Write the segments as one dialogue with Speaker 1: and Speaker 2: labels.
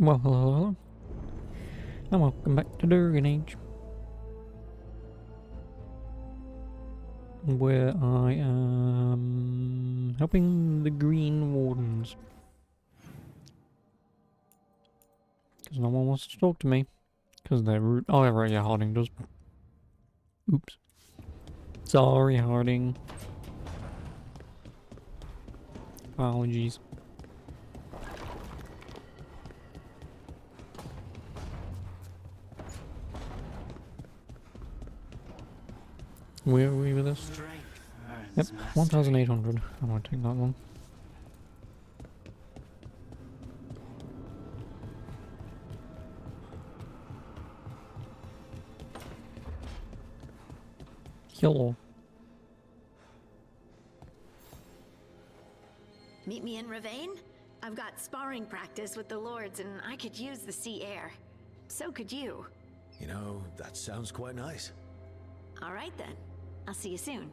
Speaker 1: Well, hello, hello, and welcome back to Dragon Age, where I am helping the Green Wardens. Because no one wants to talk to me, because they're rude. Oh, yeah, Harding does. Oops. Sorry, Harding. Apologies. Where are we with this? Yep, 1,800. I won't take that long. Hello.
Speaker 2: Meet me in Ravane? I've got sparring practice with the lords and I could use the sea air. So could you.
Speaker 3: You know, that sounds quite nice.
Speaker 2: All right then. I'll see you soon.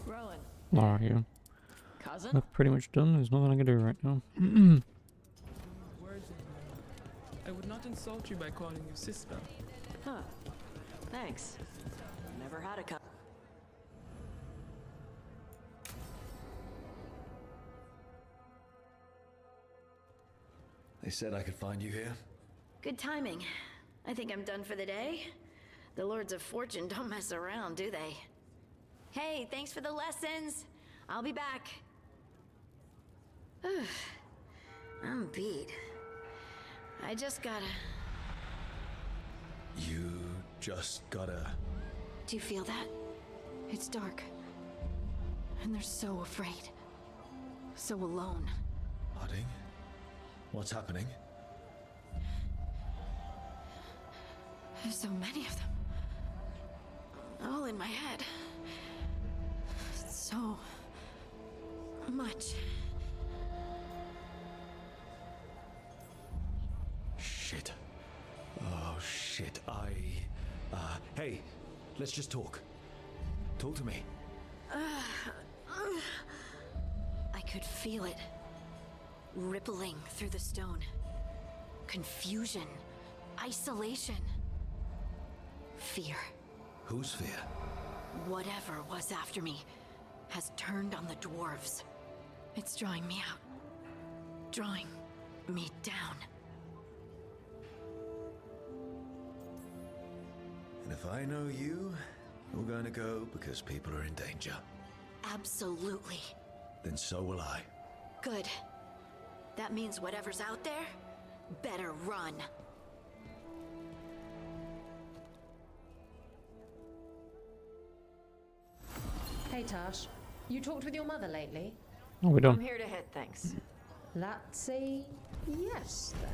Speaker 4: Rowan.
Speaker 1: Alright, yeah.
Speaker 4: Cousin?
Speaker 1: That's pretty much done. There's nothing I can do right now.
Speaker 4: Words I would not insult you by calling you sister.
Speaker 5: Huh. Thanks. Never had a cup.
Speaker 3: They said I could find you here.
Speaker 2: Good timing. I think I'm done for the day. The Lords of Fortune don't mess around, do they? Hey, thanks for the lessons. I'll be back. I'm beat. I just gotta...
Speaker 3: You just gotta...
Speaker 2: Do you feel that? It's dark. And they're so afraid. So alone.
Speaker 3: Harding? What's happening?
Speaker 2: There's so many of them. All in my head. So... much.
Speaker 3: Shit. Oh, shit. Hey, let's just talk. Talk to me.
Speaker 2: I could feel it. Rippling through the stone. Confusion. Isolation. Fear.
Speaker 3: Whose fear?
Speaker 2: Whatever was after me has turned on the dwarves. It's drawing me out. Drawing me down.
Speaker 3: And if I know you, you're going to go because people are in danger.
Speaker 2: Absolutely.
Speaker 3: Then so will I.
Speaker 2: Good. That means whatever's out there, better run.
Speaker 6: Hey Tash, you talked with your mother lately?
Speaker 1: Oh, we're
Speaker 5: I'm
Speaker 1: done.
Speaker 5: here to hit things.
Speaker 6: That's a yes then.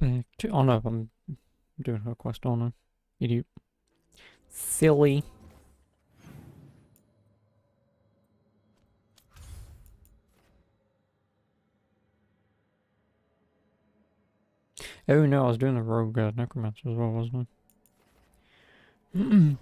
Speaker 1: Back to... Oh no, I'm doing her quest, oh no. Idiot. Silly. Oh no, I was doing the rogue necromancer as well, wasn't I?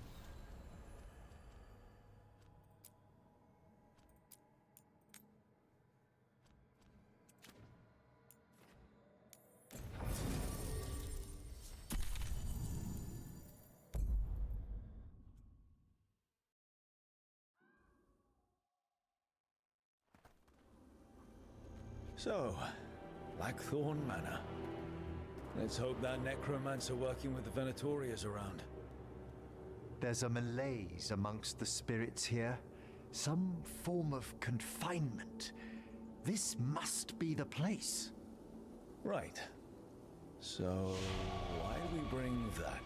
Speaker 3: So, Blackthorn Manor. Let's hope that necromancer working with the Venatori is around.
Speaker 7: There's a malaise amongst the spirits here. Some form of confinement. This must be the place.
Speaker 3: Right. So, why do we bring that?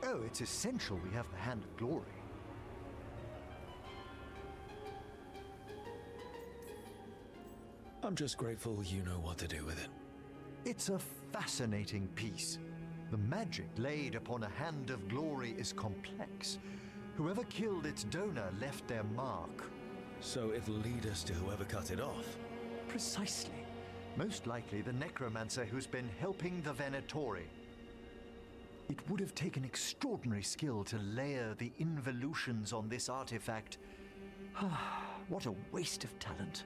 Speaker 7: Oh, it's essential we have the Hand of Glory.
Speaker 3: I'm just grateful you know what to do with it.
Speaker 7: It's a fascinating piece. The magic laid upon a Hand of Glory is complex. Whoever killed its donor left their mark.
Speaker 3: So it'll lead us to whoever cut it off.
Speaker 7: Precisely. Most likely the necromancer who's been helping the Venatori. It would have taken extraordinary skill to layer the involutions on this artifact. What a waste of talent.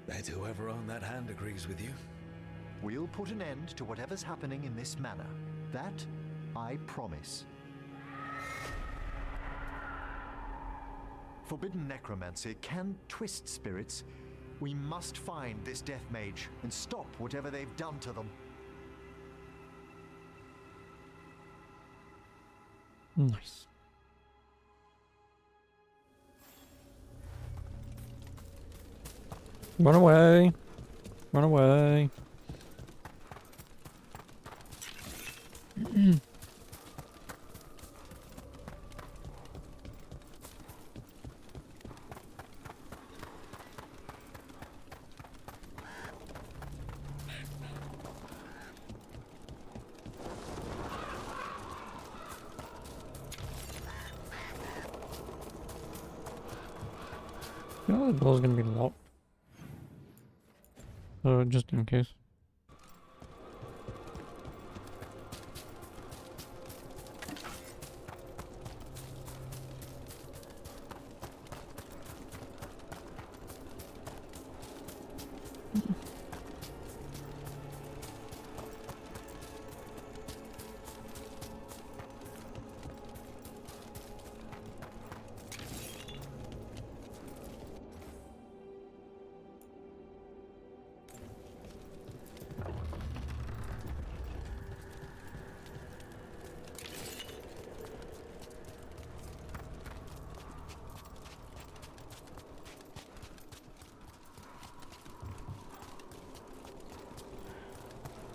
Speaker 3: Bet whoever owned that hand agrees with you.
Speaker 7: We'll put an end to whatever's happening in this manor. That, I promise. Forbidden necromancy can twist spirits. We must find this death mage and stop whatever they've done to them.
Speaker 1: Nice. Run away. Run away. Oh, the door's gonna be locked. Just in case.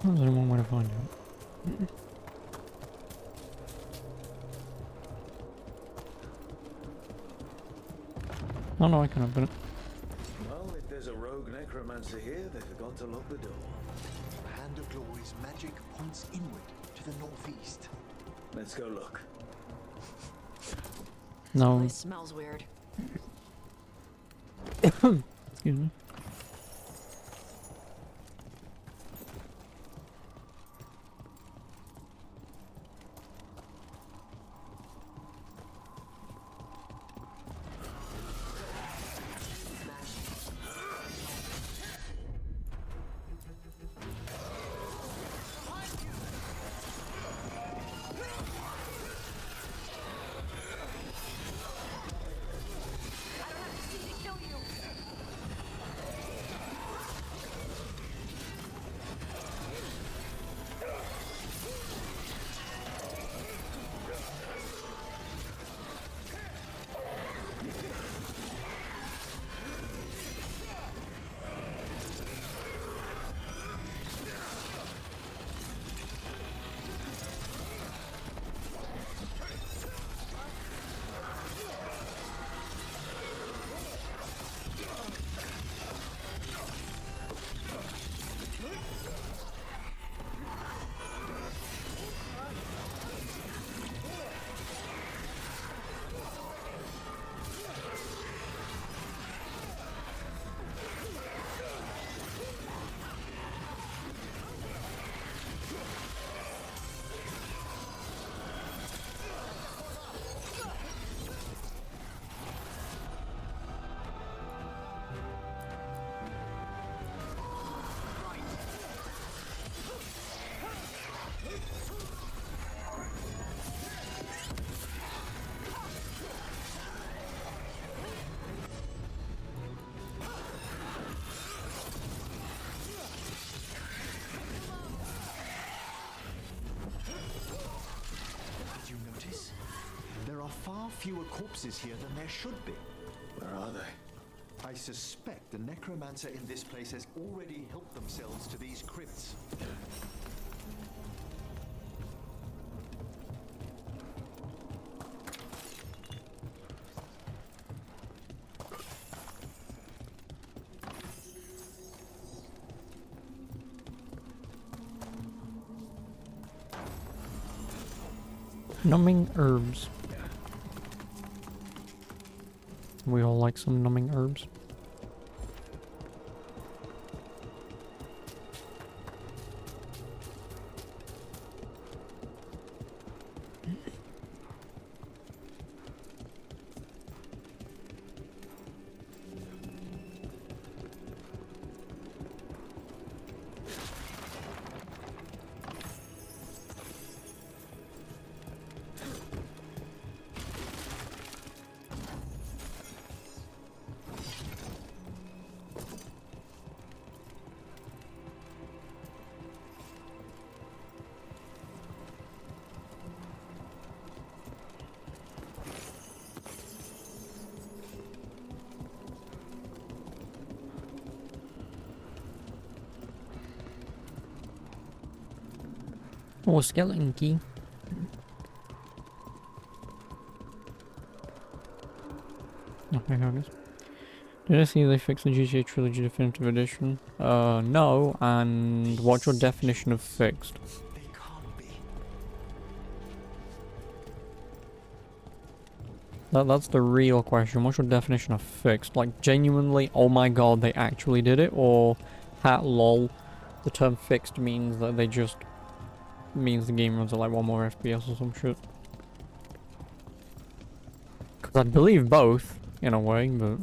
Speaker 1: There's only one way to find out. Oh no, I can open it.
Speaker 3: Well, if there's a rogue necromancer here, they forgot to lock the door.
Speaker 7: The Hand of Glory's magic points inward to the northeast.
Speaker 3: Let's go look.
Speaker 1: No.
Speaker 5: Place smells weird.
Speaker 1: Excuse me.
Speaker 7: fewer corpses here than there should be.
Speaker 3: Where are they?
Speaker 7: I suspect the necromancer in this place has already helped themselves to these crypts.
Speaker 1: Numbing herbs. We all like some numbing herbs. Oh, skeleton key. Okay, here it is. Did I see they fixed the GTA Trilogy Definitive Edition? No, and what's your definition of fixed?
Speaker 7: They can't be.
Speaker 1: That's the real question. What's your definition of fixed? Like, genuinely, oh my god, they actually did it? Or, hat lol, the term fixed means that they just means the game runs at like 1 more FPS or some shit. Because I believe both, in a way, but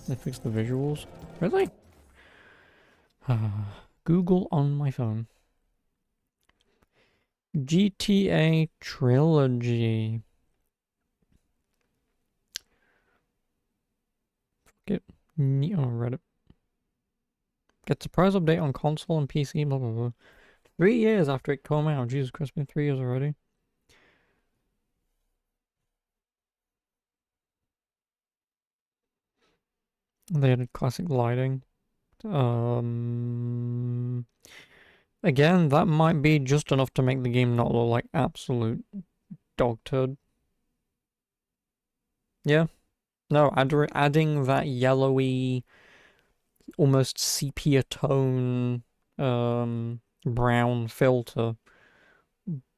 Speaker 1: they fixed the visuals. Really? Google on my phone. GTA Trilogy. Get oh, Reddit. Get surprise update on console and PC, blah blah blah. 3 years after it came out. Jesus Christ, it's been 3 years already. They added classic lighting. Again, that might be just enough to make the game not look like absolute dog turd. Yeah. No, adding that yellowy, almost sepia tone, brown filter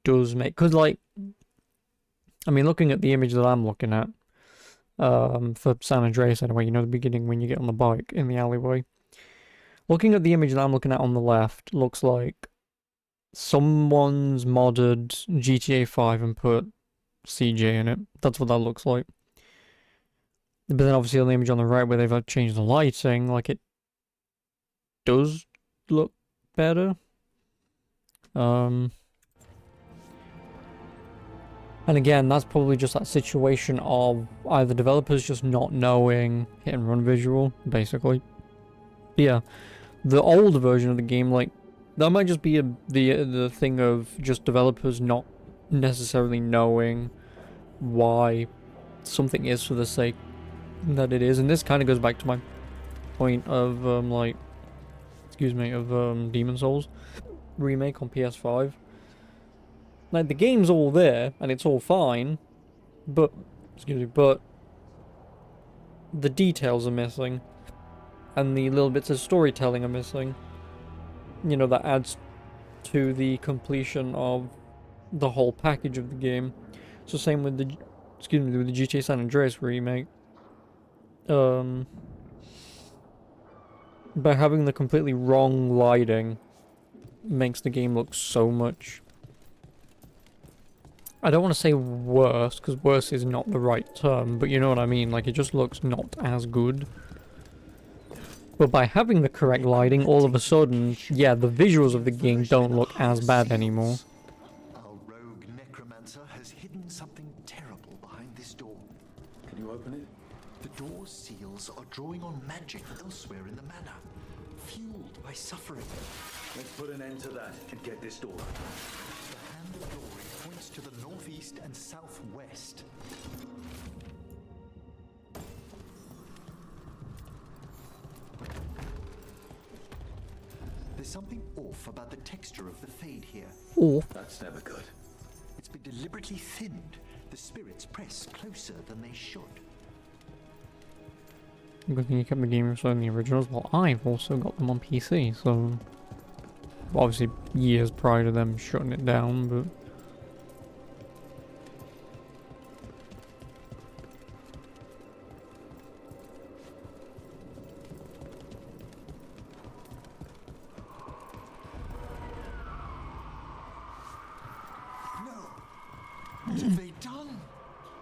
Speaker 1: does make, because like, I mean, looking at the image that I'm looking at, for San Andreas anyway, you know, the beginning when you get on the bike in the alleyway, looking at the image that I'm looking at on the left looks like someone's modded GTA 5 and put CJ in it. That's what that looks like. But then obviously on the image on the right where they've changed the lighting, like, it does look better. And again, that's probably just that situation of either developers just not knowing hit and run visual, basically. Yeah, the old version of the game, like, that might just be the thing of just developers not necessarily knowing why something is for the sake that it is. And this kind of goes back to my point of, like, excuse me, of Demon Souls remake on PS5. Like, the game's all there, and it's all fine, but, excuse me, but the details are missing, and the little bits of storytelling are missing. You know, that adds to the completion of the whole package of the game. So same with the, excuse me, with the GTA San Andreas remake. By having the completely wrong lighting makes the game look so much, I don't want to say worse, because worse is not the right term, but you know what I mean, like, it just looks not as good. But by having the correct lighting, all of a sudden, yeah, the visuals of the game don't look as bad anymore.
Speaker 7: Our rogue necromancer has hidden something terrible behind this door.
Speaker 3: Can you open it?
Speaker 7: The door's seals are drawing on magic elsewhere in the manor, fueled by suffering.
Speaker 3: Let's put an end to that and get this door open.
Speaker 7: The hand of glory points roads to the northeast and southwest. There's something off about the texture of the fade here.
Speaker 1: Or
Speaker 3: That's never good.
Speaker 7: It's been deliberately thinned. The spirits press closer than they should.
Speaker 1: good thing you kept the game inside the originals. Well, I've also got them on PC, so obviously years prior to them shutting it down, but
Speaker 7: No! What have they done?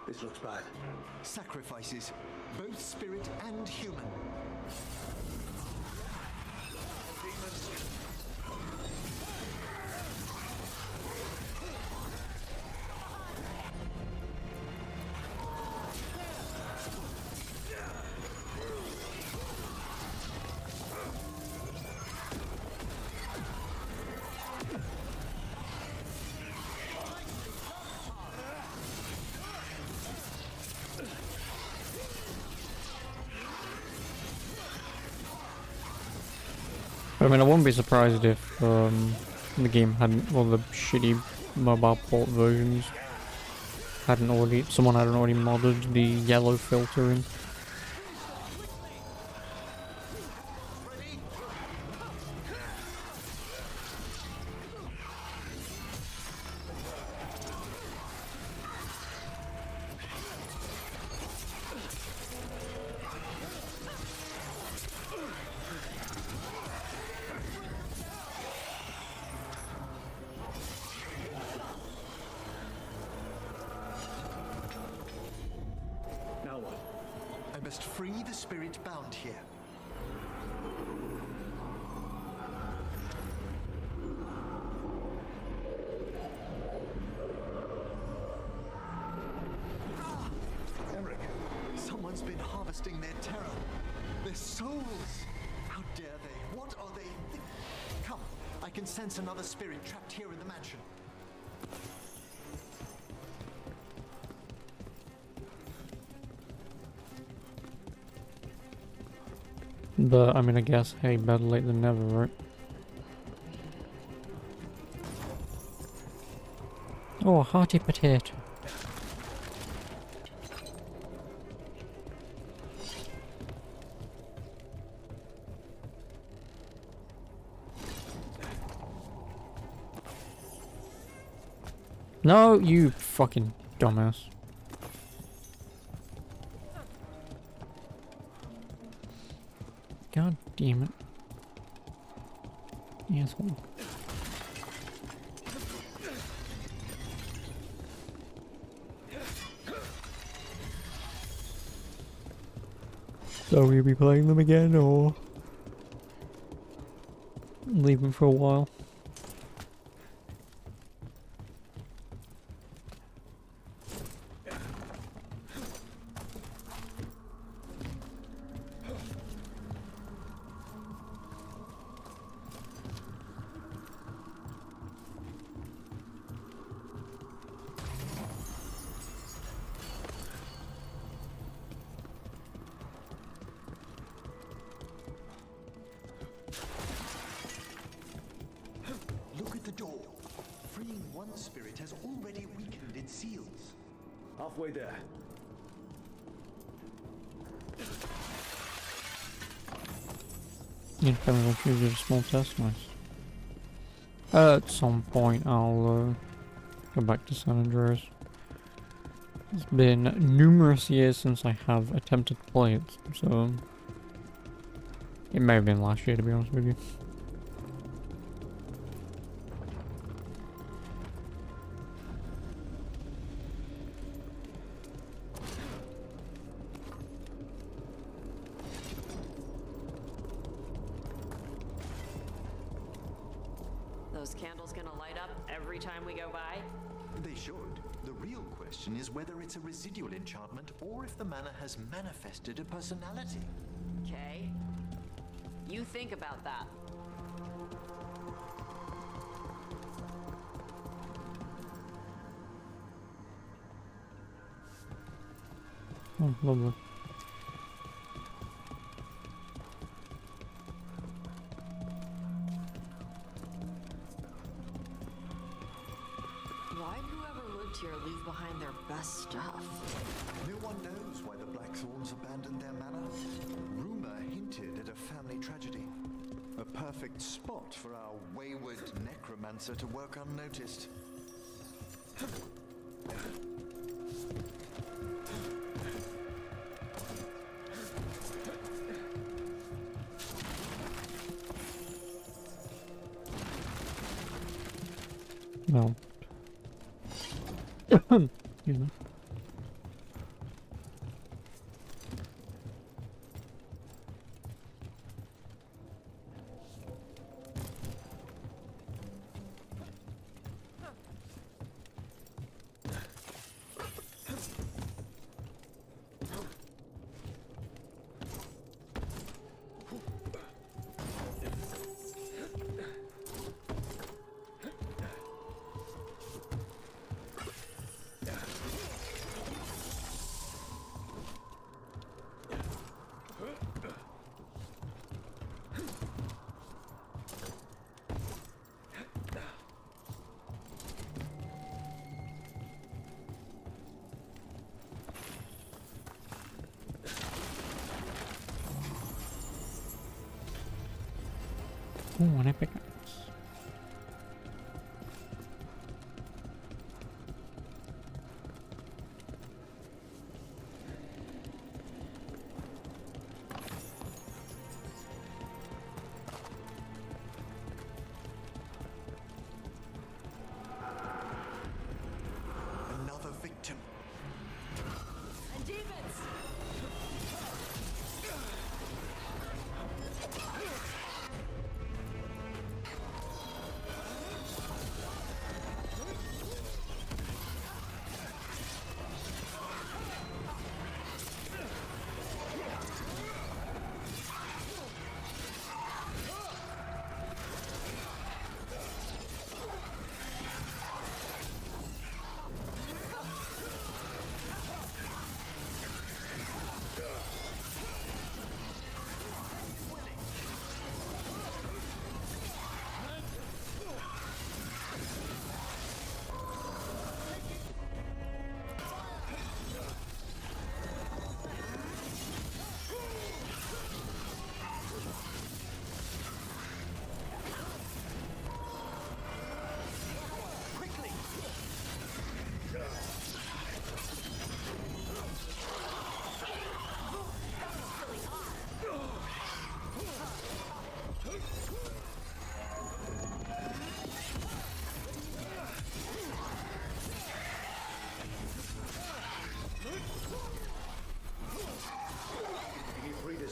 Speaker 3: This looks bad.
Speaker 7: Sacrifices, both spirit and human.
Speaker 1: I mean, I wouldn't be surprised if the game hadn't, well, the shitty mobile port versions hadn't already, someone hadn't already modded the yellow filter in.
Speaker 3: Now what?
Speaker 7: I must free the spirit bound here.
Speaker 3: Emmerich.
Speaker 7: Someone's been harvesting their terror. Their souls. How dare they? What are they? Come, I can sense another spirit trapped here in the mansion.
Speaker 1: But, I mean, I guess, hey, better late than never, right? Oh, a hearty potato. No, you fucking dumbass. God damn it. Asshole. So we'll be playing them again, or leave them for a while?
Speaker 7: Look at the door. Freeing one spirit has already weakened its seals.
Speaker 3: Halfway there.
Speaker 1: Yeah, apparently I'll choose a small test, nice. At some point I'll go back to San Andreas. It's been numerous years since I have attempted to play it, so it may have been last year, to be honest with you.
Speaker 5: Those candles gonna light up every time we go by?
Speaker 7: They should. The real question is whether it's a residual enchantment or if the manor has manifested a personality.
Speaker 5: Okay. You think about that.
Speaker 1: Oh, lovely.
Speaker 5: Why'd whoever lived here leave behind their best stuff?
Speaker 7: No one knows why the Blackthorns abandoned their manor. Rumor hinted at a family tragedy. A perfect spot for our wayward necromancer to work unnoticed.
Speaker 1: No. Excuse me. Oh, an epic axe.
Speaker 7: Another victim.
Speaker 2: And demons!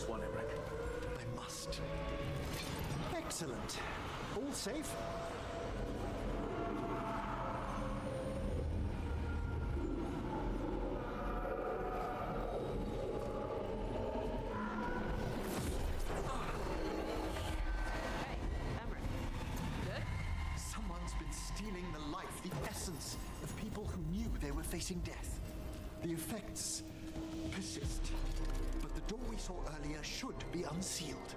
Speaker 7: I must. Excellent. All safe? Someone's been stealing the life, the essence of people who knew they were facing death. The effects persist. But the door we saw earlier should be unsealed.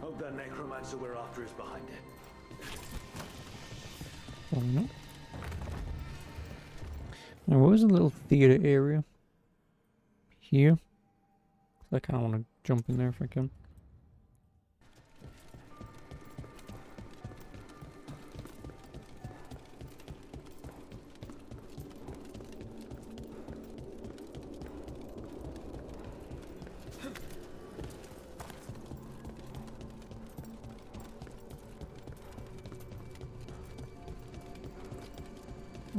Speaker 3: Hope that necromancer we're after is behind it.
Speaker 1: Oh no. Now, what was the little theater area? Here? I kind of want to jump in there if I can.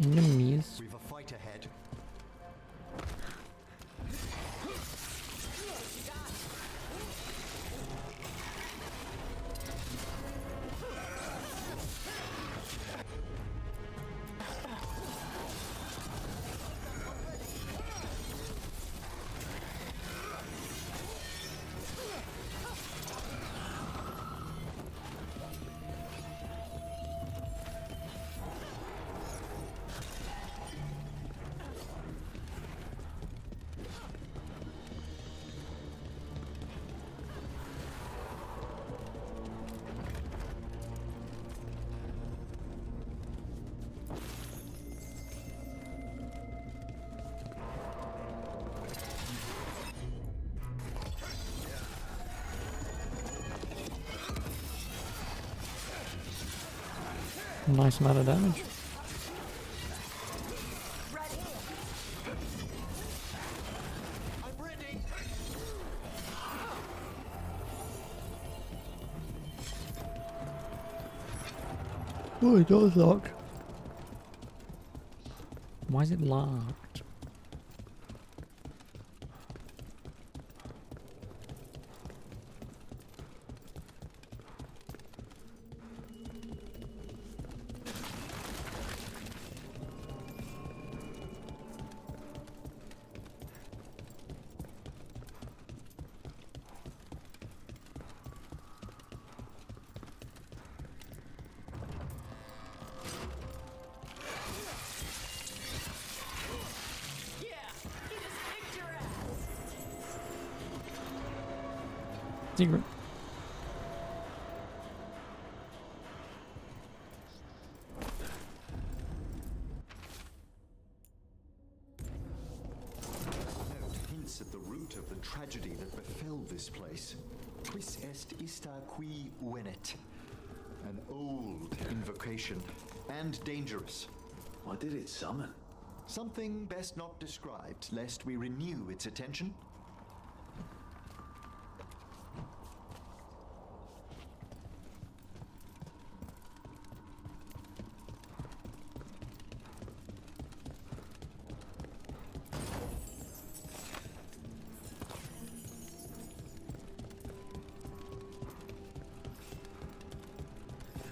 Speaker 1: Enemies.
Speaker 7: We've a fight ahead.
Speaker 1: Nice amount of damage.
Speaker 7: I'm ready.
Speaker 1: Oh, it does lock. Why is it locked? Secret.
Speaker 7: Hints at the root of the tragedy that befell this place. Quis est ista qui venet? An old invocation, and dangerous.
Speaker 3: What did it summon?
Speaker 7: Something best not described, lest we renew its attention.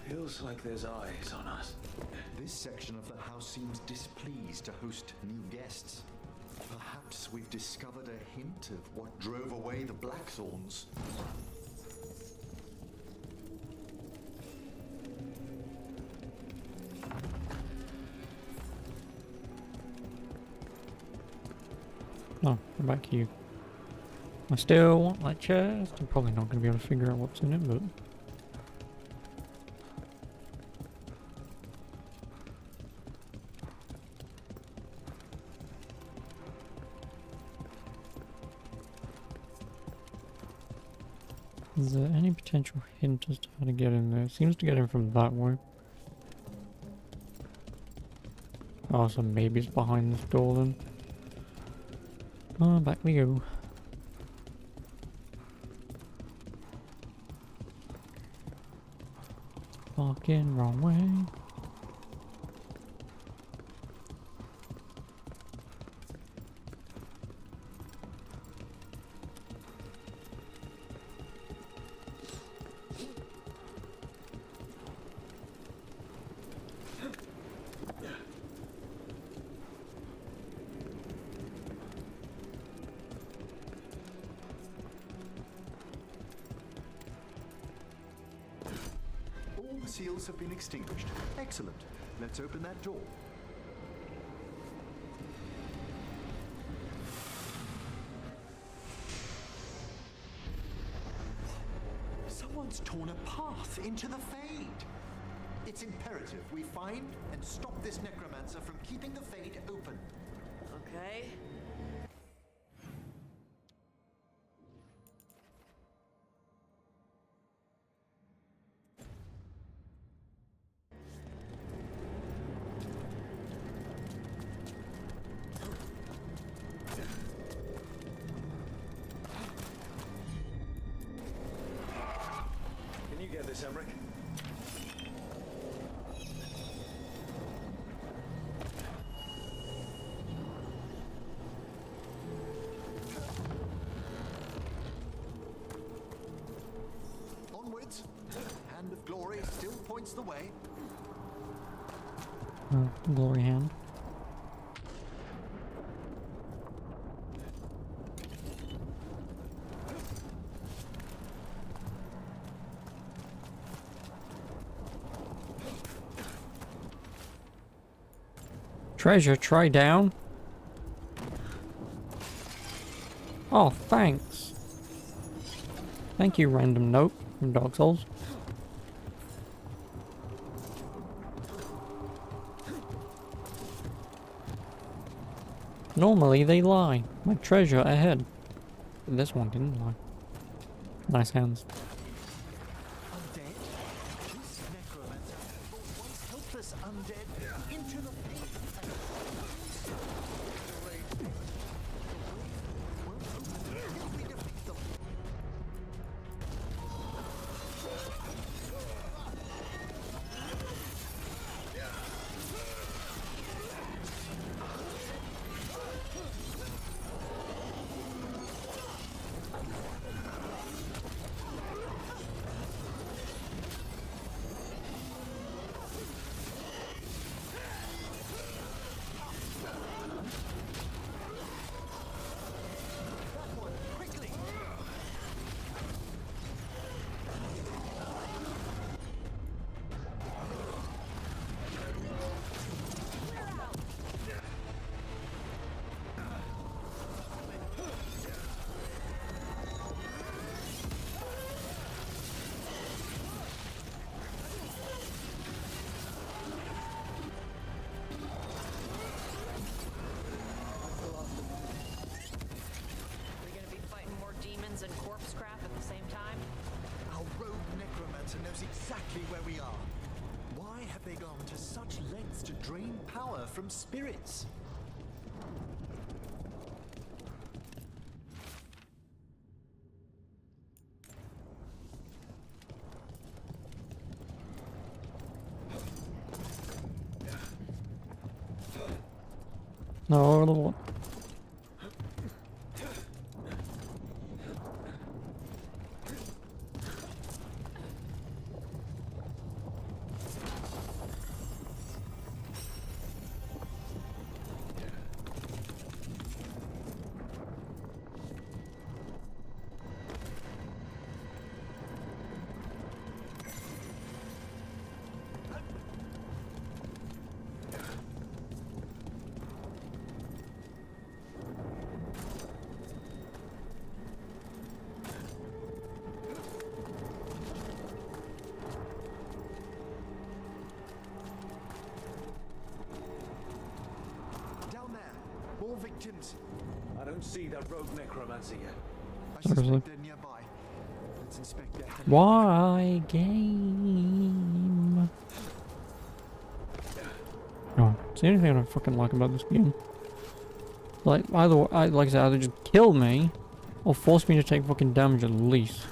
Speaker 3: Feels like there's eyes on us.
Speaker 7: This section of the house seems displeased to host new guests. Perhaps we've discovered a hint of what drove away the Blackthorns.
Speaker 1: Oh, we're back here. I still want that chest. I'm probably not going to be able to figure out what's in it, but... Is there any potential hint as to how to get in there? It seems to get in from that way. Oh, so maybe it's behind this door then. Oh, back we go. Fucking wrong way.
Speaker 7: All the seals have been extinguished. Excellent. Let's open that door. Someone's torn a path into the Fade. It's imperative we find and stop this necromancer from keeping the Fade open.
Speaker 5: Okay.
Speaker 3: Can you get this, Emmerich?
Speaker 7: Onwards. Hand of Glory still points the way.
Speaker 1: Glory hand. Treasure, try down. Oh, thanks. Thank you, random note from Dark Souls. Normally they lie. My treasure ahead. But this one didn't lie. Nice hands.
Speaker 7: Undead? This necromancer once helped undead into the pit. If we defeat them,
Speaker 5: We're gonna be fighting more demons and corpse crap at the same time?
Speaker 7: our rogue necromancer knows exactly where we are. Why have they gone to such lengths to drain power from spirits?
Speaker 1: No.
Speaker 7: Down there, more victims.
Speaker 3: I don't see that rogue necromancer yet.
Speaker 7: I
Speaker 1: Seriously?
Speaker 7: suspect they're nearby. Let's inspect their
Speaker 1: Why game? Oh, it's the only thing I don't fucking like about this game. Like like I said, either just kill me or force me to take fucking damage at least.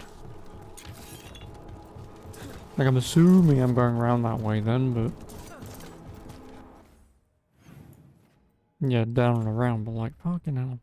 Speaker 1: Like I'm assuming I'm going around that way then, but yeah, down and around, but like fucking hell.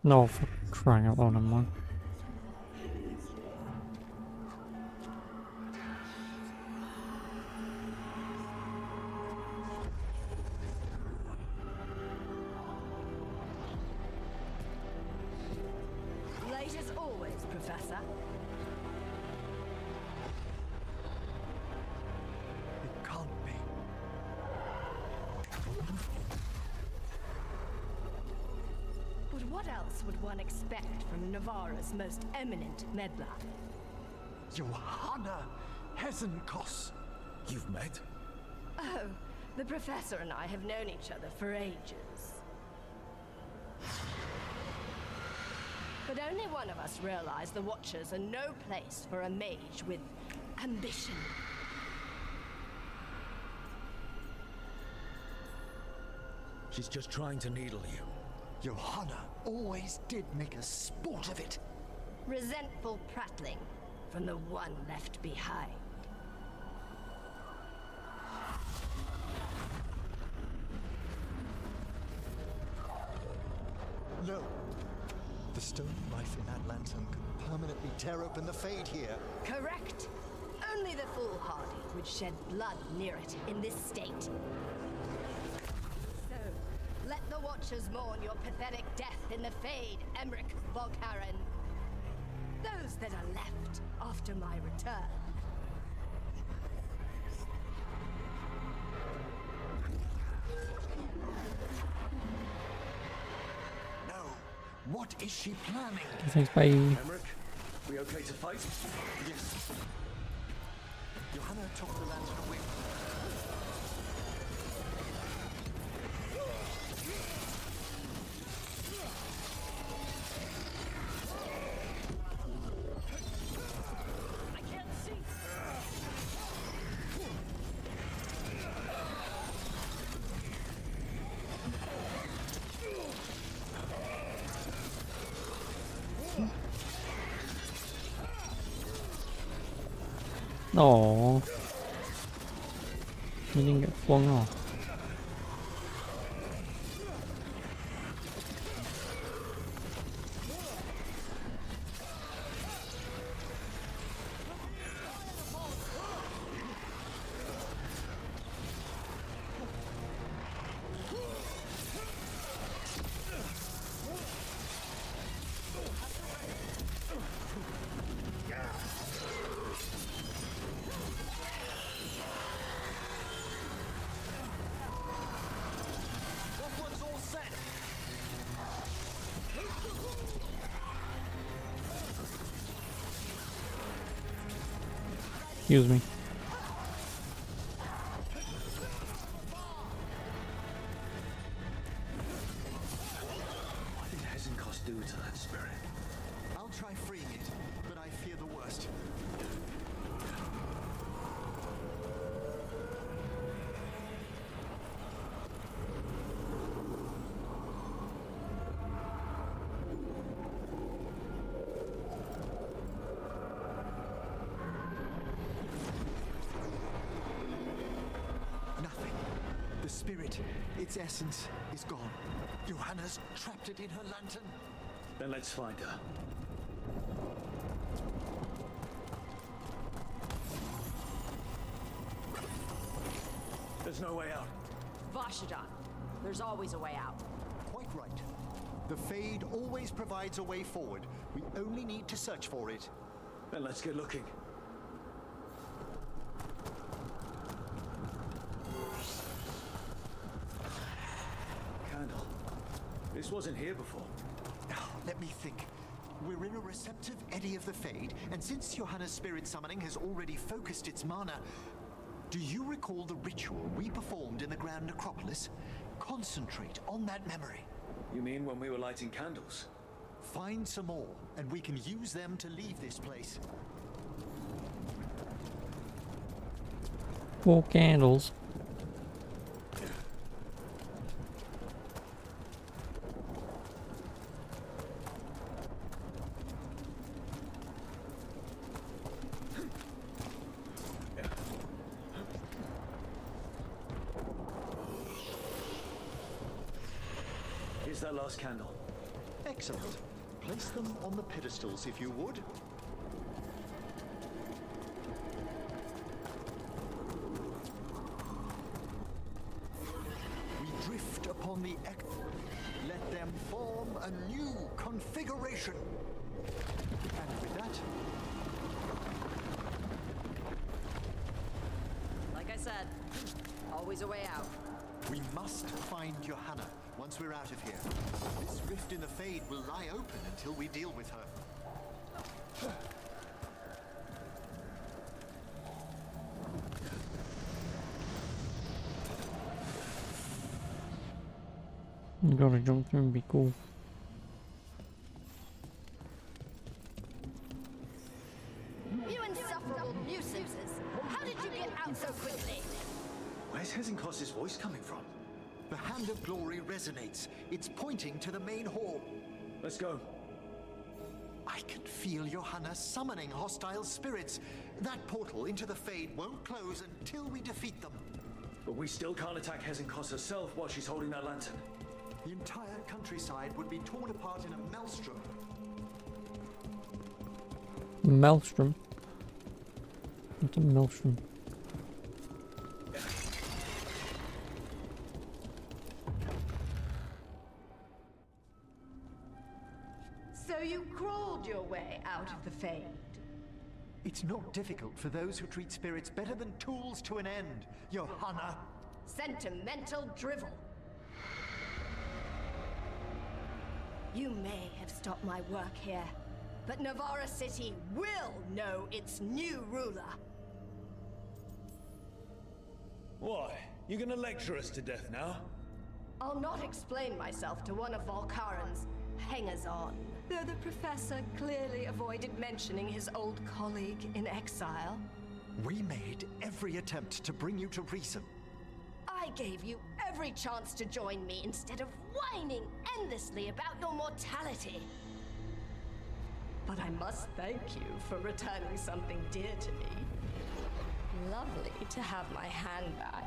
Speaker 1: No, for crying out loud, never mind.
Speaker 2: Late as always, Professor.
Speaker 7: It can't be.
Speaker 8: But what else would one expect from Navarra's most eminent meddler?
Speaker 7: Johanna Hesenkos.
Speaker 3: You've met?
Speaker 8: Oh, the Professor and I have known each other for ages. But only one of us realized the Watchers are no place for a mage with ambition.
Speaker 3: She's just trying to needle you.
Speaker 7: Johanna always did make a sport of it.
Speaker 8: Resentful prattling from the one left behind.
Speaker 7: No. The stone knife in that lantern could permanently tear open the Fade here.
Speaker 8: Correct. Only the foolhardy would shed blood near it in this state. So, let the Watchers mourn your pathetic death in the Fade, Emmerich Volkaren. Those that are left after my return.
Speaker 7: What is she planning?
Speaker 1: Thanks, bye.
Speaker 3: Emmerich, we okay to fight?
Speaker 7: Yes. Johanna took the lantern away from her.
Speaker 1: Aww. You didn't get flung off. Excuse me.
Speaker 3: What did Hezenkos do to that spirit?
Speaker 7: I'll try freeing it, but I fear the worst. Nothing. The spirit, its essence, is gone. Johanna's trapped it in her lantern.
Speaker 3: Then let's find her. There's no way out.
Speaker 5: Vashadan, there's always a way out.
Speaker 7: Quite right. The Fade always provides a way forward. We only need to search for it.
Speaker 3: Then let's get looking. Candle. This wasn't here before.
Speaker 7: Now, let me think. We're in a receptive eddy of the Fade, and since Johanna's spirit summoning has already focused its mana, do you recall the ritual we performed in the Grand Necropolis? Concentrate on that memory.
Speaker 3: You mean when we were lighting candles?
Speaker 7: Find some more, and we can use them to leave this place.
Speaker 1: 4 candles.
Speaker 3: Here's that last candle.
Speaker 7: Excellent. Place them on the pedestals if you would. We drift upon the let them form a new configuration. And with that,
Speaker 5: Like I said, always a way out.
Speaker 7: we must find Johanna once we're out of here. This rift in the Fade will lie open until we deal with her.
Speaker 1: You gotta jump through and be cool.
Speaker 8: You insufferable nuisances! How did you get out so quickly?
Speaker 3: Where's Hezenkos' voice coming from?
Speaker 7: The Hand of Glory resonates. It's pointing to the main hall.
Speaker 3: Let's go.
Speaker 7: I can feel Johanna summoning hostile spirits. That portal into the Fade won't close until we defeat them.
Speaker 3: But we still can't attack Hezenkos herself while she's holding that lantern.
Speaker 7: The entire countryside would be torn apart in a maelstrom.
Speaker 1: Maelstrom. What's a maelstrom?
Speaker 8: So you crawled your way out of the Fade.
Speaker 7: It's not difficult for those who treat spirits better than tools to an end, Johanna.
Speaker 8: Sentimental drivel. You may have stopped my work here, but Navarra City will know its new ruler.
Speaker 3: Why? You gonna lecture us to death now?
Speaker 8: I'll not explain myself to one of Volkaren's hangers-on, though the professor clearly avoided mentioning his old colleague in exile.
Speaker 7: We made every attempt to bring you to reason.
Speaker 8: I gave you every chance to join me instead of whining endlessly about your mortality. But I must thank you for returning something dear to me. Lovely to have my hand back.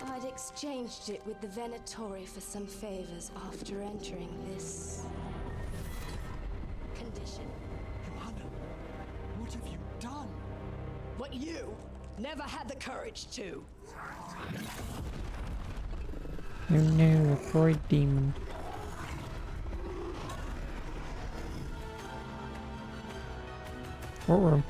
Speaker 8: I'd exchanged it with the Venatori for some favors after entering this condition.
Speaker 7: Johanna, what have you done?
Speaker 8: What you never had the courage to.
Speaker 1: Oh no, a Freud demon. What room?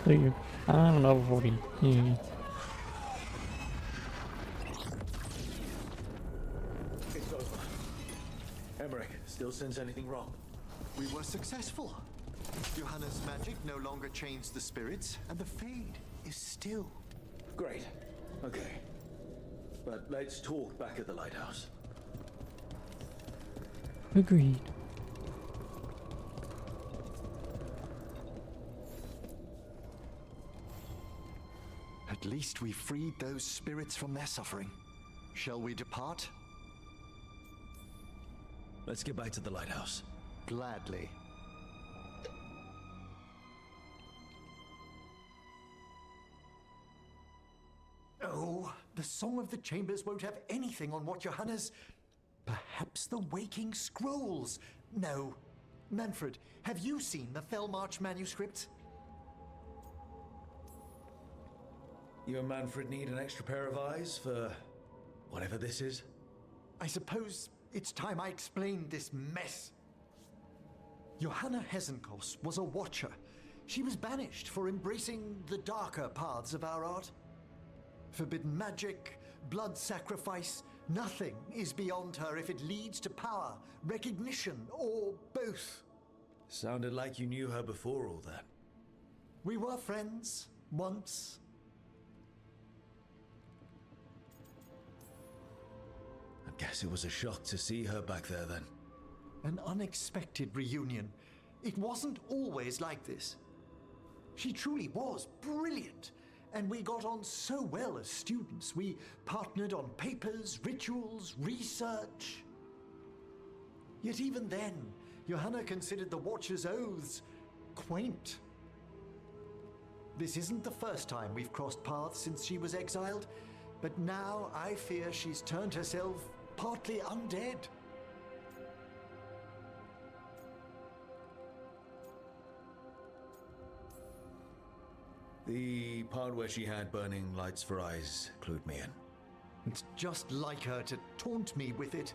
Speaker 1: So you, I don't know, 40. Yeah.
Speaker 3: It's over. Emmerich, still sense anything wrong?
Speaker 7: We were successful. Johanna's magic no longer changed the spirits, and the Fade is still.
Speaker 3: Great. Okay. But let's talk back at the lighthouse.
Speaker 1: Agreed.
Speaker 7: At least we freed those spirits from their suffering. Shall we depart?
Speaker 3: Let's get back to the lighthouse.
Speaker 7: Gladly. Oh, the Song of the Chambers won't have anything on what Johanna's... Perhaps the Waking Scrolls? No. Manfred, have you seen the Fellmarch manuscript?
Speaker 3: You and Manfred need an extra pair of eyes for whatever this is?
Speaker 7: I suppose it's time I explained this mess. Johanna Hesenkos was a watcher. She was banished for embracing the darker paths of our art. Forbidden magic, blood sacrifice, nothing is beyond her if it leads to power, recognition, or both.
Speaker 3: Sounded like you knew her before all that.
Speaker 7: We were friends, once.
Speaker 3: I guess it was a shock to see her back there then.
Speaker 7: An unexpected reunion. It wasn't always like this. She truly was brilliant, and we got on so well as students. We partnered on papers, rituals, research. Yet even then, Johanna considered the Watcher's oaths quaint. This isn't the first time we've crossed paths since she was exiled, but now I fear she's turned herself partly undead.
Speaker 3: The part where she had burning lights for eyes clued me in.
Speaker 7: It's just like her to taunt me with it.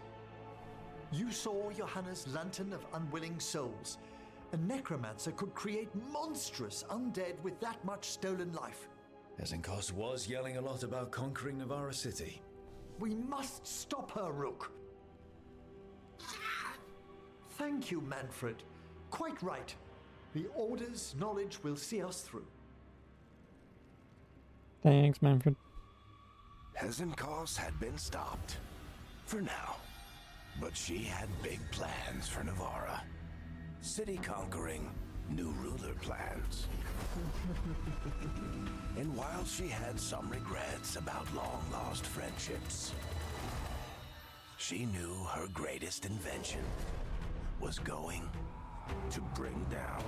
Speaker 7: You saw Johanna's lantern of unwilling souls. A necromancer could create monstrous undead with that much stolen life.
Speaker 3: Ezenkos was yelling a lot about conquering Navarra City.
Speaker 7: We must stop her, Rook. Thank you, Manfred. Quite right. The Order's knowledge will see us through.
Speaker 1: Thanks, Manfred.
Speaker 9: Hezenkos had been stopped. For now. But she had big plans for Navarra. City conquering, new ruler plans. And while she had some regrets about long-lost friendships, she knew her greatest invention was going to bring down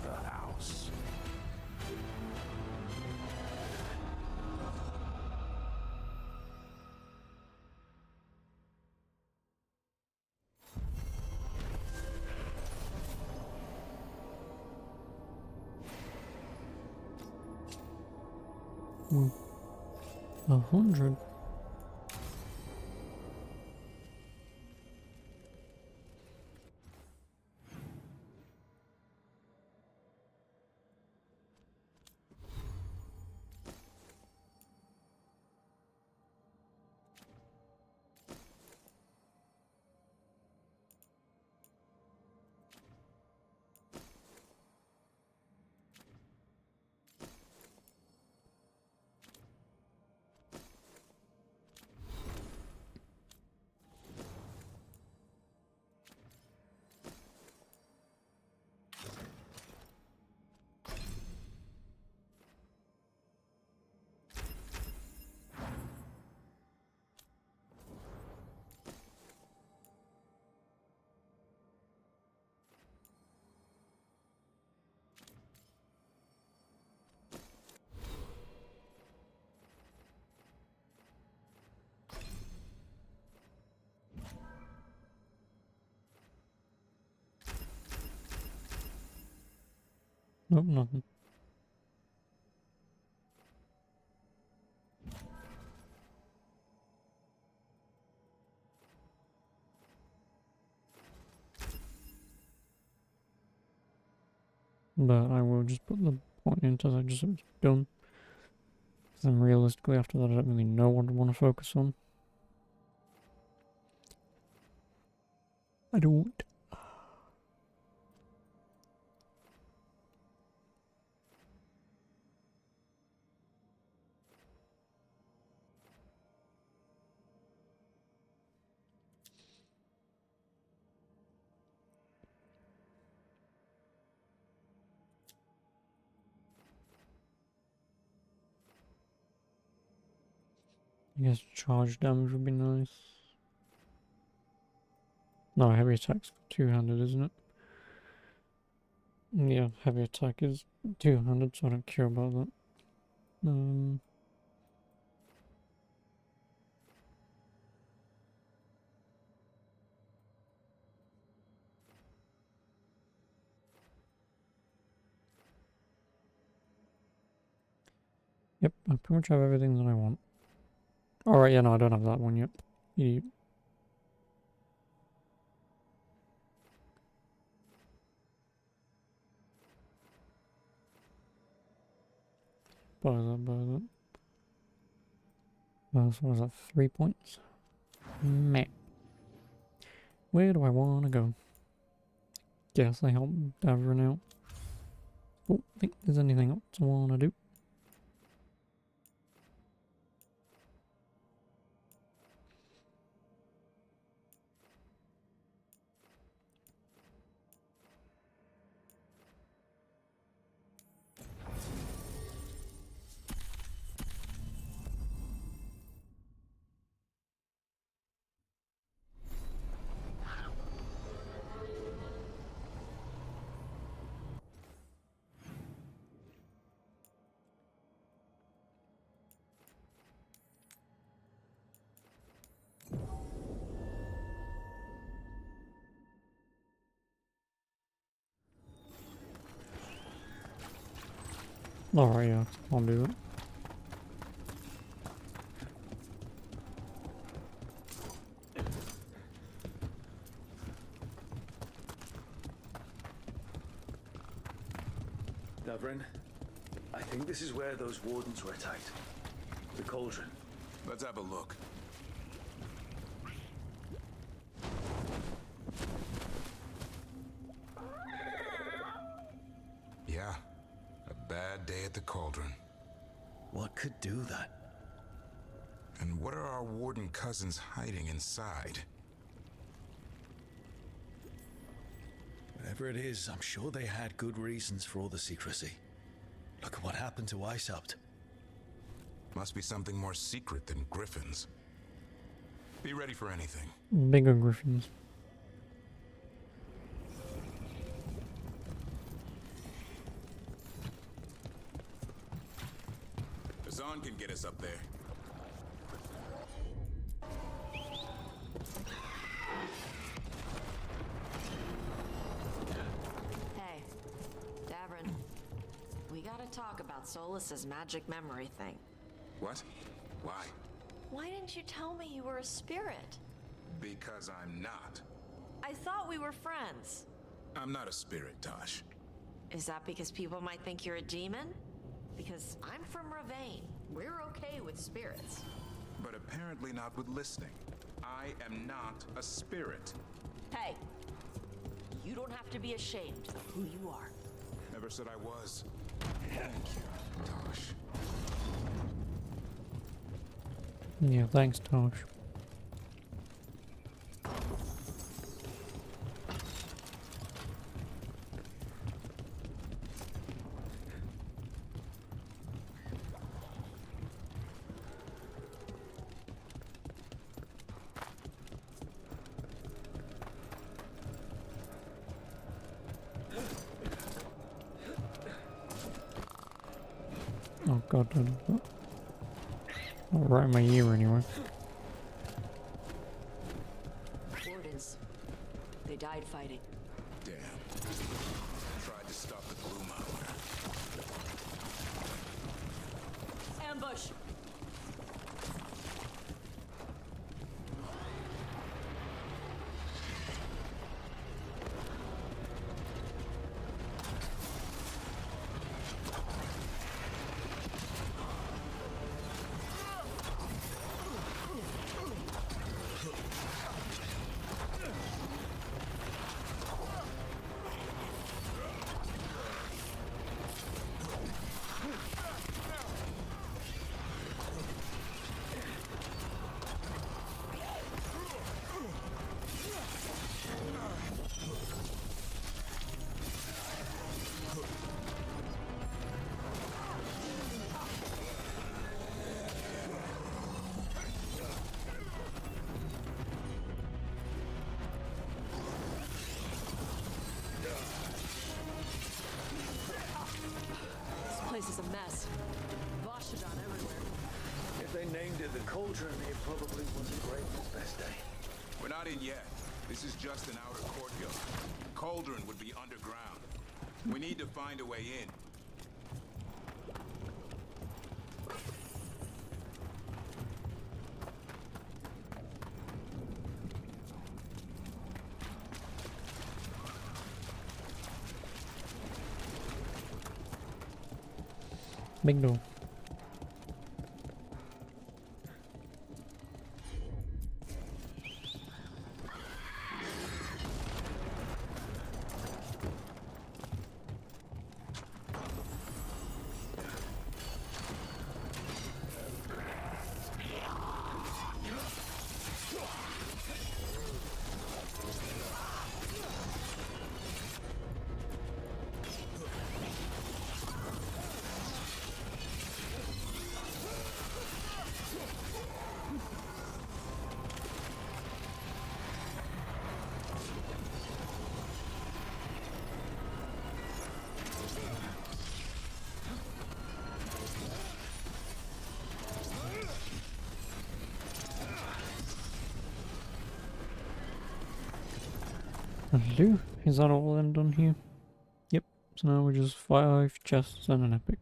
Speaker 9: the house.
Speaker 1: Hmm. 100. Nope, nothing. But I will just put the point in until I just it's done. Because then realistically after that I don't really know what I want to focus on. I don't. I guess charge damage would be nice. No, heavy attack's two-handed, isn't it? Yeah, heavy attack is two-handed, so I don't care about that. Yep, I pretty much have everything that I want. Alright, yeah, no, I don't have that one yet. Idiot. Buy that, buy that. So what was that, 3 points? Meh. Where do I want to go? Guess I help Davrin out. Oh, I think there's anything else I want to do. Alright, yeah, I'll do it.
Speaker 3: Davrin, I think this is where those wardens were attacked. The cauldron.
Speaker 9: Let's have a look. Yeah, a bad day at the cauldron.
Speaker 3: What could do that?
Speaker 9: And what are our warden cousins hiding inside?
Speaker 3: Whatever it is, I'm sure they had good reasons for all the secrecy. Look at what happened to Iceopt.
Speaker 9: Must be something more secret than griffins. Be ready for anything.
Speaker 1: Bigger griffins.
Speaker 9: Zahn can get us up there.
Speaker 5: Hey, Davrin. We gotta talk about Solus's magic memory thing.
Speaker 9: What? Why?
Speaker 5: Why didn't you tell me you were a spirit?
Speaker 9: Because I'm not.
Speaker 5: I thought we were friends.
Speaker 9: I'm not a spirit, Tosh.
Speaker 5: Is that because people might think you're a demon? Because I'm from Ravane. We're okay with spirits.
Speaker 9: But apparently not with listening. I am not a spirit.
Speaker 5: Hey, you don't have to be ashamed of who you are.
Speaker 9: Never said I was. Thank you, Tosh.
Speaker 1: Yeah, thanks, Tosh. Oh god, right in my ear anyway.
Speaker 5: Wardens. They died fighting.
Speaker 9: Damn. Tried to stop the gloom hour.
Speaker 5: Ambush! This place is a mess. Vashidon everywhere.
Speaker 3: If they named it the cauldron, it probably wasn't Graven's best day.
Speaker 9: We're not in yet. This is just an outer courtyard. Cauldron would be underground. We need to find a way in.
Speaker 1: Big door. Is that all I'm done here? Yep. So now we're just 5 chests and an epic.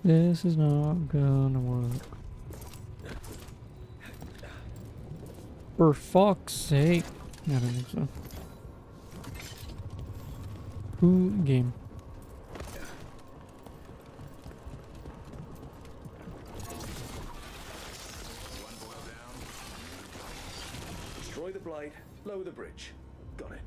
Speaker 1: This is not gonna work. For fuck's sake. I don't think so. Who game?
Speaker 3: Destroy the blight, lower the bridge. Got it.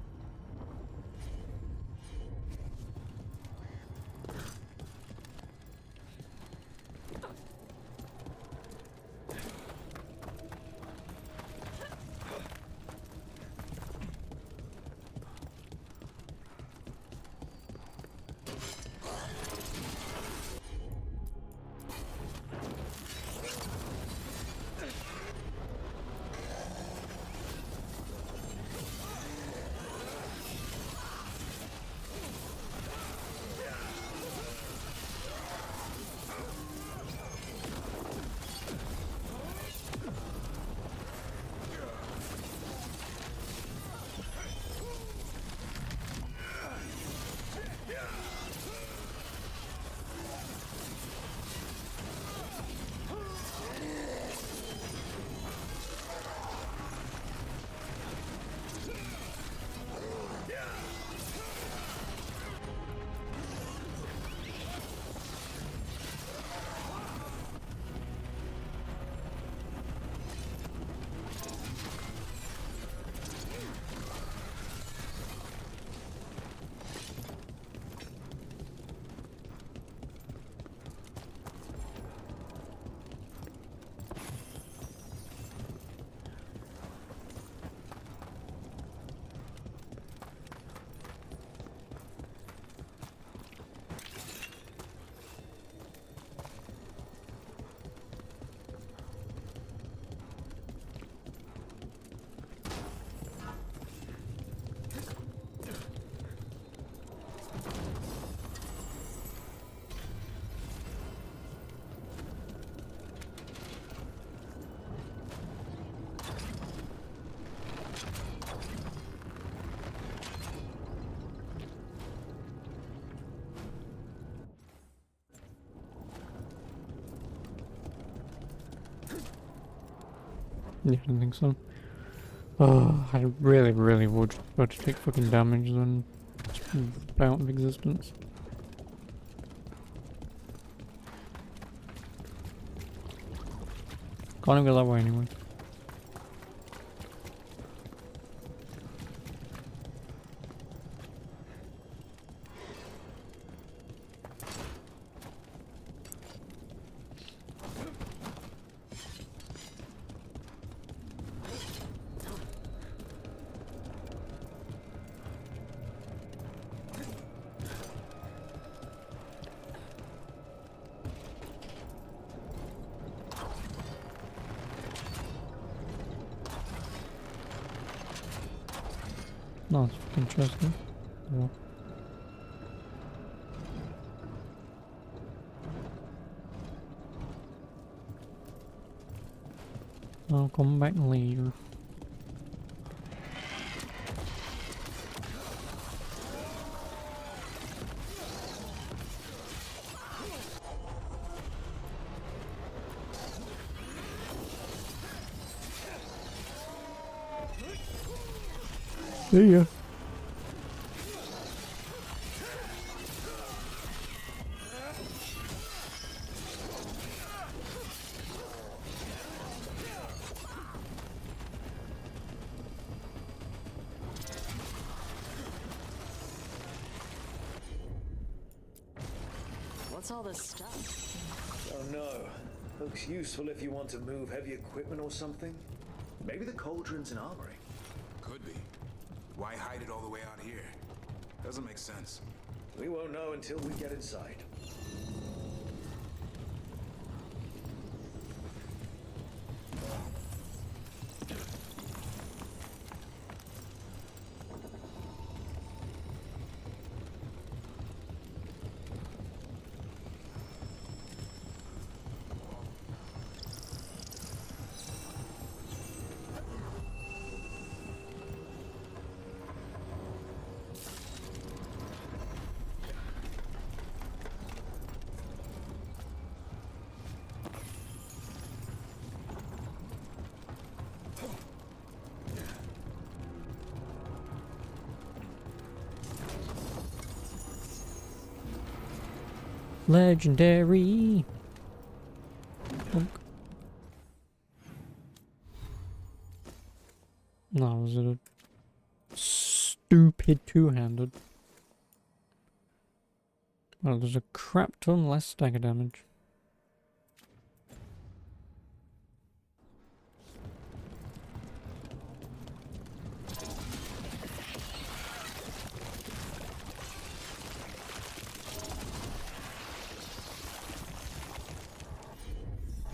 Speaker 1: Yeah, I don't think so. Oh, I really, really would prefer to take fucking damage than out of existence. Can't even go that way anyway. No, it's fucking interesting. Yeah. I'll come back later. See ya.
Speaker 5: What's all this stuff?
Speaker 3: Oh no. Looks useful if you want to move heavy equipment or something. Maybe the cauldron's an armory.
Speaker 10: Could be. Why hide it all the way out here? Doesn't make sense.
Speaker 3: We won't know until we get inside.
Speaker 1: Legendary. Bonk. No, was it a stupid two-handed? Well, there's a crap ton less stagger damage.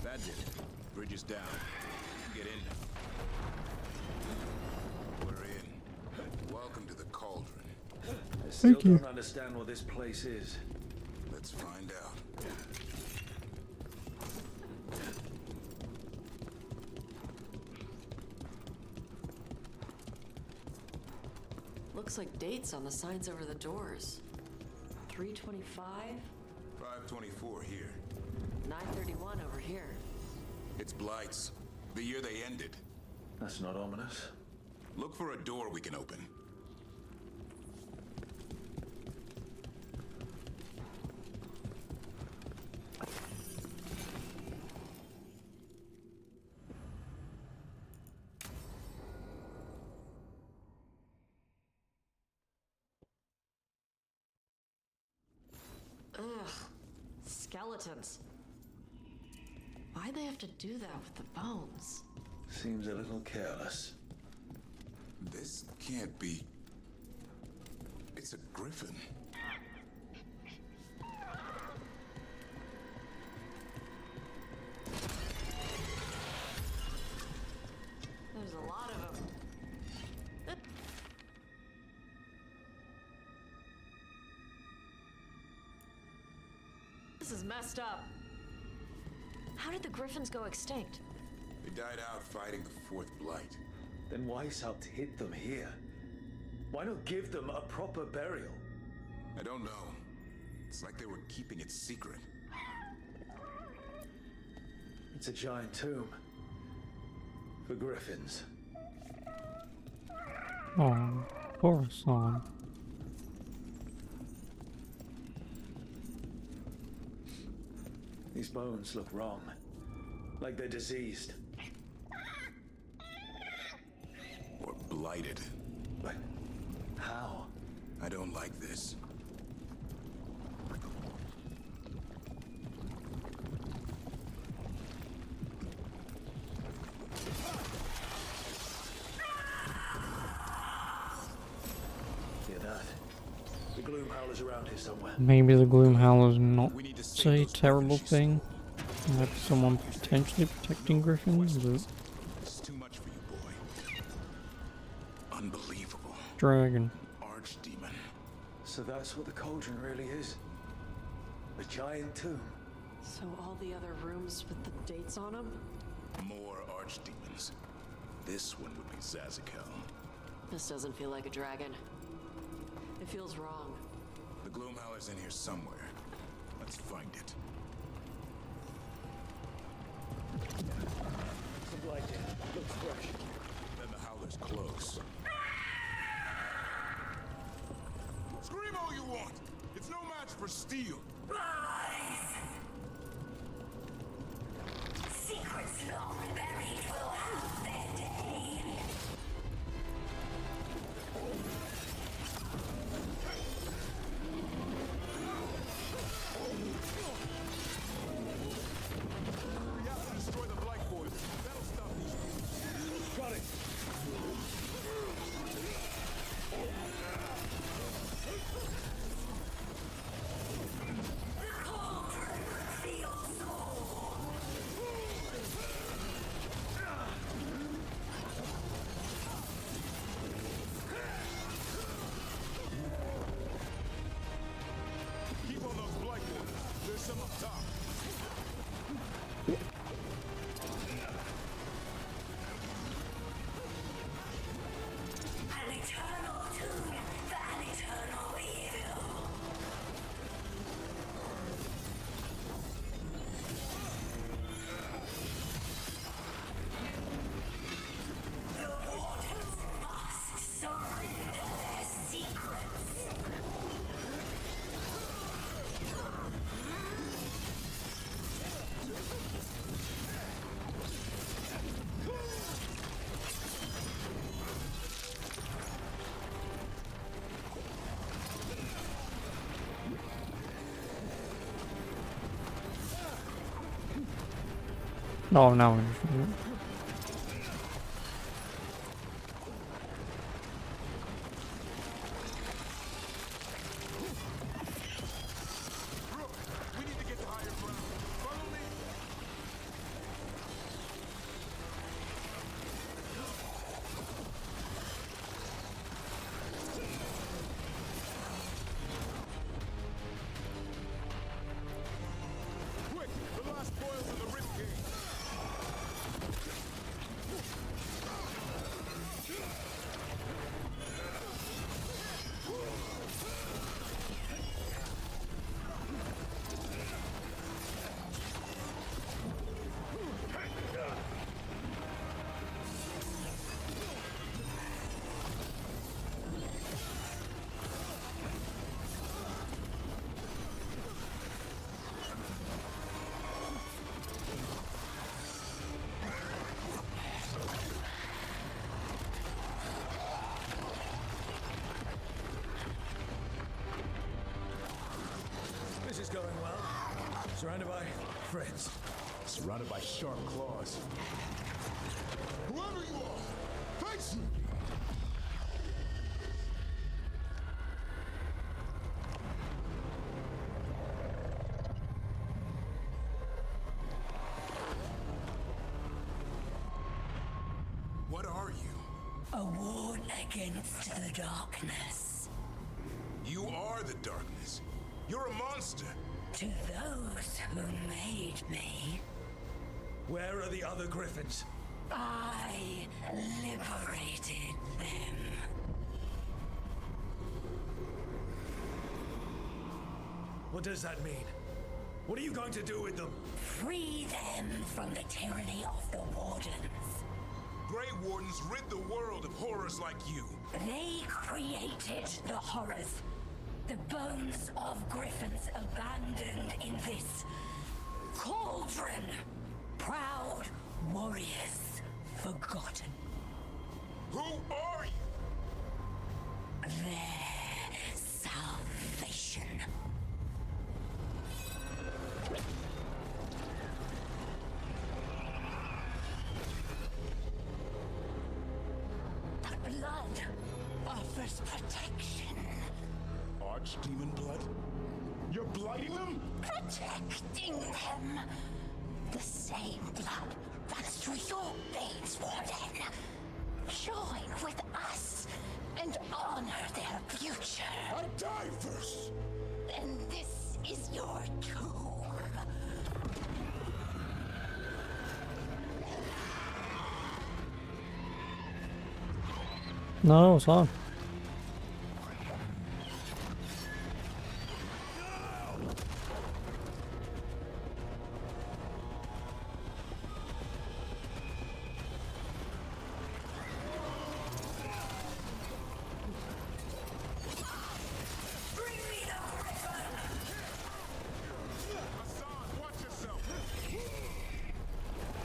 Speaker 10: That did it. Bridge is down. Get in. We're in. Welcome to the cauldron.
Speaker 3: I still
Speaker 1: Thank you.
Speaker 3: don't understand what this place is.
Speaker 10: Let's find out.
Speaker 5: Looks like dates on the signs over the doors. 325,
Speaker 10: 524 here.
Speaker 5: 931 over here.
Speaker 10: It's Blight's. The year they ended.
Speaker 3: That's not ominous.
Speaker 10: Look for a door we can open.
Speaker 5: Ugh. Skeletons. Why'd they have to do that with the bones?
Speaker 3: Seems a little careless.
Speaker 10: This can't be... It's a griffin.
Speaker 5: There's a lot of them. This is messed up. How did the griffins go extinct?
Speaker 10: They died out fighting the fourth Blight.
Speaker 3: Then why helped hit them here? Why not give them a proper burial?
Speaker 10: I don't know. It's like they were keeping it secret.
Speaker 3: It's a giant tomb. For griffins.
Speaker 1: Oh, poor son.
Speaker 3: These bones look wrong. Like they're diseased.
Speaker 10: Or blighted.
Speaker 3: But how?
Speaker 10: I don't like this.
Speaker 3: Hear that? The gloom howler's around here somewhere.
Speaker 1: Maybe the gloom howler's not
Speaker 10: We need to save
Speaker 1: a
Speaker 10: those
Speaker 1: terrible
Speaker 10: griffins.
Speaker 1: thing. Like someone potentially protecting griffins, but
Speaker 10: It's too much for you, boy. Unbelievable.
Speaker 1: dragon.
Speaker 10: Archdemon.
Speaker 3: So that's what the cauldron really is. A giant tomb.
Speaker 5: So all the other rooms with the dates on them?
Speaker 10: More archdemons. This one would be Zazakel.
Speaker 5: This doesn't feel like a dragon. It feels wrong.
Speaker 10: The Gloomhowler's in here somewhere. Let's find it.
Speaker 3: Some light here. Looks fresh.
Speaker 10: Then the Howler's close. Scream all you want! It's no match for steel!
Speaker 8: Secrets long buried will have their day.
Speaker 10: We have to destroy the Blight Boys. That'll stop these.
Speaker 3: Got it!
Speaker 1: Oh, no.
Speaker 10: We need to get to higher ground. Follow me. Quick, the last boils in the rib cage.
Speaker 3: This is going well. Surrounded by friends.
Speaker 10: Surrounded by sharp claws. Whoever you are, face me! What are you?
Speaker 11: A ward against the darkness.
Speaker 10: You are the darkness. You're a monster.
Speaker 11: To those who made me,
Speaker 3: Where are the other griffins?
Speaker 11: I liberated them.
Speaker 3: What does that mean? What are you going to do with them?
Speaker 11: Free them from the tyranny of the wardens.
Speaker 10: Grey Wardens rid the world of horrors like you.
Speaker 11: They created the horrors. The bones of griffins abandoned in this cauldron. Proud warriors forgotten.
Speaker 10: Who are you?
Speaker 11: Their salvation. The blood offers protection.
Speaker 10: Archdemon blood? You're blighting them?
Speaker 11: Protecting them. The same blood runs through your veins, Warden. Join with us and honor their future.
Speaker 10: I die first!
Speaker 11: Then this is your tomb.
Speaker 1: No, it's on.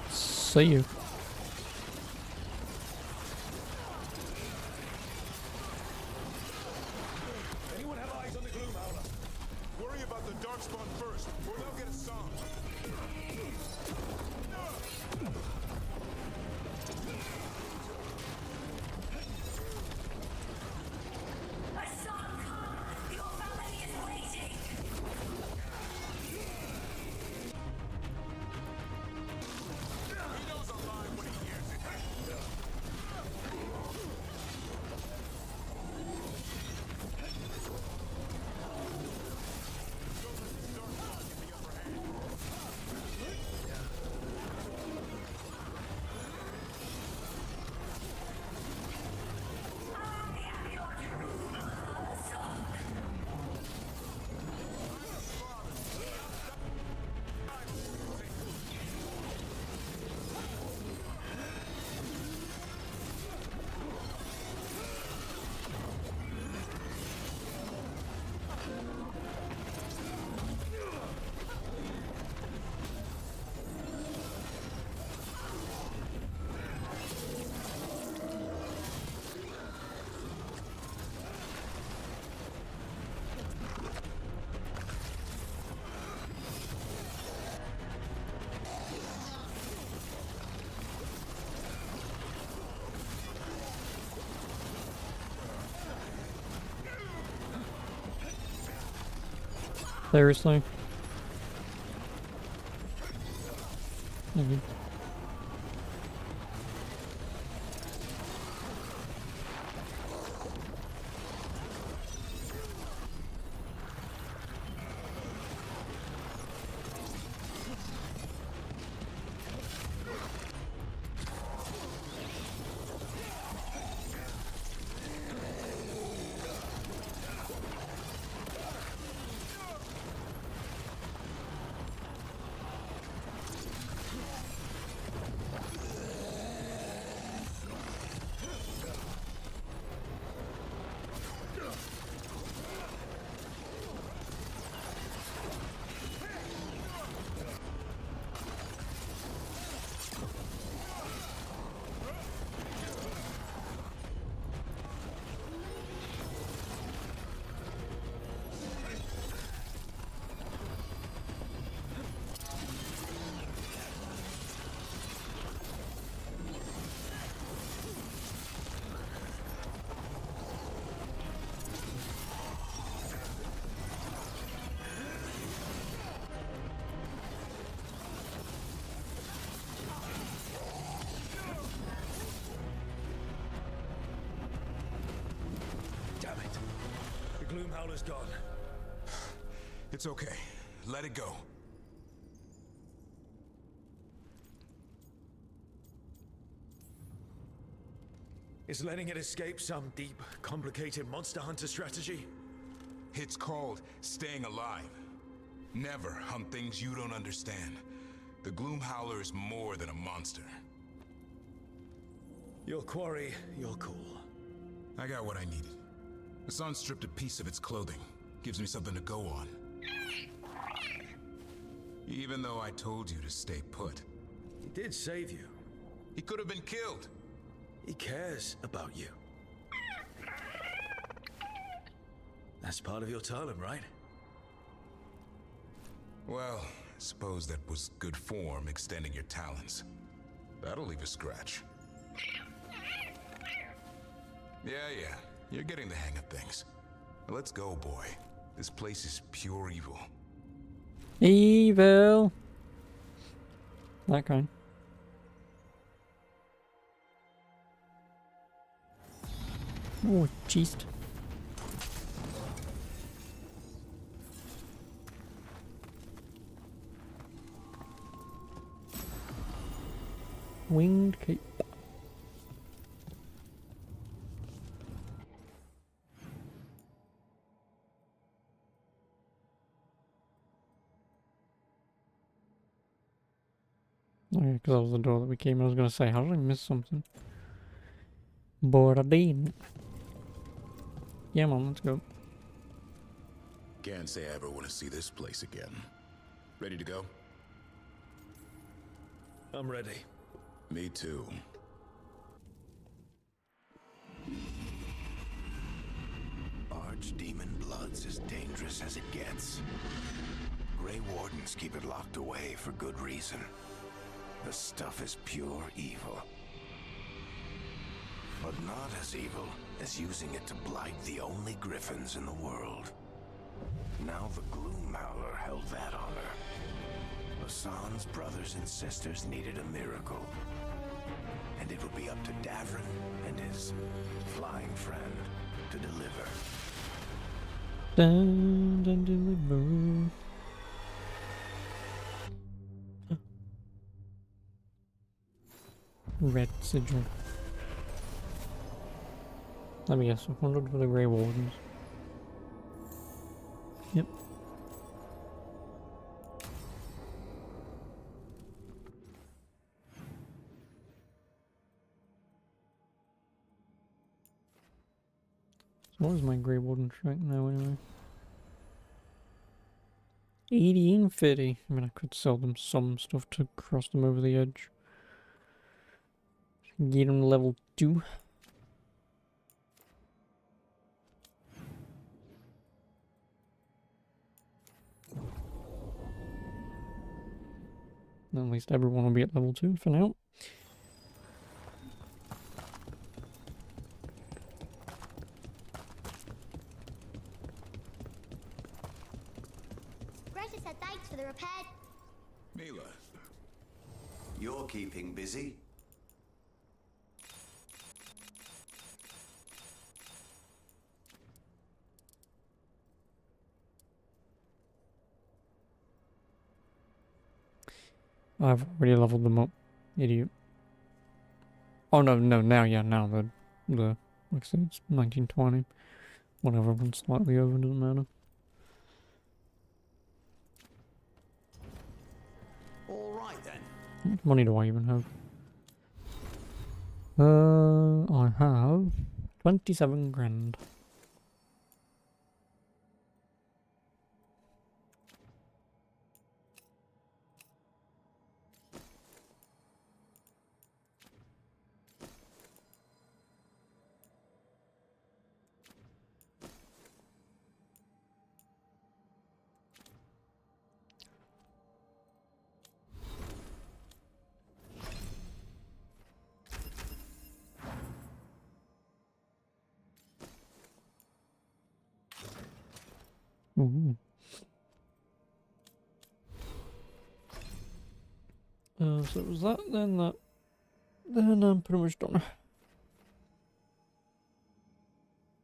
Speaker 1: See you.
Speaker 3: Anyone have eyes on the gloom howler?
Speaker 10: Worry about the darkspawn first, or they'll get a song.
Speaker 11: Hassan, your family is waiting.
Speaker 10: He knows a lie when he hears it.
Speaker 1: Seriously? Maybe.
Speaker 3: Gloomhowler's gone.
Speaker 10: It's okay. Let it go.
Speaker 3: Is letting it escape some deep, complicated monster hunter strategy?
Speaker 10: It's called staying alive. Never hunt things you don't understand. The Gloomhowler is more than a monster.
Speaker 3: Your quarry, your call.
Speaker 10: I got what I needed. The sun stripped a piece of its clothing. Gives me something to go on. Even though I told you to stay put.
Speaker 3: He did save you.
Speaker 10: He could have been killed.
Speaker 3: He cares about you. That's part of your talent, right?
Speaker 10: Well, I suppose that was good form, extending your talons. That'll leave a scratch. Yeah. You're getting the hang of things. Let's go, boy. This place is pure evil.
Speaker 1: Evil. That kind. Oh, jeez. Winged cape. Oh yeah, because that was the door that we came in. I was going to say, how did I miss something? But I didn't. Yeah, man, let's go.
Speaker 10: Can't say I ever want to see this place again. Ready to go?
Speaker 3: I'm ready.
Speaker 10: Me too.
Speaker 9: Archdemon blood's as dangerous as it gets. Grey Wardens keep it locked away for good reason. The stuff is pure evil. But not as evil as using it to blight the only griffins in the world. Now the Gloomhowler held that honor. Hassan's brothers and sisters needed a miracle. And it would be up to Davrin and his flying friend to deliver.
Speaker 1: Dun, dun, deliver. Red sigil. Let me guess, 100 for the Grey Wardens. Yep. So what is my Grey Warden strike now anyway? 80 and 50. I mean, I could sell them some stuff to cross them over the edge. Get them to level 2. At least everyone will be at level 2 for now.
Speaker 12: Ryder said thanks for the repair.
Speaker 10: Mila,
Speaker 9: You're keeping busy?
Speaker 1: I've already leveled them up, idiot. Oh no, now the like I said, it's 1920. Whatever, I'm slightly over, doesn't matter.
Speaker 9: All right then.
Speaker 1: How much money do I even have? I have 27 grand. Ooh. So it was that, then that, then I'm pretty much done.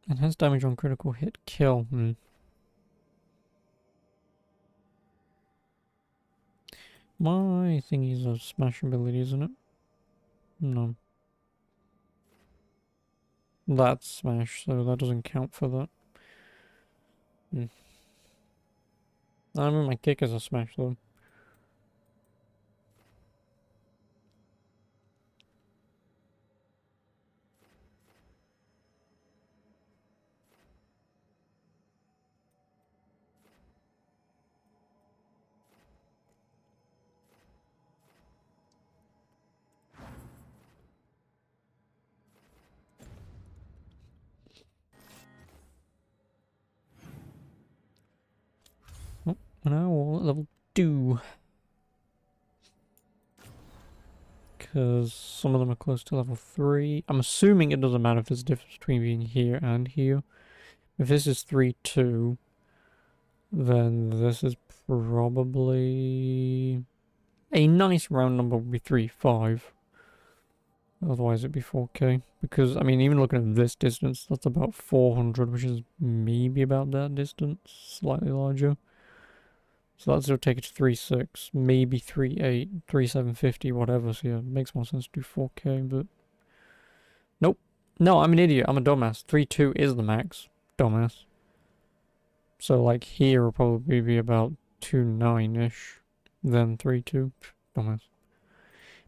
Speaker 1: Enhanced damage on critical hit, kill. My thingy's a smash ability, isn't it? No. That's smash, so that doesn't count for that. I mean, my kick is a smash though. Oh, now we're at level 2. Because some of them are close to level 3. I'm assuming it doesn't matter if there's a difference between being here and here. If this is 3-2, then this is probably... A nice round number would be 3-5. Otherwise it'd be 4k. Because, I mean, even looking at this distance, that's about 400, which is maybe about that distance. Slightly larger. So that's will take it to 3.6, maybe 3.8, 3.750, whatever. So yeah, it makes more sense to do 4k, but... Nope. No, I'm an idiot. I'm a dumbass. 3.2 is the max. Dumbass. So like here will probably be about 2.9-ish. Then 3.2. Dumbass.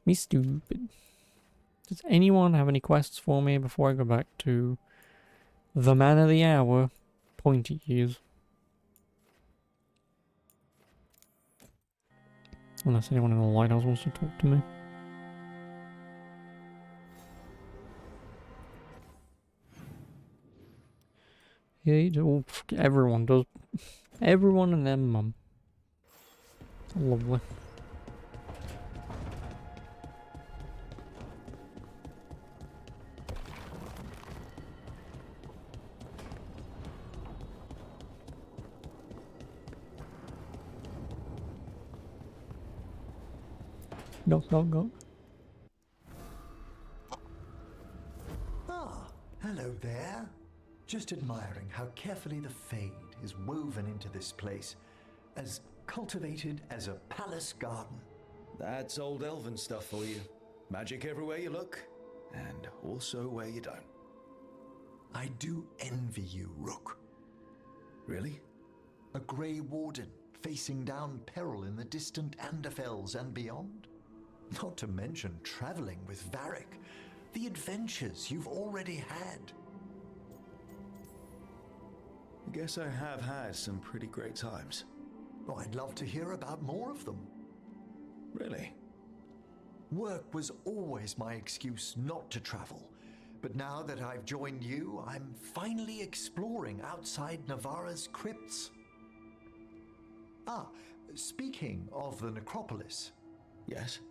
Speaker 1: Me stupid. Does anyone have any quests for me before I go back to the man of the hour, pointy ears? Unless anyone in the lighthouse wants to talk to me. Yeah, you do. Everyone does. Everyone and their mum. Lovely. Go.
Speaker 7: Ah, hello there. Just admiring how carefully the Fade is woven into this place, as cultivated as a palace garden.
Speaker 3: That's old elven stuff for you. Magic everywhere you look, and also where you don't.
Speaker 7: I do envy you, Rook.
Speaker 3: Really?
Speaker 7: A Grey Warden facing down peril in the distant Anderfels and beyond. Not to mention traveling with Varric, the adventures you've already had.
Speaker 3: I guess I have had some pretty great times.
Speaker 7: Oh, I'd love to hear about more of them.
Speaker 3: Really?
Speaker 7: Work was always my excuse not to travel, but now that I've joined you, I'm finally exploring outside Navarra's crypts. Ah, speaking of the necropolis.
Speaker 3: Yes?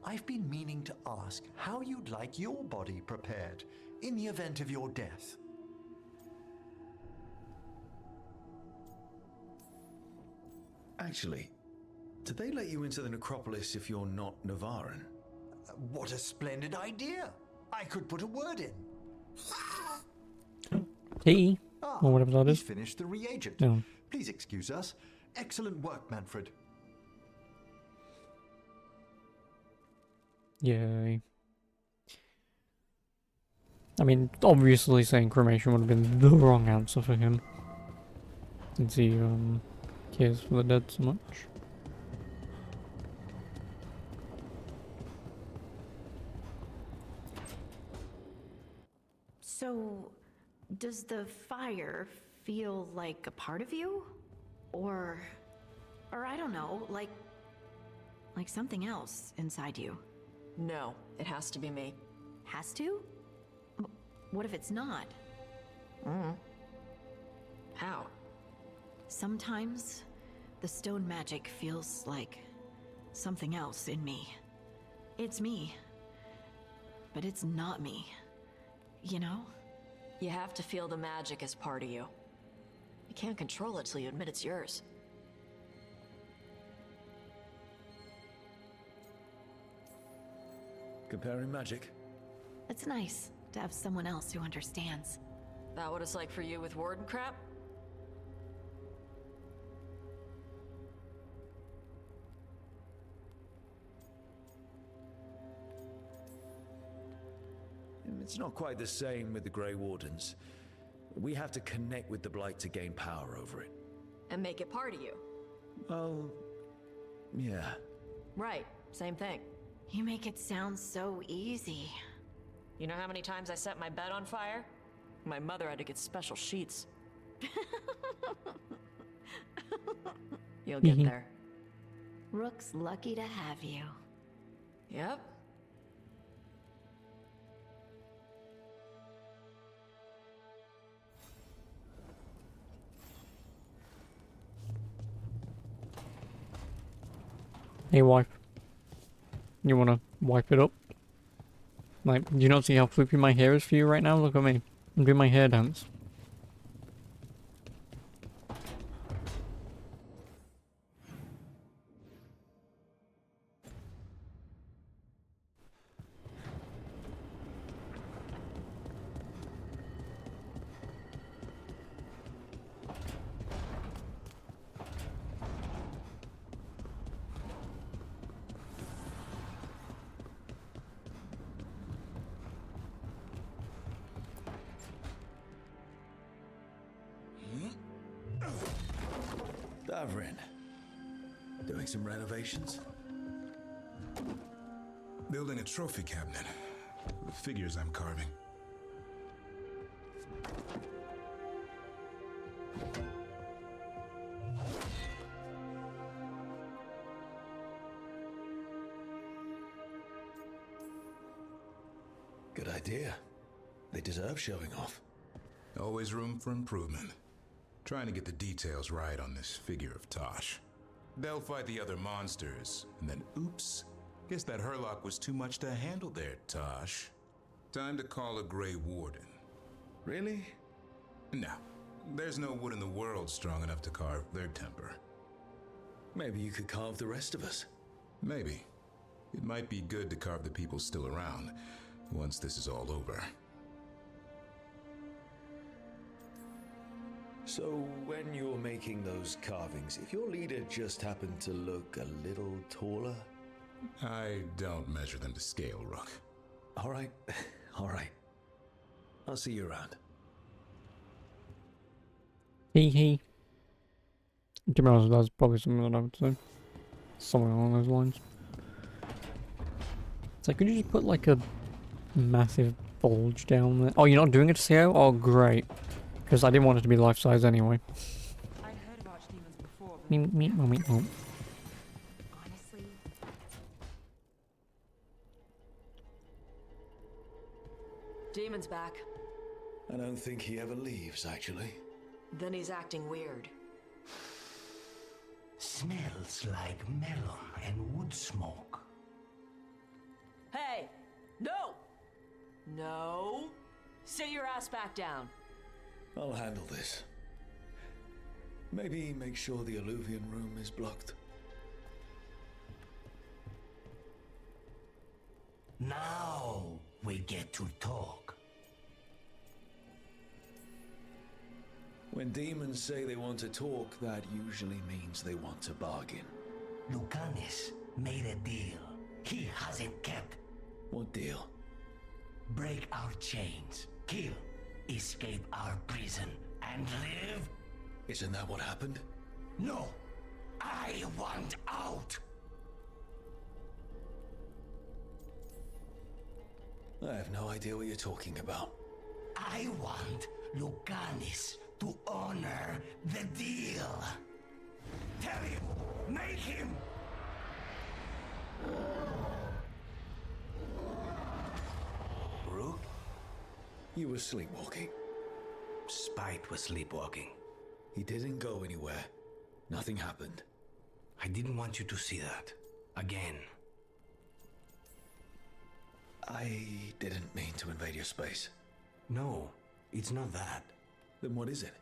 Speaker 7: I've been meaning to ask how you'd like your body prepared in the event of your death.
Speaker 3: Actually, do they let you into the necropolis if you're not Navaran?
Speaker 7: What a splendid idea! I could put a word in.
Speaker 1: Tea, or whatever that
Speaker 7: He's
Speaker 1: is.
Speaker 7: finished the reagent.
Speaker 1: No.
Speaker 7: Please excuse us. Excellent work, Manfred.
Speaker 1: Yay. I mean, obviously saying cremation would have been the wrong answer for him, since he cares for the dead so much.
Speaker 2: So, does the fire feel like a part of you? Or I don't know, like something else inside you?
Speaker 5: No, it has to be me.
Speaker 2: Has to? What if it's not?
Speaker 5: How?
Speaker 2: Sometimes the stone magic feels like something else in me. It's me, but it's not me. You know?
Speaker 5: You have to feel the magic as part of you. You can't control it till you admit it's yours.
Speaker 3: Comparing magic?
Speaker 2: It's nice to have someone else who understands.
Speaker 5: That what it's like for you with warden crap?
Speaker 3: It's not quite the same with the Grey Wardens. We have to connect with the Blight to gain power over it.
Speaker 5: And make it part of you.
Speaker 3: Well, yeah.
Speaker 5: Right, same thing.
Speaker 2: You make it sound so easy.
Speaker 5: You know how many times I set my bed on fire? My mother had to get special sheets. You'll get there.
Speaker 2: Rook's lucky to have you.
Speaker 5: Yep.
Speaker 1: Hey, wife. You wanna wipe it up? Like, do you not see how floopy my hair is for you right now? Look at me. I'm doing my hair dance.
Speaker 3: Davrin. Doing some renovations?
Speaker 10: Building a trophy cabinet. The figures I'm carving.
Speaker 3: Good idea. They deserve showing off.
Speaker 10: Always room for improvement. Trying to get the details right on this figure of Tosh. They'll fight the other monsters, and then oops, guess that Herlock was too much to handle there, Tosh. Time to call a Grey Warden.
Speaker 3: Really?
Speaker 10: No, there's no wood in the world strong enough to carve their temper.
Speaker 3: Maybe you could carve the rest of us.
Speaker 10: Maybe. It might be good to carve the people still around, once this is all over.
Speaker 3: So, when you're making those carvings, if your leader just happened to look a little taller?
Speaker 10: I don't measure them to scale, Rook.
Speaker 3: Alright, alright. I'll see you around.
Speaker 1: Hee. To be honest, that's probably something that I would say. Something along those lines. It's like, could you just put like a massive bulge down there? Oh, you're not doing it to scale? Oh, great. Because I didn't want it to be life-size anyway.
Speaker 4: I'd heard about demons before, but
Speaker 1: Meep.
Speaker 2: Honestly,
Speaker 5: Demon's back.
Speaker 3: I don't think he ever leaves, actually.
Speaker 5: Then he's acting weird.
Speaker 11: Smells like melon and wood smoke.
Speaker 5: Hey! No! No! Sit your ass back down.
Speaker 3: I'll handle this. Maybe make sure the Alluvian room is blocked.
Speaker 11: Now we get to talk.
Speaker 3: When demons say they want to talk, that usually means they want to bargain.
Speaker 11: Lucanis made a deal he hasn't kept.
Speaker 3: What deal?
Speaker 11: Break our chains, kill, escape our prison, and live?
Speaker 3: Isn't that what happened?
Speaker 11: No, I want out.
Speaker 3: I have no idea what you're talking about.
Speaker 11: I want Lucanis to honor the deal. Tell him, make him.
Speaker 9: Rook?
Speaker 3: You were sleepwalking.
Speaker 9: Spite was sleepwalking.
Speaker 3: He didn't go anywhere. Nothing happened.
Speaker 9: I didn't want you to see that. Again.
Speaker 3: I didn't mean to invade your space.
Speaker 9: No, it's not that.
Speaker 3: Then what is it?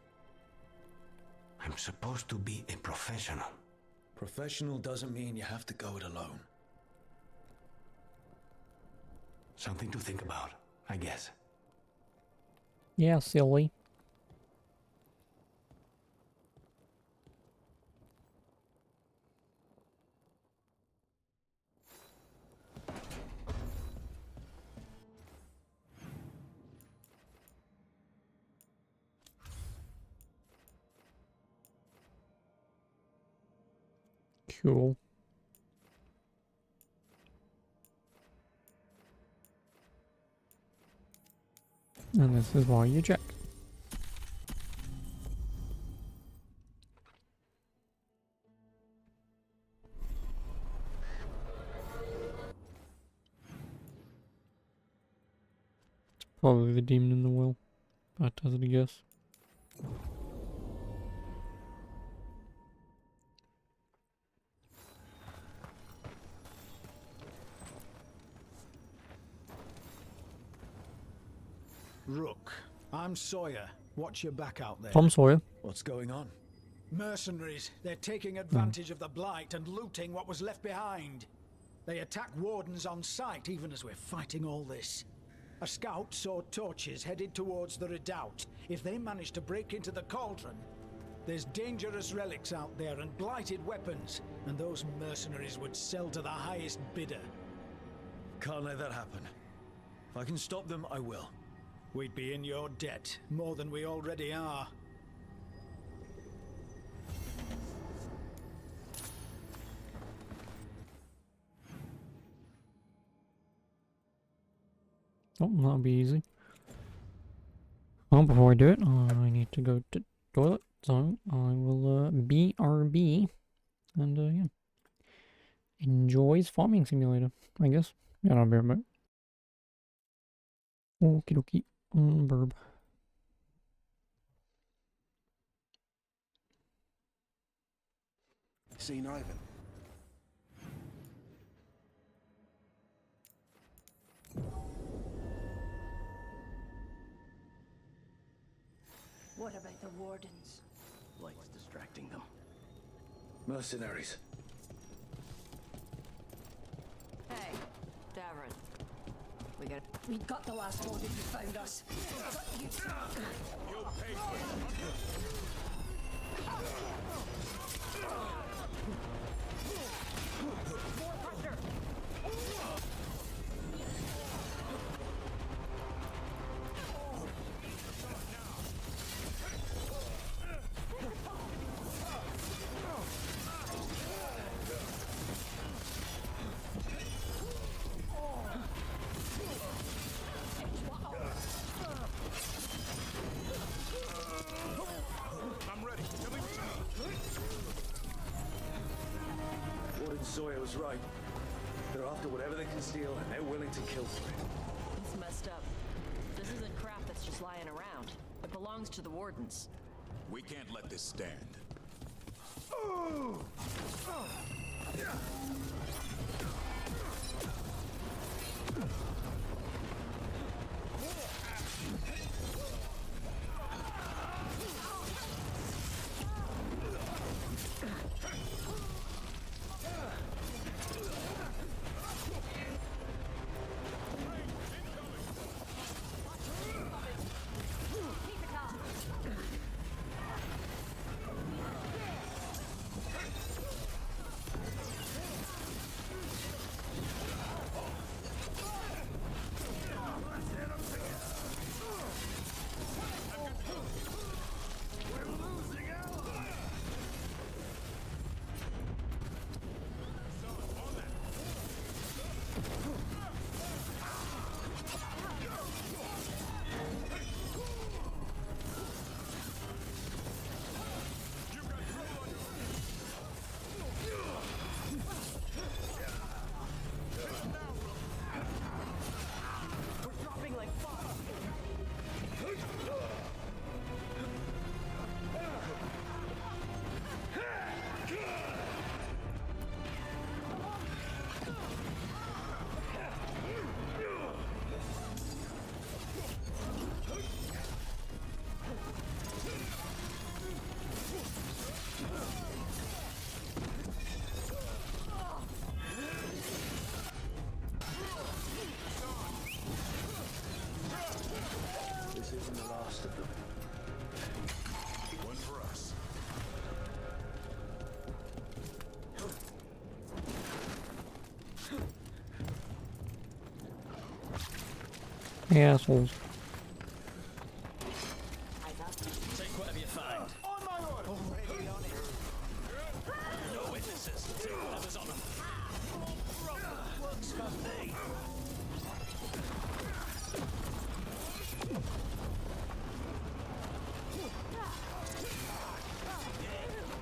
Speaker 9: I'm supposed to be a professional.
Speaker 3: Professional doesn't mean you have to go it alone.
Speaker 9: Something to think about, I guess.
Speaker 1: Yeah, silly. Cool. And this is why you check. Probably the demon in the well. That does it, I guess.
Speaker 12: Rook, I'm Sawyer. Watch your back out there.
Speaker 1: Tom Sawyer.
Speaker 3: What's going on?
Speaker 12: Mercenaries. They're taking advantage of the blight and looting what was left behind. They attack wardens on sight even as we're fighting all this. A scout saw torches headed towards the redoubt. If they manage to break into the cauldron, there's dangerous relics out there and blighted weapons, and those mercenaries would sell to the highest bidder.
Speaker 3: Can't let that happen. If I can stop them, I will.
Speaker 12: We'd be in your debt, more than we already are.
Speaker 1: Oh, that'll be easy. Well, before I do it, I need to go to toilet, so I will BRB and yeah, enjoys Farming Simulator, I guess. Yeah, I'll be right back. Okie dokie, burb.
Speaker 9: Seen Ivan?
Speaker 8: What about the wardens?
Speaker 9: Light's distracting them.
Speaker 3: Mercenaries.
Speaker 5: Hey, Davrin.
Speaker 8: We got the last warden who found us. But you...
Speaker 10: You'll pay for it.
Speaker 3: Sawyer was right. They're after whatever they can steal, and they're willing to kill for it.
Speaker 5: It's messed up. This isn't crap that's just lying around. It belongs to the wardens.
Speaker 10: We can't let this stand.
Speaker 1: Hey, assholes.
Speaker 3: Take whatever you find. On my order. Already on it. No witnesses. Take whatever's on them. Works for me.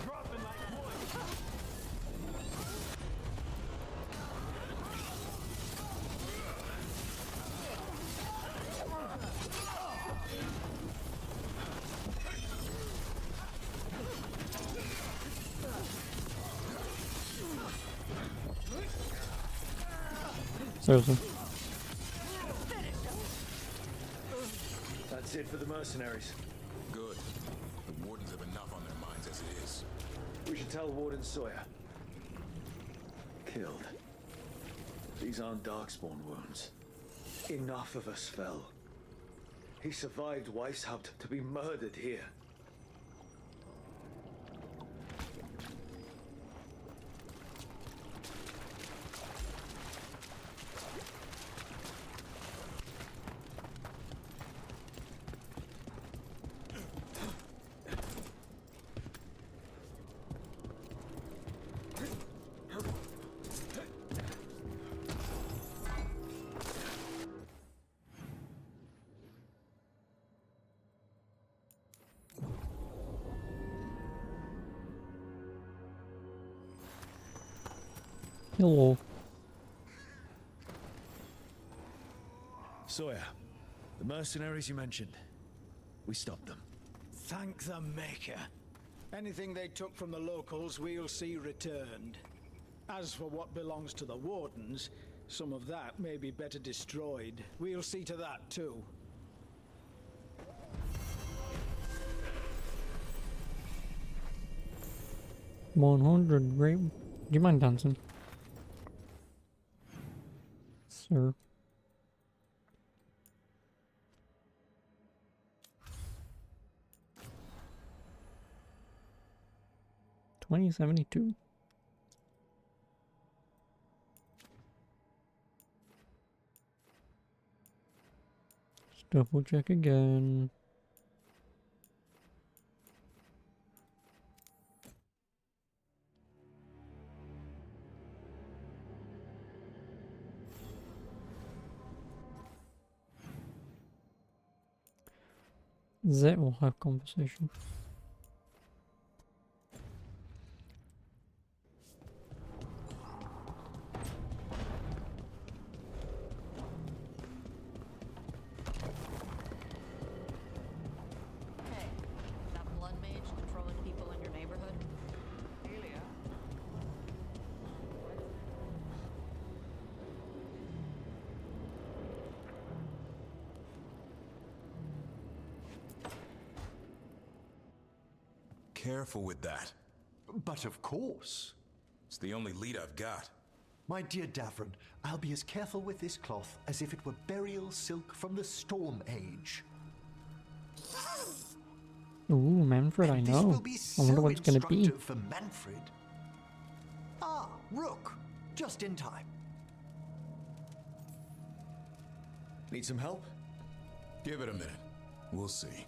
Speaker 3: Dropping like wood.
Speaker 1: Seriously.
Speaker 3: That's it for the mercenaries.
Speaker 10: Good. The wardens have enough on their minds as it is.
Speaker 3: We should tell Warden Sawyer. Killed. These aren't Darkspawn wounds. Enough of us fell. He survived Weishaupt to be murdered here.
Speaker 1: Hello.
Speaker 3: Sawyer, the mercenaries you mentioned, we stopped them.
Speaker 12: Thank the Maker. Anything they took from the locals, we'll see returned. As for what belongs to the Wardens, some of that may be better destroyed. We'll see to that, too.
Speaker 1: $100, great. Do you mind dancing? Sir. $20.72. Just double check again. Zet will have conversation.
Speaker 5: Hey, that blood mage controlling people in your neighborhood? Delia?
Speaker 10: Careful with that.
Speaker 7: But of course.
Speaker 10: It's the only lead I've got.
Speaker 7: My dear Davron, I'll be as careful with this cloth as if it were burial silk from the Storm Age.
Speaker 1: Ooh, Manfred, I
Speaker 7: This
Speaker 1: know.
Speaker 7: will be
Speaker 1: I
Speaker 7: so
Speaker 1: wonder what it's gonna be.
Speaker 7: instructive for Manfred. Ah, Rook, just in time.
Speaker 3: Need some help?
Speaker 10: Give it a minute. We'll see.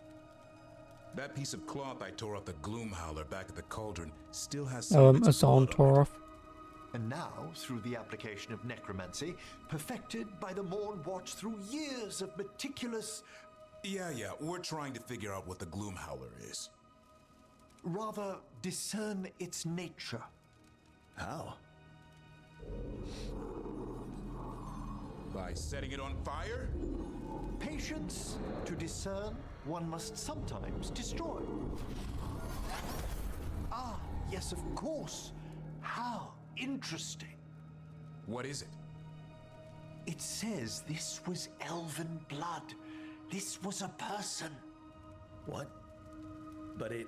Speaker 10: That piece of cloth I tore off the Gloom Howler back at the Cauldron still has some of its
Speaker 1: A song
Speaker 10: blood on
Speaker 1: tore
Speaker 10: it.
Speaker 1: off.
Speaker 7: And now, through the application of necromancy, perfected by the Morn Watch through years of meticulous...
Speaker 10: Yeah, we're trying to figure out what the Gloom Howler is.
Speaker 7: Rather, discern its nature.
Speaker 3: How?
Speaker 10: By setting it on fire?
Speaker 7: Patience. To discern, one must sometimes destroy. Ah, yes, of course. How interesting.
Speaker 10: What is it?
Speaker 7: It says this was elven blood. This was a person.
Speaker 3: What? But it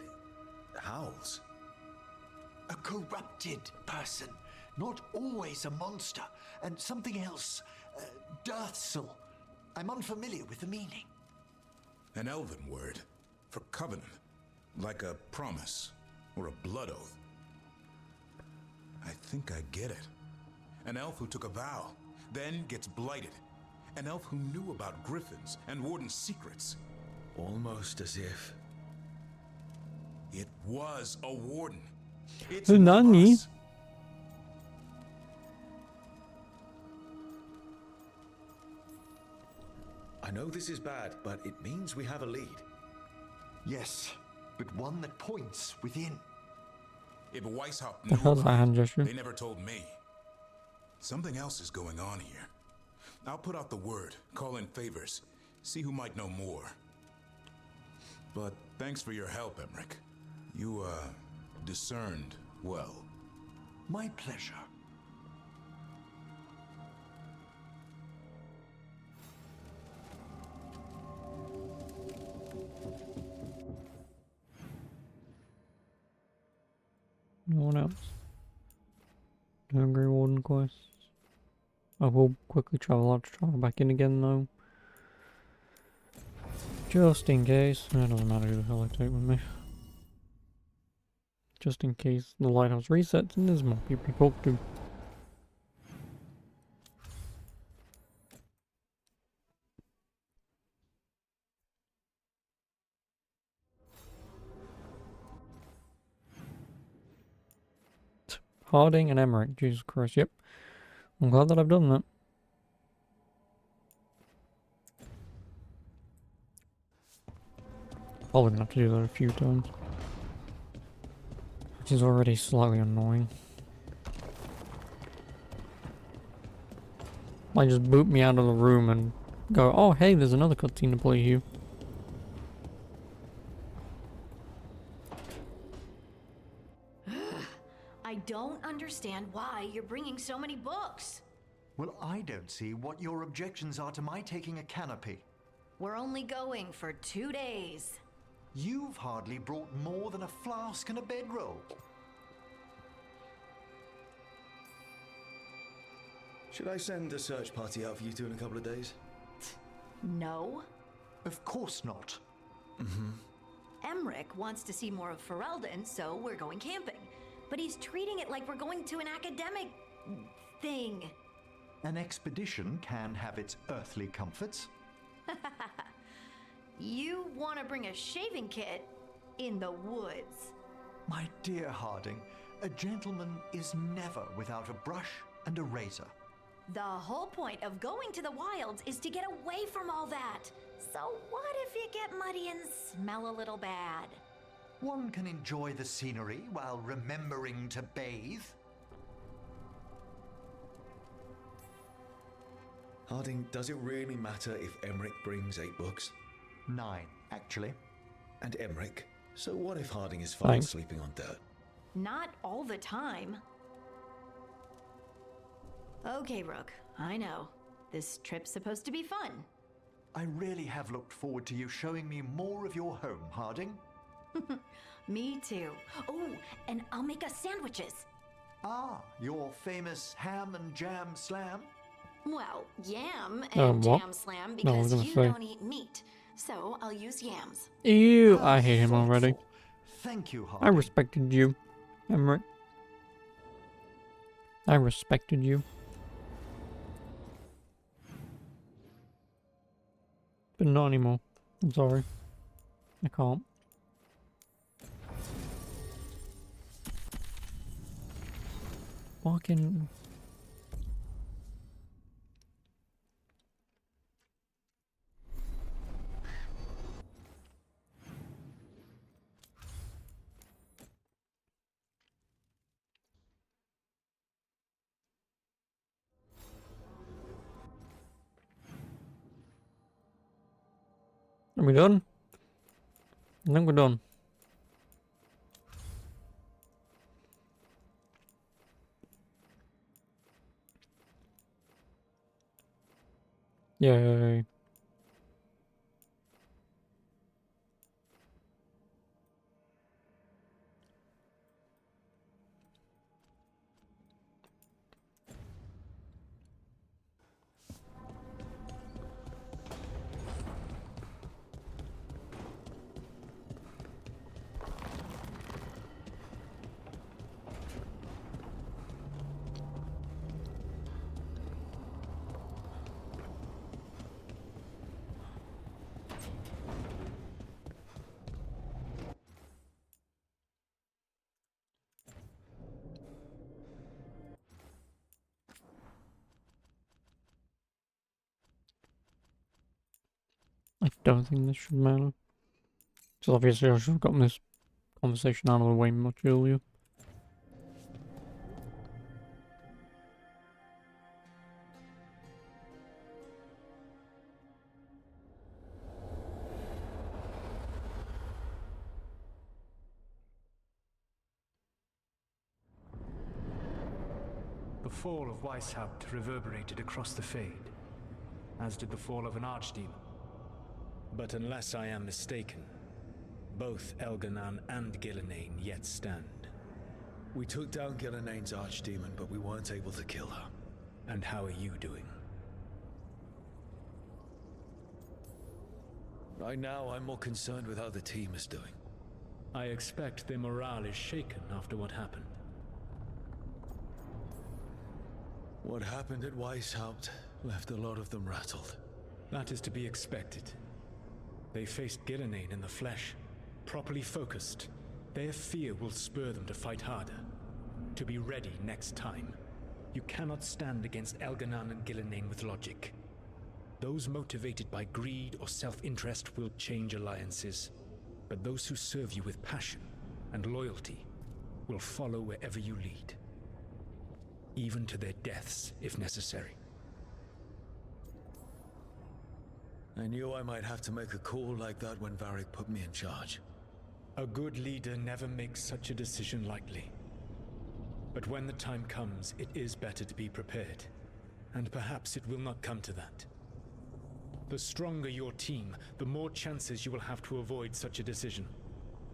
Speaker 3: howls.
Speaker 7: A corrupted person. Not always a monster. And something else. Deathsel. I'm unfamiliar with the meaning.
Speaker 10: An elven word for covenant, like a promise or a blood oath. I think I get it. An elf who took a vow, then gets blighted, An elf who knew about griffins and Warden's secrets.
Speaker 13: Almost as if...
Speaker 10: It was a Warden. It's
Speaker 1: Nani?
Speaker 10: us.
Speaker 13: I know this is bad, but it means we have a lead.
Speaker 7: Yes, but one that points within.
Speaker 10: If Weishaupt
Speaker 1: The
Speaker 10: knew
Speaker 1: hell's that
Speaker 10: about
Speaker 1: hand
Speaker 10: it,
Speaker 1: gesture?
Speaker 10: they never told me. Something else is going on here. I'll put out the word, call in favors, see who might know more. But thanks for your help, Emmerich. You, discerned well.
Speaker 7: My pleasure.
Speaker 1: No one else. No Grey Warden quests. I will quickly travel out to travel back in again though. Just in case. It doesn't matter who the hell I take with me. Just in case the lighthouse resets and there's more people to talk to. Harding and Emmerich, Jesus Christ, yep. I'm glad that I've done that. Probably gonna have to do that a few times. Which is already slightly annoying. Might just boot me out of the room and go, oh hey, there's another cutscene to play here.
Speaker 2: I don't understand why you're bringing so many books.
Speaker 7: Well, I don't see what your objections are to my taking a canopy.
Speaker 2: We're only going for 2 days.
Speaker 7: You've hardly brought more than a flask and a bedroll.
Speaker 13: Should I send a search party out for you two in a couple of days?
Speaker 2: No.
Speaker 7: Of course not.
Speaker 2: Emmerich wants to see more of Ferelden, so we're going camping. But he's treating it like we're going to an academic thing.
Speaker 7: An expedition can have its earthly comforts.
Speaker 2: You want to bring a shaving kit in the woods.
Speaker 7: My dear Harding, a gentleman is never without a brush and a razor.
Speaker 2: The whole point of going to the wilds is to get away from all that. So what if you get muddy and smell a little bad?
Speaker 7: One can enjoy the scenery while remembering to bathe.
Speaker 13: Harding, does it really matter if Emmerich brings 8 books?
Speaker 7: 9, actually.
Speaker 13: And Emmerich? So what if Harding is fine sleeping on dirt?
Speaker 2: Not all the time. Okay, Rook, I know. This trip's supposed to be fun.
Speaker 7: I really have looked forward to you showing me more of your home, Harding.
Speaker 2: Me too. Oh, and I'll make us sandwiches.
Speaker 7: Ah, your famous ham and jam slam?
Speaker 2: Well, yam and
Speaker 1: what?
Speaker 2: jam slam
Speaker 1: No, I was
Speaker 2: because
Speaker 1: gonna
Speaker 2: you
Speaker 1: say.
Speaker 2: don't eat meat. So I'll use yams.
Speaker 1: Ew, I hate him already.
Speaker 7: Thank you, Harding.
Speaker 1: I respected you, Emmerich. I respected you. But not anymore. I'm sorry. I can't. Fucking... Are we done? I think we're done. Yay. I don't think this should matter. So obviously I should have gotten this conversation out of the way much earlier.
Speaker 14: The fall of Weishaupt reverberated across the Fade, as did the fall of an archdemon. But unless I am mistaken, both Elganan and Gillenane yet stand.
Speaker 13: We took down Gillenane's archdemon, but we weren't able to kill her.
Speaker 14: And how are you doing?
Speaker 13: Right now, I'm more concerned with how the team is doing.
Speaker 14: I expect their morale is shaken after what happened.
Speaker 13: What happened at Weishaupt left a lot of them rattled.
Speaker 14: That is to be expected. They faced Gillenane in the flesh, properly focused. Their fear will spur them to fight harder, to be ready next time. You cannot stand against Elganan and Gillenane with logic. Those motivated by greed or self-interest will change alliances, but those who serve you with passion and loyalty will follow wherever you lead, even to their deaths if necessary.
Speaker 13: I knew I might have to make a call like that when Varric put me in charge.
Speaker 14: A good leader never makes such a decision lightly. But when the time comes, it is better to be prepared. And perhaps it will not come to that. The stronger your team, the more chances you will have to avoid such a decision.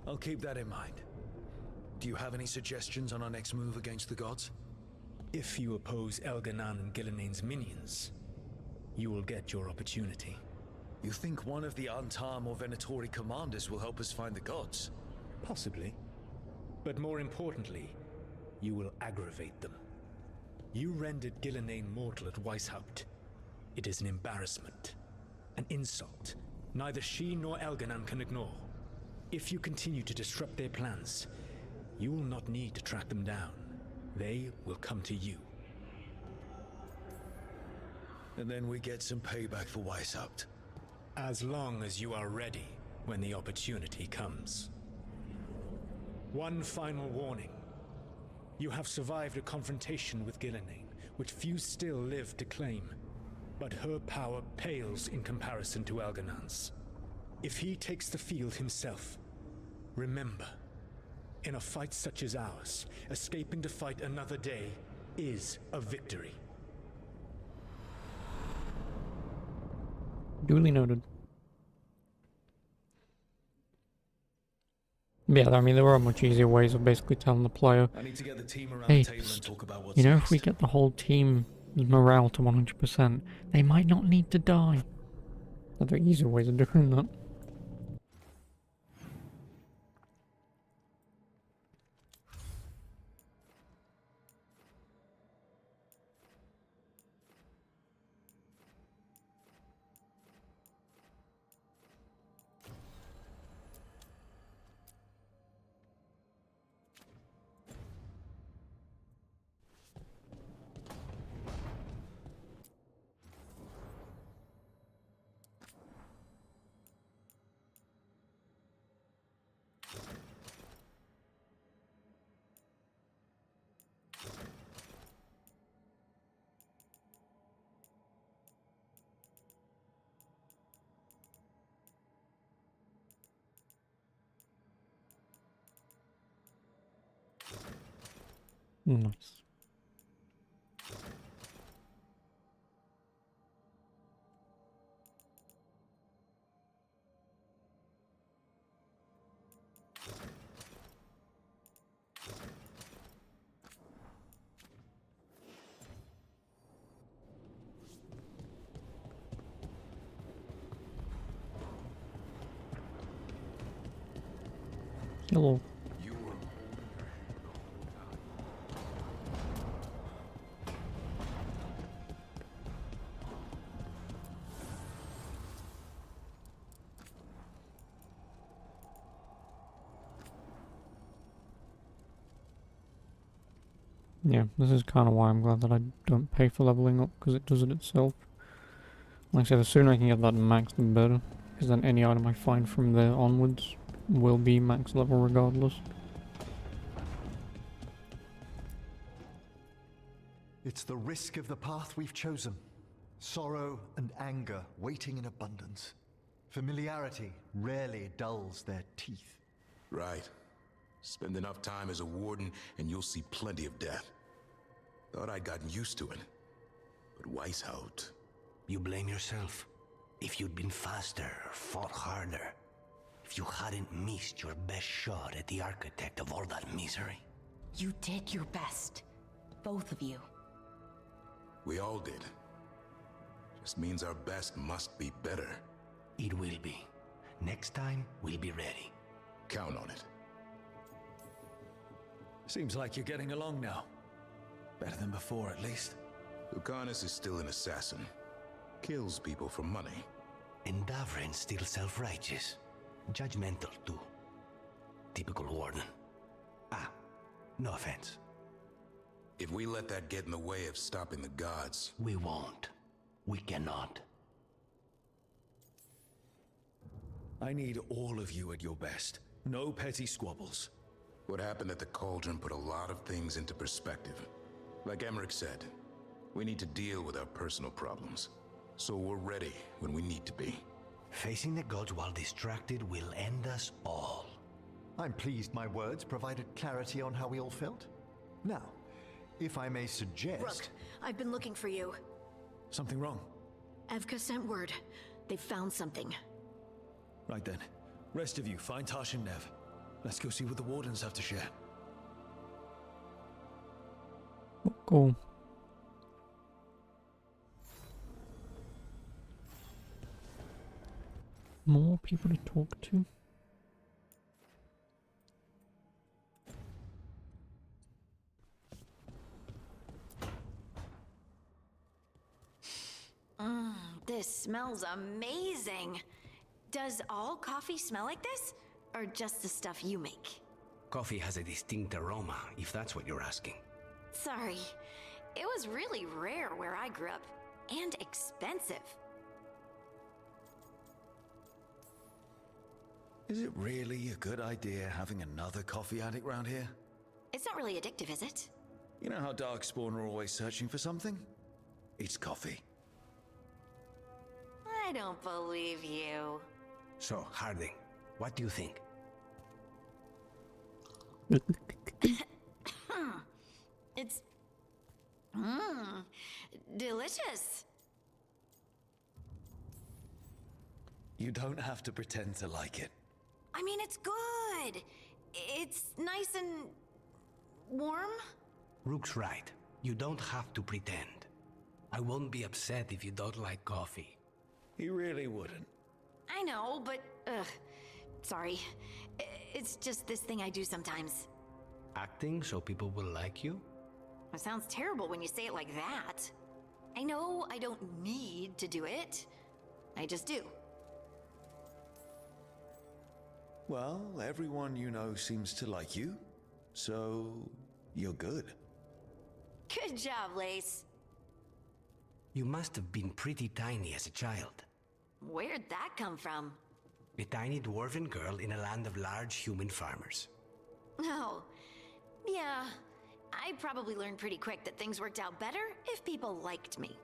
Speaker 13: I'll keep that in mind. Do you have any suggestions on our next move against the gods?
Speaker 14: If you oppose Elganan and Gillenane's minions, you will get your opportunity.
Speaker 13: You think one of the Antam or Venatori commanders will help us find the gods?
Speaker 14: Possibly. But more importantly, you will aggravate them. You rendered Gillenane mortal at Weishaupt. It is an embarrassment. An insult. Neither she nor Elganan can ignore. If you continue to disrupt their plans, you will not need to track them down. They will come to you.
Speaker 13: And then we get some payback for Weishaupt.
Speaker 14: As long as you are ready when the opportunity comes. One final warning. You have survived a confrontation with Gillenane, which few still live to claim. But her power pales in comparison to Elganan's. If he takes the field himself, remember, in a fight such as ours, escaping to fight another day is a victory.
Speaker 1: Duly noted. Yeah, I mean, there are much easier ways of basically telling the player,
Speaker 13: I need to get the team around
Speaker 1: hey,
Speaker 13: the table and talk about what's
Speaker 1: you know,
Speaker 13: next.
Speaker 1: if we get the whole team's morale to 100%, they might not need to die. There are easier ways of doing that. Nice. Hello. Yeah, this is kind of why I'm glad that I don't pay for leveling up, because it does it itself. Like I said, the sooner I can get that max, the better. Because then any item I find from there onwards will be max level regardless.
Speaker 7: It's the risk of the path we've chosen. Sorrow and anger waiting in abundance. Familiarity rarely dulls their teeth.
Speaker 10: Right. Spend enough time as a warden and you'll see plenty of death. Thought I'd gotten used to it. But Weishaupt...
Speaker 11: You blame yourself. If you'd been faster or fought harder. If you hadn't missed your best shot at the architect of all that misery.
Speaker 2: You did your best. Both of you.
Speaker 10: We all did. Just means our best must be better.
Speaker 11: It will be. Next time, we'll be ready.
Speaker 10: Count on it.
Speaker 13: Seems like you're getting along now. Better than before, at least.
Speaker 10: Lucanus is still an assassin. Kills people for money.
Speaker 11: And Davrin's still self-righteous. Judgmental, too. Typical warden. Ah, no offense.
Speaker 10: If we let that get in the way of stopping the gods...
Speaker 11: We won't. We cannot.
Speaker 13: I need all of you at your best. No petty squabbles.
Speaker 10: What happened at the Cauldron put a lot of things into perspective. Like Emmerich said, we need to deal with our personal problems. So we're ready when we need to be.
Speaker 11: Facing the gods while distracted will end us all.
Speaker 7: I'm pleased my words provided clarity on how we all felt. Now, if I may suggest...
Speaker 2: Rook, I've been looking for you.
Speaker 13: Something wrong?
Speaker 2: Evka sent word. They found something.
Speaker 13: Right then. Rest of you, find Tash and Nev. Let's go see what the Wardens have to share.
Speaker 1: Cool. More people to talk to.
Speaker 2: This smells amazing. Does all coffee smell like this? Or just the stuff you make?
Speaker 11: Coffee has a distinct aroma, if that's what you're asking.
Speaker 2: Sorry. It was really rare where I grew up. And expensive.
Speaker 13: Is it really a good idea having another coffee addict round here?
Speaker 2: It's not really addictive, is it?
Speaker 13: You know how Darkspawn are always searching for something? It's coffee.
Speaker 2: I don't believe you.
Speaker 11: So, Harding, what do you think?
Speaker 2: It's... delicious.
Speaker 13: You don't have to pretend to like it.
Speaker 2: I mean, it's good. It's nice and... warm?
Speaker 11: Rook's right. You don't have to pretend. I won't be upset if you don't like coffee.
Speaker 13: He really wouldn't.
Speaker 2: I know, but... sorry. It's just this thing I do sometimes.
Speaker 11: Acting so people will like you?
Speaker 2: It sounds terrible when you say it like that. I know I don't need to do it. I just do.
Speaker 13: Well, everyone you know seems to like you, so you're good.
Speaker 2: Good job, Lace.
Speaker 11: You must have been pretty tiny as a child.
Speaker 2: Where'd that come from?
Speaker 11: A tiny dwarven girl in a land of large human farmers.
Speaker 2: Oh, yeah. I probably learned pretty quick that things worked out better if people liked me.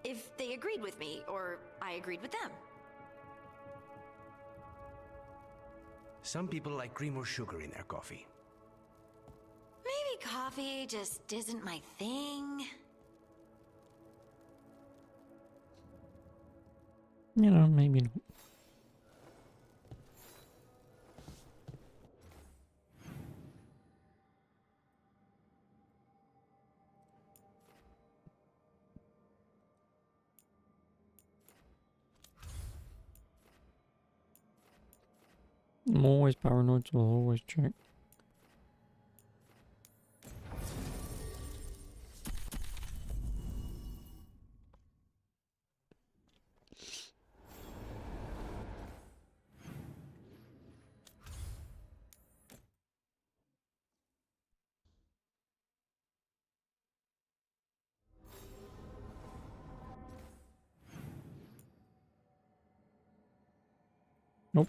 Speaker 2: If they agreed with me, or I agreed with them.
Speaker 11: Some people like cream or sugar in their coffee.
Speaker 2: Maybe coffee just isn't my thing.
Speaker 1: You know, maybe not. I'm always paranoid, so I'll always check. Nope.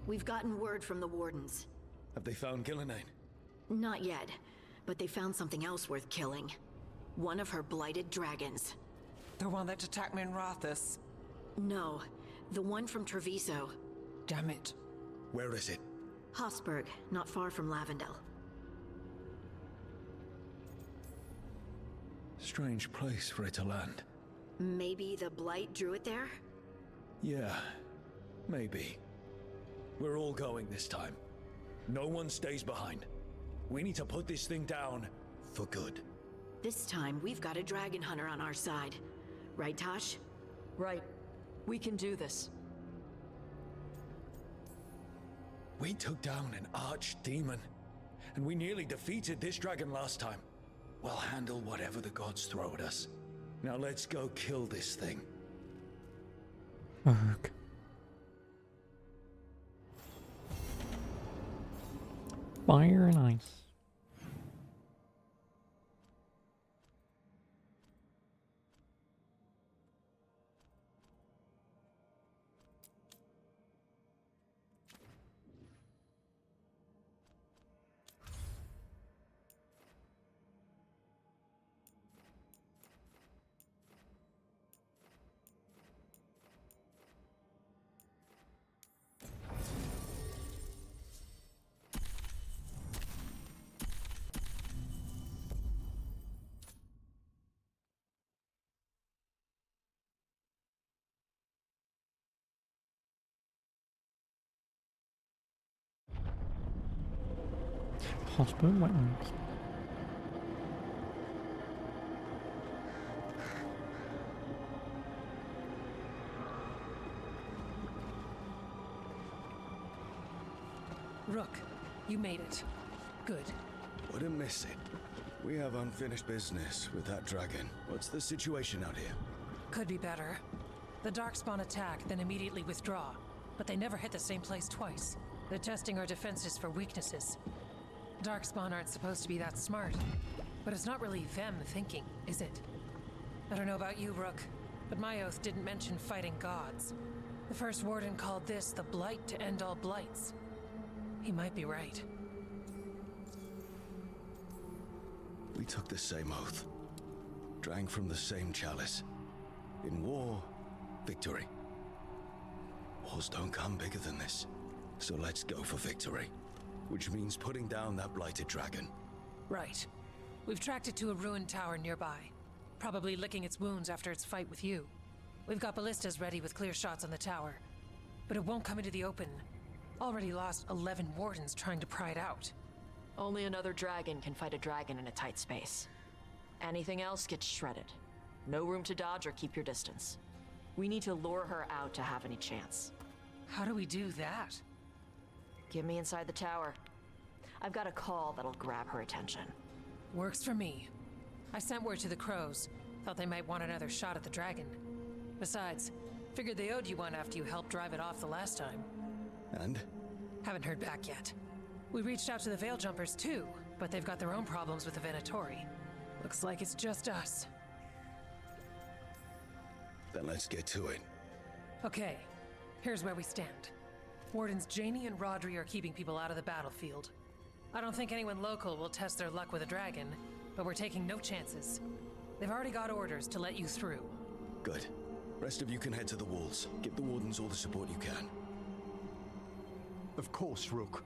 Speaker 2: We've gotten word from the wardens.
Speaker 13: Have they found Gillenane?
Speaker 2: Not yet, but they found something else worth killing. One of her blighted dragons.
Speaker 15: The one that attacked me in Rathus?
Speaker 2: No, the one from Treviso.
Speaker 15: Damn it.
Speaker 13: Where is it?
Speaker 2: Hofsburg, not far from Lavendel.
Speaker 13: Strange place for it to land.
Speaker 2: Maybe the blight drew it there?
Speaker 13: Yeah, maybe. We're all going this time. No one stays behind. We need to put this thing down for good.
Speaker 2: This time, we've got a dragon hunter on our side. Right, Tosh?
Speaker 5: Right. We can do this.
Speaker 13: We took down an archdemon, and we nearly defeated this dragon last time. We'll handle whatever the gods throw at us. Now let's go kill this thing.
Speaker 1: Fuck. Fire and ice. Hospital wetlands.
Speaker 6: Rook, you made it. Good.
Speaker 13: Wouldn't miss it. We have unfinished business with that dragon. What's the situation out here?
Speaker 6: Could be better. The Darkspawn attack, then immediately withdraw. But they never hit the same place twice. They're testing our defenses for weaknesses. Darkspawn aren't supposed to be that smart. But it's not really them thinking, is it? I don't know about you, Rook, but my oath didn't mention fighting gods. The first warden called this the blight to end all blights. He might be right.
Speaker 13: We took the same oath. Drank from the same chalice. In war, victory. Wars don't come bigger than this. So let's go for victory. Which means putting down that blighted dragon.
Speaker 6: Right. We've tracked it to a ruined tower nearby. Probably licking its wounds after its fight with you. We've got ballistas ready with clear shots on the tower. But it won't come into the open. Already lost 11 wardens trying to pry it out.
Speaker 5: Only another dragon can fight a dragon in a tight space. Anything else gets shredded. No room to dodge or keep your distance. We need to lure her out to have any chance.
Speaker 6: How do we do that?
Speaker 5: Get me inside the tower. I've got a call that'll grab her attention.
Speaker 6: Works for me. I sent word to the crows. Thought they might want another shot at the dragon. Besides, figured they owed you one after you helped drive it off the last time.
Speaker 13: And?
Speaker 6: Haven't heard back yet. We reached out to the Veil Jumpers too, but they've got their own problems with the Venatori. Looks like it's just us.
Speaker 13: Then let's get to it.
Speaker 6: Okay, here's where we stand. Wardens Janie and Rodri are keeping people out of the battlefield. I don't think anyone local will test their luck with a dragon, but we're taking no chances. They've already got orders to let you through.
Speaker 13: Good. Rest of you can head to the walls. Give the wardens all the support you can.
Speaker 7: Of course, Rook.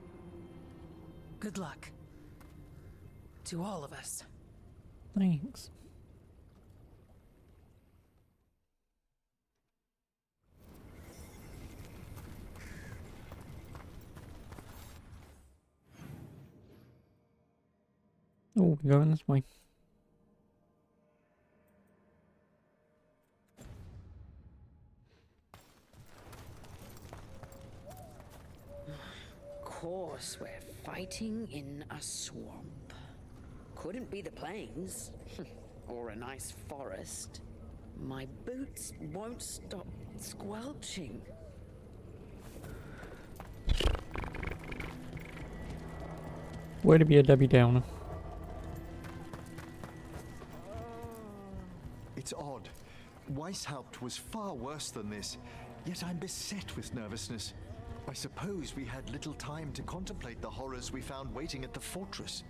Speaker 6: Good luck. To all of us.
Speaker 1: Thanks. Oh, we're going this way.
Speaker 16: Of course, we're fighting in a swamp. Couldn't be the plains, or a nice forest. My boots won't stop squelching.
Speaker 1: Way to be a Debbie Downer.
Speaker 7: It's odd. Weishaupt was far worse than this, yet I'm beset with nervousness. I suppose we had little time to contemplate the horrors we found waiting at the fortress.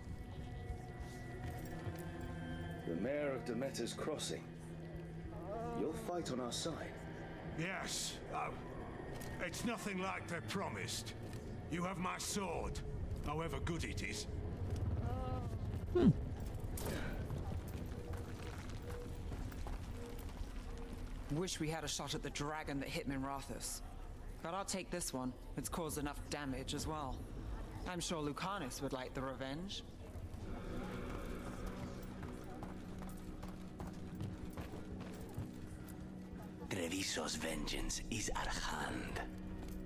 Speaker 13: The mayor of Demeter's Crossing. You'll fight on our side.
Speaker 9: Yes. It's nothing like they promised. You have my sword, however good it is.
Speaker 15: Wish we had a shot at the dragon that hit Minrathous. But I'll take this one. It's caused enough damage as well. I'm sure Lucanus would like the revenge.
Speaker 11: Treviso's vengeance is at hand.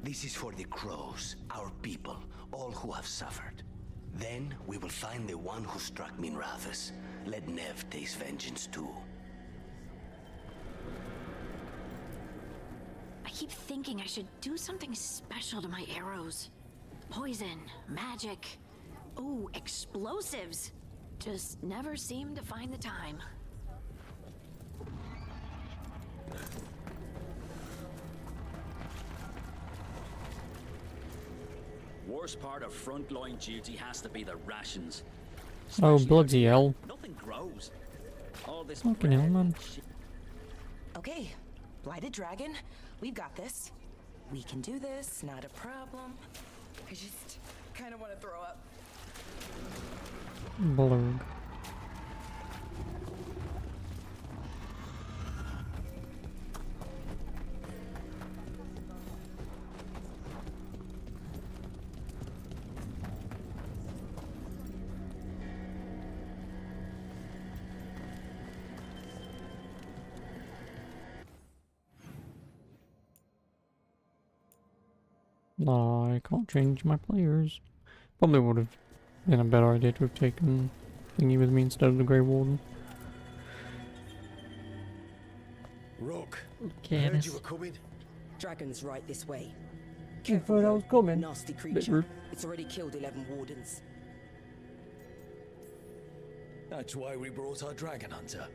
Speaker 11: This is for the crows, our people, all who have suffered. Then we will find the one who struck Minrathous. Let Nev taste vengeance too.
Speaker 2: I keep thinking I should do something special to my arrows. Poison, magic, oh, explosives. Just never seem to find the time.
Speaker 3: Worst part of frontline duty has to be the rations.
Speaker 1: Oh, bloody hell.
Speaker 3: Nothing grows. All this
Speaker 1: Fucking hell, man.
Speaker 17: Okay, Blighted Dragon, we've got this. We can do this, not a problem. I just kind of want to throw up.
Speaker 1: Blurg. I can't change my players. Probably would have been a better idea to have taken thingy with me instead of the Grey Warden.
Speaker 18: Rook,
Speaker 1: Okay,
Speaker 18: I heard
Speaker 1: Dennis.
Speaker 18: you were coming.
Speaker 19: Dragon's right this way.
Speaker 1: You thought I was coming?
Speaker 19: Nasty
Speaker 1: Bit
Speaker 19: creature.
Speaker 1: rude.
Speaker 19: It's already killed 11 wardens.
Speaker 18: That's why we brought our dragon hunter.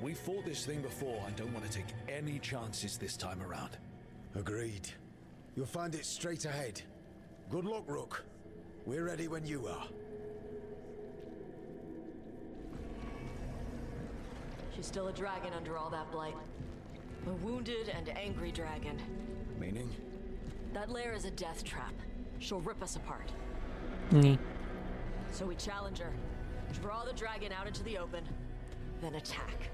Speaker 18: We fought this thing before and don't want to take any chances this time around. Agreed. You'll find it straight ahead. Good luck, Rook. We're ready when you are.
Speaker 5: She's still a dragon under all that blight. A wounded and angry dragon.
Speaker 18: Meaning?
Speaker 5: That lair is a death trap. She'll rip us apart. So we challenge her, draw the dragon out into the open, then attack.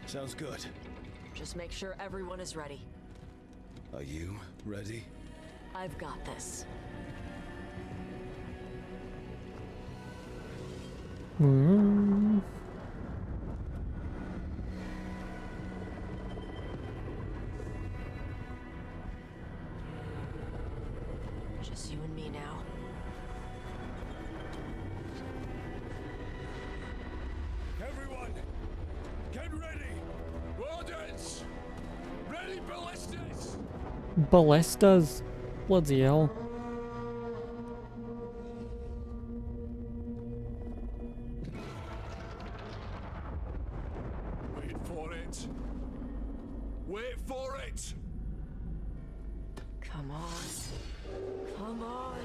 Speaker 18: Sounds good.
Speaker 5: Just make sure everyone is ready.
Speaker 18: Are you ready?
Speaker 5: I've got this. Just you and me now.
Speaker 9: Everyone, get ready! Wardens! Ready ballistas!
Speaker 1: Ballistas? Bloody hell.
Speaker 9: Wait for it. Wait for it!
Speaker 5: Come on. Come on.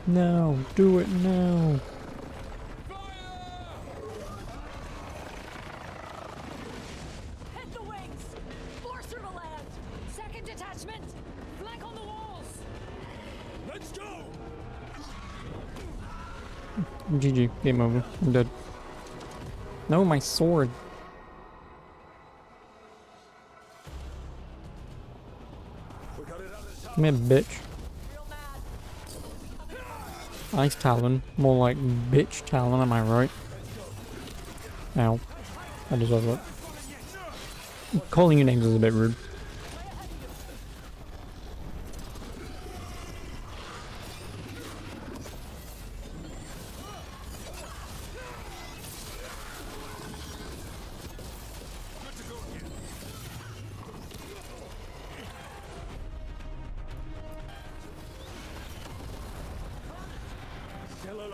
Speaker 1: No, do it now.
Speaker 8: Hit the wings! Force her to land! Second detachment! Flank on the walls!
Speaker 9: Let's go!
Speaker 1: GG, game over. I'm dead. No, my sword. Come here, bitch. Ice Talon. More like bitch Talon, am I right? Ow. I deserve that. Calling you names is a bit rude.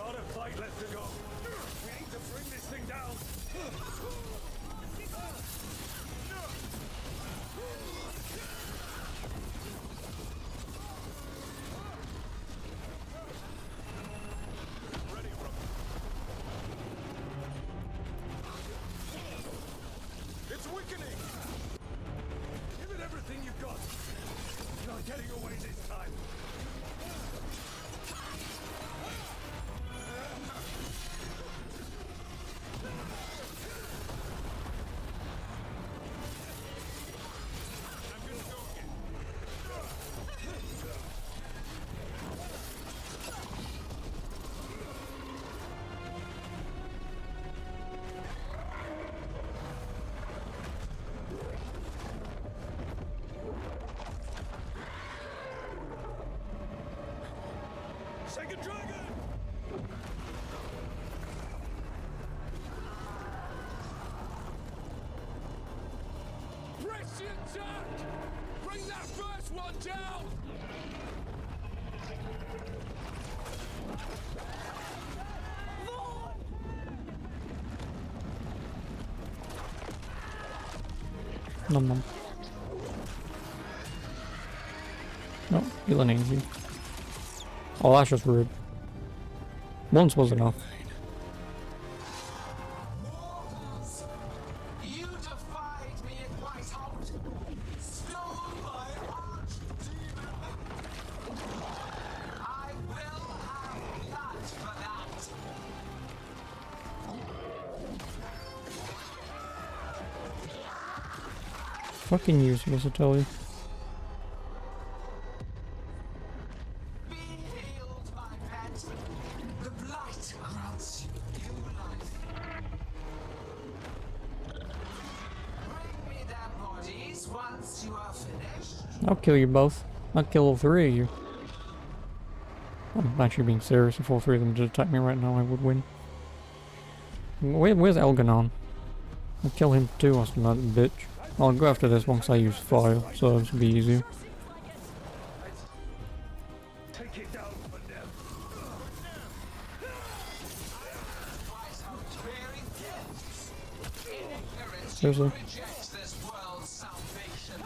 Speaker 18: lot of fight left to go. We need to bring this thing down. It's weakening! Give it everything you've got! You're not getting away this time! I'm gonna go again. Second dragon!
Speaker 3: Press the attack! Bring that first one down!
Speaker 1: Nom nom. No, feeling easy. Oh, that's just rude. Once was enough.
Speaker 3: You defied me at Whiteout! Stole my archdemon! I will have blood for that!
Speaker 1: Fucking useless, I tell you.
Speaker 3: The blight grants you life. Bring me their bodies once you are finished.
Speaker 1: I'll kill you both. I'll kill all three of you. I'm actually being serious. If all three of them did attack me right now, I would win. Where's Elganon? I'll kill him too, I that bitch. I'll go after this once I use fire, so this will be easier.
Speaker 18: Take it down for them.
Speaker 1: Seriously?
Speaker 3: Rejects this world's salvation.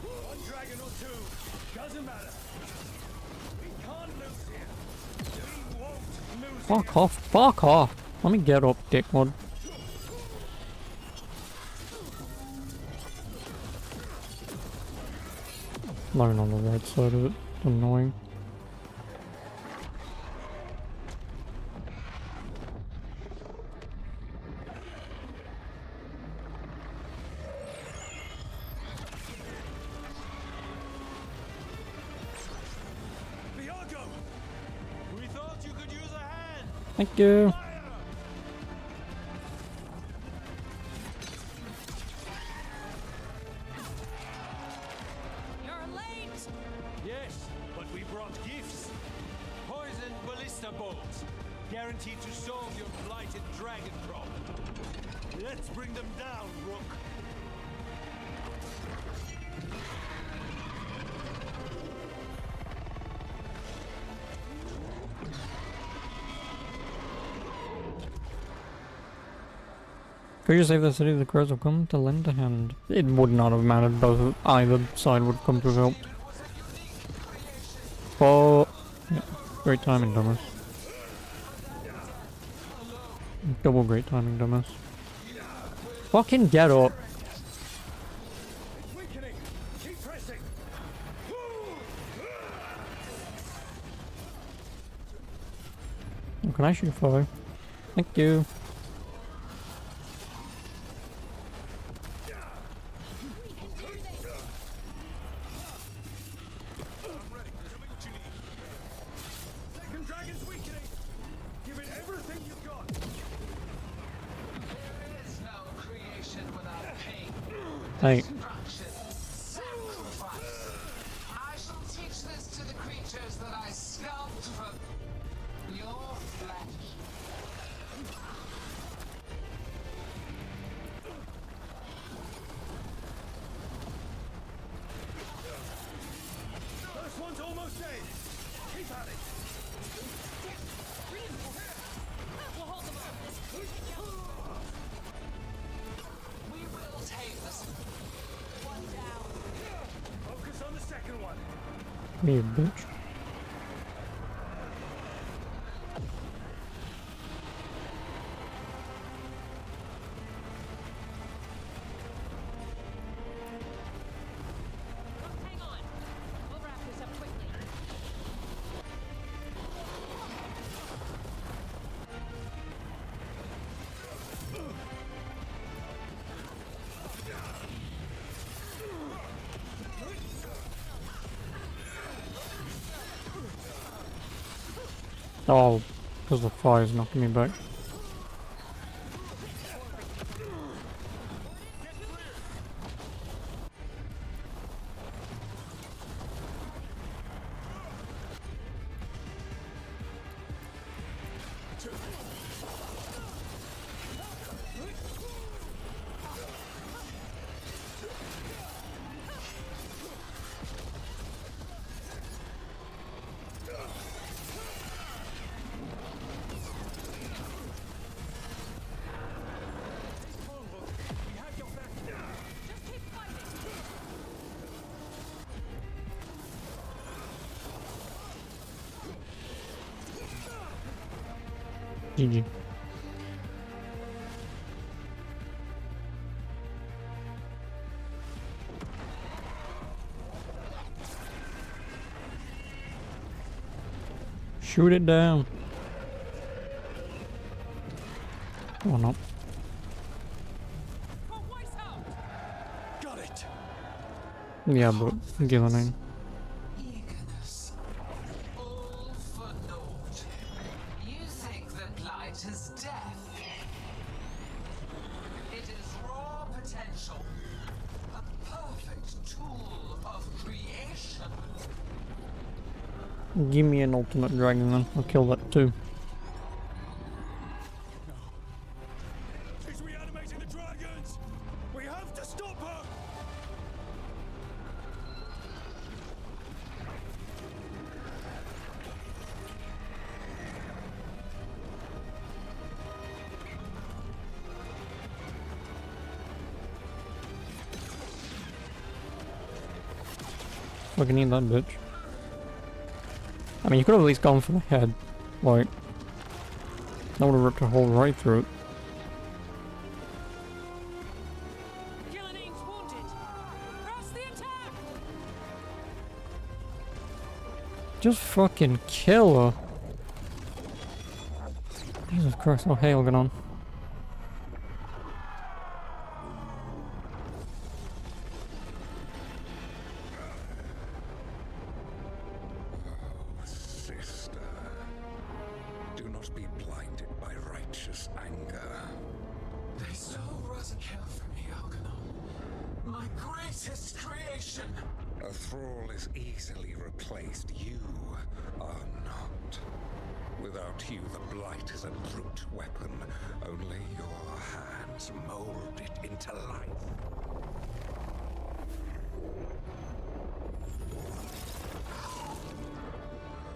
Speaker 18: One dragon or two, doesn't matter. We can't lose here. We won't lose.
Speaker 1: Fuck off. Fuck off. Let me get up, dickwad. Lying on the right side of it. It's annoying.
Speaker 18: Viago! We thought you could use a hand.
Speaker 1: Thank you.
Speaker 18: Yes, but we brought gifts. Poison ballista bolts. Guaranteed to solve your blighted dragon problem. Let's bring them down, Rook.
Speaker 1: Could you save the city? The crows have come to lend a hand. It would not have mattered. Both either side would come to help. Oh, yeah. Great timing, dumbass. Double great timing, dumbass. Fucking get up.
Speaker 18: Keep pressing.
Speaker 1: Oh, can I shoot fire? Thank you.
Speaker 18: Second dragon's weakening. Give it everything you've got.
Speaker 3: There is no creation without pain.
Speaker 1: Hey.
Speaker 3: Destruction. Sacrifice. I shall teach this to the creatures that I sculpt from your flesh.
Speaker 18: First one's almost dead. Keep at it.
Speaker 1: You bitch. Oh, because the fire's knocking me back. GG. Shoot it down. Or not.
Speaker 18: Got it.
Speaker 1: Yeah, but Gillening.
Speaker 20: Eagerness. All for naught. You think the blight is death. It is raw potential. A perfect tool of creation.
Speaker 1: Give me an ultimate dragon then. I'll kill that too.
Speaker 18: She's reanimating the dragons. We have to stop her.
Speaker 1: Fucking need that bitch. I mean, you could have at least gone for the head. Like, that would have ripped a hole right through it. Just fucking kill her. Jesus Christ, oh hail going on.
Speaker 9: Sister, do not be blinded by righteous anger.
Speaker 20: They stole Razakel from me, Algernon. My greatest creation.
Speaker 9: A thrall is easily replaced. You are not. Without you, the blight is a brute weapon. Only your hands mold it into life.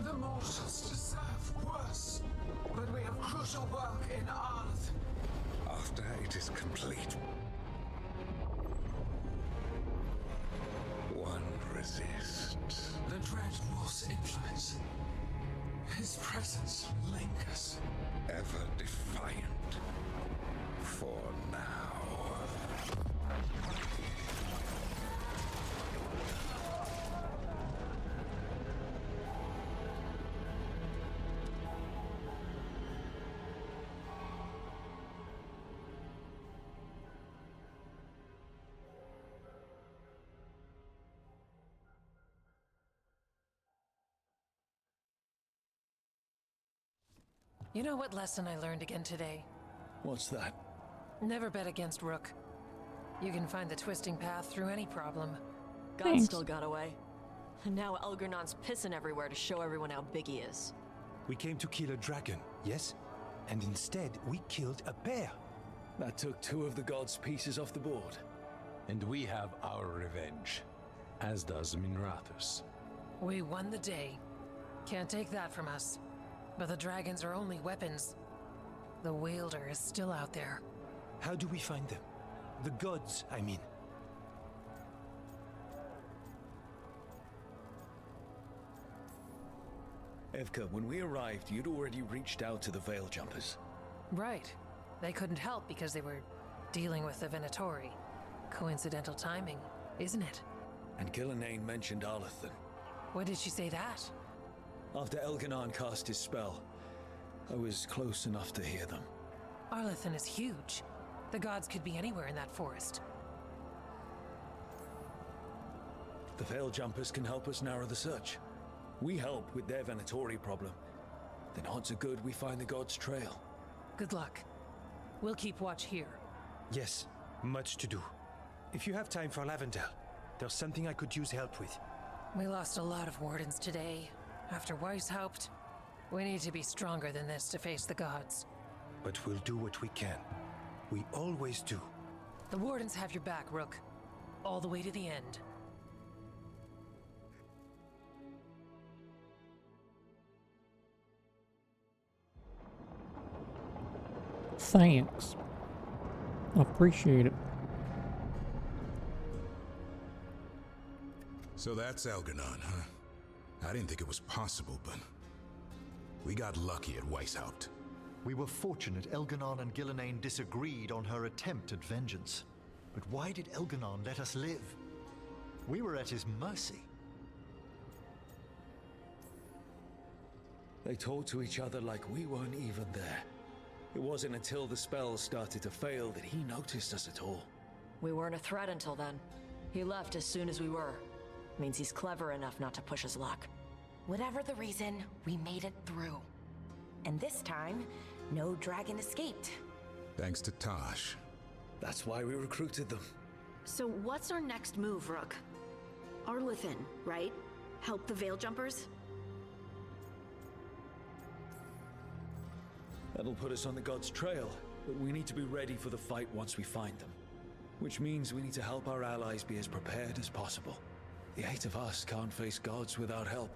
Speaker 20: The mortals deserve worse. But we have crucial work in Arth.
Speaker 9: After it is complete, one resists.
Speaker 20: The Dread Wolf's influence. His presence lingers.
Speaker 9: Ever defiant. For now.
Speaker 6: You know what lesson I learned again today?
Speaker 18: What's that?
Speaker 6: Never bet against Rook. You can find the twisting path through any problem.
Speaker 5: God still got away. And now Elgernon's pissing everywhere to show everyone how big he is.
Speaker 21: We came to kill a dragon, yes? And instead, we killed a bear.
Speaker 14: That took 2 of the gods' pieces off the board.
Speaker 18: And we have our revenge, as does Minrathus.
Speaker 6: We won the day. Can't take that from us. But the dragons are only weapons. The wielder is still out there.
Speaker 21: How do we find them? The gods, I mean.
Speaker 18: Evka, when we arrived, you'd already reached out to the Veil Jumpers.
Speaker 6: Right. They couldn't help because they were dealing with the Venatori. Coincidental timing, isn't it?
Speaker 18: And Gillenane mentioned Arlathan.
Speaker 6: When did she say that?
Speaker 18: After Elganon cast his spell, I was close enough to hear them.
Speaker 6: Arlathan is huge. The gods could be anywhere in that forest.
Speaker 18: The Veil Jumpers can help us narrow the search. We help with their Venatori problem. Then odds are good we find the gods' trail.
Speaker 6: Good luck. We'll keep watch here.
Speaker 21: Yes, much to do. If you have time for Lavendel, there's something I could use help with.
Speaker 6: We lost a lot of wardens today. After Weishaupt, we need to be stronger than this to face the gods.
Speaker 21: But we'll do what we can. We always do.
Speaker 6: The wardens have your back, Rook. All the way to the end.
Speaker 1: Thanks. I appreciate it.
Speaker 10: So that's Elganon, huh? I didn't think it was possible, but we got lucky at Weishaupt.
Speaker 7: We were fortunate Elganon and Gillenane disagreed on her attempt at vengeance. But why did Elganon let us live? We were at his mercy.
Speaker 18: They talked to each other like we weren't even there. It wasn't until the spells started to fail that he noticed us at all.
Speaker 5: We weren't a threat until then. He left as soon as we were. Means he's clever enough not to push his luck.
Speaker 17: Whatever the reason, we made it through. And this time, no dragon escaped.
Speaker 10: Thanks to Tosh.
Speaker 18: That's why we recruited them.
Speaker 2: So what's our next move, Rook? Arlathan, right? Help the Veil Jumpers?
Speaker 18: That'll put us on the gods' trail, but we need to be ready for the fight once we find them. Which means we need to help our allies be as prepared as possible. The 8 of us can't face gods without help.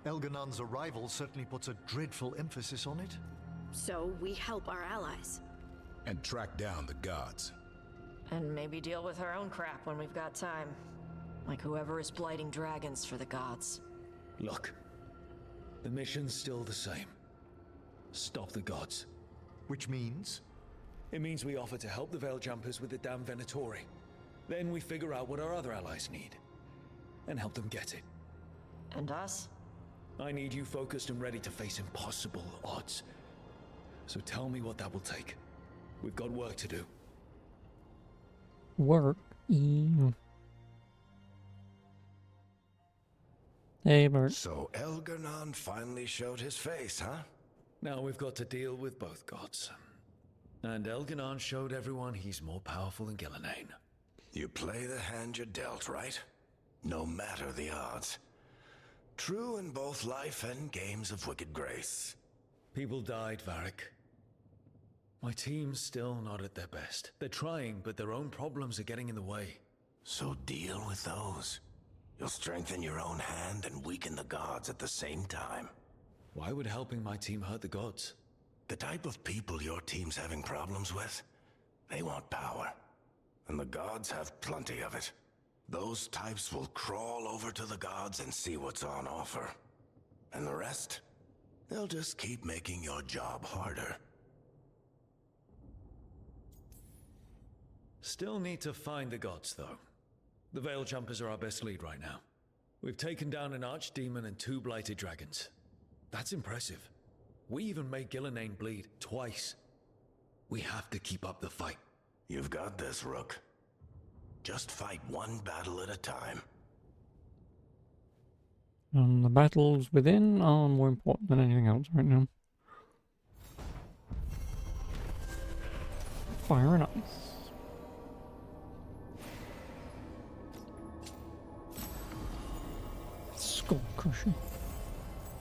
Speaker 7: Elganon's arrival certainly puts a dreadful emphasis on it.
Speaker 2: So we help our allies.
Speaker 10: And track down the gods.
Speaker 5: And maybe deal with our own crap when we've got time. Like whoever is blighting dragons for the gods.
Speaker 18: Look, the mission's still the same. Stop the gods.
Speaker 7: Which means?
Speaker 18: It means we offer to help the Veil Jumpers with the damn Venatori. Then we figure out what our other allies need. And help them get it.
Speaker 5: And us?
Speaker 18: I need you focused and ready to face impossible odds. So tell me what that will take. We've got work to do.
Speaker 1: Work? Hey, Bert.
Speaker 9: So Elganon finally showed his face, huh?
Speaker 18: Now we've got to deal with both gods. And Elganon showed everyone he's more powerful than Gillenane.
Speaker 9: You play the hand you're dealt, right? No matter the odds. True in both life and games of wicked grace.
Speaker 18: People died, Varric. My team's still not at their best. They're trying, but their own problems are getting in the way.
Speaker 9: So deal with those. You'll strengthen your own hand and weaken the gods at the same time.
Speaker 18: Why would helping my team hurt the gods?
Speaker 9: The type of people your team's having problems with, they want power. And the gods have plenty of it. Those types will crawl over to the gods and see what's on offer. And the rest? They'll just keep making your job harder.
Speaker 18: Still need to find the gods, though. The Veil Jumpers are our best lead right now. We've taken down an archdemon and 2 blighted dragons. That's impressive. We even made Gillenane bleed twice. We have to keep up the fight.
Speaker 9: You've got this, Rook. Just fight one battle at a time.
Speaker 1: The battles within are more important than anything else right now. Fire and ice. Skull Crusher.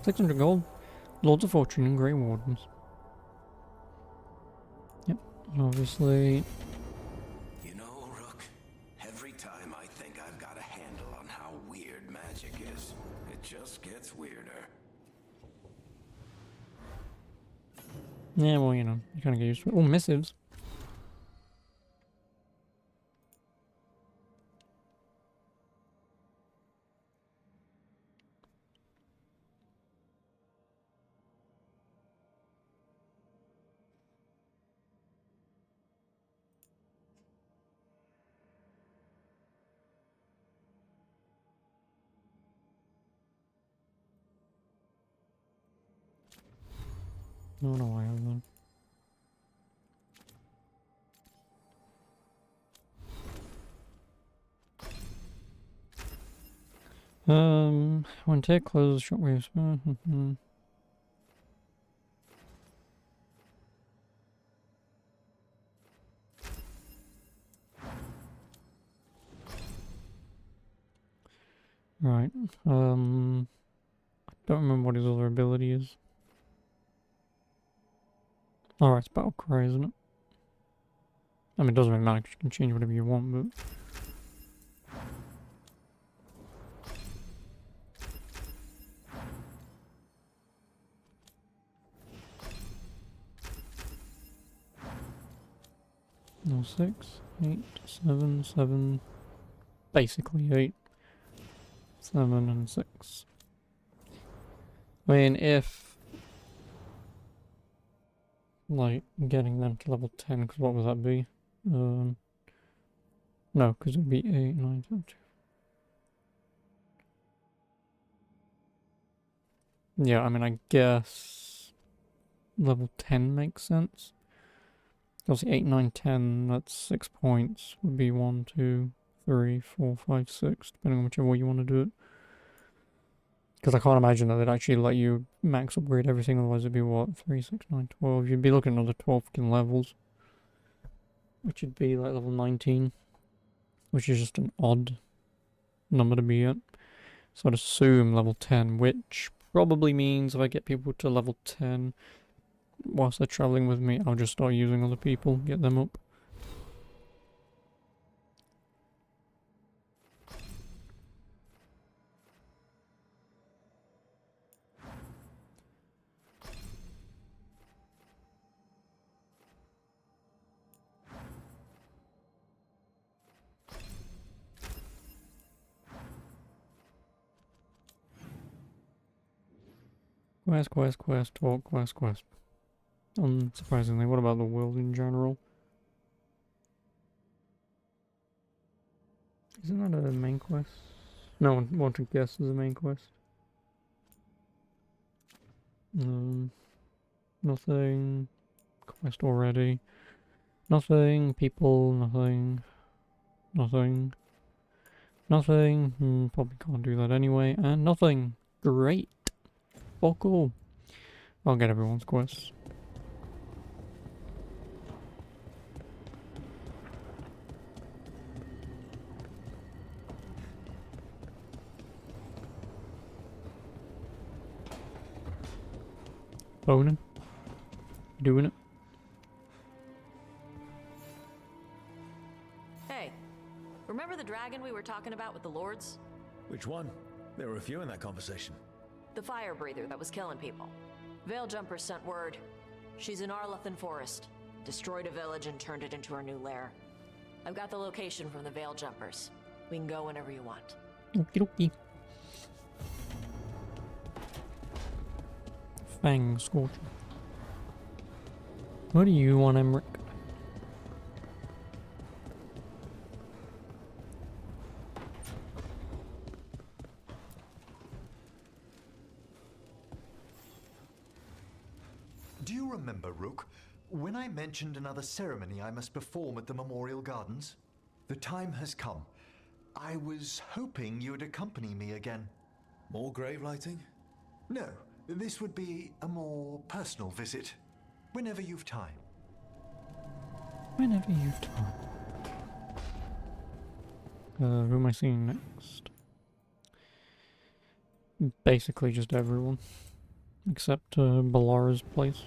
Speaker 1: 600 gold. Lords of Fortune and Grey Wardens. Yep, obviously.
Speaker 9: You know, Rook, every time I think I've got a handle on how weird magic is, it just gets weirder.
Speaker 1: Yeah, well, you know, you kind of get used to it. Oh, missives. No, I haven't. When tear closes, shockwaves. Right. I don't remember what his other ability is. Alright, it's Battle Cry, isn't it? I mean, it doesn't really matter 'cause you can change whatever you want, but... No, 6, 8, 7, 7... Basically 8. 7 and 6. I mean, if... like, getting them to level 10, because what would that be? No, because it would be 8, 9, 10, 2. Yeah, I mean, I guess... level 10 makes sense. Obviously 8, 9, 10, that's 6 points. Would be 1, 2, 3, 4, 5, 6, depending on whichever way you want to do it. Because I can't imagine that they'd actually let you max upgrade everything, otherwise it'd be what, 3, 6, 9, 12. You'd be looking at another 12 fucking levels. Which would be like level 19. Which is just an odd number to be at. So I'd assume level 10, which probably means if I get people to level 10 whilst they're travelling with me, I'll just start using other people, get them up. Quest, talk, quest. Unsurprisingly, what about the world in general? Isn't that a main quest? No, want to guess is a main quest. Nothing. Quest already. Nothing. People. Nothing. Nothing. Nothing. Probably can't do that anyway. And nothing. Great. Oh, cool. I'll get everyone's quests. Boning. Doing it.
Speaker 5: Hey, remember the dragon we were talking about with the lords?
Speaker 18: Which one? There were a few in that conversation.
Speaker 5: The fire breather that was killing people. Veiljumpers sent word. She's in Arlathan Forest. Destroyed a village and turned it into her new lair. I've got the location from the Veiljumpers. We can go whenever you want.
Speaker 1: Okie dokie. Fang Scorcher. What do you want, Emmerich?
Speaker 7: Do you remember, Rook, when I mentioned another ceremony I must perform at the Memorial Gardens? The time has come. I was hoping you would accompany me again.
Speaker 18: More grave lighting?
Speaker 7: No, this would be a more personal visit. Whenever you've time.
Speaker 1: Whenever you've time. Who am I seeing next? Basically just everyone. Except Balara's place.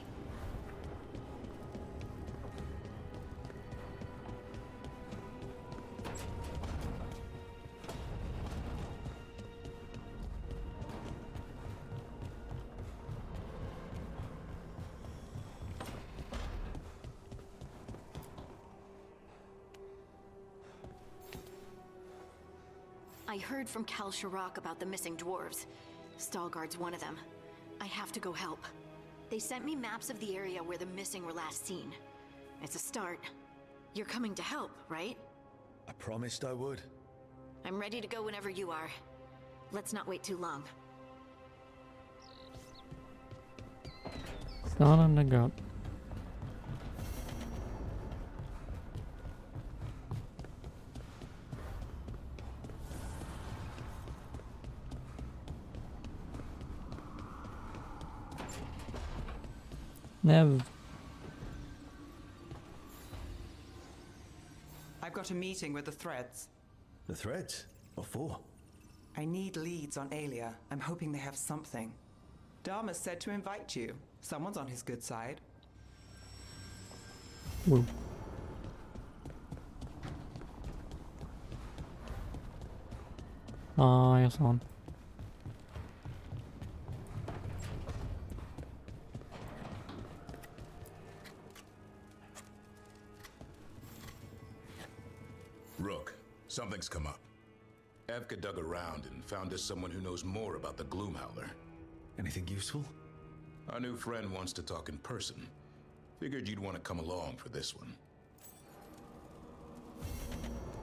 Speaker 2: I heard from Kal Sharok about the missing dwarves. Stalguard's one of them. I have to go help. They sent me maps of the area where the missing were last seen. It's a start. You're coming to help, right?
Speaker 18: I promised I would.
Speaker 2: I'm ready to go whenever you are. Let's not wait too long.
Speaker 1: Gun in the gut. Never.
Speaker 15: I've got a meeting with the Threads.
Speaker 13: The Threads? What for?
Speaker 15: I need leads on Aelia. I'm hoping they have something. Dharma said to invite you. Someone's on his good side.
Speaker 1: Woo. Ah, yes, on.
Speaker 10: Rook, something's come up. Evka dug around and found us someone who knows more about the Gloomhowler.
Speaker 13: Anything useful?
Speaker 10: Our new friend wants to talk in person. Figured you'd want to come along for this one.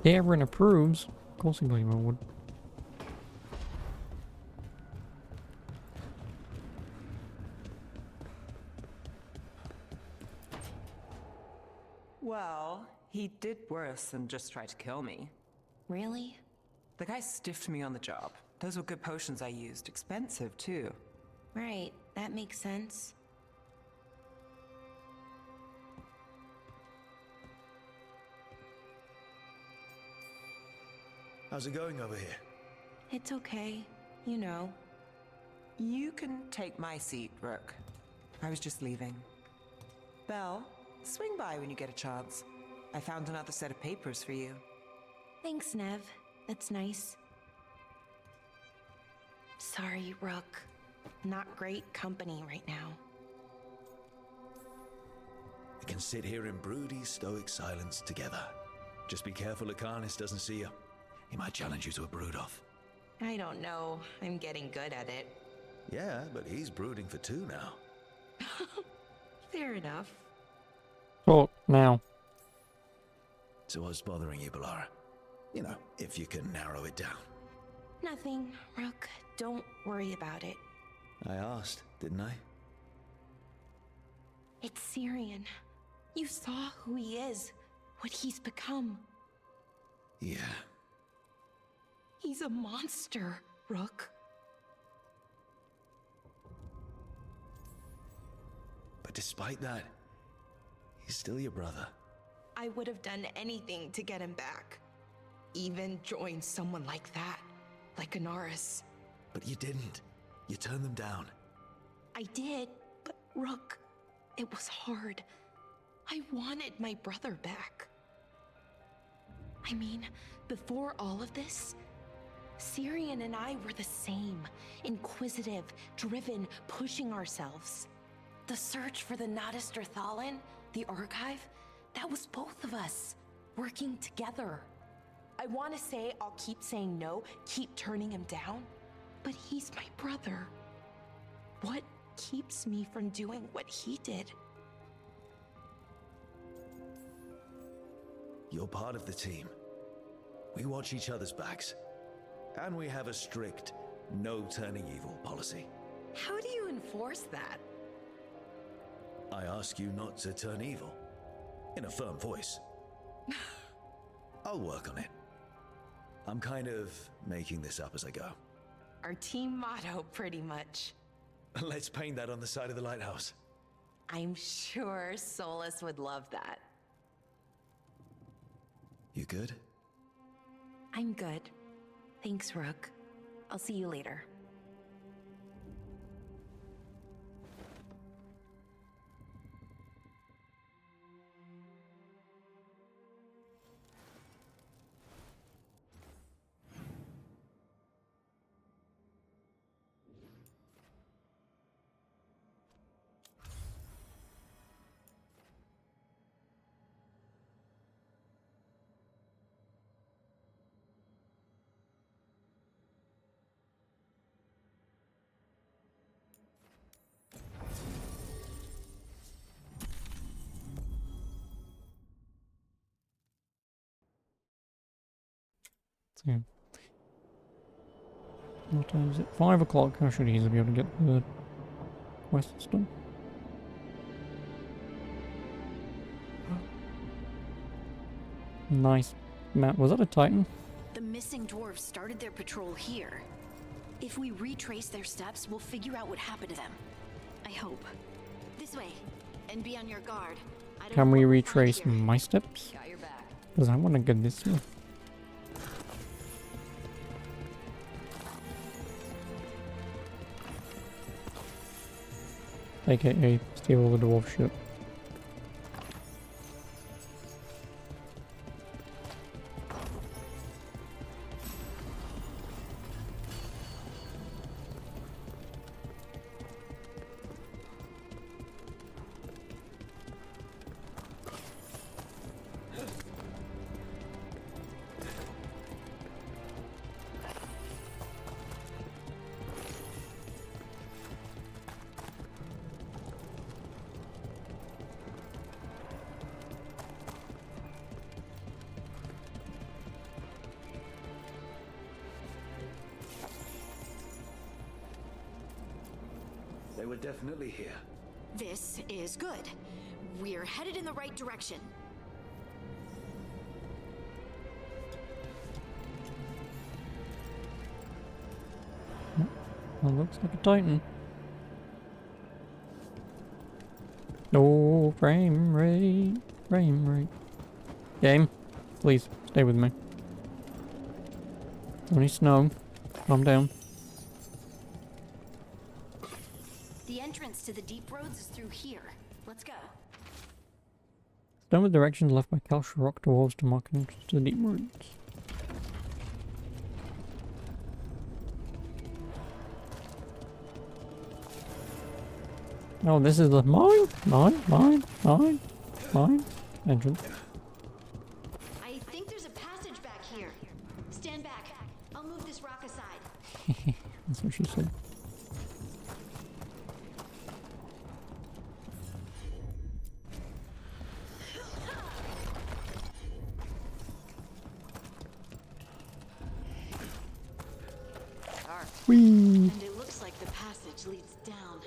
Speaker 1: Darren approves. Of course he bloody well would.
Speaker 15: Well, he did worse than just try to kill me.
Speaker 2: Really?
Speaker 15: The guy stiffed me on the job. Those were good potions I used. Expensive, too.
Speaker 2: Right, that makes sense.
Speaker 13: How's it going over here?
Speaker 2: It's okay. You know.
Speaker 15: You can take my seat, Rook. I was just leaving. Belle, swing by when you get a chance. I found another set of papers for you.
Speaker 2: Thanks, Nev. That's nice. Sorry, Rook. Not great company right now.
Speaker 13: We can sit here in broody, stoic silence together. Just be careful Lucanus doesn't see you. He might challenge you to a brood off.
Speaker 2: I don't know. I'm getting good at it.
Speaker 13: Yeah, but he's brooding for two now.
Speaker 2: Fair enough.
Speaker 1: Talk now.
Speaker 13: So what's bothering you, Balara? You know, if you can narrow it down.
Speaker 2: Nothing, Rook. Don't worry about it.
Speaker 13: I asked, didn't I?
Speaker 2: It's Syrian. You saw who he is, what he's become.
Speaker 13: Yeah.
Speaker 2: He's a monster, Rook.
Speaker 13: But despite that, he's still your brother.
Speaker 2: I would have done anything to get him back. Even join someone like that, like Anaris.
Speaker 13: But you didn't. You turned them down.
Speaker 2: I did, but Rook, it was hard. I wanted my brother back. I mean, before all of this, Syrian and I were the same. Inquisitive, driven, pushing ourselves. The search for the Nadister Thalin, the archive, that was both of us, working together. I want to say I'll keep saying no, keep turning him down, but he's my brother. What keeps me from doing what he did?
Speaker 13: You're part of the team. We watch each other's backs. And we have a strict no turning evil policy.
Speaker 2: How do you enforce that?
Speaker 13: I ask you not to turn evil. In a firm voice. I'll work on it. I'm kind of making this up as I go.
Speaker 2: Our team motto, pretty much.
Speaker 13: Let's paint that on the side of the lighthouse.
Speaker 2: I'm sure Solus would love that.
Speaker 13: You good?
Speaker 2: I'm good. Thanks, Rook. I'll see you later.
Speaker 1: Yeah. What time is it? 5 o'clock. I should easily be able to get the quests done. Nice map. Was that a Titan?
Speaker 2: The missing dwarves started their patrol here. If we retrace their steps, we'll figure out what happened to them. I hope. This way, and be on your guard. I don't
Speaker 1: Can
Speaker 2: know
Speaker 1: we
Speaker 2: what we'll find
Speaker 1: retrace
Speaker 2: here.
Speaker 1: my steps?
Speaker 5: Got your back.
Speaker 1: Because I want to get this way. AKA steal the dwarf ship.
Speaker 18: They were definitely here.
Speaker 2: This is good. We're headed in the right direction.
Speaker 1: That looks like a Titan. Oh, frame rate, frame rate. Game, please stay with me. Only snow. Calm down.
Speaker 2: The entrance to the deep roads is through here. Let's go.
Speaker 1: Done with directions left by Kalsharok dwarves to mark an entrance to the deep roads. Oh, this is the mine entrance.
Speaker 2: I think there's a passage back here. Stand back. I'll move this rock aside.
Speaker 1: That's what she said. Whee!
Speaker 2: And it looks like the passage leads down.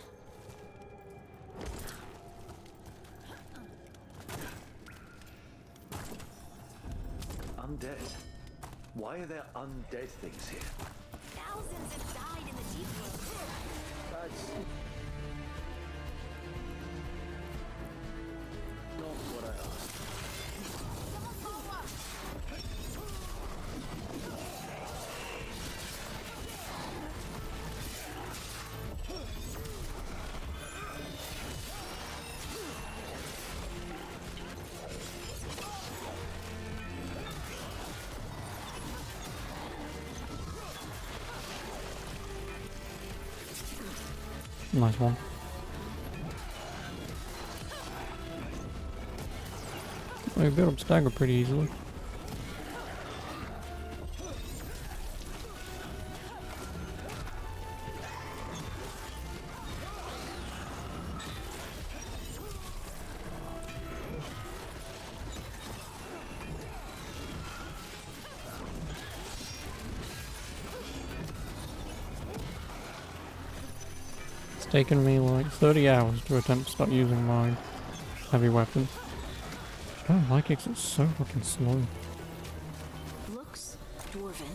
Speaker 13: Undead? Why are there undead things here?
Speaker 2: Thousands have died in the deep roads.
Speaker 13: That's not what I asked.
Speaker 1: Nice one. We built up stagger pretty easily. It's taken me like 30 hours to attempt to start using my heavy weapon. I don't like it 'cause it's so fucking slow.
Speaker 2: Looks dwarven.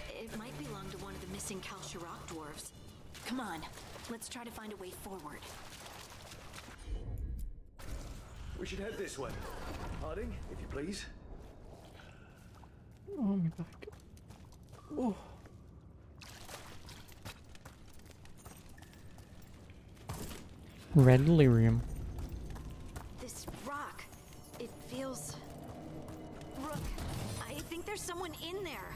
Speaker 2: It might belong to one of the missing Kalsharok dwarves. Come on, let's try to find a way forward.
Speaker 18: We should head this way. Harding, if you please.
Speaker 1: Oh, my back. Oh. Red lyrium.
Speaker 2: This rock, it feels... Rook, I think there's someone in there.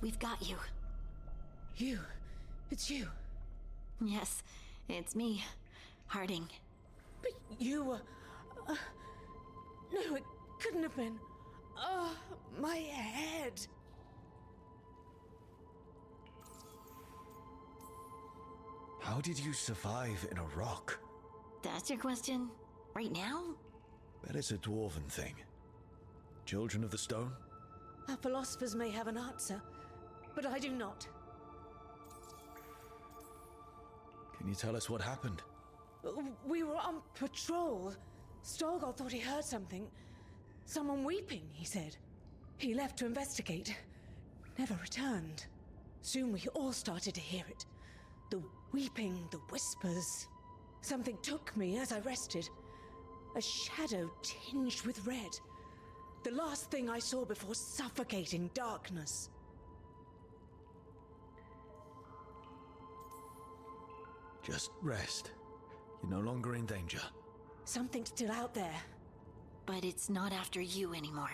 Speaker 2: We've got you.
Speaker 16: You. It's you.
Speaker 2: Yes, it's me, Harding.
Speaker 16: But you were... no, it couldn't have been. Oh, my head.
Speaker 13: How did you survive in a rock?
Speaker 2: That's your question? Right now?
Speaker 13: Bet it's a dwarven thing.
Speaker 18: Children of the Stone?
Speaker 4: Our philosophers may have an answer, but I do not.
Speaker 18: Can you tell us what happened?
Speaker 4: We were on patrol. Storgol thought he heard something. Someone weeping, he said. He left to investigate. Never returned. Soon we all started to hear it. The weeping, the whispers. Something took me as I rested. A shadow tinged with red. The last thing I saw before suffocating darkness.
Speaker 18: Just rest. You're no longer in danger.
Speaker 4: Something's still out there.
Speaker 2: But it's not after you anymore.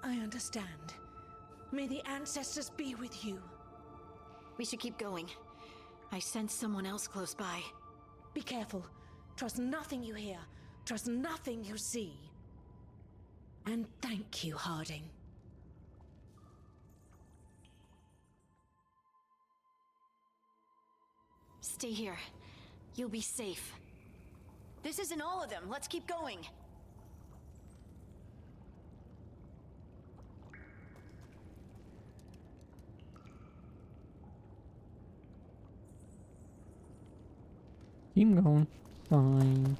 Speaker 4: I understand. May the ancestors be with you.
Speaker 2: We should keep going. I sense someone else close by.
Speaker 4: Be careful. Trust nothing you hear. Trust nothing you see. And thank you, Harding.
Speaker 2: Stay here. You'll be safe. This isn't all of them. Let's keep going.
Speaker 1: Keep going. Fine.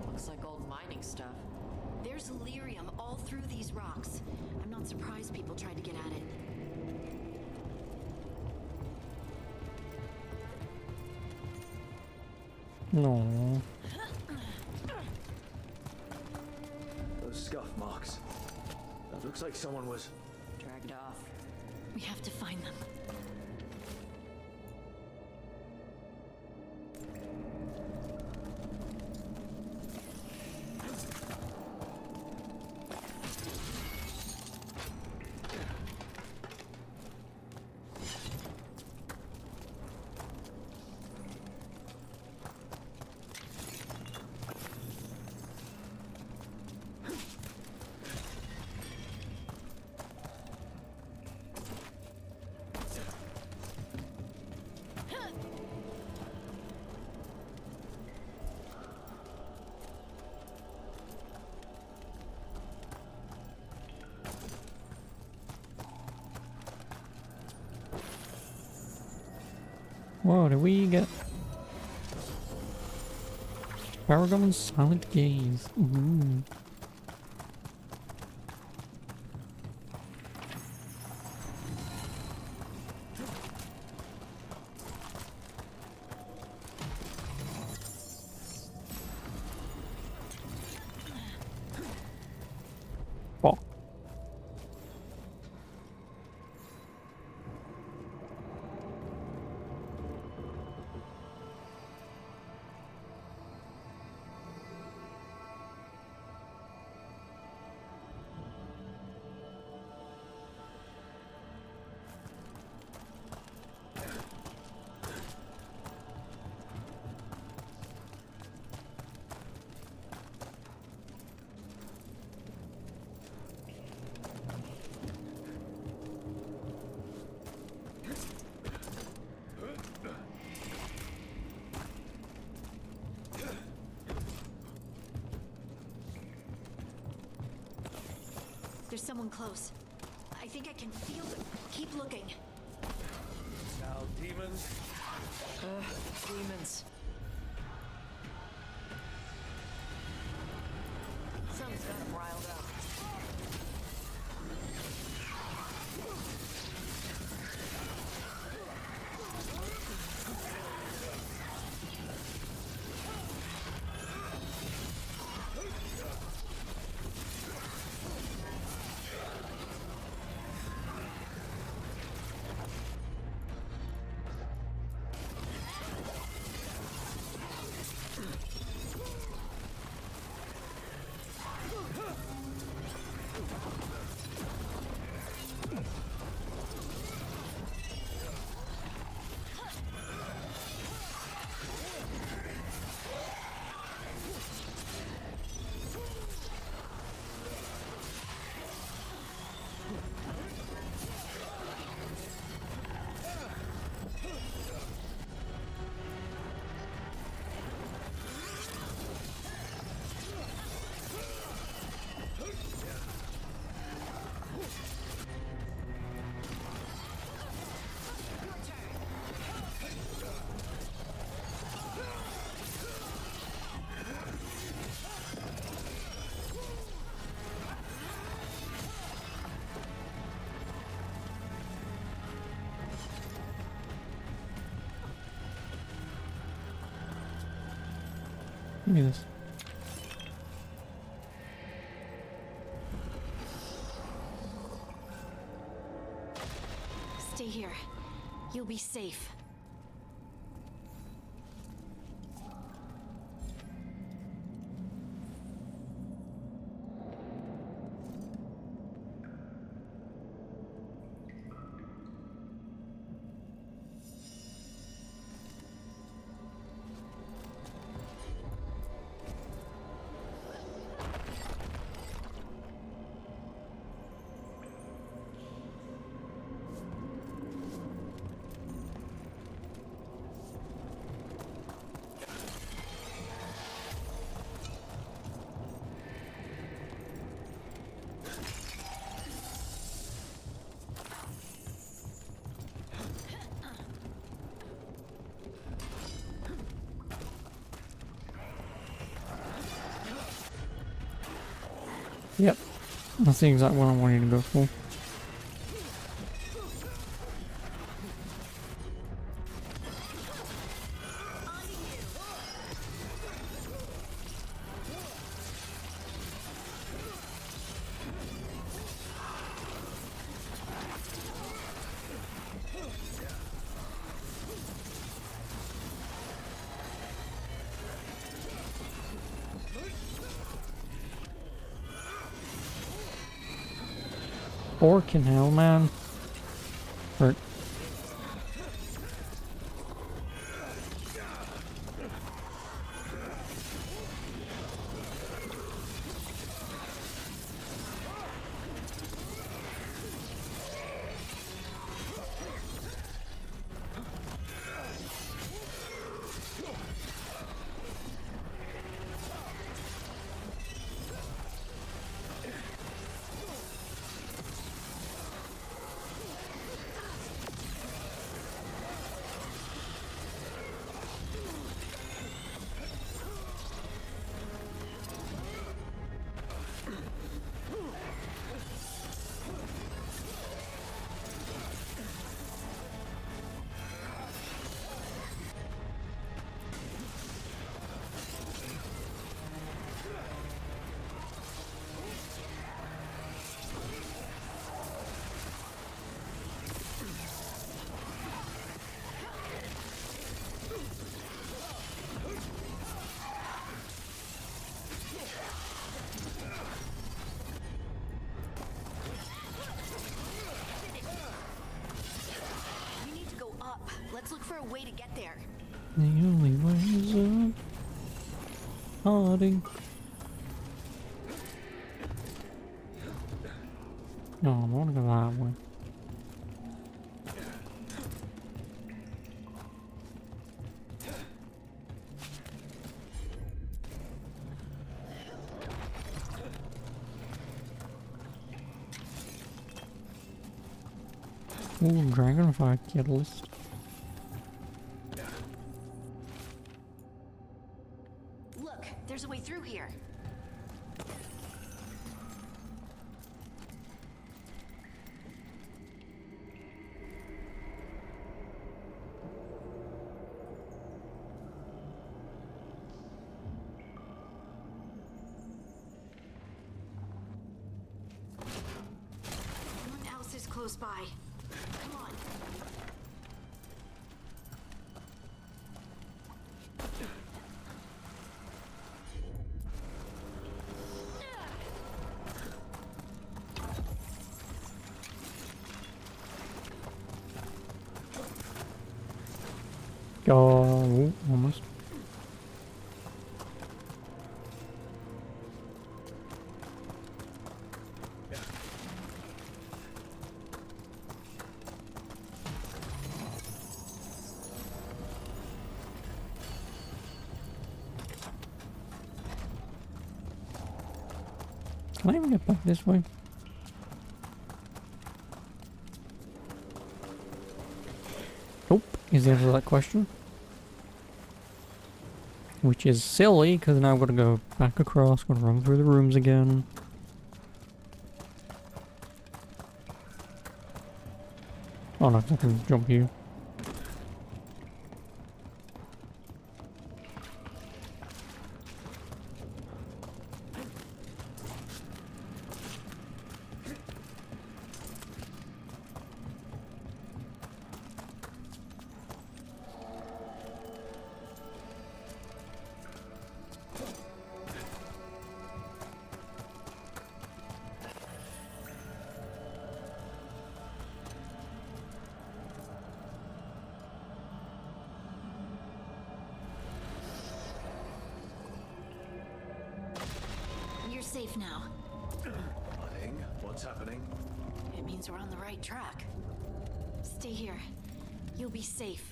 Speaker 5: Looks like old mining stuff.
Speaker 2: There's lyrium all through these rocks. I'm not surprised people tried to get at it.
Speaker 1: No.
Speaker 13: Those scuff marks. That looks like someone was
Speaker 5: dragged off.
Speaker 2: We have to find them.
Speaker 1: Whoa, did we get Paragon's Silent Gaze? Ooh. Fuck.
Speaker 2: There's someone close. I think I can feel them. Keep looking.
Speaker 13: now demons.
Speaker 5: Demons. Something's got him riled up.
Speaker 1: Give me this.
Speaker 2: Stay here. You'll be safe.
Speaker 1: Yep. That's the exact one I wanted to go for. Forking hell, man. Hurt.
Speaker 2: Let's look for a way to get there.
Speaker 1: The only way is up. Harding. No, I want to go that way. Ooh, dragonfire catalyst.
Speaker 2: Look, there's a way through here. Someone else is close by. Come on.
Speaker 1: Oh, almost. Can I even get back this way? Nope, is the answer to that question. Which is silly, because now I've got to go back across, got to run through the rooms again. Oh no, I can jump you.
Speaker 2: safe now.
Speaker 18: Nothing. What's happening?
Speaker 2: It means we're on the right track. Stay here. You'll be safe.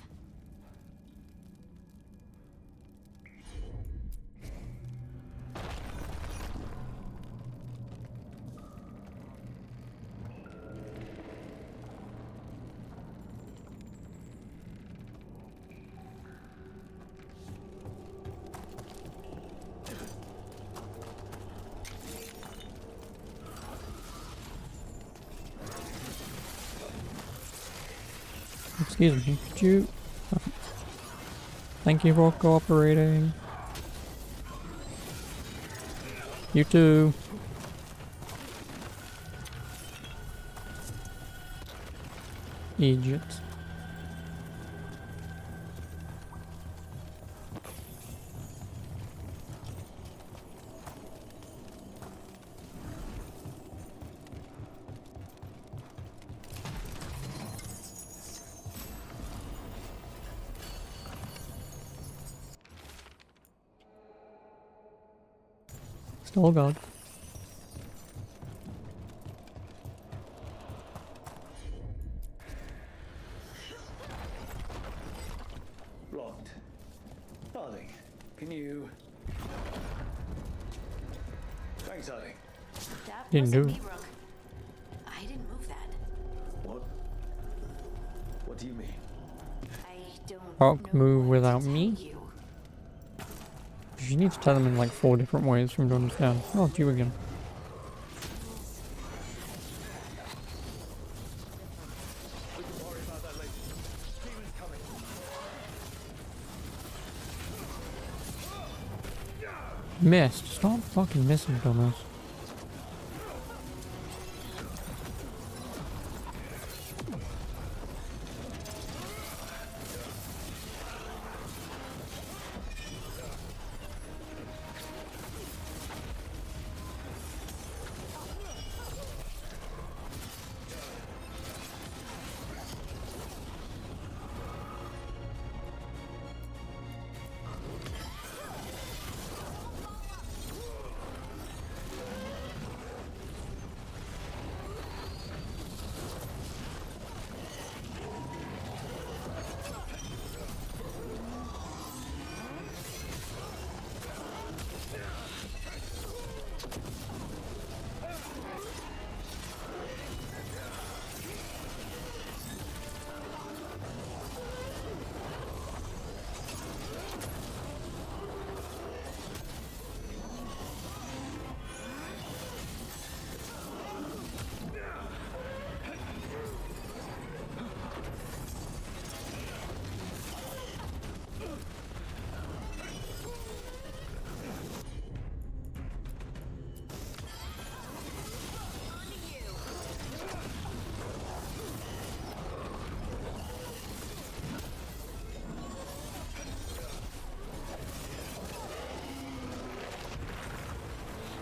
Speaker 1: Excuse me, could you... Thank you for cooperating. You too. Egypt. Still God.
Speaker 18: Locked. Harding, can you... Thanks, Harding.
Speaker 2: That
Speaker 1: Didn't
Speaker 2: wasn't
Speaker 1: do
Speaker 2: me,
Speaker 1: it.
Speaker 2: Rook. I didn't move that.
Speaker 18: What? What do you mean?
Speaker 2: I don't
Speaker 1: Rock
Speaker 2: know
Speaker 1: move
Speaker 2: what
Speaker 1: without
Speaker 2: to tell
Speaker 1: me?
Speaker 2: you.
Speaker 1: You need to tell them in like 4 different ways for them to understand. Oh, it's you again.
Speaker 18: We can worry about that later. Demons coming.
Speaker 1: Missed. Stop fucking missing, dumbass.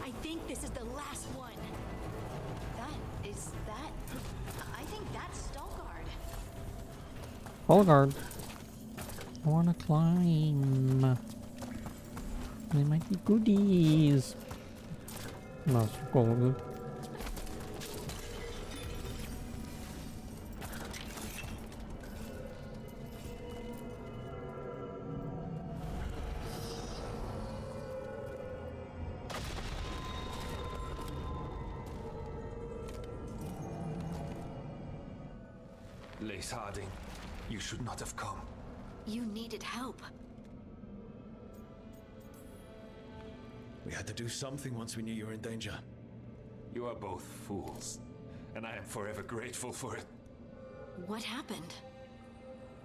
Speaker 2: I think this is the last one. I think that's Veilguard.
Speaker 1: Veilguard. I wanna climb. They might be goodies. No, it's cool.
Speaker 9: Lace Harding, you should not have come.
Speaker 2: You needed help.
Speaker 18: We had to do something once we knew you were in danger.
Speaker 9: You are both fools, and I am forever grateful for it.
Speaker 2: What happened?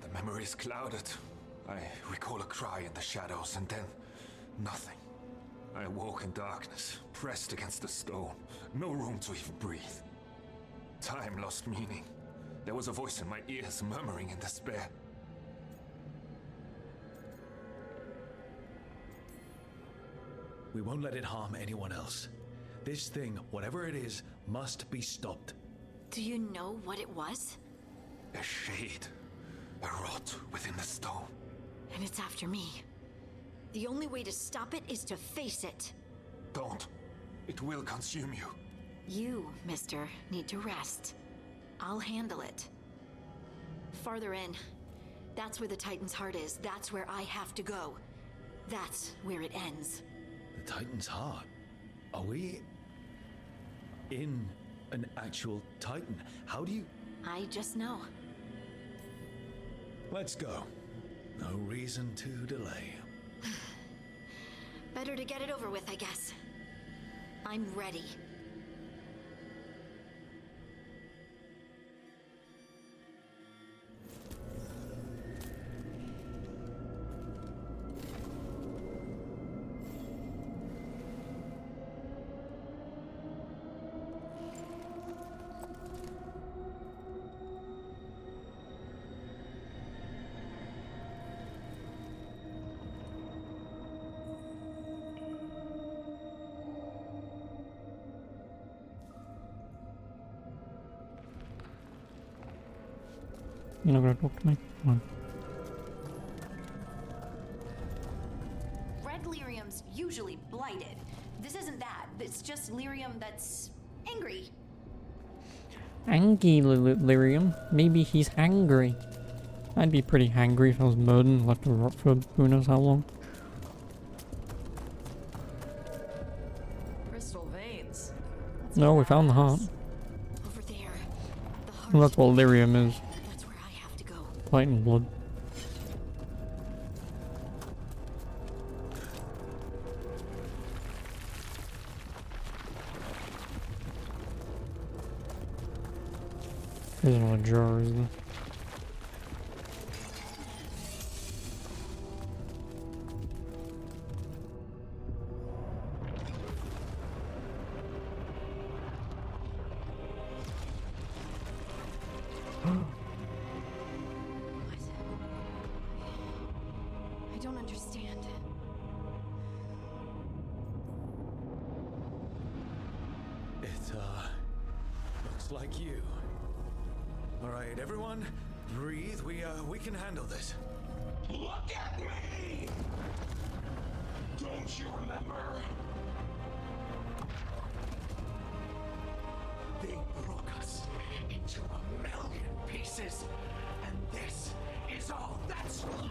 Speaker 9: The memory is clouded. I recall a cry in the shadows, and then nothing. I awoke in darkness, pressed against the stone. No room to even breathe. Time lost meaning. There was a voice in my ears murmuring in despair.
Speaker 18: We won't let it harm anyone else. This thing, whatever it is, must be stopped.
Speaker 2: Do you know what it was?
Speaker 9: A shade. A rot within the stone.
Speaker 2: And it's after me. The only way to stop it is to face it.
Speaker 9: Don't.
Speaker 18: It will consume you.
Speaker 2: You, mister, need to rest. I'll handle it. Farther in. That's where the Titan's heart is. That's where I have to go. That's where it ends.
Speaker 18: The Titan's heart? Are we in an actual Titan? How do you...
Speaker 2: I just know.
Speaker 18: Let's go. No reason to delay.
Speaker 2: Better to get it over with, I guess. I'm ready.
Speaker 1: You're not gonna talk to me? Come on.
Speaker 2: Red lyrium's usually blighted. This isn't that. It's just lyrium that's angry.
Speaker 1: Angry lyrium? Maybe he's hangry. I'd be pretty hangry if I was murdered and left to rot for who knows how long.
Speaker 5: Crystal veins.
Speaker 1: No, we found the heart.
Speaker 2: Over there.
Speaker 1: Well, that's what lyrium is.
Speaker 2: That's where I have to go.
Speaker 1: Titan blood. There's not a jar, is there?
Speaker 2: I don't understand.
Speaker 18: It, looks like you. All right, everyone, breathe. We can handle this.
Speaker 9: Look at me! Don't you remember? They broke us into 1,000,000 pieces, and this is all that's left.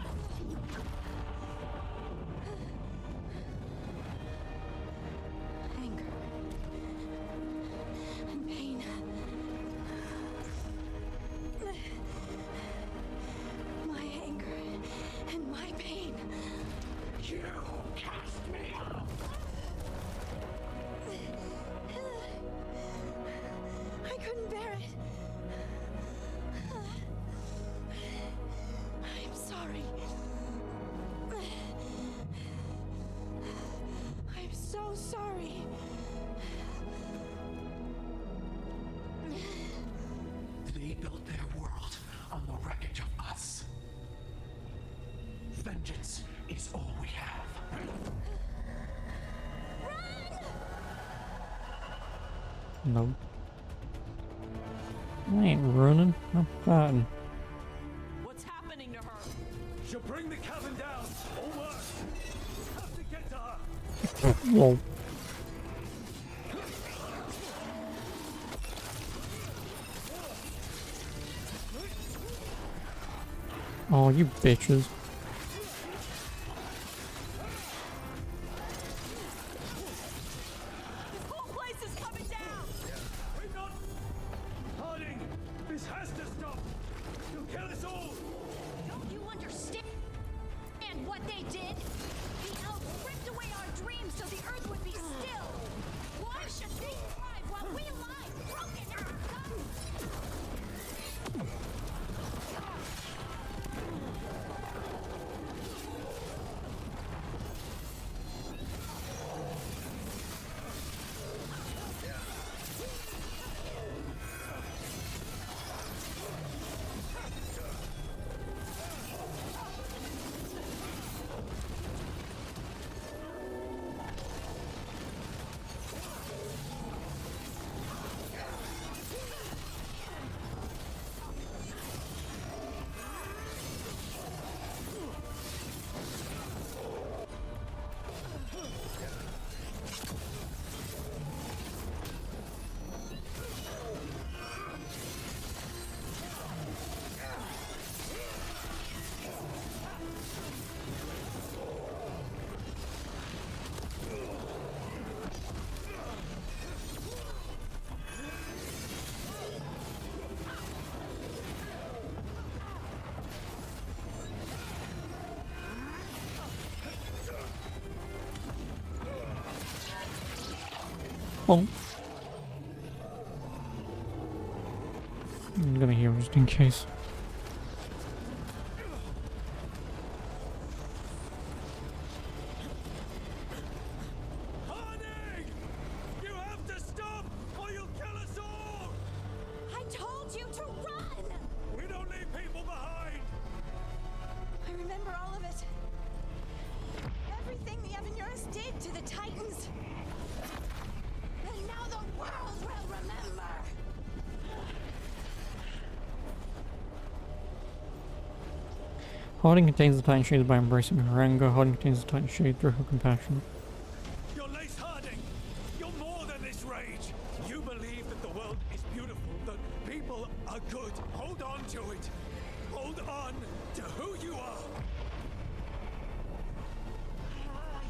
Speaker 2: Anger. And pain. My anger and my pain.
Speaker 9: You cast me out.
Speaker 2: I couldn't bear it. I'm sorry. I'm so sorry.
Speaker 9: They built their world on the wreckage of us. Vengeance is all we have.
Speaker 1: No. I ain't running. I'm fighting.
Speaker 15: What's happening to her?
Speaker 21: She'll bring the cabin down. Almost. We have to get to her.
Speaker 1: Whoa. Oh, you bitches.
Speaker 15: This whole place is coming down!
Speaker 21: Wait, not! Harding! This has to stop! You'll kill us all!
Speaker 2: Don't you understand what they did? The elves ripped away our dreams so the earth would be still. Why should they thrive while we lie broken in our guts?
Speaker 1: Oh. I'm gonna heal just in case.
Speaker 3: You have to stop, or you'll kill us all!
Speaker 8: I told you to run!
Speaker 3: We don't leave people behind!
Speaker 8: I remember all of it. Everything the Avenurus did to the Titans. And now the world will remember!
Speaker 1: Harding contains the Titan Shade by embracing her anger. Harding contains the Titan Shade through her compassion.
Speaker 3: You're Lace Harding! You're more than this rage! You believe that the world is beautiful, that people are good. Hold on to it! Hold on to who you are!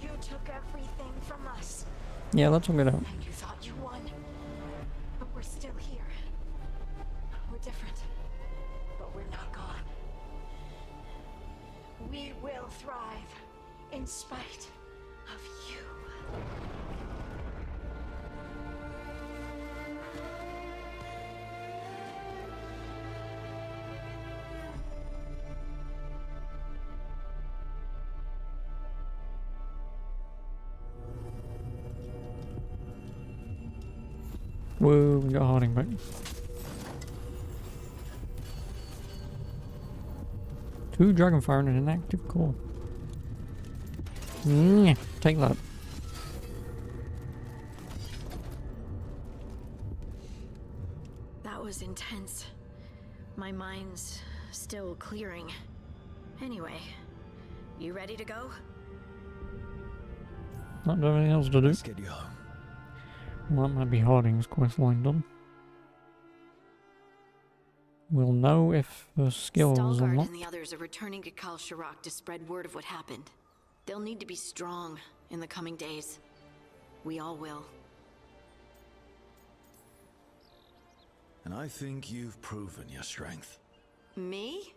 Speaker 8: You took everything from us.
Speaker 1: Yeah, let's look it out.
Speaker 8: And you thought you won. But we're still here. We're different. But we're not gone. We will thrive in spite of you.
Speaker 1: Whoa, we got Harding back. 2 Dragonfire and an inactive core. Yeah, take that.
Speaker 2: That was intense. My mind's still clearing. Anyway, you ready to go?
Speaker 1: Not doing anything else to do.
Speaker 13: Let's get you home.
Speaker 1: Well, that might be Harding's quest line done. We'll know if the skills
Speaker 2: Veilguard
Speaker 1: unlocked.
Speaker 2: and the others are returning to Kal Shirak to spread word of what happened. They'll need to be strong in the coming days. We all will.
Speaker 13: And I think you've proven your strength.
Speaker 2: Me?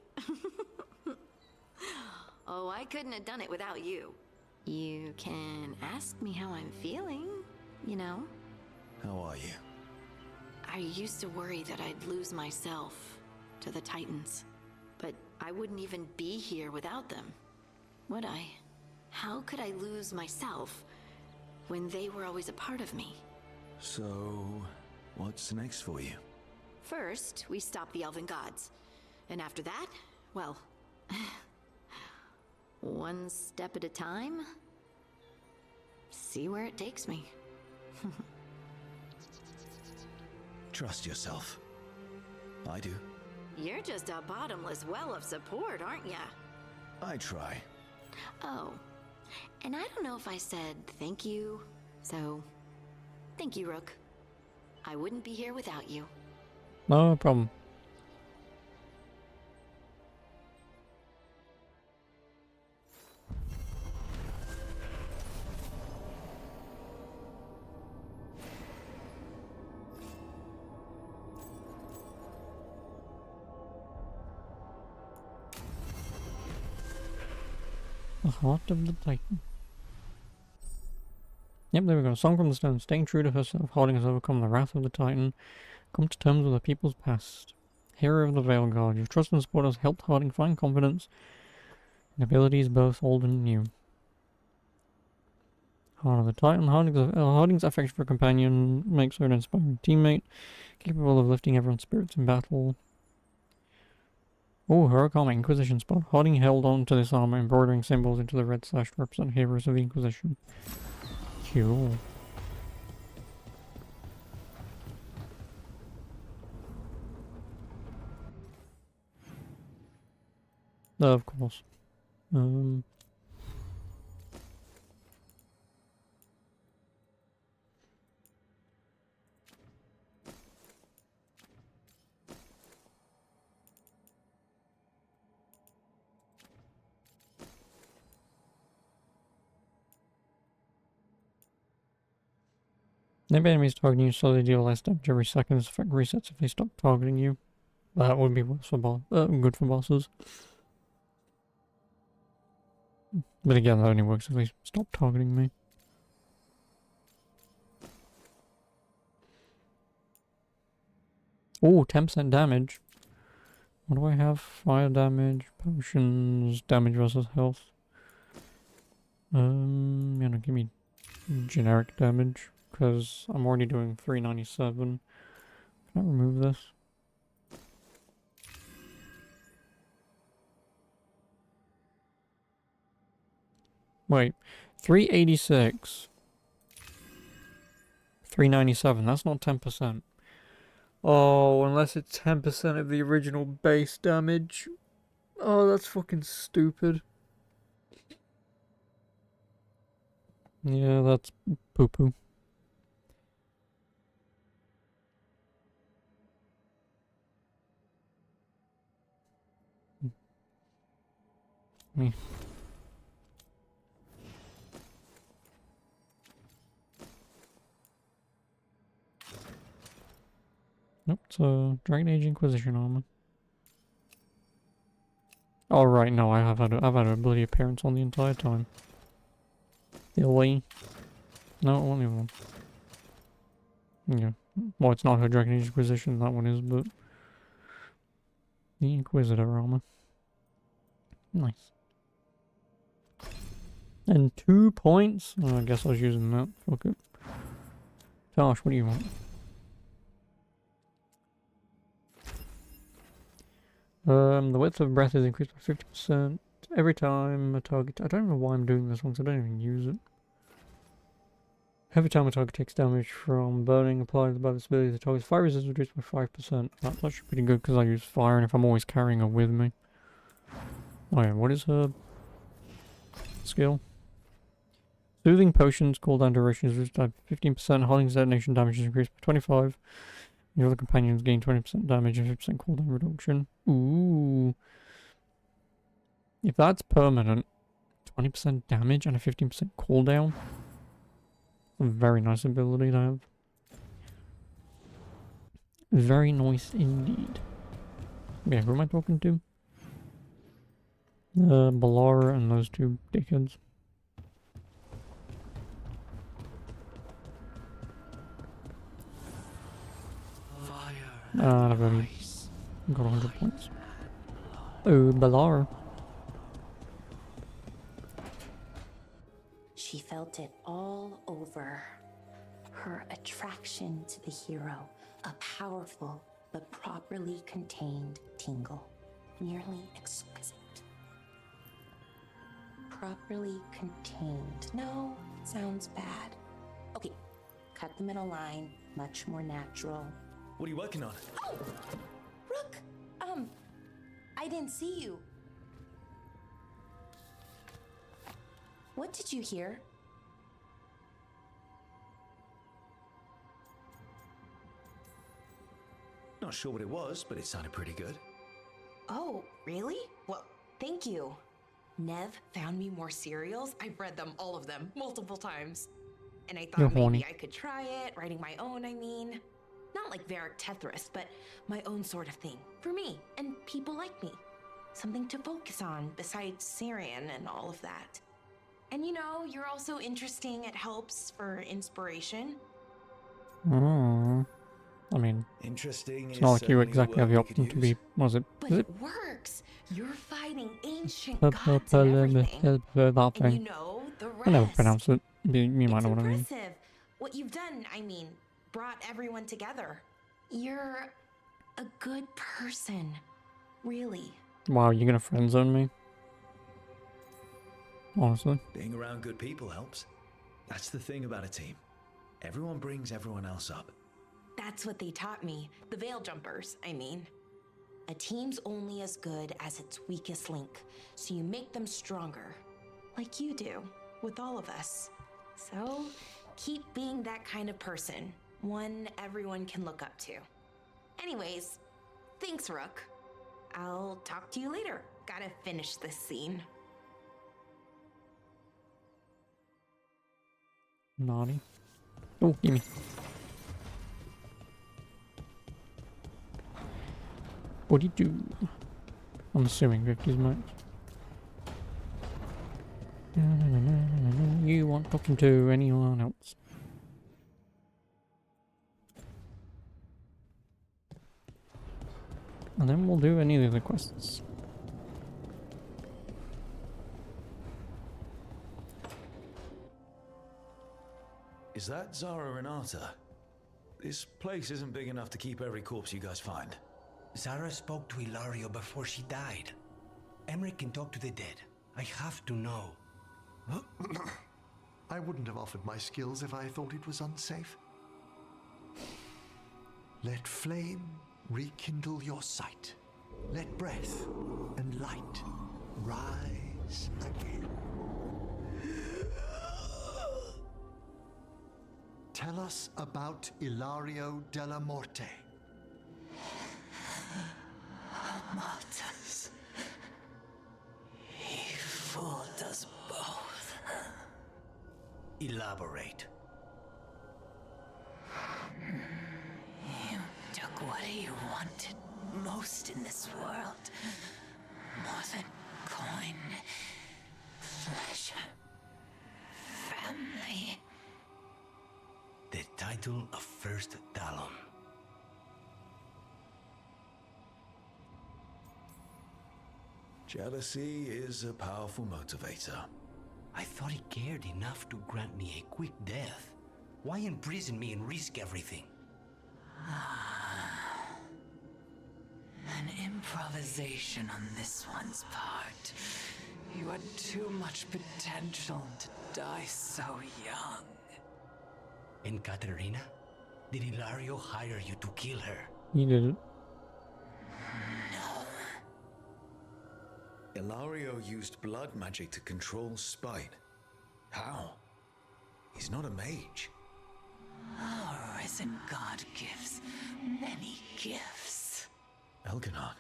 Speaker 2: Oh, I couldn't have done it without you. You can ask me how I'm feeling, you know?
Speaker 13: How are you?
Speaker 2: I used to worry that I'd lose myself to the Titans. But I wouldn't even be here without them, would I? How could I lose myself when they were always a part of me?
Speaker 13: So, what's next for you?
Speaker 2: First, we stop the Elven Gods. And after that, well... one step at a time. See where it takes me.
Speaker 13: Trust yourself. I do.
Speaker 2: You're just a bottomless well of support, aren't ya?
Speaker 13: I try.
Speaker 2: Oh, and I don't know if I said thank you, so thank you, Rook. I wouldn't be here without you.
Speaker 1: No problem. The heart of the Titan. Yep, there we go. Song from the Stone. Staying true to herself, Harding has overcome the wrath of the Titan. Come to terms with the people's past. Hero of the Veilguard. Your trust and support has helped Harding find confidence in abilities both old and new. Heart of the Titan. Harding's affection for a companion makes her an inspiring teammate, capable of lifting everyone's spirits in battle. Oh, heroic armor, Inquisition spot. Harding held on to this armor, embroidering symbols into the red slash to represent heroes of the Inquisition. Cool. Of course. Maybe enemies targeting you slowly deal less damage every second. This effect resets if they stop targeting you. That would be worse for good for bosses. But again, that only works if they stop targeting me. Oh, 10% damage. What do I have? Fire damage, potions, damage versus health. You know, give me generic damage, because I'm already doing 397. Can I remove this? Wait, 386. 397, that's not 10%. Oh, unless it's 10% of the original base damage. Oh, that's fucking stupid. Yeah, that's poo-poo. Me. Nope, it's a Dragon Age Inquisition armor. Oh right, no, I've had a bloody appearance on the entire time. Silly. No, only one. Yeah. Well, it's not her Dragon Age Inquisition, that one is, but the Inquisitor armor. Nice. And 2 points? Oh, I guess I was using that. Fuck it. Tosh, what do you want? The width of breath is increased by 50% every time a target... I don't know why I'm doing this one, because I don't even use it. Every time a target takes damage from burning applied by this ability, the target's fire resistance is reduced by 5%. That's actually pretty good, because I use fire, and if I'm always carrying her with me. Oh yeah, what is her skill? Soothing potions cooldown duration is reduced by 15%, Healing's detonation damage is increased by 25. Your other companions gain 20% damage and 50% cooldown reduction. Ooh. If that's permanent, 20% damage and a 15% cooldown. A very nice ability to have. Very nice indeed. Yeah, who am I talking to? Balara and those two dickheads. I've already got 100 points. Oh, Balara.
Speaker 12: She felt it all over. Her attraction to the hero, a powerful but properly contained tingle. Nearly exquisite. Properly contained. No, sounds bad. Okay, cut the middle line. Much more natural.
Speaker 21: What are you working on?
Speaker 12: Oh! Rook! I didn't see you. What did you hear?
Speaker 21: Not sure what it was, but it sounded pretty good.
Speaker 17: Oh, really? Well, thank you. Nev found me more cereals. I've read them, all of them, multiple times. And I thought maybe I could try it, writing my own, I mean. Not like Varric Tethris, but my own sort of thing. For me, and people like me. Something to focus on, besides Syrian and all of that. And you know, you're also interesting. It helps for inspiration.
Speaker 1: I mean,
Speaker 21: interesting.
Speaker 1: It's not like you exactly have the option to be. Was it?
Speaker 17: But
Speaker 1: Is
Speaker 17: it
Speaker 1: it?
Speaker 17: works. You're fighting ancient
Speaker 1: That
Speaker 17: gods and everything. And
Speaker 1: thing.
Speaker 17: you know the rest.
Speaker 1: I never pronounce it. You might know what I mean.
Speaker 17: Impressive. What you've done, I mean, brought everyone together. You're a good person. Really.
Speaker 1: Wow, you're gonna friend zone me? Honestly.
Speaker 21: Being around good people helps. That's the thing about a team. Everyone brings everyone else up.
Speaker 17: That's what they taught me. The Veil Jumpers, I mean. A team's only as good as its weakest link, so you make them stronger. Like you do, with all of us. So, keep being that kind of person. One everyone can look up to. Anyways, thanks, Rook. I'll talk to you later. Gotta finish this scene.
Speaker 1: Naughty. Oh, gimme. What do you do? I'm assuming 50's max. You want talking to anyone else? And then we'll do any of the quests.
Speaker 18: Is that Zara Renata? This place isn't big enough to keep every corpse you guys find.
Speaker 11: Zara spoke to Ilario before she died. Emmerich can talk to the dead. I have to know.
Speaker 7: I wouldn't have offered my skills if I thought it was unsafe. Let flame rekindle your sight. Let breath and light rise again. Tell us about Ilario della Morte.
Speaker 11: Martyrs. He fooled us both. Elaborate. You took what you wanted most in this world. More than coin, pleasure, family. The title of First Talon.
Speaker 18: Jealousy is a powerful motivator.
Speaker 11: I thought he cared enough to grant me a quick death. Why imprison me and risk everything?
Speaker 16: An improvisation on this one's part. You had too much potential to die so young.
Speaker 11: And Katerina? Did Ilario hire you to kill her?
Speaker 1: He did it.
Speaker 18: Ilario used blood magic to control spite. How? He's not a mage.
Speaker 16: Our risen god gives many gifts.
Speaker 18: Elganon.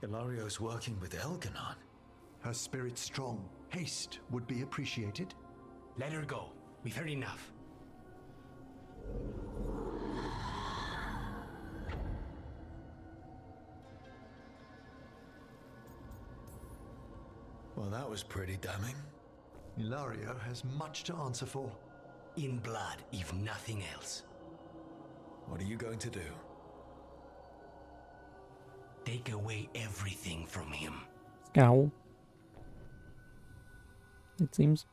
Speaker 18: Ilario's working with Elganon.
Speaker 7: Her spirit's strong. Haste would be appreciated.
Speaker 11: Let her go. We've heard enough.
Speaker 18: Well, that was pretty damning.
Speaker 7: Ilario has much to answer for.
Speaker 11: In blood, if nothing else.
Speaker 18: What are you going to do?
Speaker 11: Take away everything from him.
Speaker 1: Scowl. It seems.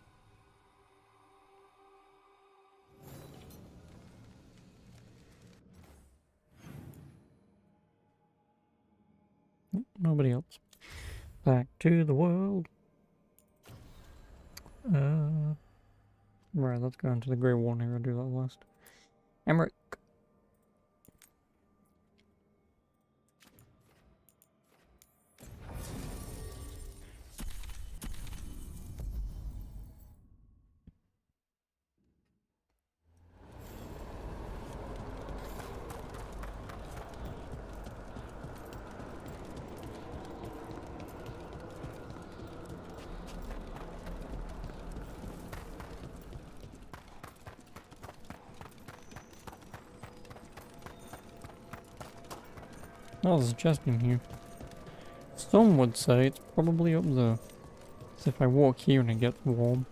Speaker 1: Nobody else. Back to the world. Right, let's go into the Grey One here and do that last. Emmerich. I was suggesting here. Some would say it's probably up there. As if I walk here and it gets warm.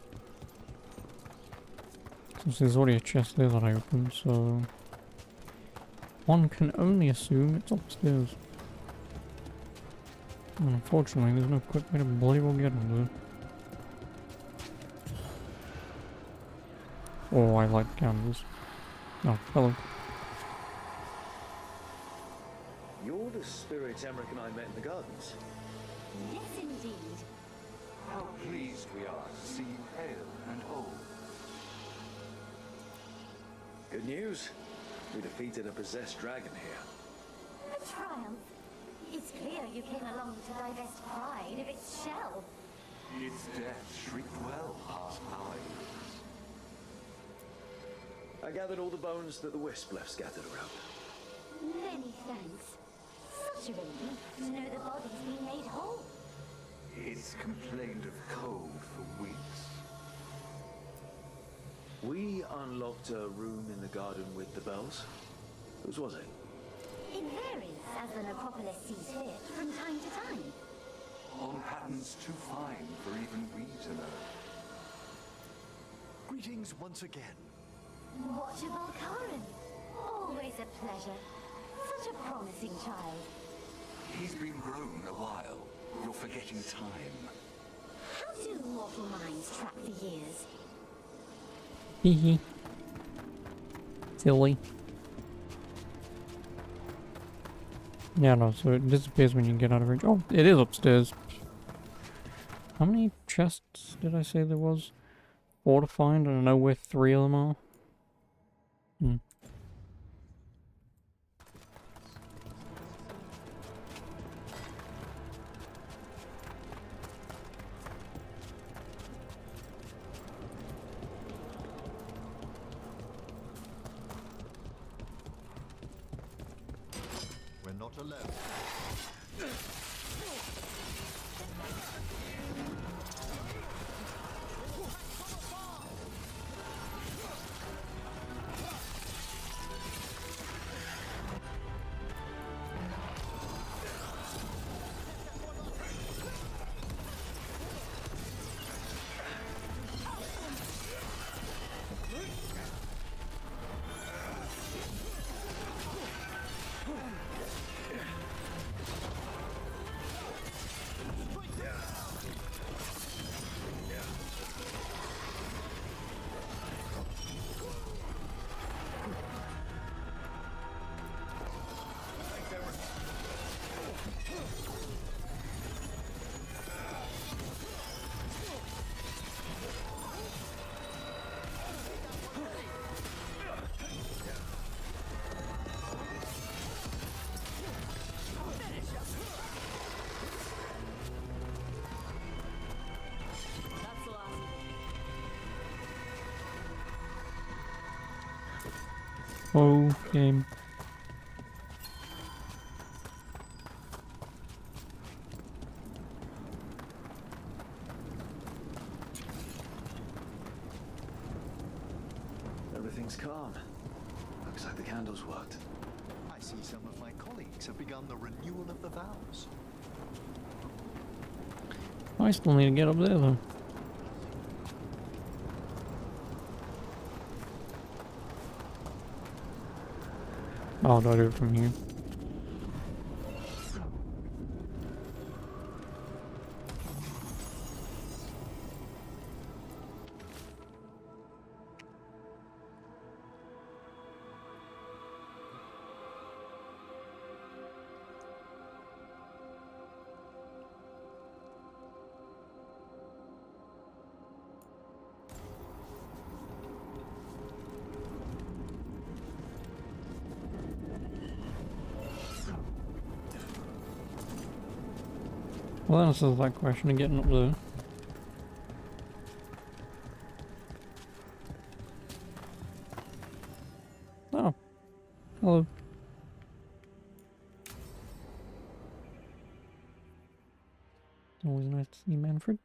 Speaker 1: Since there's already a chest there that I opened, so... one can only assume it's upstairs. And unfortunately, there's no quick way to bloody well get in there. Oh, I like candles. Oh, hello.
Speaker 18: You're the spirits Emmerich and I met in the gardens.
Speaker 22: Yes, indeed.
Speaker 23: How pleased we are to see you hale and whole.
Speaker 18: Good news. We defeated a possessed dragon here.
Speaker 22: A triumph. It's clear you came along to divest pride of its shell.
Speaker 23: Its death shrieked well past our ears.
Speaker 18: I gathered all the bones that the wisp left scattered around.
Speaker 22: Many thanks. Such a relief to know the body's been made whole.
Speaker 23: It's complained of cold for weeks.
Speaker 18: We unlocked a room in the garden with the bells. Whose was it?
Speaker 22: It varies as the necropolis sees fit from time to time.
Speaker 23: On patterns too fine for even we to know.
Speaker 7: Greetings once again.
Speaker 22: Watchable Karen. Always a pleasure. Such a promise. promising child.
Speaker 23: He's been grown a while. You're forgetting time.
Speaker 22: How do mortal minds track the years?
Speaker 1: Hee hee. Silly. Yeah, no, so it disappears when you get out of range. Oh, it is upstairs. How many chests did I say there was? 4 to find, and I know where 3 of them are. Hmm.
Speaker 7: We're not alone.
Speaker 1: Oh, game.
Speaker 18: Everything's calm. Looks like the candles worked.
Speaker 7: I see some of my colleagues have begun the renewal of the vows.
Speaker 1: I still need to get up there though. Oh, do I do it from here? Well, that answers that question of getting up there. Oh. Hello. Always nice to see Manfred.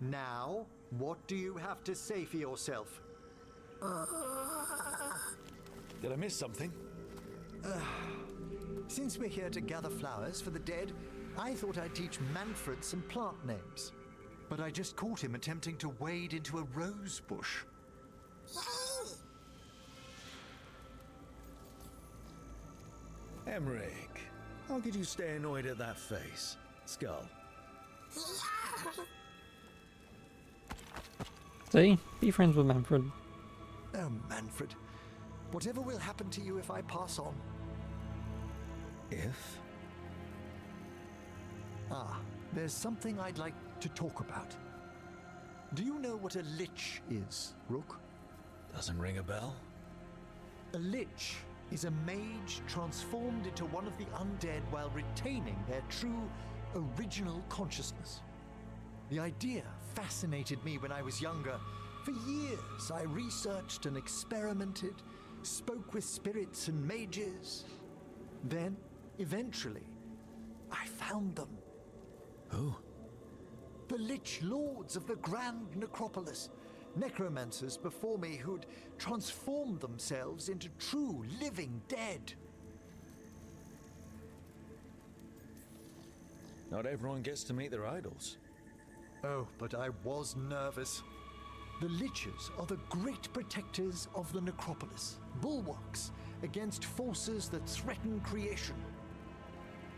Speaker 7: Now, what do you have to say for yourself?
Speaker 18: Did I miss something?
Speaker 7: Since we're here to gather flowers for the dead, I thought I'd teach Manfred some plant names. But I just caught him attempting to wade into a rose bush.
Speaker 18: Emmerich, how could you stay annoyed at that face? Skull.
Speaker 1: See? Be friends with Manfred.
Speaker 7: Oh, Manfred. Whatever will happen to you if I pass on?
Speaker 18: If?
Speaker 7: Ah, there's something I'd like to talk about. Do you know what a lich is, Rook?
Speaker 18: Doesn't ring a bell?
Speaker 7: A lich is a mage transformed into one of the undead while retaining their true, original consciousness. The idea fascinated me when I was younger. For years, I researched and experimented, spoke with spirits and mages. Then, eventually, I found them.
Speaker 18: Who?
Speaker 7: The Lich Lords of the Grand Necropolis. Necromancers before me who'd transformed themselves into true living dead.
Speaker 18: Not everyone gets to meet their idols.
Speaker 7: Oh, but I was nervous. The Liches are the great protectors of the necropolis, bulwarks, against forces that threaten creation.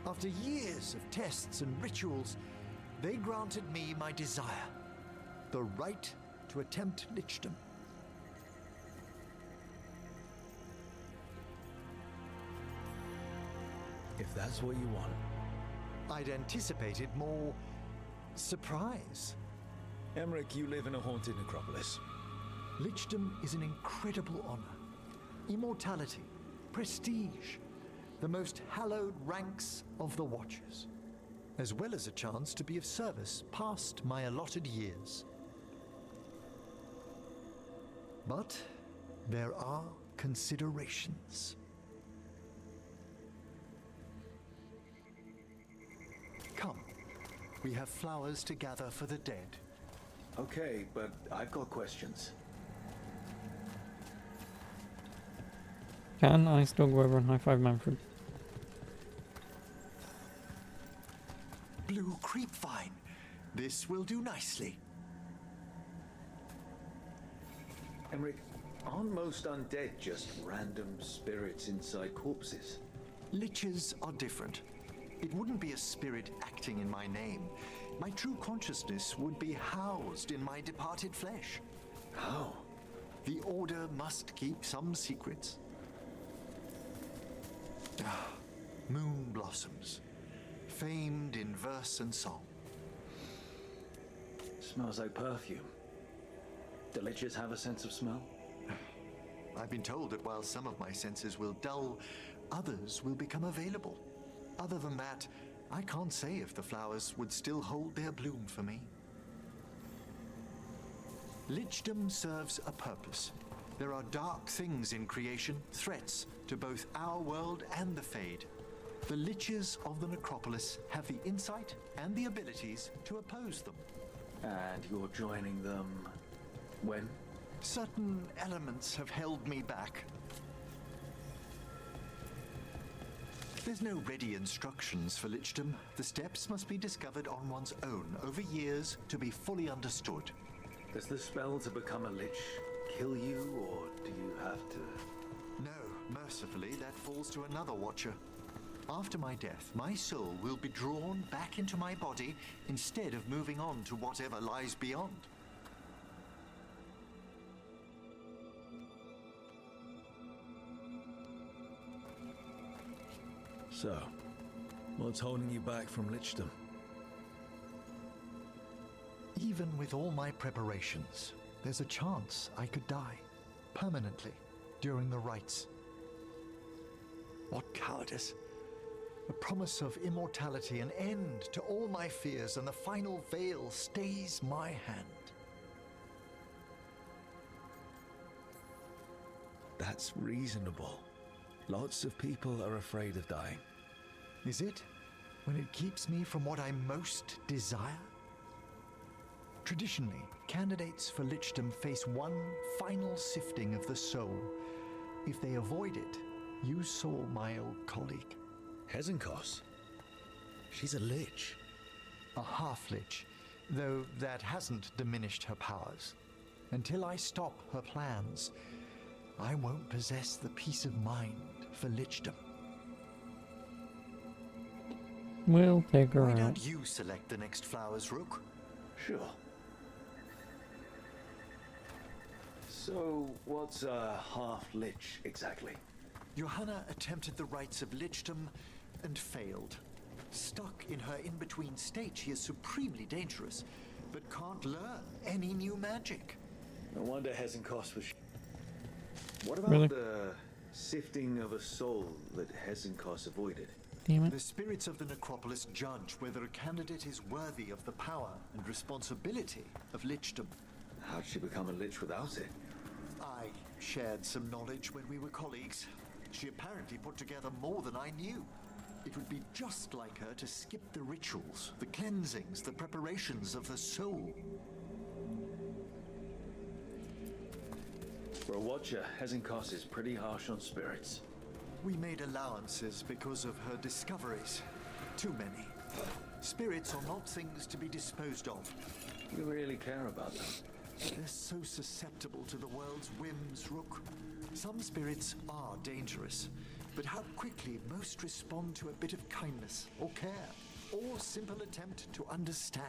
Speaker 7: After years of tests and rituals, they granted me my desire, the right to attempt lichdom.
Speaker 18: If that's what you want.
Speaker 7: I'd anticipated more surprise.
Speaker 18: Emmerich, you live in a haunted necropolis.
Speaker 7: Lichdom is an incredible honor. Immortality, prestige, the most hallowed ranks of the Watchers, as well as a chance to be of service past my allotted years. But there are considerations. Come, we have flowers to gather for the dead.
Speaker 18: Okay, but I've got questions.
Speaker 1: Can I still go over and high-five Manfred?
Speaker 7: Blue creepvine. This will do nicely.
Speaker 18: Emmerich, aren't most undead just random spirits inside corpses?
Speaker 7: Liches are different. It wouldn't be a spirit acting in my name. My true consciousness would be housed in my departed flesh.
Speaker 18: How?
Speaker 7: The Order must keep some secrets. Moon blossoms, famed in verse and song.
Speaker 18: Smells like perfume. Do liches have a sense of smell?
Speaker 7: I've been told that while some of my senses will dull, others will become available. Other than that, I can't say if the flowers would still hold their bloom for me. Lichdom serves a purpose. There are dark things in creation, threats to both our world and the Fade. The Liches of the Necropolis have the insight and the abilities to oppose them.
Speaker 18: And you're joining them when?
Speaker 7: Certain elements have held me back. There's no ready instructions for lichdom. The steps must be discovered on one's own over years to be fully understood.
Speaker 18: Does the spell to become a lich kill you, or do you have to?
Speaker 7: No, mercifully, that falls to another Watcher. After my death, my soul will be drawn back into my body instead of moving on to whatever lies beyond.
Speaker 18: So, what's holding you back from lichdom?
Speaker 7: Even with all my preparations, there's a chance I could die permanently during the rites. What cowardice! A promise of immortality, an end to all my fears, and the final veil stays my hand.
Speaker 18: That's reasonable. Lots of people are afraid of dying.
Speaker 7: Is it? When it keeps me from what I most desire? Traditionally, candidates for lichdom face one final sifting of the soul. If they avoid it, you saw my old colleague.
Speaker 18: Hezenkos? She's a lich.
Speaker 7: A half-lich, though that hasn't diminished her powers. Until I stop her plans, I won't possess the peace of mind for lichdom.
Speaker 1: We'll take her
Speaker 7: Why
Speaker 1: out.
Speaker 7: don't you select the next flowers, Rook?
Speaker 18: Sure. So, what's a half-lich exactly?
Speaker 7: Johanna attempted the rites of lichdom and failed. Stuck in her in-between state, she is supremely dangerous, but can't learn any new magic.
Speaker 18: No wonder Hezenkos was... What about
Speaker 1: Really?
Speaker 18: the sifting of a soul that Hezenkos avoided?
Speaker 1: Damn it.
Speaker 7: The spirits of the necropolis judge whether a candidate is worthy of the power and responsibility of lichdom.
Speaker 18: How'd she become a lich without it?
Speaker 7: I shared some knowledge when we were colleagues. She apparently put together more than I knew. It would be just like her to skip the rituals, the cleansings, the preparations of the soul.
Speaker 18: For a Watcher, Hezenkos is pretty harsh on spirits.
Speaker 7: We made allowances because of her discoveries. Too many. Spirits are not things to be disposed of.
Speaker 18: You really care about them?
Speaker 7: They're so susceptible to the world's whims, Rook. Some spirits are dangerous, but how quickly most respond to a bit of kindness or care, or simple attempt to understand.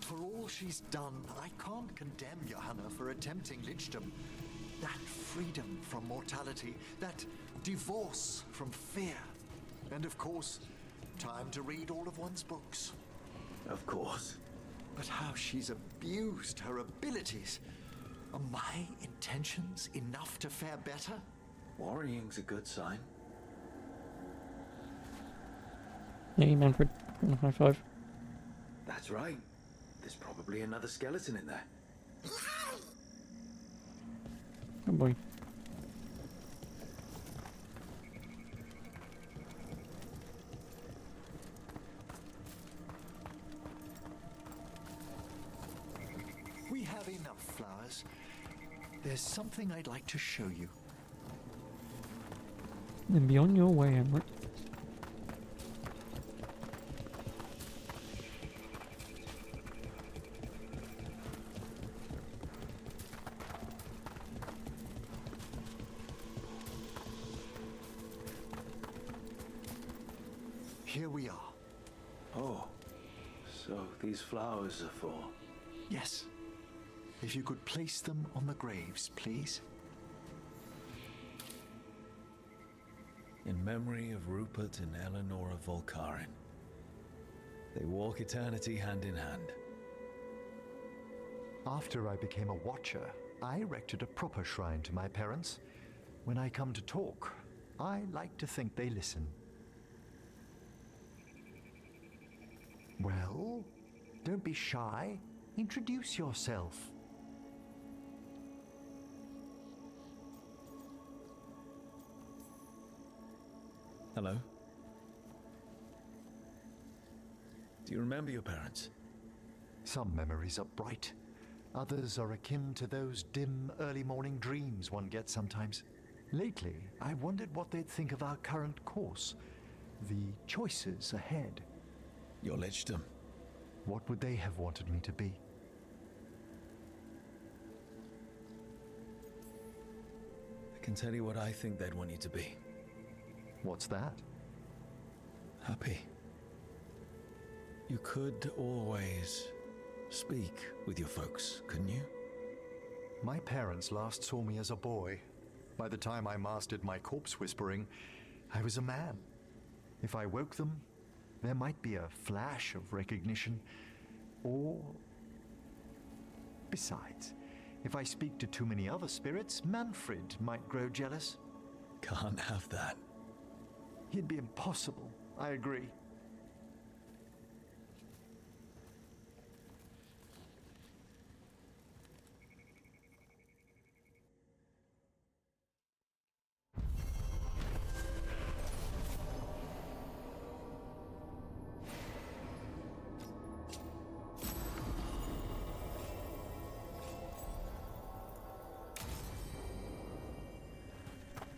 Speaker 7: For all she's done, I can't condemn Johanna for attempting lichdom. That freedom from mortality, that divorce from fear, and of course, time to read all of one's books.
Speaker 13: Of course.
Speaker 7: But how she's abused her abilities. Are my intentions enough to fare better?
Speaker 13: Worrying's a good sign.
Speaker 1: Hey, Manfred. High five.
Speaker 13: That's right. There's probably another skeleton in there.
Speaker 1: Oh boy.
Speaker 7: We have enough flowers. There's something I'd like to show you.
Speaker 1: Then be on your way, Emmerich.
Speaker 7: Here we are.
Speaker 13: Oh, so these flowers are for...
Speaker 7: Yes. If you could place them on the graves, please.
Speaker 18: In memory of Rupert and Eleanor of Volkaren. They walk eternity hand in hand.
Speaker 7: After I became a watcher, I erected a proper shrine to my parents. When I come to talk, I like to think they listen. Well, don't be shy. Introduce yourself.
Speaker 18: Hello? Do you remember your parents?
Speaker 7: Some memories are bright. Others are akin to those dim, early morning dreams one gets sometimes. Lately, I wondered what they'd think of our current course. The choices ahead.
Speaker 18: Your lichdom.
Speaker 7: What would they have wanted me to be?
Speaker 18: I can tell you what I think they'd want you to be.
Speaker 7: What's that?
Speaker 18: Happy. You could always speak with your folks, couldn't you?
Speaker 7: My parents last saw me as a boy. By the time I mastered my corpse whispering, I was a man. If I woke them, there might be a flash of recognition, or... Besides, if I speak to too many other spirits, Manfred might grow jealous.
Speaker 18: Can't have that.
Speaker 7: It'd be impossible, I agree.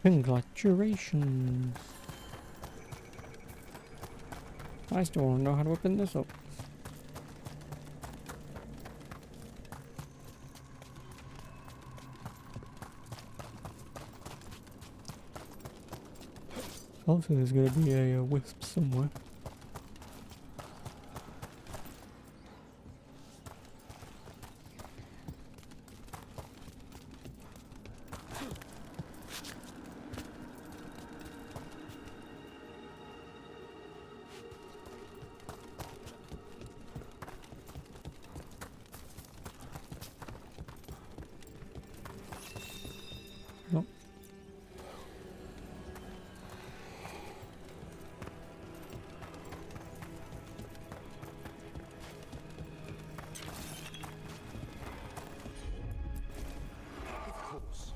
Speaker 1: Congratulations. I still want to know how to open this up. Also, there's going to be a wisp somewhere. Nope.
Speaker 7: Of course.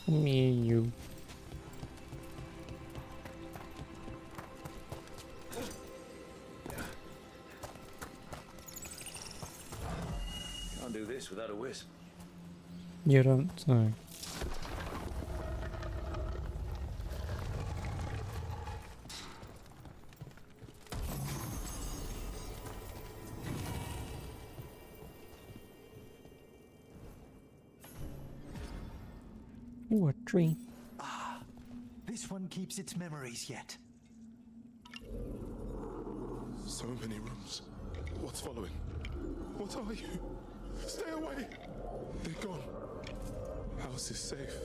Speaker 1: Me, you.
Speaker 13: Can't do this without a wisp.
Speaker 1: You don't say. Ooh, a tree.
Speaker 7: Ah, this one keeps its memories yet.
Speaker 10: So many rooms. What's following? What are you? Stay away! They're gone. House is safe.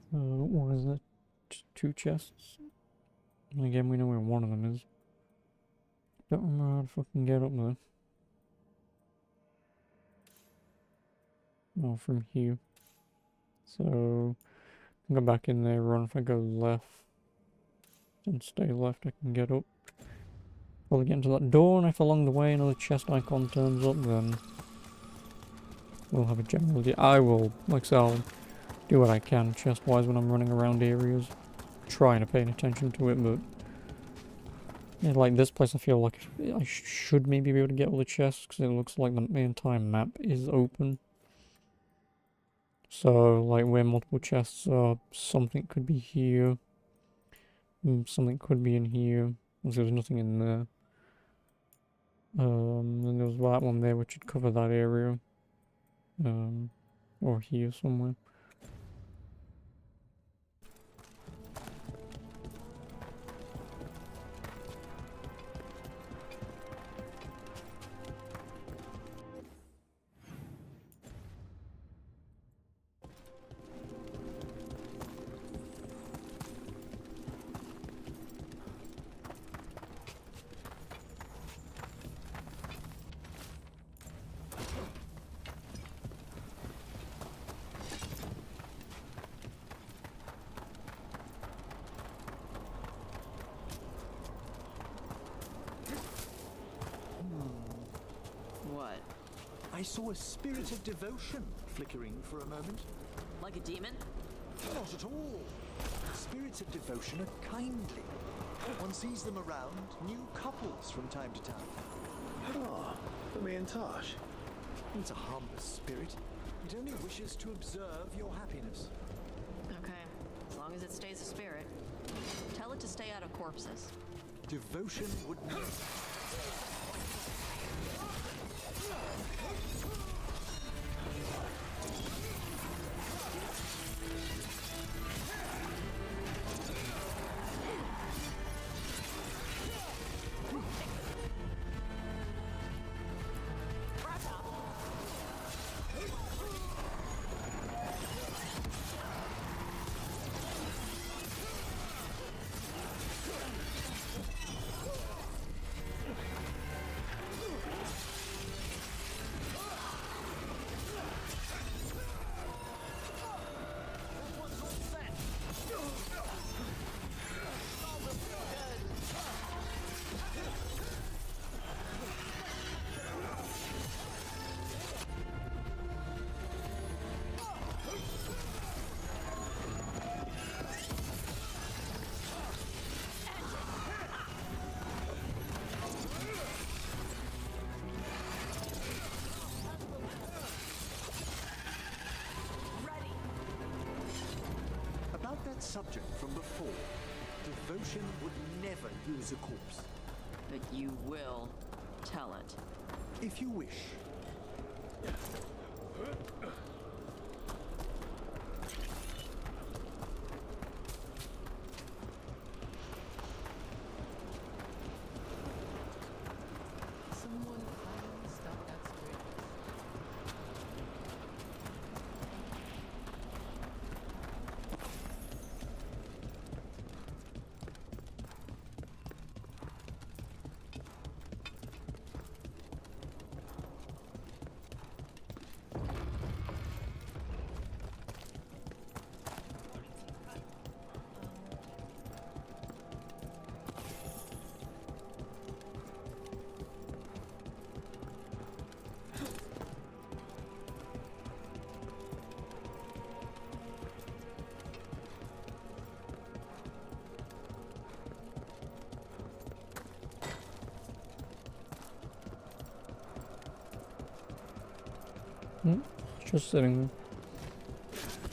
Speaker 1: What is that? Just 2 chests? And again, we know where one of them is. Don't remember how to fucking get up there. Oh, from here. So, I can go back in there, run. If I go left and stay left, I can get up. Probably get into that door, and if along the way another chest icon turns up, then we'll have a general idea. I will, like I said, I'll do what I can chest-wise when I'm running around areas. Trying to pay attention to it, but yeah, like this place I feel like I should maybe be able to get all the chests, because it looks like the entire map is open. So, like, where multiple chests are, something could be here. Something could be in here. There's nothing in there. And there was that one there which would cover that area. Or here somewhere.
Speaker 7: I saw a spirit of devotion flickering for a moment.
Speaker 5: Like a demon?
Speaker 7: Not at all. Spirits of devotion are kindly. One sees them around new couples from time to time.
Speaker 18: Ah, for me and Tosh.
Speaker 7: It's a harmless spirit. It only wishes to observe your happiness.
Speaker 5: Okay, as long as it stays a spirit. Tell it to stay out of corpses.
Speaker 7: Devotion would never. That subject from before, devotion would never use a corpse.
Speaker 5: But you will tell it.
Speaker 7: If you wish.
Speaker 1: Just sitting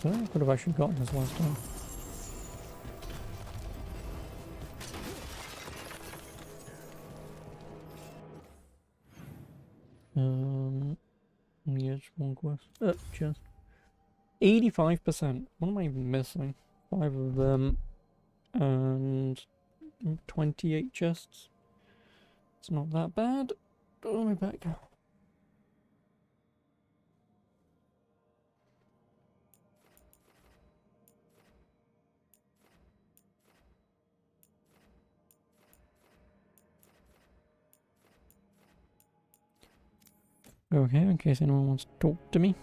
Speaker 1: there. I could have actually gotten this last time. chest. 85%. What am I missing? 5 of them. And 28 chests. It's not that bad. Oh, my back. Okay, in case anyone wants to talk to me.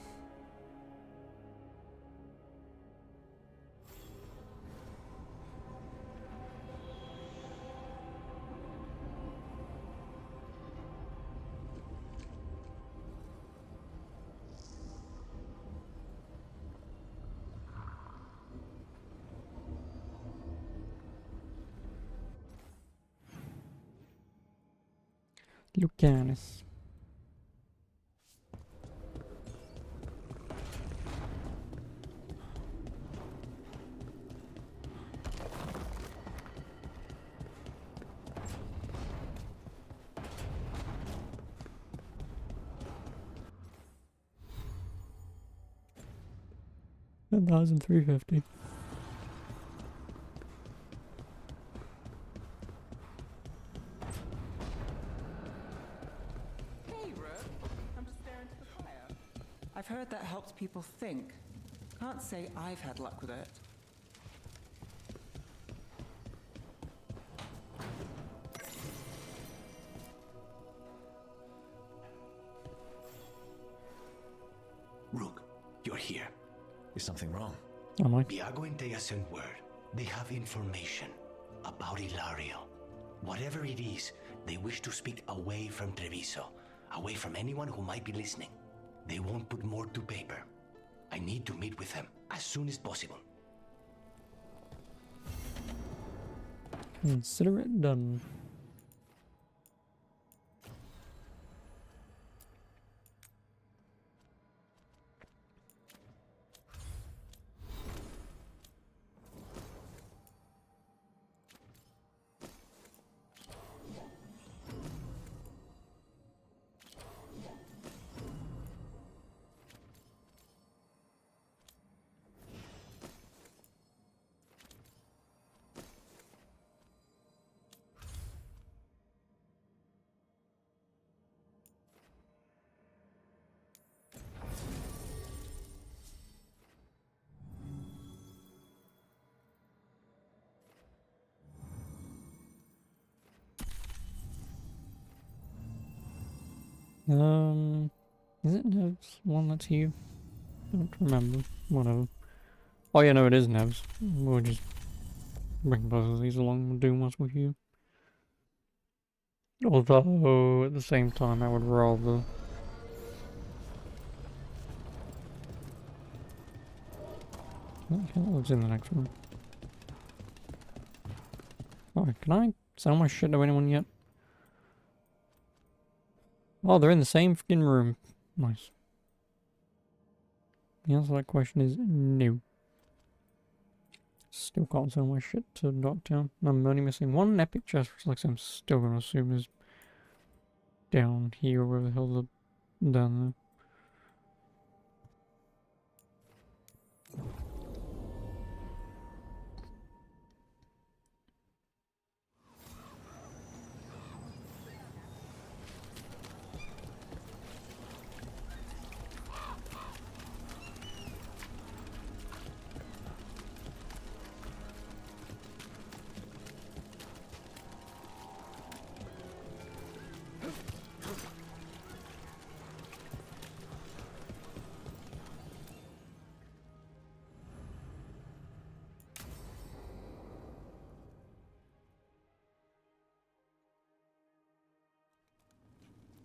Speaker 1: Lucanus. $1,350.
Speaker 15: Hey, Rook. I'm just staring into the fire. I've heard that helps people think. Can't say I've had luck with it.
Speaker 11: Rook, you're here. Is something wrong?
Speaker 1: Am I?
Speaker 11: Viago and Thea sent word. They have information about Ilario. Whatever it is, they wish to speak away from Treviso, away from anyone who might be listening. They won't put more to paper. I need to meet with them as soon as possible.
Speaker 1: Consider it done. Is it Nev's one that's you? I don't remember. Whatever. Oh yeah, no, it is Nev's. We'll just bring both of these along and do what's with you. Although, at the same time, I would rather... Okay, what's in the next room? Alright, can I sell my shit to anyone yet? Oh, they're in the same freaking room. Nice. The answer to that question is no. Still can't sell my shit to Dogtown. I'm only missing one epic chest, which I'm still gonna assume is down here, or wherever the hell the down there.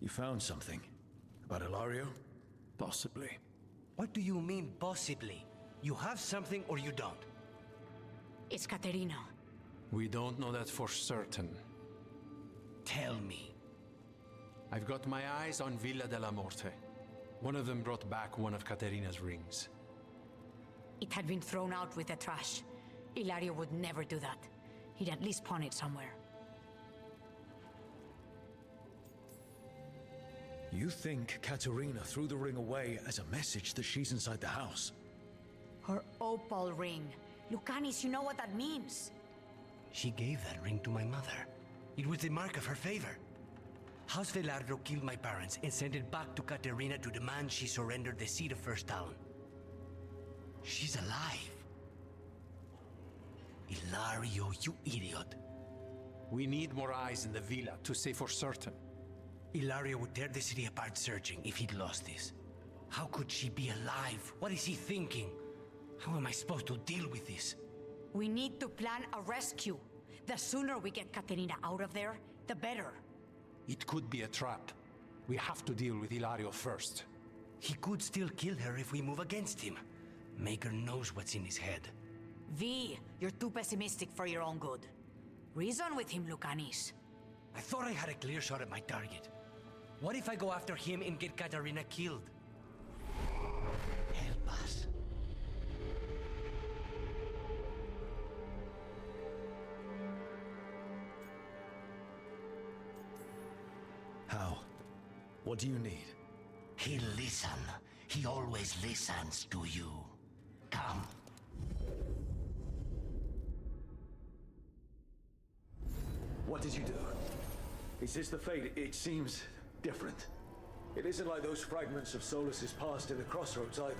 Speaker 11: You found something? About Ilario?
Speaker 18: Possibly.
Speaker 11: What do you mean, possibly? You have something or you don't?
Speaker 22: It's Caterina.
Speaker 18: We don't know that for certain.
Speaker 11: Tell me.
Speaker 18: I've got my eyes on Villa della Morte. One of them brought back one of Caterina's rings.
Speaker 22: It had been thrown out with the trash. Ilario would never do that. He'd at least pawn it somewhere.
Speaker 18: You think Katerina threw the ring away as a message that she's inside the house?
Speaker 14: Her opal ring. Lucanis, you know what that means.
Speaker 11: She gave that ring to my mother. It was the mark of her favor. House Veilguard killed my parents and sent it back to Katerina to demand she surrender the seat of First Talon. She's alive. Ilario, you idiot.
Speaker 19: We need more eyes in the villa to say for certain.
Speaker 11: Ilario would tear the city apart searching if he'd lost this. How could she be alive? What is he thinking? How am I supposed to deal with this?
Speaker 14: We need to plan a rescue. The sooner we get Katerina out of there, the better.
Speaker 19: It could be a trap. We have to deal with Ilario first.
Speaker 11: He could still kill her if we move against him. Maker knows what's in his head.
Speaker 14: V, you're too pessimistic for your own good. Reason with him, Lucanis.
Speaker 11: I thought I had a clear shot at my target. What if I go after him and get Katerina killed? Help us.
Speaker 18: How? What do you need?
Speaker 11: He'll listen. He always listens to you. Come.
Speaker 18: What did you do? Is this the fate? It seems different. It isn't like those fragments of Solus's past in the crossroads either.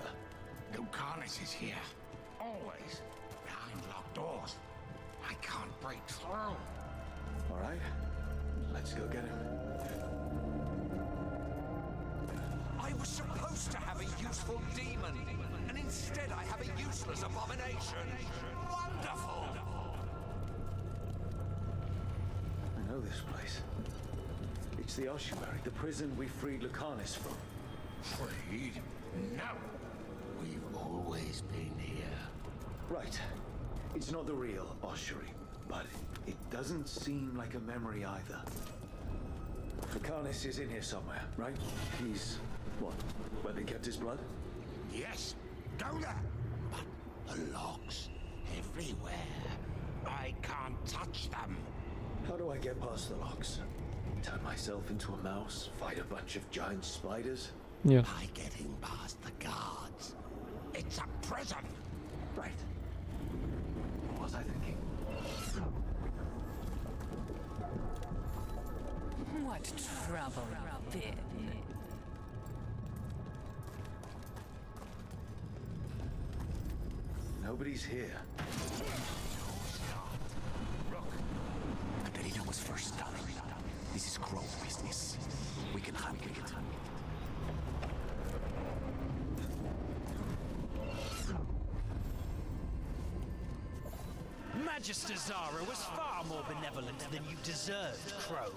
Speaker 9: Lucanis is here. Always. Behind locked doors. I can't break through.
Speaker 18: All right. Let's go get him.
Speaker 9: I was supposed to have a useful demon, and instead I have a useless abomination. Wonderful!
Speaker 18: I know this place. It's the ossuary, the prison we freed Lucanis from.
Speaker 9: Freed? No! We've always been here.
Speaker 18: Right. It's not the real ossuary, but it doesn't seem like a memory either. Lucanis is in here somewhere, right? He's... what? Where they kept his blood?
Speaker 9: Yes, go there. But the locks everywhere. I can't touch them.
Speaker 18: How do I get past the locks? Turn myself into a mouse? Fight a bunch of giant spiders?
Speaker 1: Yeah.
Speaker 9: By getting past the guards. It's a prison.
Speaker 18: Right. What was I thinking?
Speaker 16: What trouble you've been.
Speaker 18: Nobody's here.
Speaker 9: Look, Katerina was first stunning. This is Crow business. We can handle it.
Speaker 20: Magister Zara was far more benevolent than you deserved, Crow.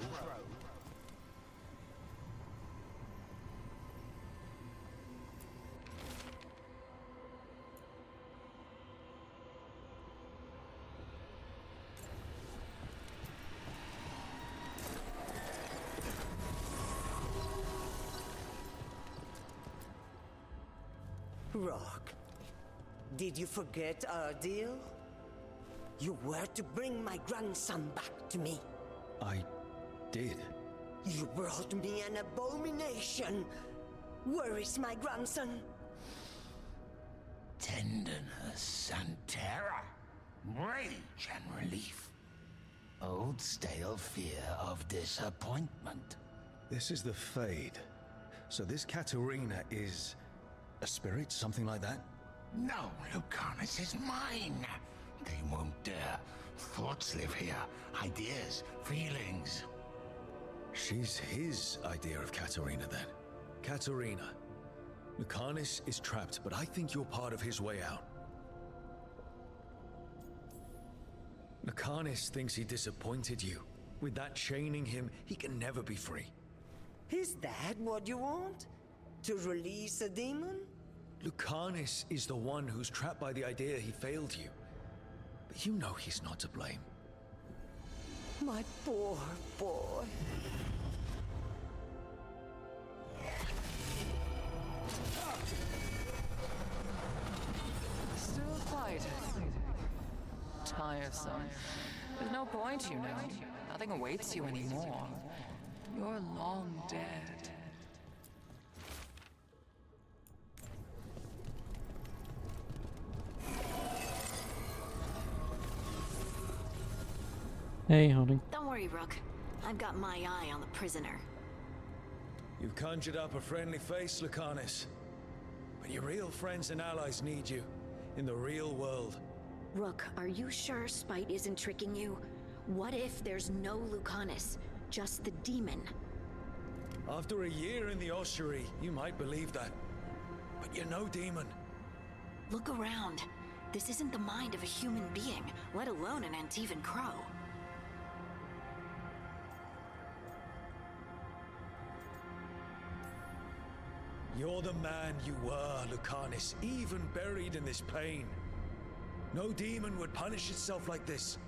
Speaker 24: Rock, did you forget our deal? You were to bring my grandson back to me.
Speaker 18: I did.
Speaker 24: You brought me an abomination. Where is my grandson?
Speaker 9: Tenderness and terror. Rage and relief. Old stale fear of disappointment.
Speaker 18: This is the Fade. So this Katerina is... a spirit? Something like that?
Speaker 9: No, Lucanis is mine. They won't dare. Thoughts live here. Ideas, feelings.
Speaker 18: She's his idea of Katerina, then. Katerina. Lucanis is trapped, but I think you're part of his way out. Lucanis thinks he disappointed you. With that chaining him, he can never be free.
Speaker 24: Is that what you want? To release a demon?
Speaker 18: Lucanis is the one who's trapped by the idea he failed you. But you know he's not to blame.
Speaker 24: My poor boy.
Speaker 16: Still fighting. Tiresome. There's no point, you know. Nothing awaits you anymore. You're long dead.
Speaker 1: Hey, honey.
Speaker 2: Don't worry, Rook. I've got my eye on the prisoner.
Speaker 18: You've conjured up a friendly face, Lucanus. But your real friends and allies need you in the real world.
Speaker 2: Rook, are you sure Spite isn't tricking you? What if there's no Lucanus, just the demon?
Speaker 18: After a year in the ossuary, you might believe that. But you're no demon.
Speaker 2: Look around. This isn't the mind of a human being, let alone an Antivan crow.
Speaker 18: You're the man you were, Lucanus, even buried in this pain. No demon would punish itself like this.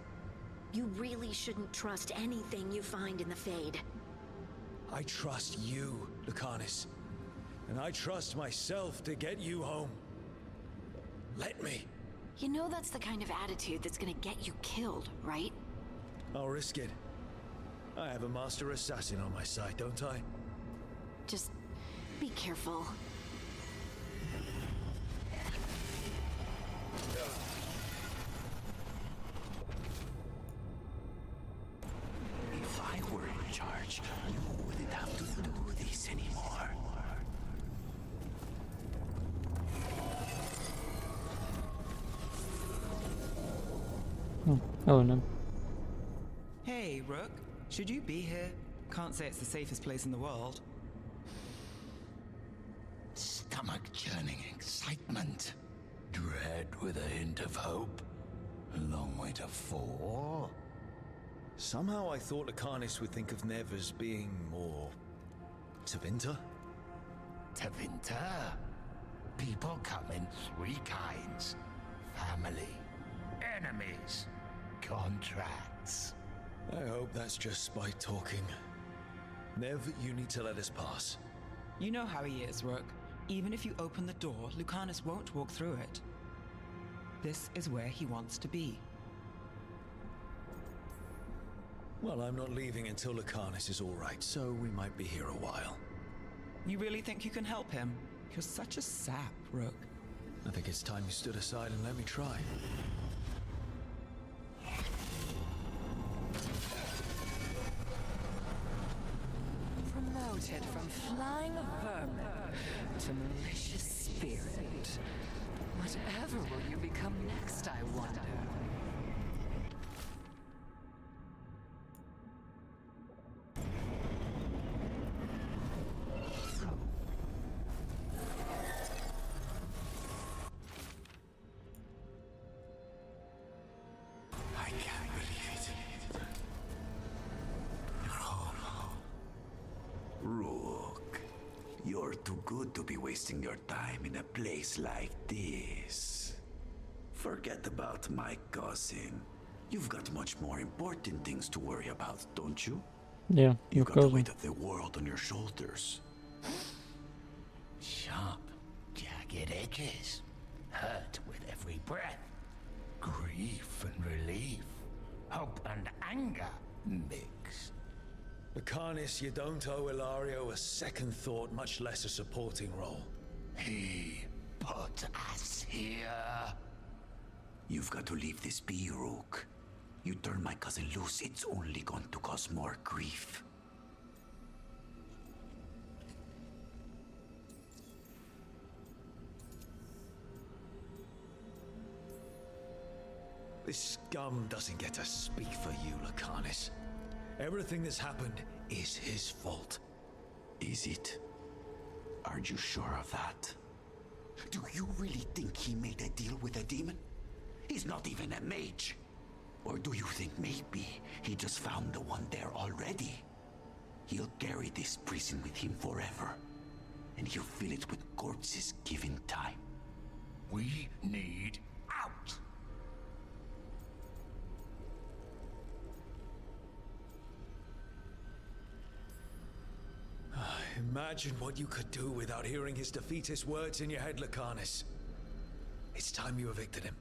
Speaker 2: You really shouldn't trust anything you find in the Fade.
Speaker 18: I trust you, Lucanus. And I trust myself to get you home. Let me.
Speaker 2: You know that's the kind of attitude that's gonna get you killed, right?
Speaker 18: I'll risk it. I have a master assassin on my side, don't I?
Speaker 2: Just be careful.
Speaker 11: If I were in charge, you wouldn't have to do this anymore.
Speaker 1: Oh, hello, Nim.
Speaker 15: Hey, Rook. Should you be here? Can't say it's the safest place in the world.
Speaker 11: Stomach-churning excitement. Dread with a hint of hope. A long way to fall.
Speaker 18: Somehow I thought Lucanus would think of Nev as being more... Tevinter?
Speaker 11: Tevinter? People come in three kinds. Family, enemies, contracts.
Speaker 18: I hope that's just Spite talking. Nev, you need to let us pass.
Speaker 15: You know how he is, Rook. Even if you open the door, Lucanus won't walk through it. This is where he wants to be.
Speaker 18: Well, I'm not leaving until Lucanus is all right, so we might be here a while.
Speaker 15: You really think you can help him? You're such a sap, Rook.
Speaker 18: I think it's time you stood aside and let me try.
Speaker 16: Promoted from flying vermin to malicious spirit. Whatever will you become next, I wonder?
Speaker 11: I can't believe it. You're home. Rook, you're too good to be wasting your time in a place like this. Forget about my cousin. You've got much more important things to worry about, don't you?
Speaker 1: Yeah,
Speaker 11: You've got the weight of the world on your shoulders. Sharp, jagged edges. Hurt with every breath. Grief and relief. Hope and anger mixed.
Speaker 18: Lucanus, you don't owe Ilario a second thought, much less a supporting role.
Speaker 11: He put us here. You've got to leave this be, Rook. You turn my cousin loose, it's only going to cause more grief.
Speaker 18: This scum doesn't get to speak for you, Lucanus. Everything that's happened is his fault.
Speaker 11: Is it? Are you sure of that? Do you really think he made a deal with a demon? He's not even a mage. Or do you think maybe he just found the one there already? He'll carry this prison with him forever. And he'll fill it with corpses given time. We need out!
Speaker 18: Imagine what you could do without hearing his defeatist words in your head, Lucanus. It's time you evicted him.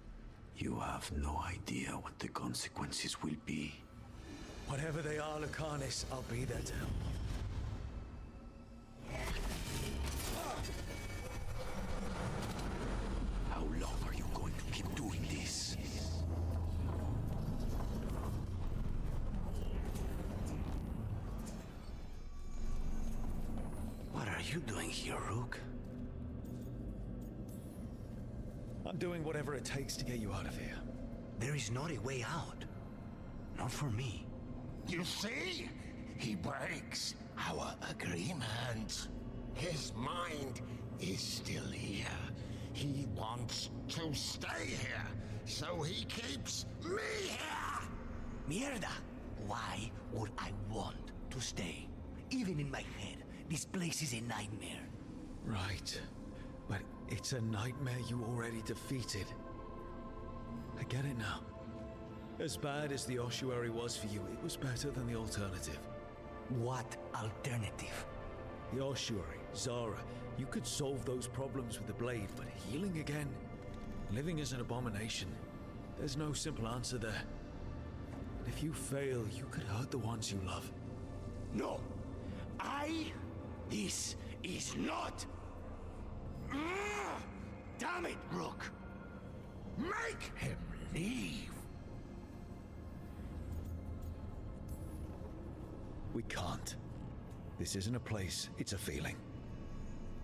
Speaker 11: You have no idea what the consequences will be.
Speaker 18: Whatever they are, Lucanus, I'll be there to help you.
Speaker 11: How long are you going to keep doing this? you doing here, Rook?
Speaker 18: I'm doing whatever it takes to get you out of here.
Speaker 11: There is not a way out. Not for me.
Speaker 9: You see? He breaks our agreement. His mind is still here. He wants to stay here, so he keeps me here!
Speaker 11: Mierda! Why would I want to stay? Even in my head, this place is a nightmare.
Speaker 18: Right. But it's a nightmare you already defeated. I get it now. As bad as the ossuary was for you, it was better than the alternative.
Speaker 11: What alternative?
Speaker 18: The ossuary, Zara. You could solve those problems with the blade, but healing again? Living is an abomination. There's no simple answer there. And if you fail, you could hurt the ones you love.
Speaker 11: No! This is not... Damn it, Rook!
Speaker 9: Make him leave!
Speaker 18: We can't. This isn't a place, it's a feeling.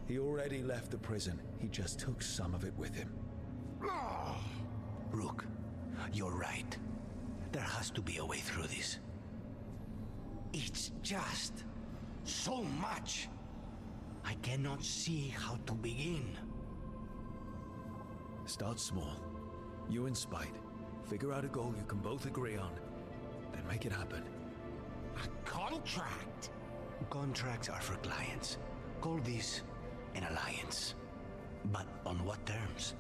Speaker 18: He already left the prison. He just took some of it with him.
Speaker 11: Rook, you're right. There has to be a way through this. It's just so much. I cannot see how to begin.
Speaker 18: Start small. You and Spite. Figure out a goal you can both agree on. Then make it happen.
Speaker 11: A contract? Contracts are for clients. Call this an alliance. But on what terms?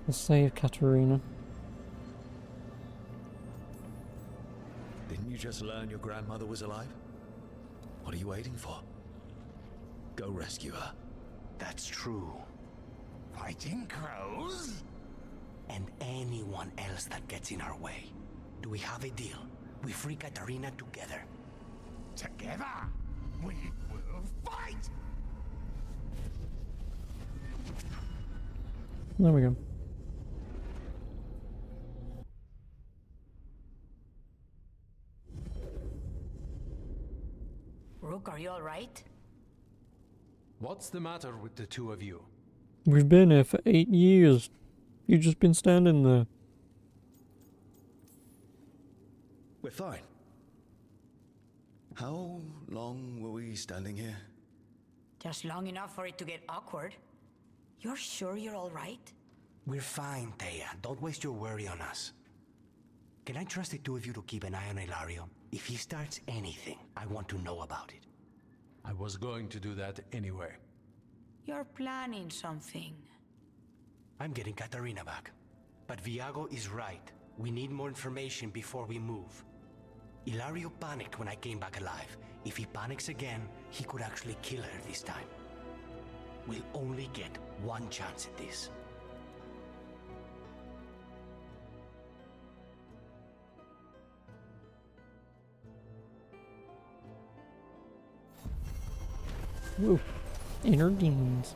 Speaker 1: Let's save Katerina.
Speaker 18: Didn't you just learn your grandmother was alive? What are you waiting for? Go rescue her.
Speaker 11: That's true.
Speaker 9: Fighting crows?
Speaker 11: And anyone else that gets in our way. Do we have a deal? We free Katarina together.
Speaker 9: Together? We will fight!
Speaker 1: There we go.
Speaker 14: Rook, are you all right?
Speaker 19: What's the matter with the two of you?
Speaker 1: We've been here for 8 years. You've just been standing there.
Speaker 18: We're fine. How long were we standing here?
Speaker 14: Just long enough for it to get awkward. You're sure you're all right?
Speaker 11: We're fine, Thea. Don't waste your worry on us. Can I trust the two of you to keep an eye on Ilario? If he starts anything, I want to know about it.
Speaker 19: I was going to do that anyway.
Speaker 14: You're planning something.
Speaker 11: I'm getting Katarina back. But Viago is right. We need more information before we move. Ilario panicked when I came back alive. If he panics again, he could actually kill her this time. We'll only get one chance at this.
Speaker 1: Woo. Inner demons.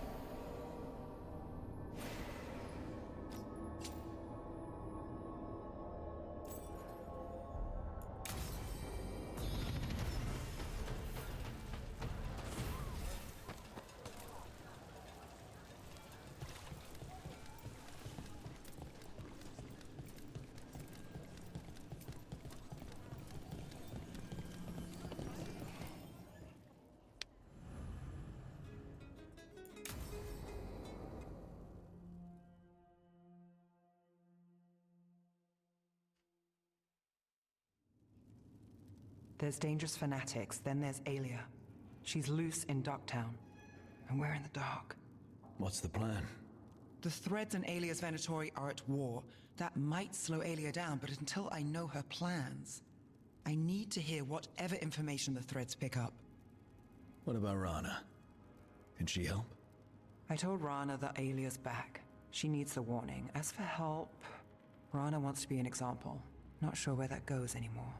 Speaker 15: There's dangerous fanatics, then there's Alia. She's loose in Ducktown, and we're in the dark.
Speaker 18: What's the plan?
Speaker 15: The Threads and Alia's Venatori are at war. That might slow Alia down, but until I know her plans, I need to hear whatever information the Threads pick up.
Speaker 18: What about Rana? Can she help?
Speaker 15: I told Rana that Alia's back. She needs the warning. As for help, Rana wants to be an example. Not sure where that goes anymore.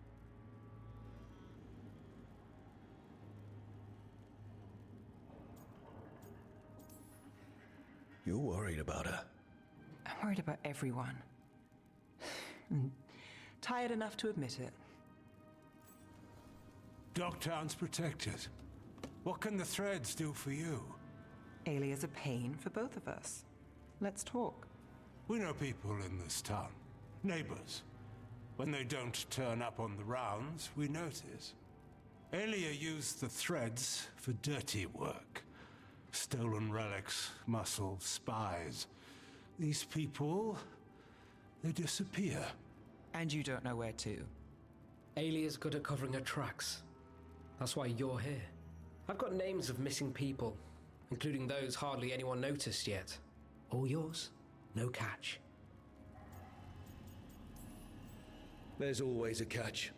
Speaker 18: You're worried about her.
Speaker 15: I'm worried about everyone. I'm tired enough to admit it.
Speaker 19: Dogtown's protected. What can the threads do for you?
Speaker 15: Alia's a pain for both of us. Let's talk.
Speaker 19: We know people in this town. Neighbors. When they don't turn up on the rounds, we notice. Alia used the threads for dirty work. Stolen relics, muscle, spies. These people, they disappear.
Speaker 15: And you don't know where to?
Speaker 3: Alia's good at covering her tracks. That's why you're here. I've got names of missing people, including those hardly anyone noticed yet. All yours, no catch.
Speaker 18: There's always a catch.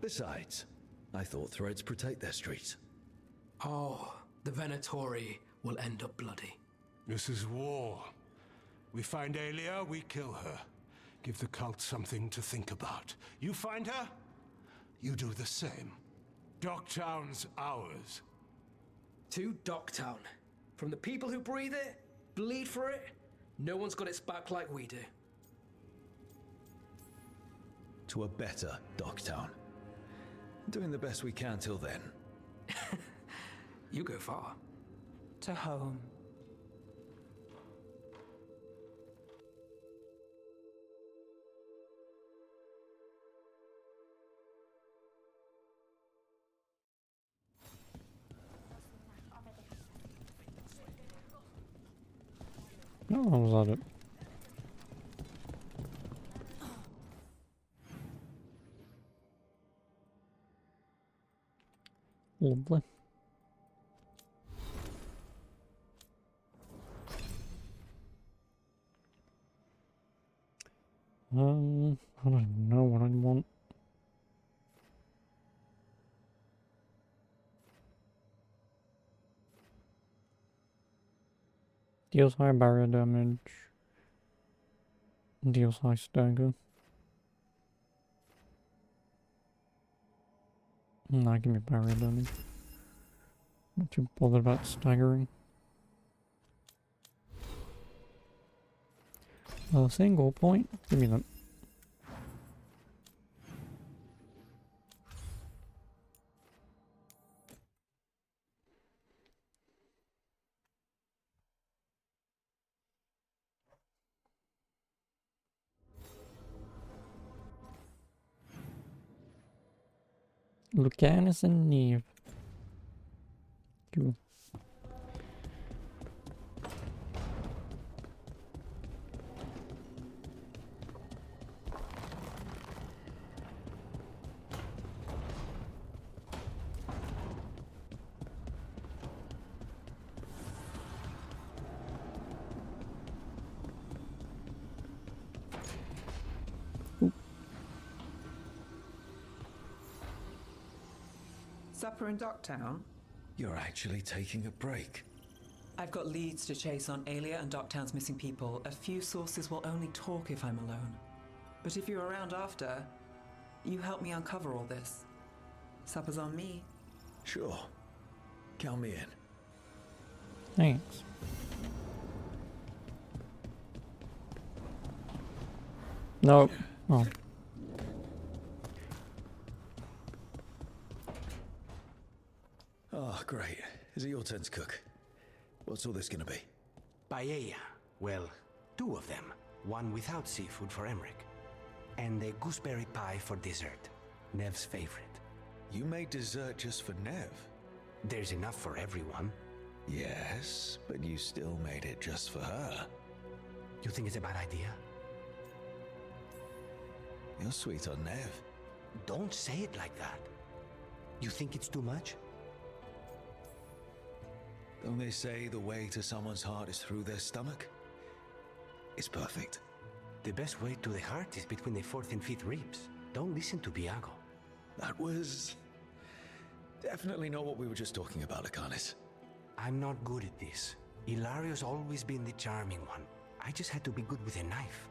Speaker 18: Besides, I thought threads protect their streets.
Speaker 3: Oh, the Venatori will end up bloody.
Speaker 19: This is war. We find Alia, we kill her. Give the cult something to think about. You find her, you do the same. Docktown's ours.
Speaker 3: To Docktown. From the people who breathe it, bleed for it, no one's got its back like we do.
Speaker 18: To a better Docktown. Doing the best we can till then.
Speaker 3: You go far.
Speaker 15: To home.
Speaker 1: No, was that it? Lovely. I don't know what I want. Deals high barrier damage. Deals high stagger. Nah, give me barrier damage. Not too bothered about staggering. A single point? Give me that. Lucanus and Neve. Cool.
Speaker 15: Supper in Docktown?
Speaker 18: You're actually taking a break.
Speaker 15: I've got leads to chase on Alia and Docktown's missing people. A few sources will only talk if I'm alone. But if you're around after, you help me uncover all this. Supper's on me.
Speaker 18: Sure. Count me in.
Speaker 1: Thanks. No. Oh.
Speaker 18: Oh, great. Is it your turn to cook? What's all this gonna be?
Speaker 11: Paella. Well, two of them. One without seafood for Emmerich. And a gooseberry pie for dessert. Nev's favorite.
Speaker 18: You made dessert just for Nev?
Speaker 11: There's enough for everyone.
Speaker 18: Yes, but you still made it just for her.
Speaker 11: You think it's a bad idea?
Speaker 18: You're sweet on Nev.
Speaker 11: Don't say it like that. You think it's too much?
Speaker 18: Don't they say the way to someone's heart is through their stomach? It's perfect.
Speaker 11: The best way to the heart is between the fourth and fifth ribs. Don't listen to Biago.
Speaker 18: That was definitely not what we were just talking about, Lucanus.
Speaker 11: I'm not good at this. Hilario's always been the charming one. I just had to be good with a knife.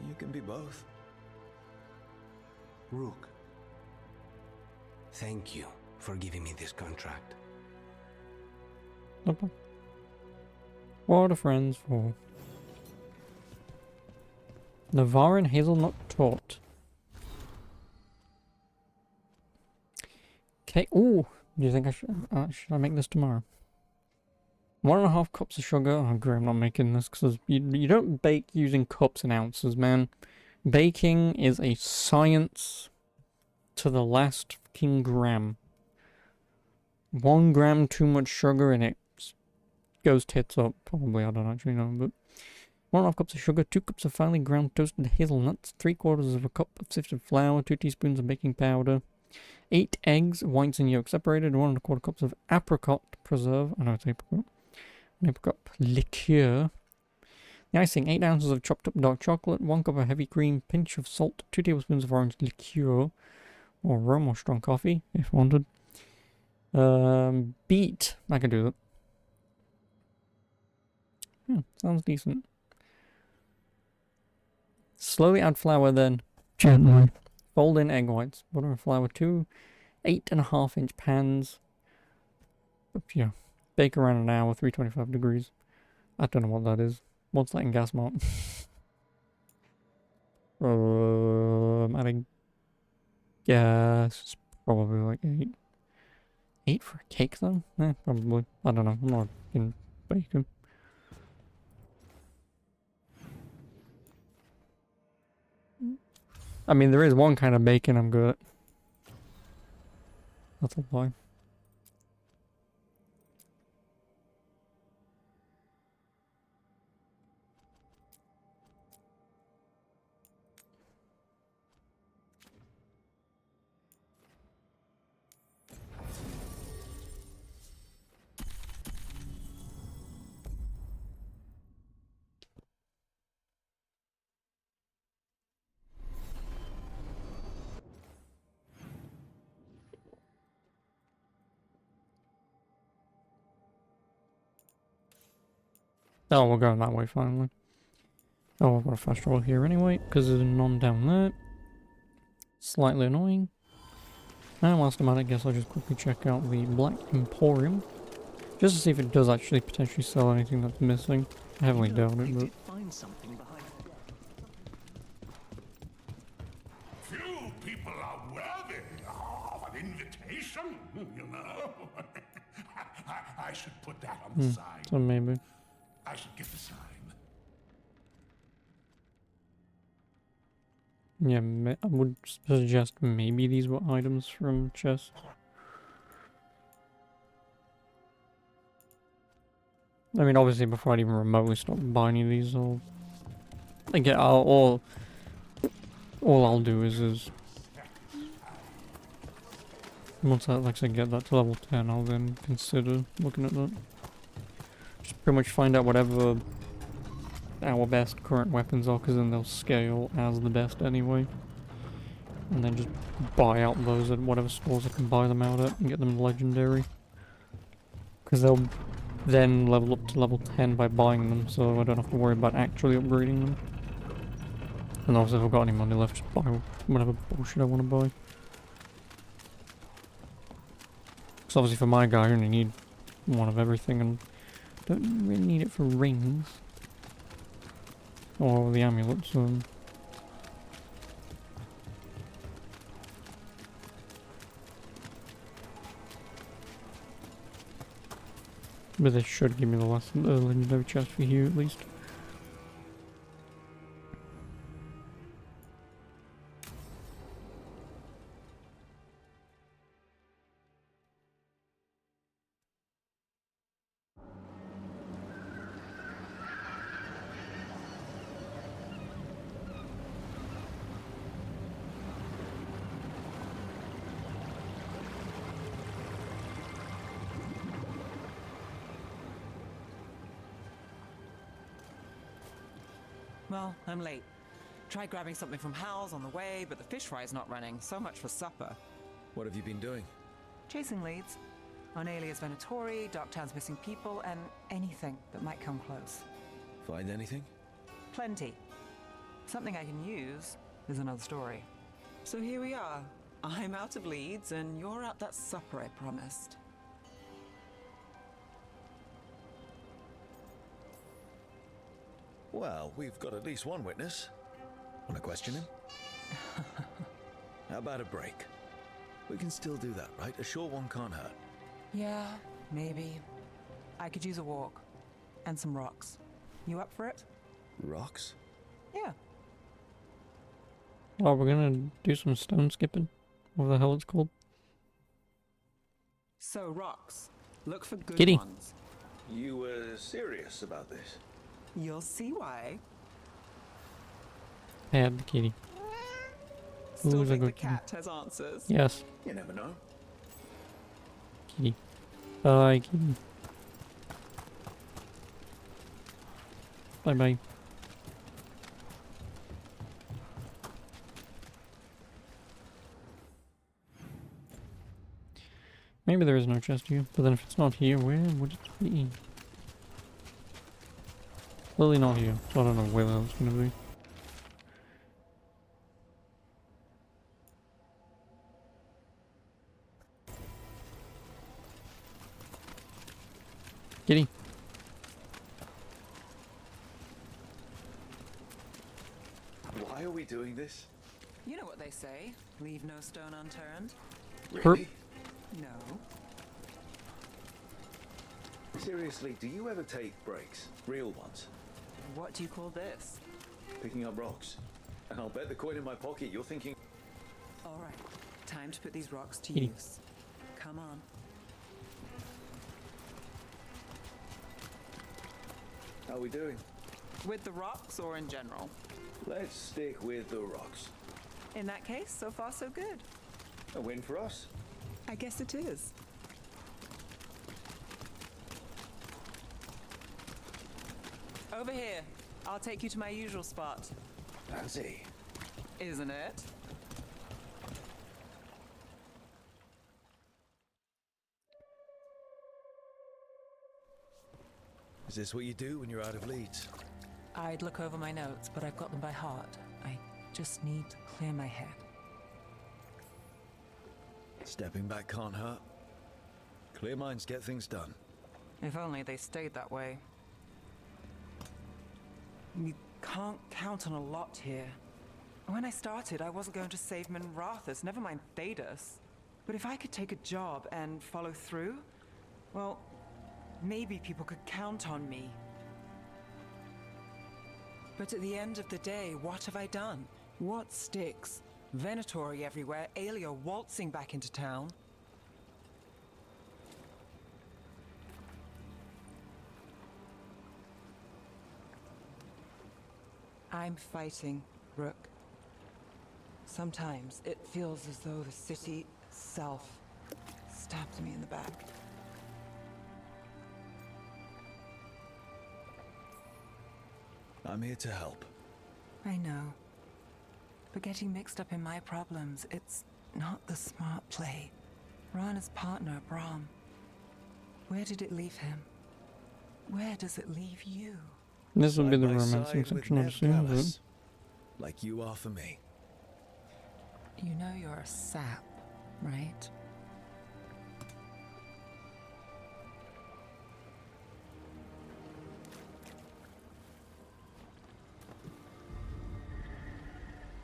Speaker 18: You can be both.
Speaker 11: Rook, thank you for giving me this contract.
Speaker 1: No problem. What are friends for? Navarin Hazelnut Tort. Okay. Ooh. Do you think I should I make this tomorrow? 1.5 cups of sugar. Oh, great, I'm not making this because you don't bake using cups and ounces, man. Baking is a science to the last fucking gram. 1 gram too much sugar and it goes tits up. Probably, I don't actually know, but 1.5 cups of sugar, 2 cups of finely ground toasted hazelnuts, 3/4 of a cup of sifted flour, 2 teaspoons of baking powder, 8 eggs, whites and yolks separated, 1 1/4 cups of apricot preserve. I know it's apricot. An apricot liqueur. The icing, 8 ounces of chopped up dark chocolate, 1 cup of heavy cream, pinch of salt, 2 tablespoons of orange liqueur, or rum or strong coffee, if wanted. Beet. I can do that. Yeah, sounds decent. Slowly add flour then. Gently. Fold in egg whites. Butter and flour, 2 8.5-inch pans. Yeah. Bake around an hour, 325 degrees. I don't know what that is. What's that in gas mark? I guess probably like 8. 8 for a cake though? Eh, probably. I don't know. I'm not in bacon. I mean, there is one kind of bacon I'm good at. That's a lie. Oh, we're going that way finally. Oh, I've got a fast roll here anyway, because there's none down there. Slightly annoying. And whilst I'm at it, I guess I'll just quickly check out the Black Emporium. Just to see if it does actually potentially sell anything that's missing. I heavily doubt it, but...
Speaker 11: Find something behind
Speaker 9: Few people are worthy of an invitation, you know. I should put that on the sign.
Speaker 1: So maybe.
Speaker 9: I should get the sign.
Speaker 1: Yeah, I would suggest maybe these were items from chest. I mean, obviously, before I even remotely stop buying any of these, all I'll do is once I, like I said, get that to level 10, I'll then consider looking at that. Just pretty much find out whatever our best current weapons are, because then they'll scale as the best anyway. And then just buy out those at whatever stores I can buy them out at and get them legendary. Because they'll then level up to level 10 by buying them, so I don't have to worry about actually upgrading them. And obviously if I've got any money left, just buy whatever bullshit I want to buy. Because obviously for my guy I only need one of everything and don't really need it for rings. Or the amulets, But they should give me the last legendary chest for here at least.
Speaker 15: Well, I'm late. Tried grabbing something from Hal's on the way, but the fish fry's not running. So much for supper.
Speaker 18: What have you been doing?
Speaker 15: Chasing leads. On Alias Venatori, Darktown's missing people, and anything that might come close.
Speaker 18: Find anything?
Speaker 15: Plenty. Something I can use is another story. So here we are. I'm out of leads, and you're at that supper I promised.
Speaker 13: Well, we've got at least one witness. Want to question him? How about a break? We can still do that, right? A short one can't hurt.
Speaker 15: Yeah, maybe. I could use a walk. And some rocks. You up for it?
Speaker 13: Rocks?
Speaker 15: Yeah.
Speaker 1: Oh, we're gonna do some stone skipping. What the hell it's called?
Speaker 15: So, rocks. Look for good
Speaker 1: Kitty.
Speaker 15: ones.
Speaker 13: You were serious about this?
Speaker 15: You'll see why.
Speaker 1: Pad the kitty.
Speaker 15: Still
Speaker 1: Who's a
Speaker 15: think the
Speaker 1: good kitty?
Speaker 15: cat has answers?
Speaker 1: Yes.
Speaker 13: You never know.
Speaker 1: Kitty. Bye, kitty. Bye bye. Maybe there is no chest here, but then if it's not here, where would it be? Clearly not here, so I don't know where the hell it's gonna be. Kitty.
Speaker 13: Why are we doing this?
Speaker 15: You know what they say. Leave no stone unturned.
Speaker 13: Really?
Speaker 15: No.
Speaker 13: Seriously, do you ever take breaks? Real ones?
Speaker 15: What do you call this?
Speaker 13: Picking up rocks. And I'll bet the coin in my pocket you're thinking...
Speaker 15: Alright, time to put these rocks to
Speaker 1: Kitty.
Speaker 15: use. Come on.
Speaker 13: How are we doing?
Speaker 15: With the rocks or in general?
Speaker 13: Let's stick with the rocks.
Speaker 15: In that case, so far so good.
Speaker 13: A win for us?
Speaker 15: I guess it is. Over here. I'll take you to my usual spot.
Speaker 13: Fancy.
Speaker 15: Isn't it?
Speaker 13: Is this what you do when you're out of leads?
Speaker 15: I'd look over my notes, but I've got them by heart. I just need to clear my head.
Speaker 13: Stepping back can't hurt. Clear minds get things done.
Speaker 15: If only they stayed that way. You can't count on a lot here. When I started, I wasn't going to save Minrathus, never mind Thedas. But if I could take a job and follow through, well, maybe people could count on me. But at the end of the day, what have I done? What sticks? Venatori everywhere, Aelia waltzing back into town. I'm fighting, Rook. Sometimes it feels as though the city itself stabbed me in the back.
Speaker 13: I'm here to help.
Speaker 15: I know. But getting mixed up in my problems, it's not the smart play. Rana's partner, Brahm. Where did it leave him? Where does it leave you?
Speaker 1: This will be the
Speaker 13: Side by
Speaker 1: romancing
Speaker 13: side with
Speaker 1: section, I
Speaker 13: Nev
Speaker 1: assume, but...
Speaker 13: Gallus, like you are for me.
Speaker 15: You know you're a sap, right?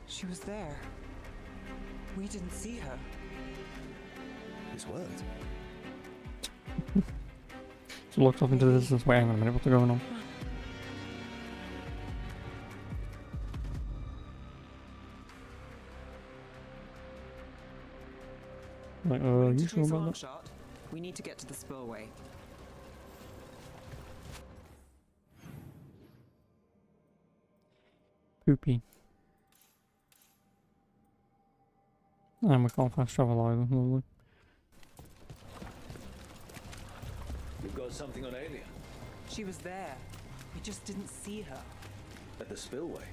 Speaker 15: She was there. We didn't see her.
Speaker 13: His word.
Speaker 1: So looked off into the distance. Wait, hang on a minute, what's going on? Like, you sure about that?
Speaker 15: Shot. We need to get to the spillway.
Speaker 1: Poopy. And we can't fast travel either, lovely.
Speaker 13: You've got something on Aelia.
Speaker 15: She was there. We just didn't see her.
Speaker 13: At the spillway.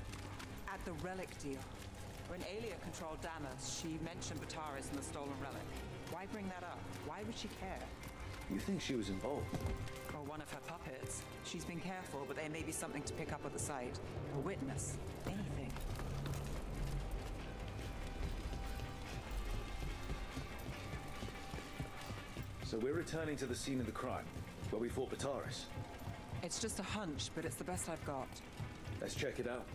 Speaker 15: At the relic deal. When Aelia controlled Damas, she mentioned Bataris and the stolen relic. Why bring that up? Why would she care?
Speaker 13: You think she was involved?
Speaker 15: Or one of her puppets. She's been careful, but there may be something to pick up at the site. A witness. Anything.
Speaker 13: So we're returning to the scene of the crime, where we fought Bataris.
Speaker 15: It's just a hunch, but it's the best I've got.
Speaker 13: Let's check it out.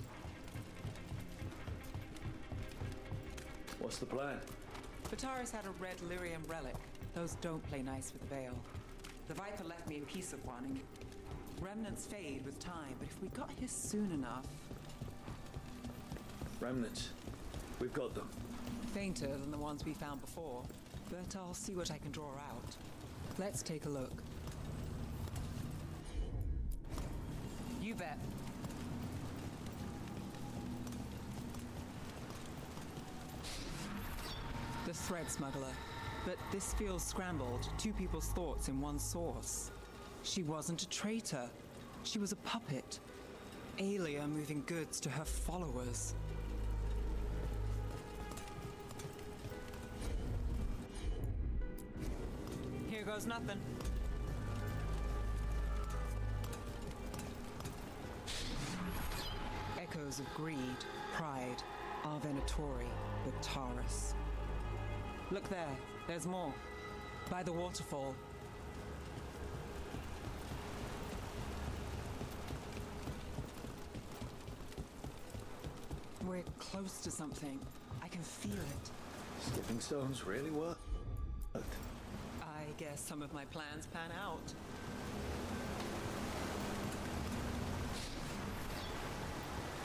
Speaker 13: What's the plan?
Speaker 15: Vitaris had a red lyrium relic. Those don't play nice with the Veil. The Viper left me a piece of one, and remnants fade with time, but if we got here soon enough...
Speaker 18: Remnants. We've got them.
Speaker 15: Fainter than the ones we found before, but I'll see what I can draw out. Let's take a look. You bet. The thread smuggler. But this feels scrambled. Two people's thoughts in one source. She wasn't a traitor. She was a puppet. Aelia moving goods to her followers. Here goes nothing. Echoes of greed, pride, our Venatori, Vitaris. Look there, there's more. By the waterfall. We're close to something. I can feel it.
Speaker 13: Skipping stones really work.
Speaker 15: I guess some of my plans pan out.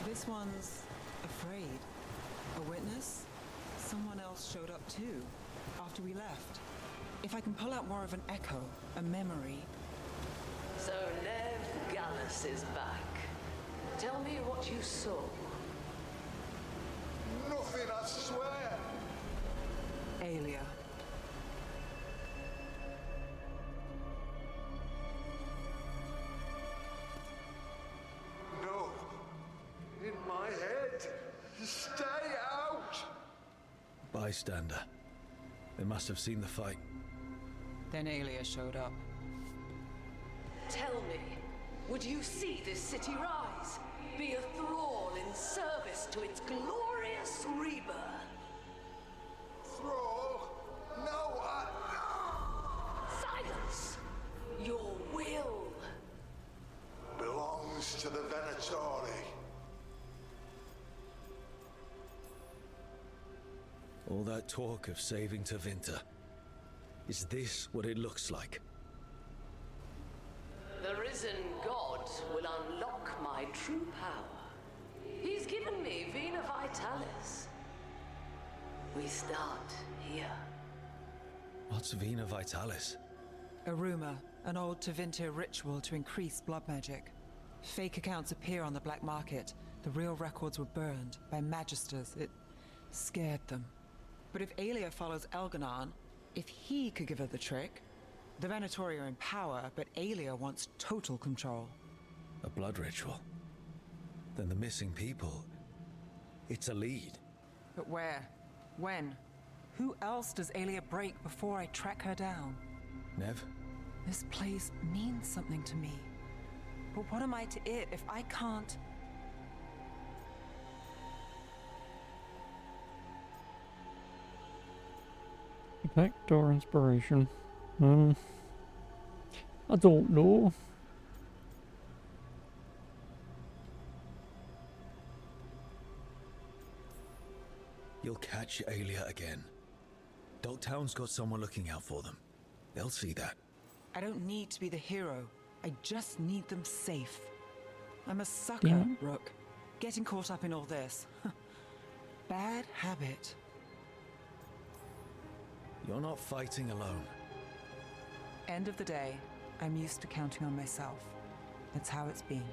Speaker 15: This one's afraid. A witness? Someone else showed up too, after we left. If I can pull out more of an echo, a memory...
Speaker 4: So Nev Gallus is back. Tell me what you saw.
Speaker 6: Nothing, I swear!
Speaker 15: Aelia.
Speaker 6: No. In my head. Stay out!
Speaker 13: Bystander. They must have seen the fight.
Speaker 15: Then Aelia showed up.
Speaker 4: Tell me, would you see this city rise? Be a thrall in service to its glorious rebirth?
Speaker 6: Thrall? No,
Speaker 4: Silence! Your will
Speaker 6: belongs to the Venatori.
Speaker 13: All that talk of saving Tevinter. Is this what it looks like?
Speaker 4: The risen god will unlock my true power. He's given me Vena Vitalis. We start here.
Speaker 13: What's Vena Vitalis?
Speaker 15: A rumor, an old Tevinter ritual to increase blood magic. Fake accounts appear on the black market. The real records were burned by magisters. It scared them. But if Aelia follows Elganon, if he could give her the trick, the Venatori are in power, but Aelia wants total control.
Speaker 13: A blood ritual? Then the missing people... It's a lead.
Speaker 15: But where? When? Who else does Aelia break before I track her down?
Speaker 13: Nev?
Speaker 15: This place means something to me. But what am I to it if I can't...
Speaker 1: Effect or inspiration? I don't know.
Speaker 13: You'll catch Aelia again. Dogtown's got someone looking out for them. They'll see that.
Speaker 15: I don't need to be the hero. I just need them safe. I'm a sucker,
Speaker 1: Yeah.
Speaker 15: Rook. Getting caught up in all this. Bad habit.
Speaker 13: You're not fighting alone.
Speaker 15: End of the day, I'm used to counting on myself. That's how it's been.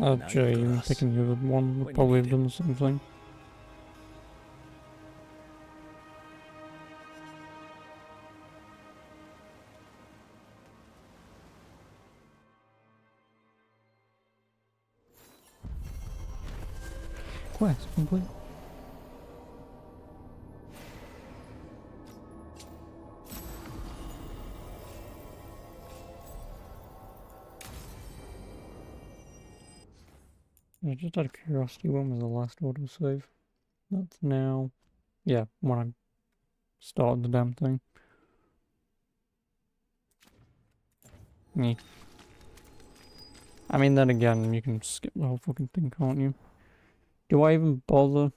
Speaker 1: Oh,
Speaker 13: Now
Speaker 1: Jay,
Speaker 13: you've got
Speaker 1: I'm
Speaker 13: us.
Speaker 1: thinking you would one would
Speaker 13: When you
Speaker 1: probably
Speaker 13: need
Speaker 1: have done the same thing. Quest complete. Yeah, just out of curiosity, when was the last autosave? That's now... Yeah, when I started the damn thing. Yeah. I mean, then again, you can skip the whole fucking thing, can't you? Do I even bother?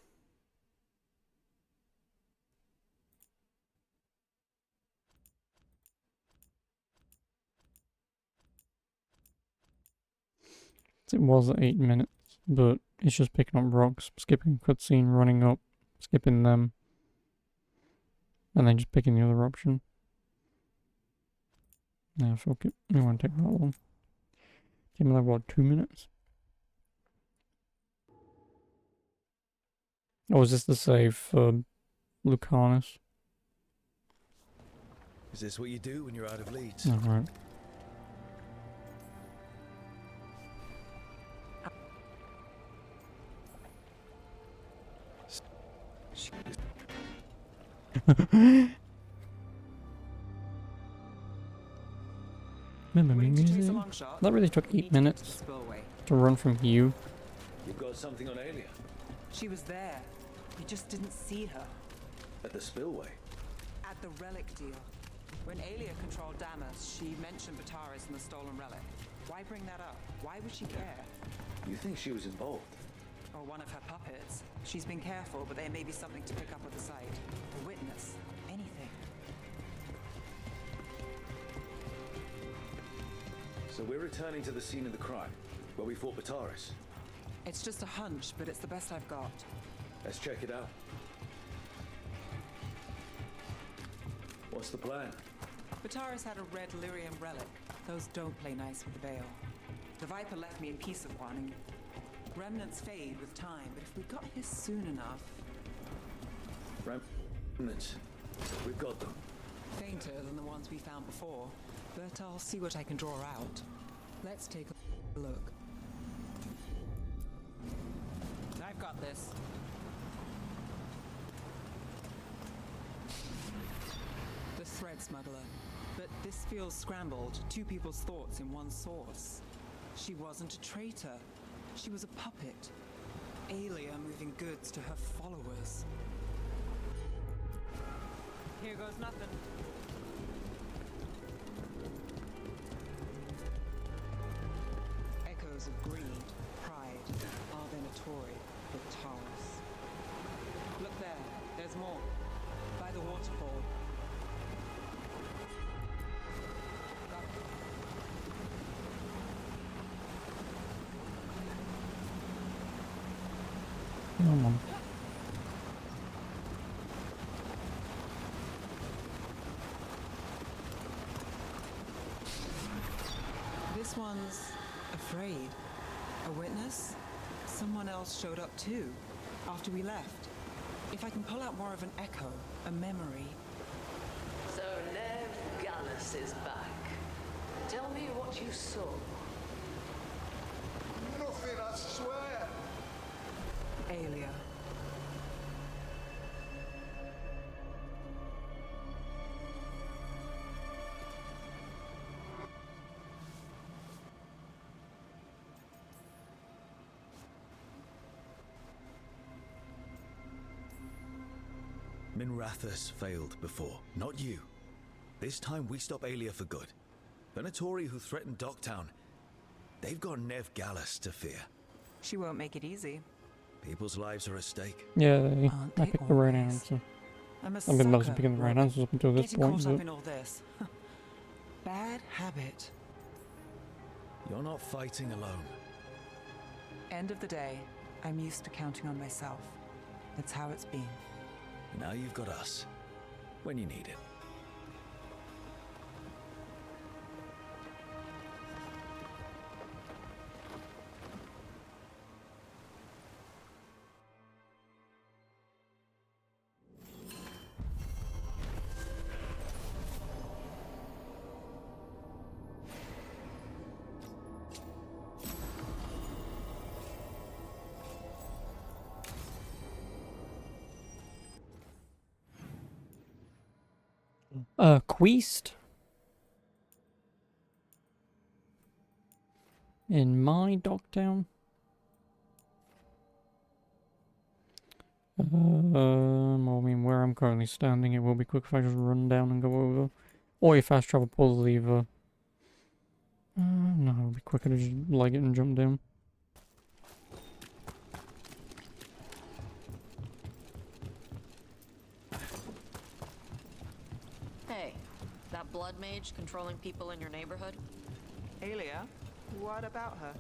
Speaker 1: It was at 8 minutes, but it's just picking up rocks, skipping cutscene, running up, skipping them, and then just picking the other option. Yeah, fuck it. It won't take that long. Take me like, what, 2 minutes? Oh, is this the save for Lucanus?
Speaker 18: Is this what you do when you're out of leads?
Speaker 1: Alright. Remember me music? That really took 8 minutes to run from you.
Speaker 18: You've got something on Aelia.
Speaker 15: She was there. We just didn't see her.
Speaker 18: At the spillway.
Speaker 15: At the relic deal. When Aelia controlled Damas, she mentioned Bataris and the stolen relic. Why bring that up? Why would she care?
Speaker 18: You think she was involved?
Speaker 15: Or one of her puppets. She's been careful, but there may be something to pick up at the site. A witness. Anything.
Speaker 18: So we're returning to the scene of the crime, where we fought Bataris.
Speaker 15: It's just a hunch, but it's the best I've got.
Speaker 18: Let's check it out. What's the plan?
Speaker 15: Bataris had a red lyrium relic. Those don't play nice with the Veil. The Viper left me a piece of one, and remnants fade with time, but if we got here soon enough...
Speaker 18: Remnants? We've got them.
Speaker 15: Fainter than the ones we found before, but I'll see what I can draw out. Let's take a look. I've got this. The thread smuggler. But this feels scrambled. Two people's thoughts in one source. She wasn't a traitor. She was a puppet. Aelia moving goods to her followers. Here goes nothing. Echoes of greed, pride, our Venatori, Bataris. Look there, there's more. By the waterfall.
Speaker 1: Come on.
Speaker 15: This one's afraid. A witness? Someone else showed up too, after we left. If I can pull out more of an echo, a memory.
Speaker 4: So Nev Gallus is back. Tell me what you saw.
Speaker 6: Nothing, I swear.
Speaker 15: Aelia.
Speaker 18: Minrathus failed before, not you. This time we stop Aelia for good. Venatori who threatened Docktown, they've got Nev Gallus to fear.
Speaker 15: She won't make it easy.
Speaker 18: People's lives are at stake.
Speaker 1: Yeah, I picked the right answer.
Speaker 15: I'm a
Speaker 1: I've been mostly
Speaker 15: sucker
Speaker 1: picking the right answers up until this
Speaker 15: getting
Speaker 1: point.
Speaker 15: caught up
Speaker 1: But
Speaker 15: in all this. Bad habit.
Speaker 18: You're not fighting alone.
Speaker 15: End of the day, I'm used to counting on myself. That's how it's been.
Speaker 18: Now you've got us, when you need it.
Speaker 1: Queast? In my Docktown? Well, I mean, where I'm currently standing, it will be quick if I just run down and go over. Or you fast travel, pull the lever. No, it'll be quicker to just leg it and jump down.
Speaker 5: Hey, that blood mage controlling people in your neighborhood?
Speaker 15: Aelia? What about her?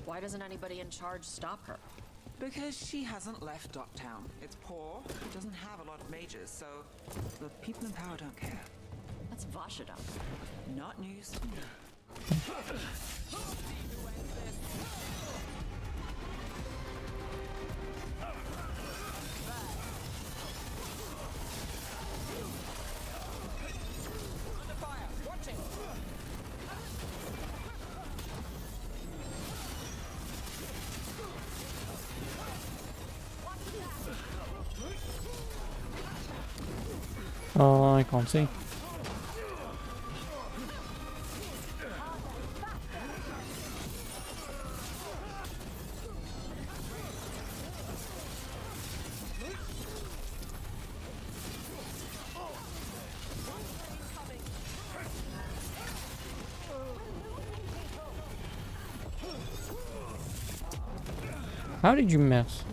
Speaker 5: Why doesn't anybody in charge stop her?
Speaker 15: Because she hasn't left Docktown. It's poor, it doesn't have a lot of mages, so the people in power don't care.
Speaker 5: That's Vashida.
Speaker 15: Not news to me.
Speaker 1: Oh, I can't see. How did you miss?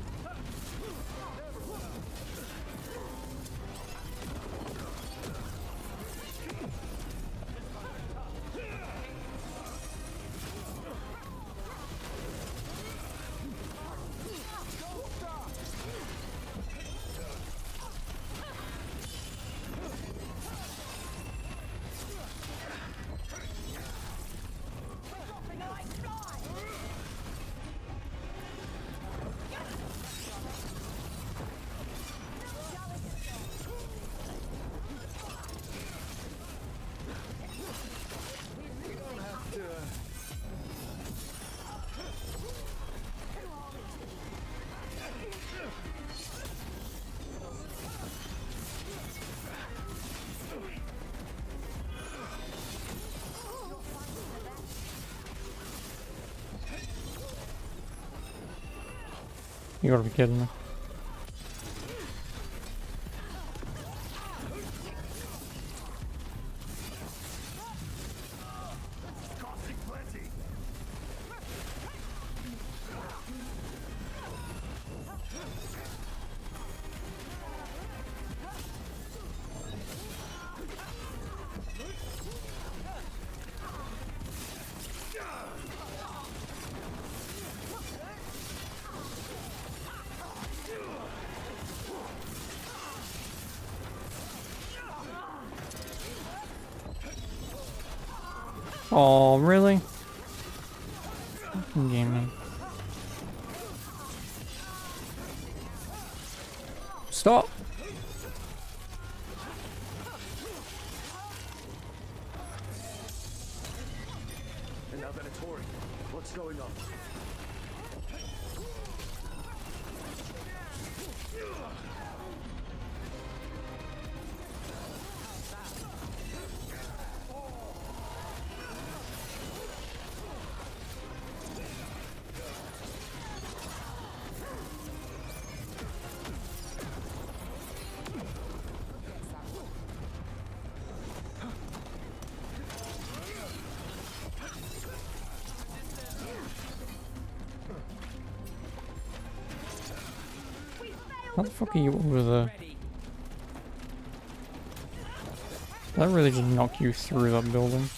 Speaker 1: You gotta be kidding me. Oh, really? Fucking gaming. Stop!
Speaker 18: And now Venatori, what's going on?
Speaker 1: How the fuck are you over there? That really just knocked you through that building.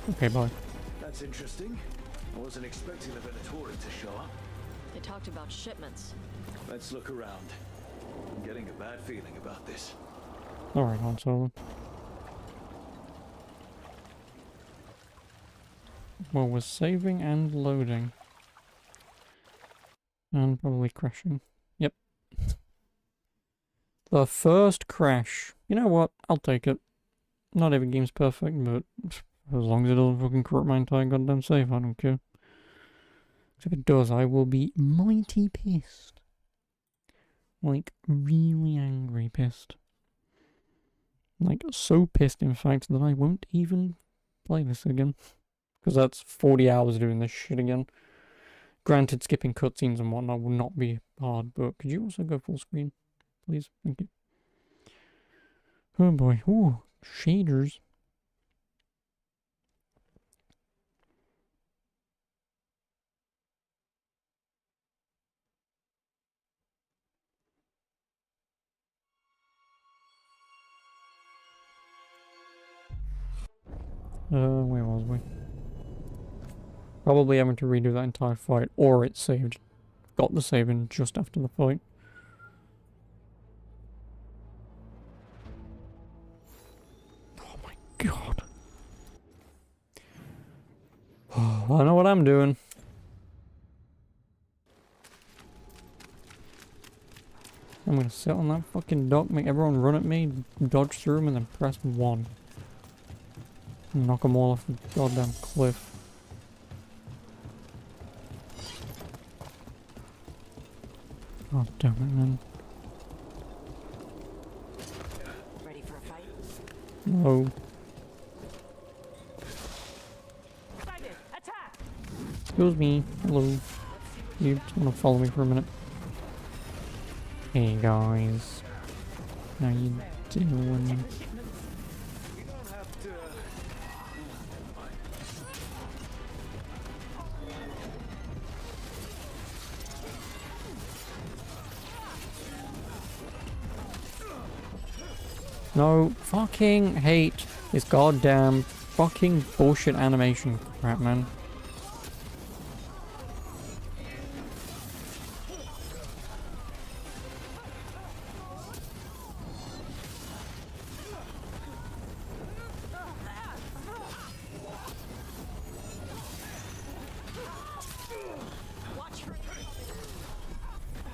Speaker 1: Okay, bye.
Speaker 18: That's interesting. I wasn't expecting the Venatori to show up.
Speaker 5: They talked about shipments.
Speaker 18: Let's look around. I'm getting a bad feeling about this.
Speaker 1: Alright, Han Solo. Well, we're saving and loading. And probably crashing. Yep. The first crash. You know what? I'll take it. Not every game's perfect, but as long as it doesn't fucking corrupt my entire goddamn save, I don't care. If it does, I will be mighty pissed. Like, really angry pissed. Like, so pissed, in fact, that I won't even play this again. Because that's 40 hours doing this shit again. Granted, skipping cutscenes and whatnot will not be hard, but could you also go full screen? Please? Thank you. Oh boy. Ooh, shaders. Where was we? Probably having to redo that entire fight, or it saved. Got the saving just after the fight. Oh my god. I know what I'm doing. I'm gonna sit on that fucking dock, make everyone run at me, dodge through them, and then press 1. Knock them all off the goddamn cliff. God damn it, man.
Speaker 5: Ready for a fight?
Speaker 1: No. Excuse me. Hello. You just wanna follow me for a minute? Hey guys. How you doing? No, fucking hate this goddamn fucking bullshit animation crap, man.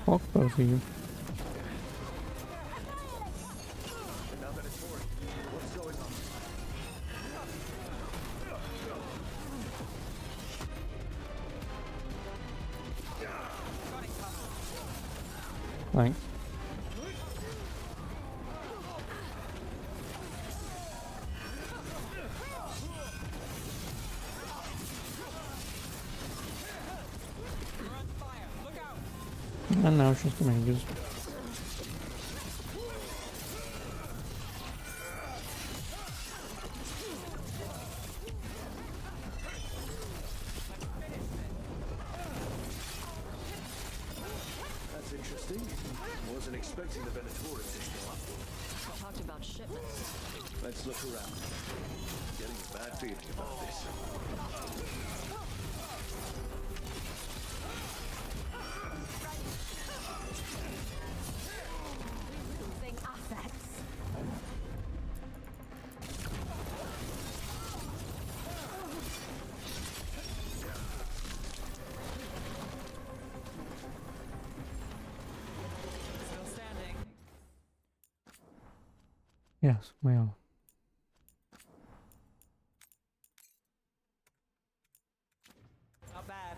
Speaker 1: Fuck both of you. Thanks. And now it's just the mages.
Speaker 18: That's interesting. Wasn't expecting the Venatori to show up.
Speaker 5: Talked about shipments.
Speaker 18: Let's look around. Getting a bad feeling about this.
Speaker 22: Losing assets.
Speaker 15: Still standing.
Speaker 1: Yes, we are.
Speaker 15: Not bad.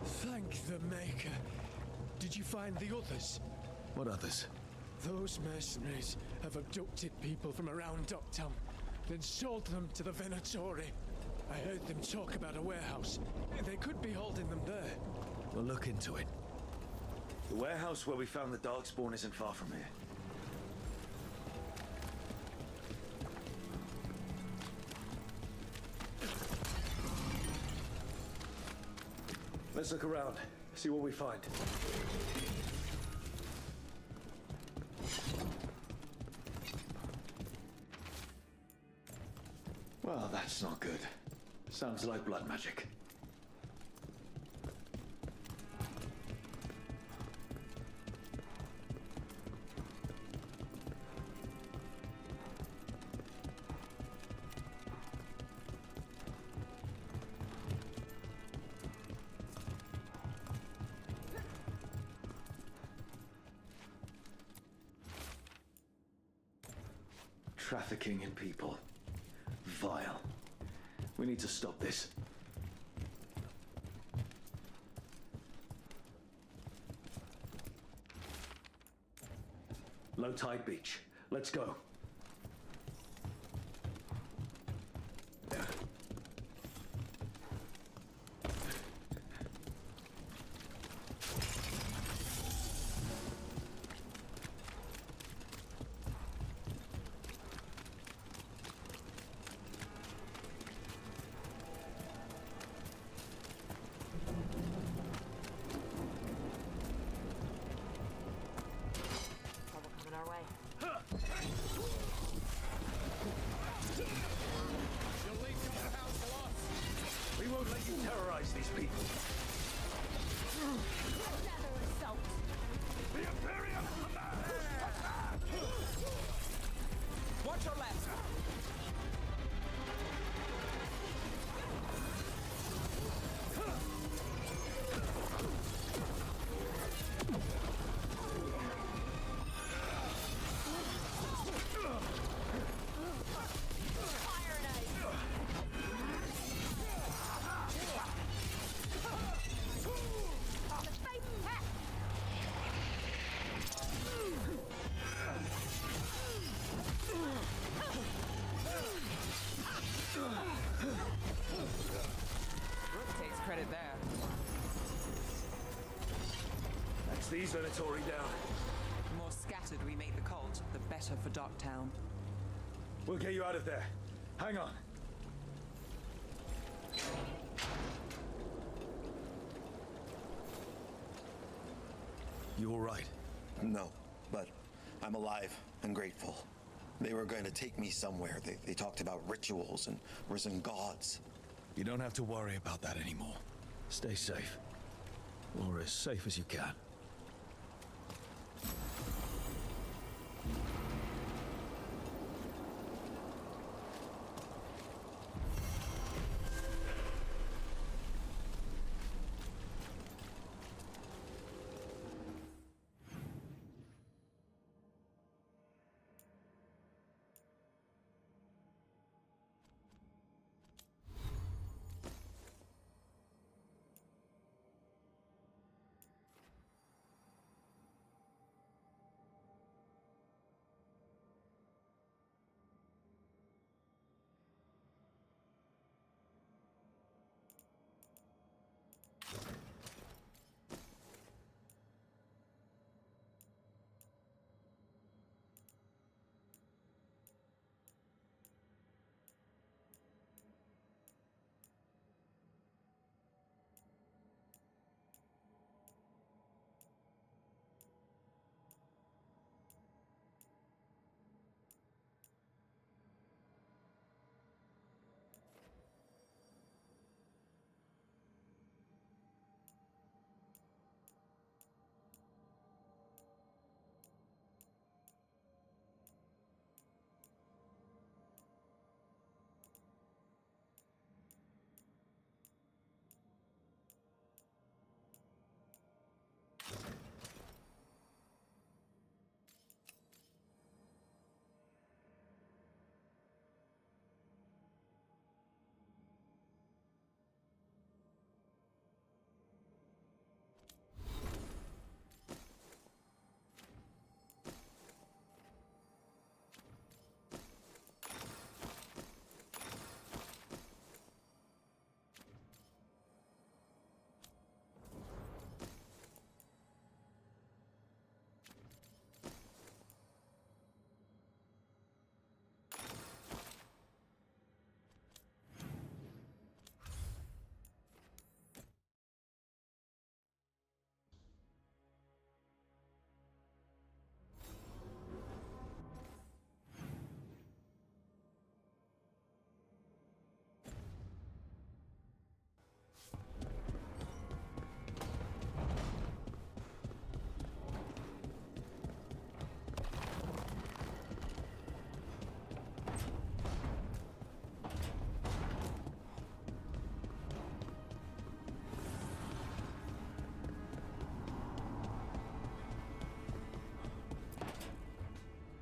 Speaker 18: Thank the Maker. Did you find the others? What others? Those mercenaries have abducted people from around Docktown, then sold them to the Venatori. I heard them talk about a warehouse. They could be holding them there. We'll look into it.
Speaker 8: The warehouse where we found the Darkspawn isn't far from here.
Speaker 18: Let's look around, see what we find.
Speaker 8: Well, that's not good. Sounds like blood magic. Trafficking in people. Vile. We need to stop this. Low tide beach. Let's go. We won't let you terrorize these people.
Speaker 22: Another assault.
Speaker 8: The Imperium
Speaker 15: Watch your left. Takes credit there.
Speaker 8: That's these Venatori down.
Speaker 15: The more scattered we make the cult, the better for Darktown.
Speaker 8: We'll get you out of there. Hang on.
Speaker 13: You all right?
Speaker 11: No, but I'm alive and grateful. They were going to take me somewhere. They talked about rituals and risen gods.
Speaker 13: You don't have to worry about that anymore. Stay safe. Or as safe as you can.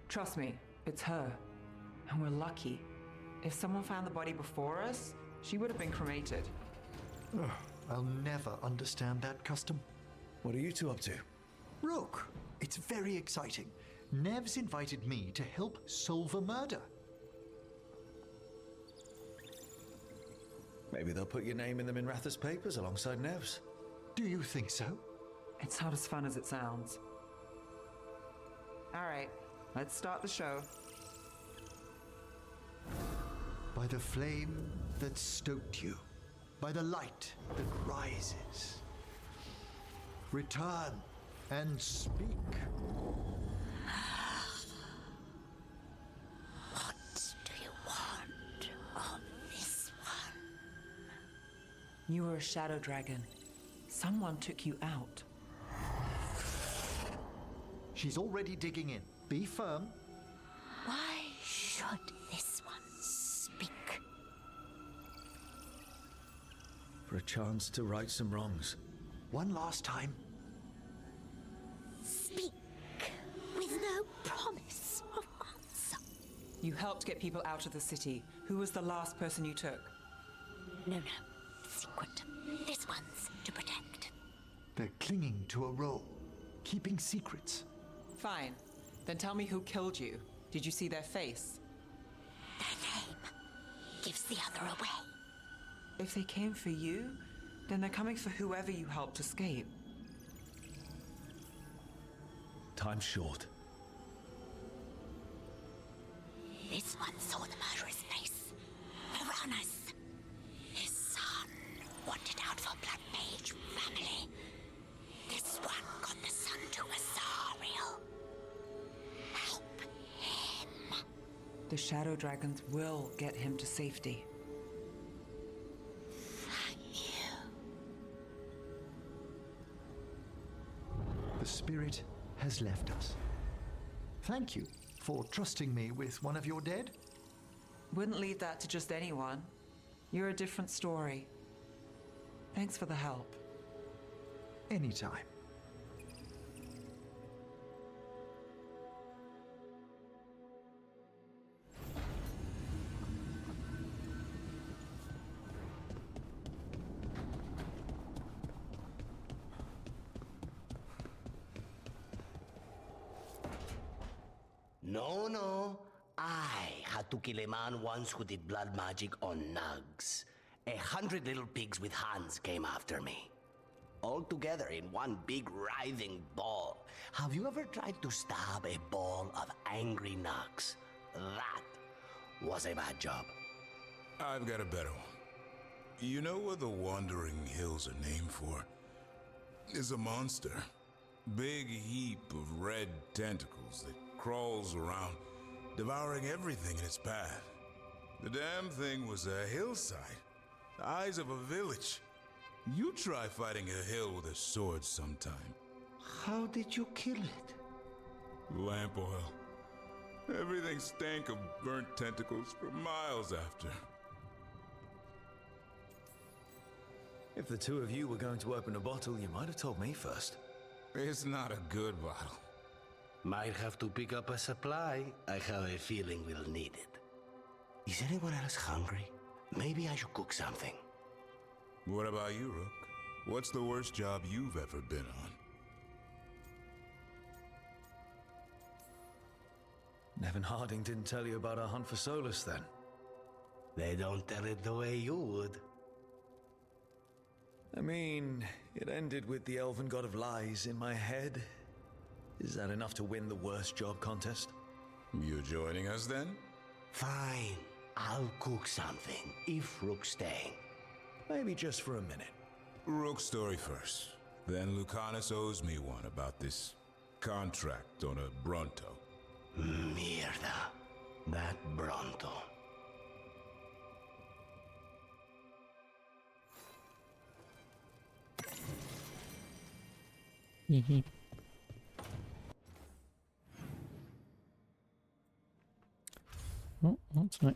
Speaker 15: Trust me, it's her. And we're lucky. If someone found the body before us, she would have been cremated.
Speaker 7: Ugh, I'll never understand that custom.
Speaker 13: What are you two up to?
Speaker 7: Rook, it's very exciting. Nev's invited me to help solve a murder.
Speaker 13: Maybe they'll put your name in the Minratha's papers alongside Nev's.
Speaker 7: Do you think so?
Speaker 15: It's not as fun as it sounds. All right, let's start the show.
Speaker 7: By the flame that stoked you, by the light that rises. Return and speak.
Speaker 15: You were a shadow dragon. Someone took you out.
Speaker 7: She's already digging in. Be firm.
Speaker 22: Why should this one speak?
Speaker 13: For a chance to right some wrongs.
Speaker 7: One last time.
Speaker 22: Speak with no promise of answer.
Speaker 15: You helped get people out of the city. Who was the last person you took?
Speaker 22: No. Secret. This one's to protect.
Speaker 7: They're clinging to a role, keeping secrets.
Speaker 15: Fine. Then tell me who killed you. Did you see their face?
Speaker 22: Their name gives the other away.
Speaker 15: If they came for you, then they're coming for whoever you helped escape.
Speaker 13: Time's short.
Speaker 22: This one saw the murderer's face. Piranhas. His son wanted out for Blood Mage family. This one got the son to Asariel. Help him.
Speaker 15: The shadow dragons will get him to safety.
Speaker 22: Thank you.
Speaker 7: The spirit has left us. Thank you for trusting me with one of your dead.
Speaker 15: Wouldn't leave that to just anyone. You're a different story. Thanks for the help.
Speaker 7: Anytime.
Speaker 11: No. I had to kill a man once who did blood magic on nugs. 100 little pigs with hands came after me. All together in one big writhing ball. Have you ever tried to stab a ball of angry nugs? That was a bad job.
Speaker 10: I've got a better one. You know what the Wandering Hills are named for? It's a monster. Big heap of red tentacles that crawls around, devouring everything in its path. The damn thing was a hillside, the eyes of a village. You try fighting a hill with a sword sometime.
Speaker 11: How did you kill it?
Speaker 10: Lamp oil. Everything stank of burnt tentacles for miles after.
Speaker 13: If the two of you were going to open a bottle, you might have told me first.
Speaker 10: It's not a good bottle.
Speaker 11: Might have to pick up a supply. I have a feeling we'll need it. Is anyone else hungry? Maybe I should cook something.
Speaker 10: What about you, Rook? What's the worst job you've ever been on?
Speaker 13: Nevin Harding didn't tell you about our hunt for Solus, then?
Speaker 11: They don't tell it the way you would.
Speaker 13: I mean, it ended with the elven god of lies in my head. Is that enough to win the worst job contest?
Speaker 10: You joining us, then?
Speaker 11: Fine. I'll cook something, if Rook's staying.
Speaker 13: Maybe just for a minute.
Speaker 10: Rook's story first. Then Lucanus owes me one about this contract on a Bronto.
Speaker 11: Mierda. That Bronto.
Speaker 1: Oh, what's next?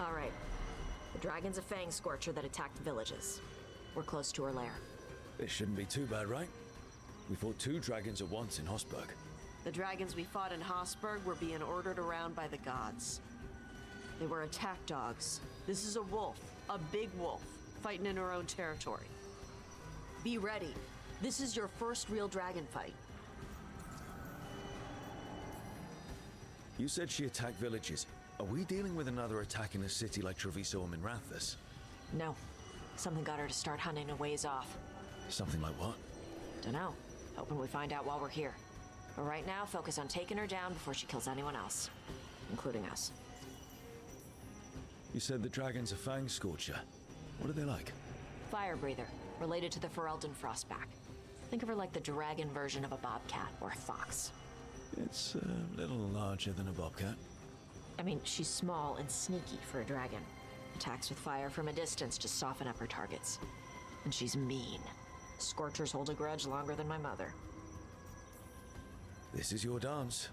Speaker 5: All right. The The dragon's a fang scorcher that attacked villages. We're close to her lair.
Speaker 18: This shouldn't be too bad, right? We fought 2 dragons at once in Hosberg.
Speaker 5: The dragons we fought in Hosberg were being ordered around by the gods. They were attack dogs. This is a wolf, a big wolf, fighting in her own territory. Be ready. This is your first real dragon fight.
Speaker 18: You said she attacked villages. Are we dealing with another attack in a city like Treviso or Minrathous?
Speaker 5: No. Something got her to start hunting a ways off.
Speaker 18: Something like what?
Speaker 5: Dunno. Hoping we find out while we're here. But right now, focus on taking her down before she kills anyone else. Including us.
Speaker 18: You said the dragon's a fang scorcher. What are they like?
Speaker 5: Fire breather. Related to the Ferelden Frostback. Think of her like the dragon version of a bobcat or a fox.
Speaker 18: It's a little larger than a bobcat.
Speaker 5: I mean, she's small and sneaky for a dragon. Attacks with fire from a distance to soften up her targets. And she's mean. Scorchers hold a grudge longer than my mother.
Speaker 18: This is your dance.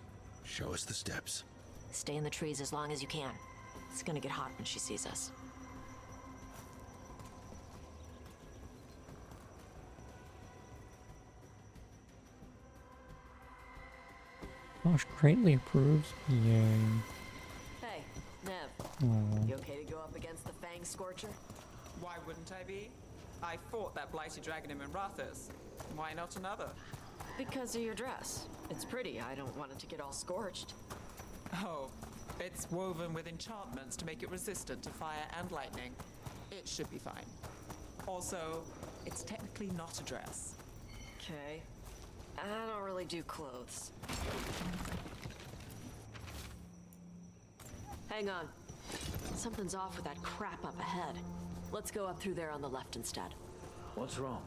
Speaker 18: Show us the steps.
Speaker 5: Stay in the trees as long as you can. It's gonna get hot when she sees us.
Speaker 1: Gosh, greatly approves. Yay.
Speaker 5: Hey, Nev.
Speaker 1: Aw.
Speaker 5: You okay to go up against the Fang Scorcher?
Speaker 15: Why wouldn't I be? I fought that blighty dragon in Minrathous. Why not another?
Speaker 5: Because of your dress. It's pretty. I don't want it to get all scorched.
Speaker 15: Oh, it's woven with enchantments to make it resistant to fire and lightning. It should be fine. Also, it's technically not a dress.
Speaker 5: Okay. I don't really do clothes. Hang on. Something's off with that crap up ahead. Let's go up through there on the left instead.
Speaker 8: What's wrong?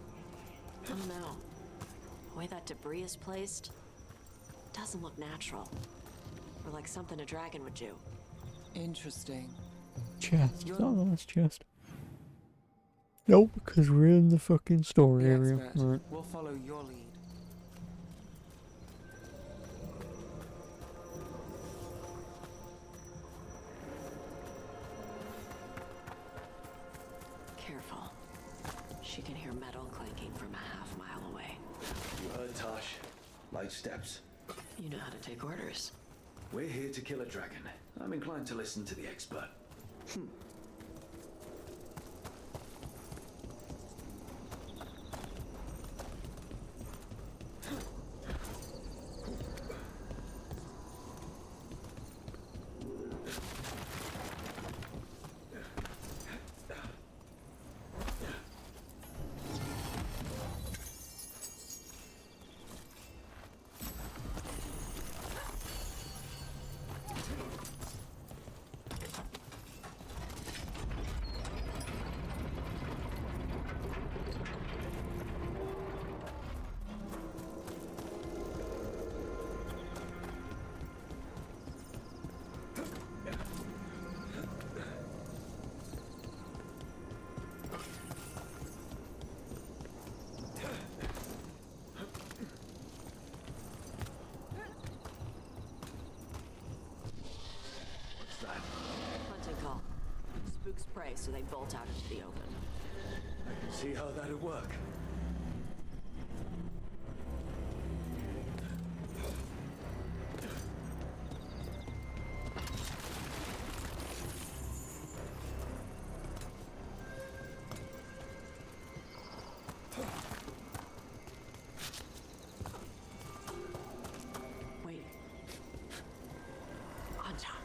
Speaker 5: I don't know. The way that debris is placed doesn't look natural. Or like something a dragon would do.
Speaker 15: Interesting.
Speaker 1: Chest. Oh, that's chest. Nope, because we're in the fucking store
Speaker 15: The
Speaker 1: area.
Speaker 15: expert.
Speaker 1: Right.
Speaker 15: We'll follow your lead.
Speaker 5: Careful. She can hear metal clanking from a half-mile away.
Speaker 8: You heard Tosh. Light steps.
Speaker 5: You know how to take orders.
Speaker 8: We're here to kill a dragon. I'm inclined to listen to the expert.
Speaker 5: Hunting call. Spooks prey, so they bolt out into the open.
Speaker 8: I can see how that'd work.
Speaker 5: Wait. Anton.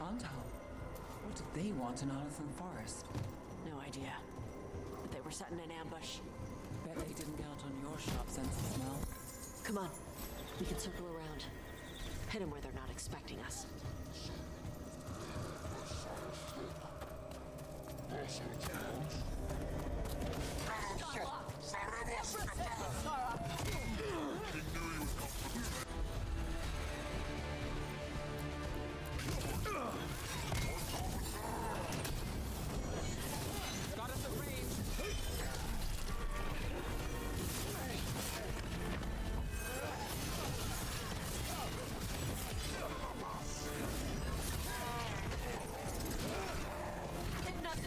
Speaker 15: Anton? What did they want in Arlington Forest?
Speaker 5: No idea. But they were setting an ambush.
Speaker 15: Bet they didn't count on your sharp sense of smell.
Speaker 5: Come on. We can circle around. Hit them where they're not expecting us.
Speaker 15: Got us at range.
Speaker 5: Did nothing.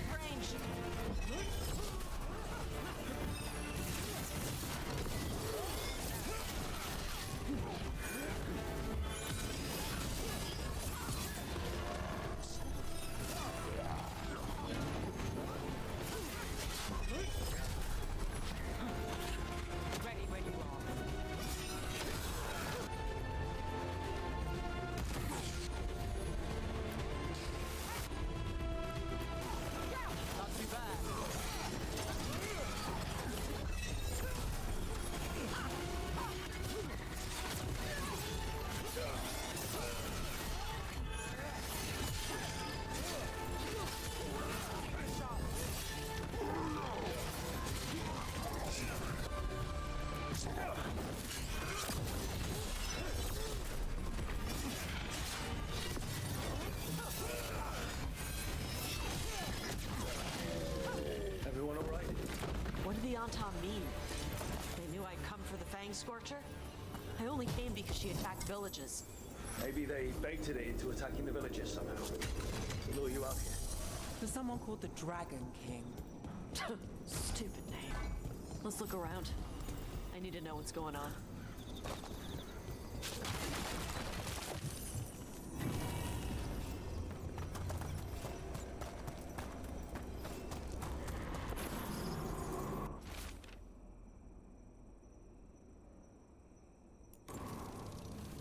Speaker 5: Anton mean? They knew I'd come for the Fang Scorcher? I only came because she attacked villages.
Speaker 8: Maybe they baited it into attacking the villagers somehow. To lure you out here.
Speaker 15: There's someone called the Dragon King.
Speaker 5: Stupid name. Let's look around. I need to know what's going on.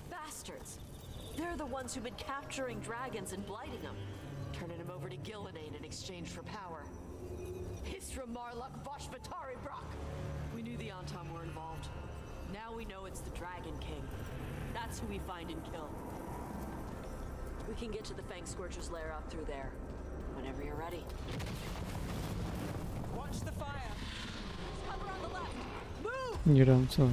Speaker 5: Bastards! They're the ones who've been capturing dragons and blighting them, turning them over to Gillenane in exchange for power. Hisra Marluk Voshvatari Brock! We knew the Antam were involved. Now we know it's the Dragon King. That's who we find and kill. We can get to the Fang Scorcher's lair out through there. Whenever you're ready.
Speaker 15: Watch the fire!
Speaker 5: Cover on the left! Move!
Speaker 1: You don't say.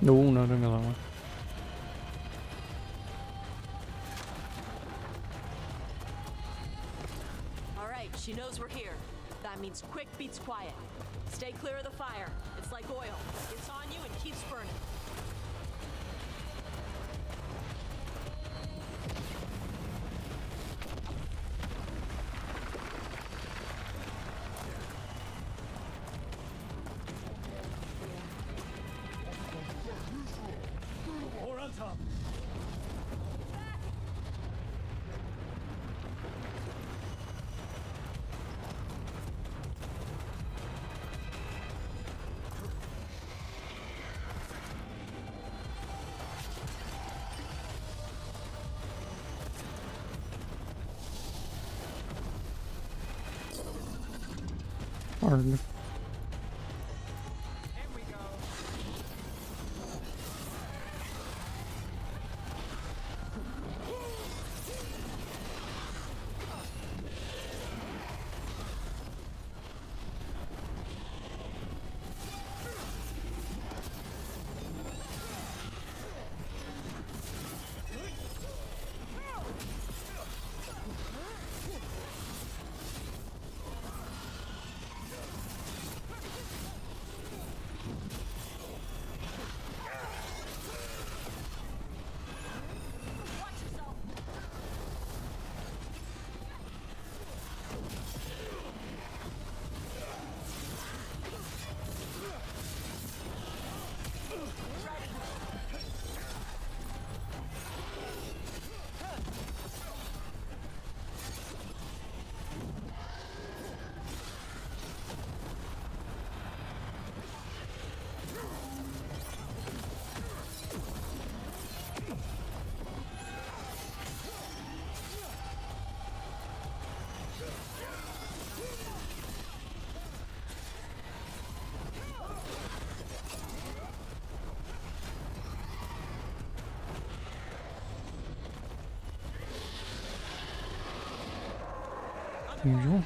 Speaker 1: No, no, don't go that way.
Speaker 5: Alright, she knows we're here. That means quick beats quiet. Stay clear of the fire. It's like oil. It's on you and keeps burning.
Speaker 8: Or on top.
Speaker 1: Hard. Usual.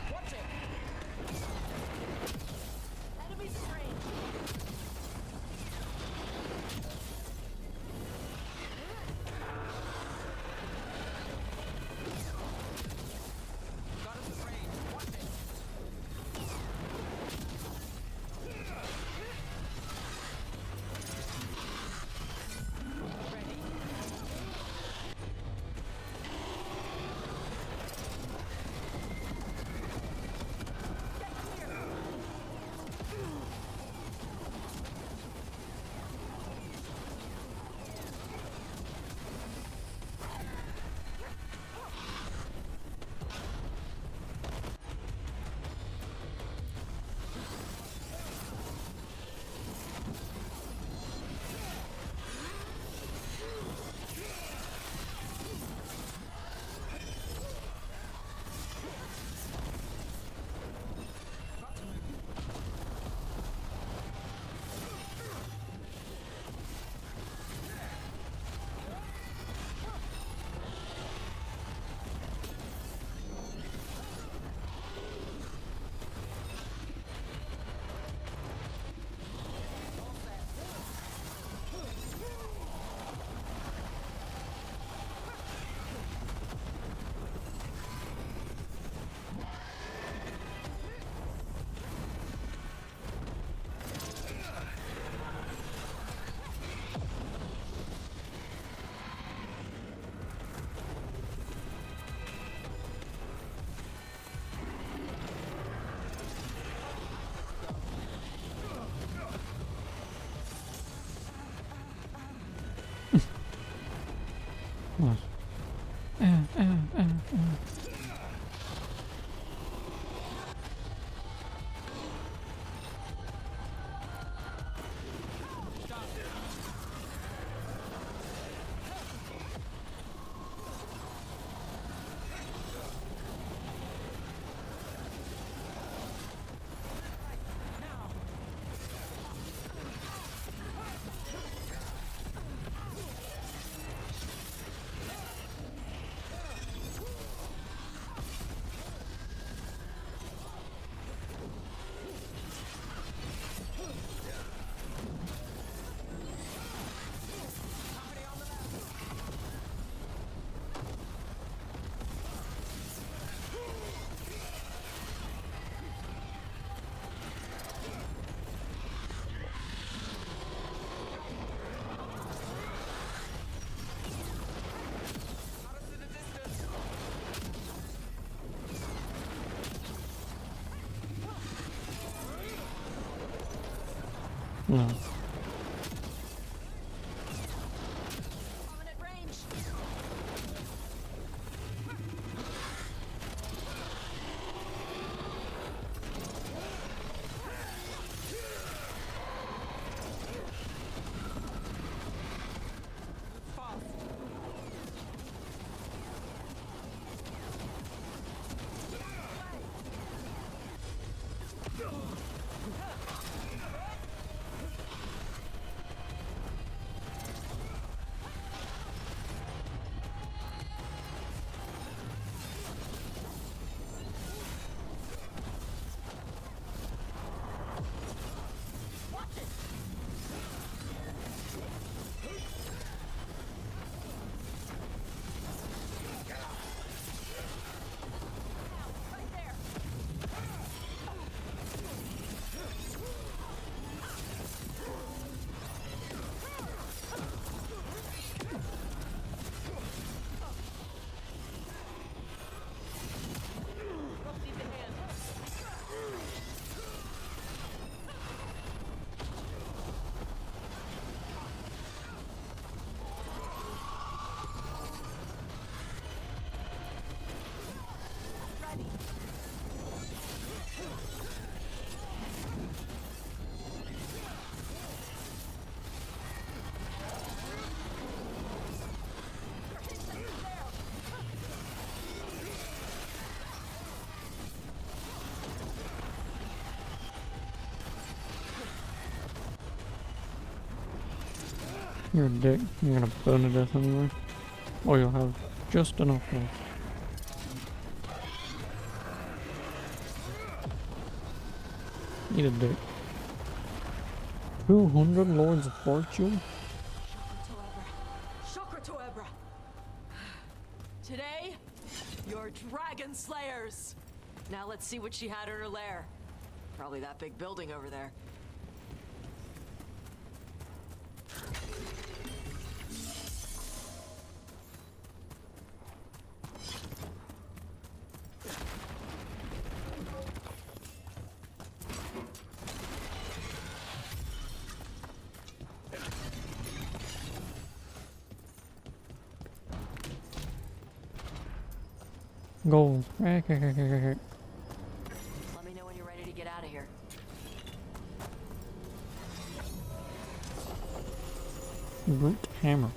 Speaker 1: Nice. No. You're a dick. You're gonna burn to death anyway. Or you'll have just enough left. Eat a dick. 200 Lords of Fortune?
Speaker 5: Today, you're dragon slayers. Now let's see what she had in her lair. Probably that big building over there.
Speaker 1: Gold.
Speaker 5: Let me know when you're ready to get out of here.
Speaker 1: Brute hammer.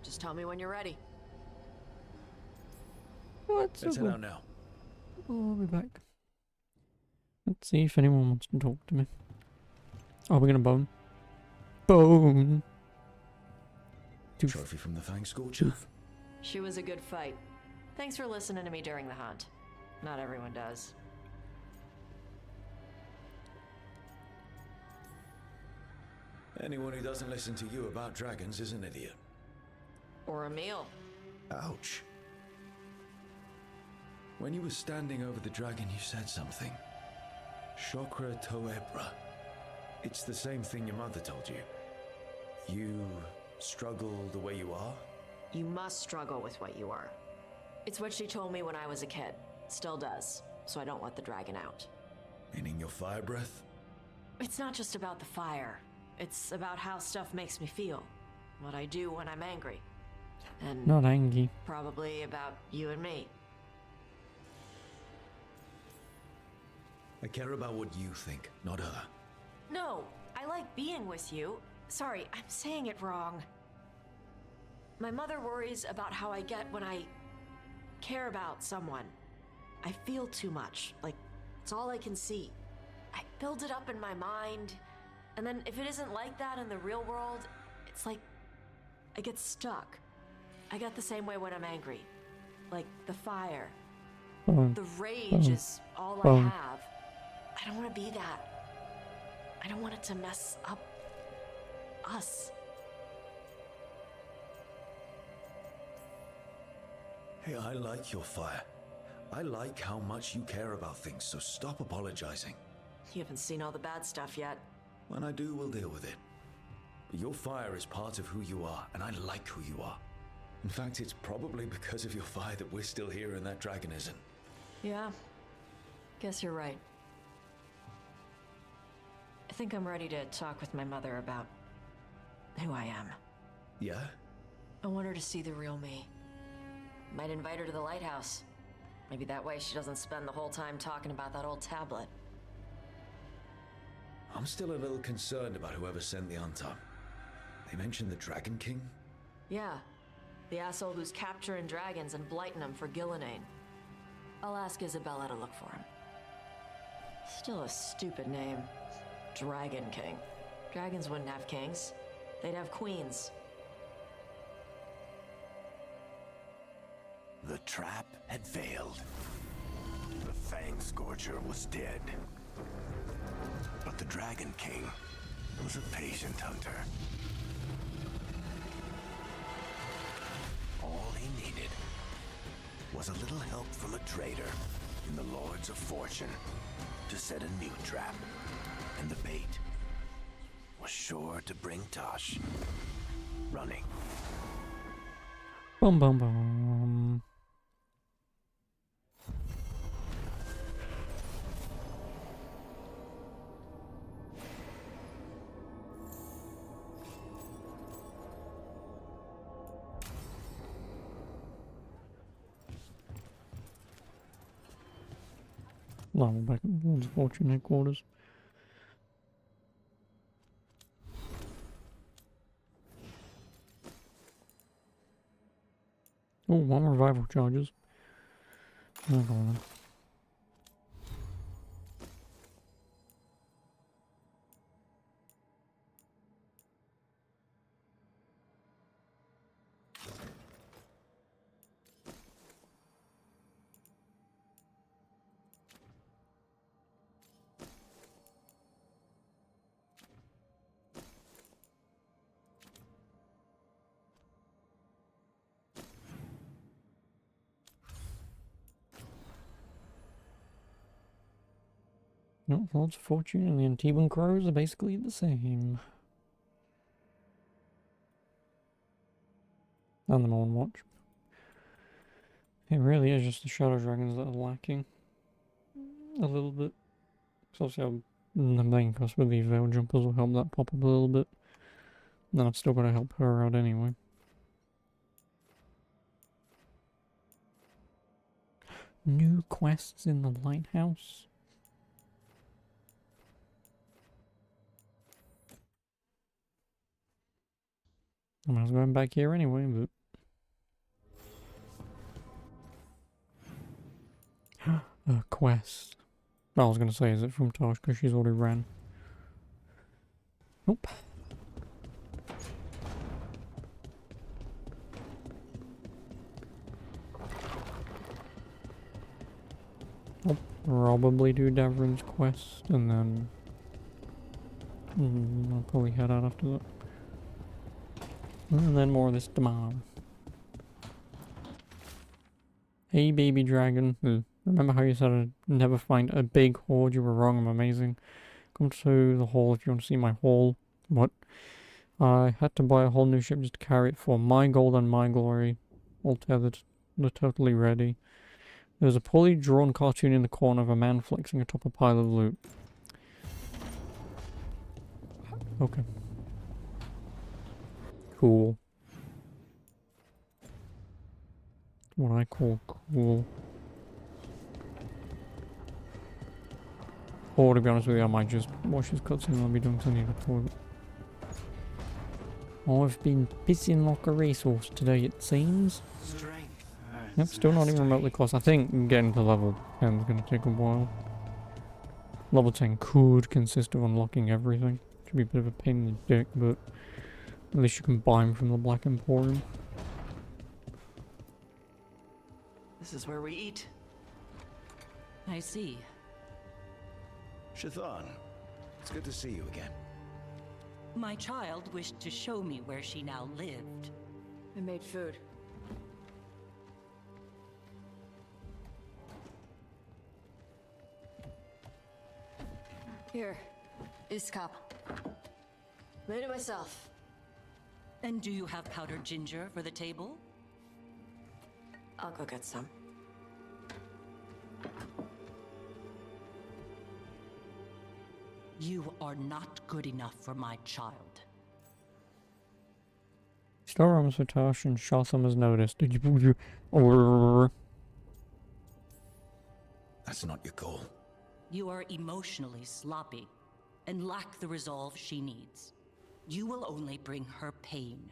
Speaker 5: Just tell me when you're ready.
Speaker 1: What's
Speaker 18: Let's head out now.
Speaker 1: I'll be back. Let's see if anyone wants to talk to me. Are we gonna bone? Bone!
Speaker 18: Trophy from the Fang Scorcher.
Speaker 5: She was a good fight. Thanks for listening to me during the hunt. Not everyone does.
Speaker 18: Anyone who doesn't listen to you about dragons is an idiot.
Speaker 5: Or a meal.
Speaker 18: Ouch. When you were standing over the dragon, you said something. Chokra Toebra. It's the same thing your mother told you. You struggle the way you are?
Speaker 5: You must struggle with what you are. It's what she told me when I was a kid. Still does, so I don't let the dragon out.
Speaker 18: Meaning your fire breath?
Speaker 5: It's not just about the fire. It's about how stuff makes me feel. What I do when I'm angry. And
Speaker 1: not angry.
Speaker 5: Probably about you and me.
Speaker 18: I care about what you think, not her.
Speaker 5: No, I like being with you. Sorry, I'm saying it wrong. My mother worries about how I get when I care about someone. I feel too much, like it's all I can see. I build it up in my mind, and then if it isn't like that in the real world, it's like I get stuck. I get the same way when I'm angry. Like the fire. The rage is all I have. I don't want to be that. I don't want it to mess up us.
Speaker 18: Hey, I like your fire. I like how much you care about things, so stop apologizing.
Speaker 5: You haven't seen all the bad stuff yet.
Speaker 18: When I do, we'll deal with it. But your fire is part of who you are, and I like who you are. In fact, it's probably because of your fire that we're still here and that dragon isn't.
Speaker 5: Yeah, guess you're right. I think I'm ready to talk with my mother about who I am.
Speaker 18: Yeah?
Speaker 5: I want her to see the real me. Might invite her to the lighthouse. Maybe that way she doesn't spend the whole time talking about that old tablet.
Speaker 18: I'm still a little concerned about whoever sent the Untom. They mentioned the Dragon King?
Speaker 5: Yeah, the asshole who's capturing dragons and blighting them for Gillinane. I'll ask Isabella to look for him. Still a stupid name. Dragon King. Dragons wouldn't have kings. They'd have queens.
Speaker 9: The trap had failed. The Fang Scorcher was dead. But the Dragon King was a patient hunter. All he needed was a little help from a trader in the Lords of Fortune to set a new trap. And the bait was sure to bring Tosh running.
Speaker 1: Bum bum bum. Well, we're back at Lord's Fortune headquarters. Oh, one revival charges. Oh, go on then. No, Lords of Fortune and the Antibon Crows are basically the same. And the Morn Watch. It really is just the Shadow Dragons that are lacking. A little bit. Because obviously the main cost with these Veil Jumpers will help that pop up a little bit. And then I've still got to help her out anyway. New quests in the lighthouse. I mean, I was going back here anyway, but... a quest. I was going to say, is it from Tosh, because she's already ran. Nope. I'll probably do Davrin's quest, and then... I'll probably head out after that. And then more of this tomorrow. Hey baby dragon. Remember how you said I'd never find a big hoard? You were wrong, I'm amazing. Come to the hall if you want to see my haul. What? I had to buy a whole new ship just to carry it for my gold and my glory. All tethered. They're totally ready. There's a poorly drawn cartoon in the corner of a man flexing atop a pile of loot. Okay. Cool. What I call cool. Or to be honest with you, I might just watch this cutscene and I'll be doing something to the toilet. I've been pissing like a racehorse today, it seems. Yep, still not even remotely close. I think getting to level 10 is going to take a while. Level 10 could consist of unlocking everything. Should be a bit of a pain in the dick, but at least you can buy them from the Black Emporium.
Speaker 16: This is where we eat. I see.
Speaker 13: Shathan, it's good to see you again.
Speaker 12: My child wished to show me where she now lived.
Speaker 5: I made food. Here, Iskap. Made it myself.
Speaker 12: And do you have powdered ginger for the table?
Speaker 5: I'll go get some.
Speaker 12: You are not good enough for my child.
Speaker 1: Storms for Tosh and Shotham has noticed. Did you?
Speaker 13: That's not your goal.
Speaker 12: You are emotionally sloppy and lack the resolve she needs. You will only bring her pain.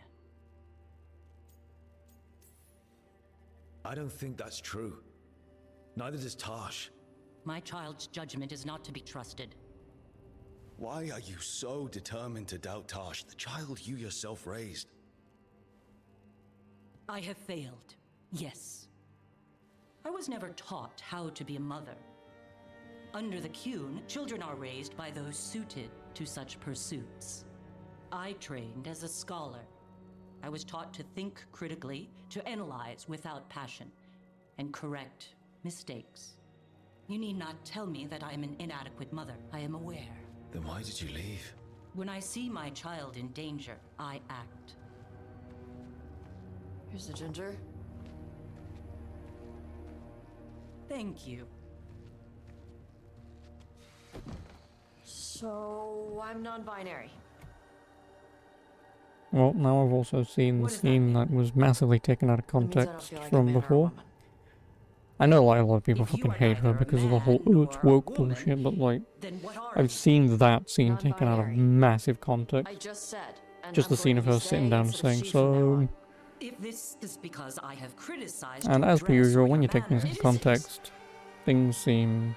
Speaker 13: I don't think that's true. Neither does Tosh.
Speaker 12: My child's judgment is not to be trusted.
Speaker 13: Why are you so determined to doubt Tosh, the child you yourself raised?
Speaker 12: I have failed, yes. I was never taught how to be a mother. Under the Qun, children are raised by those suited to such pursuits. I trained as a scholar. I was taught to think critically, to analyze without passion, and correct mistakes. You need not tell me that I am an inadequate mother. I am aware.
Speaker 13: Then why did you leave?
Speaker 12: When I see my child in danger, I act.
Speaker 5: Here's the ginger.
Speaker 12: Thank you.
Speaker 5: So, I'm non-binary.
Speaker 1: Well, now I've also seen the scene that was massively taken out of context from before. I know like a lot of people fucking hate her because of the whole "oh, it's woke" bullshit, but like, I've seen that scene taken out of massive context.
Speaker 5: I just said.
Speaker 1: Just the scene of her sitting down and saying so.
Speaker 12: If this is because I have criticized
Speaker 1: And
Speaker 12: your
Speaker 1: as per
Speaker 12: dress
Speaker 1: usual,
Speaker 12: or
Speaker 1: when you
Speaker 12: your
Speaker 1: take things
Speaker 12: manners,
Speaker 1: into context, things seem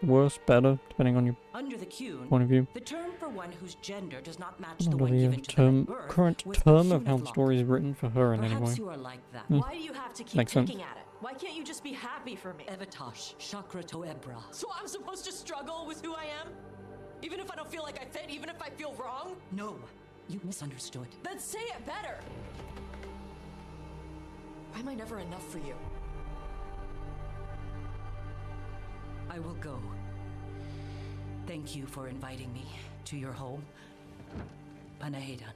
Speaker 1: worse, better, depending on your
Speaker 12: under the Qun,
Speaker 1: point of view.
Speaker 12: the term for one whose gender does not match the
Speaker 1: Under
Speaker 12: one
Speaker 1: the
Speaker 12: given to them at birth
Speaker 1: current
Speaker 12: was
Speaker 1: term of how the
Speaker 12: Hunithlock.
Speaker 1: story is written for her in any way.
Speaker 12: Perhaps you are like that.
Speaker 1: Hmm.
Speaker 5: Why do you have to keep
Speaker 1: Makes sense.
Speaker 5: picking at it? Why can't you just be happy for me?
Speaker 12: Evatosh, Chakra Toebra.
Speaker 5: So I'm supposed to struggle with who I am? Even if I don't feel like I fit, even if I feel wrong?
Speaker 12: No, you misunderstood.
Speaker 5: Then say it better! Why am I never enough for you?
Speaker 12: I will go. Thank you for inviting me to your home. Panahedan.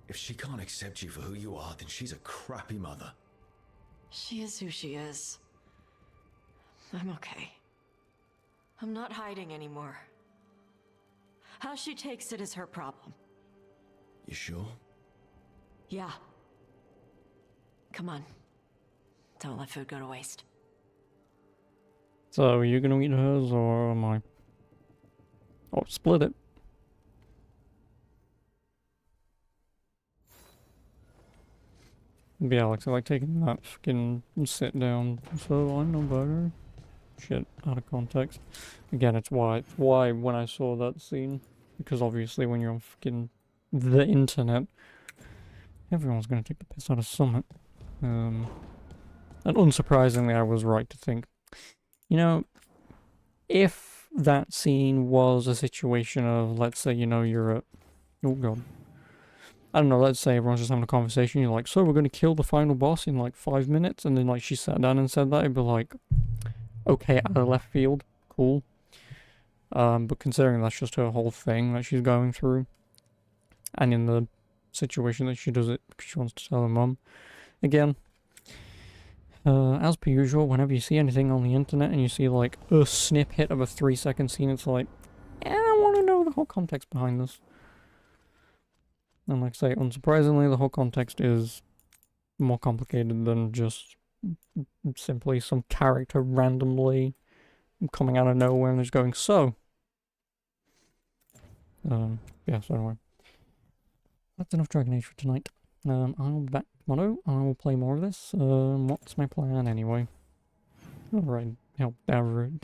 Speaker 13: If she can't accept you for who you are, then she's a crappy mother.
Speaker 5: She is who she is. I'm okay. I'm not hiding anymore. How she takes it is her problem.
Speaker 13: You sure?
Speaker 5: Yeah. Come on. Don't let food go to waste.
Speaker 1: So, are you gonna eat hers or am I? Or split it. Yeah, Alex, I like taking that fucking sit down. So I know better. Shit, out of context. Again, it's why when I saw that scene, because obviously when you're on fucking the internet, Everyone's gonna take the piss out of Summit. And unsurprisingly, I was right to think, you know, if that scene was a situation of, let's say, you know, you're at, oh god, I don't know, let's say everyone's just having a conversation, you're like, so we're gonna kill the final boss in like 5 minutes, and then like she sat down and said that, it'd be like, okay, out of left field, cool. But considering that's just her whole thing that she's going through, and in the situation that she does it because she wants to tell her mum, again, as per usual, whenever you see anything on the internet and you see like a snippet of a 3-second scene, it's like, I want to know the whole context behind this. And like I say, unsurprisingly, the whole context is more complicated than just simply some character randomly coming out of nowhere and just going, so. Yeah, so anyway. That's enough Dragon Age for tonight. I'll be back tomorrow. I will play more of this. What's my plan anyway? Alright, help Davin,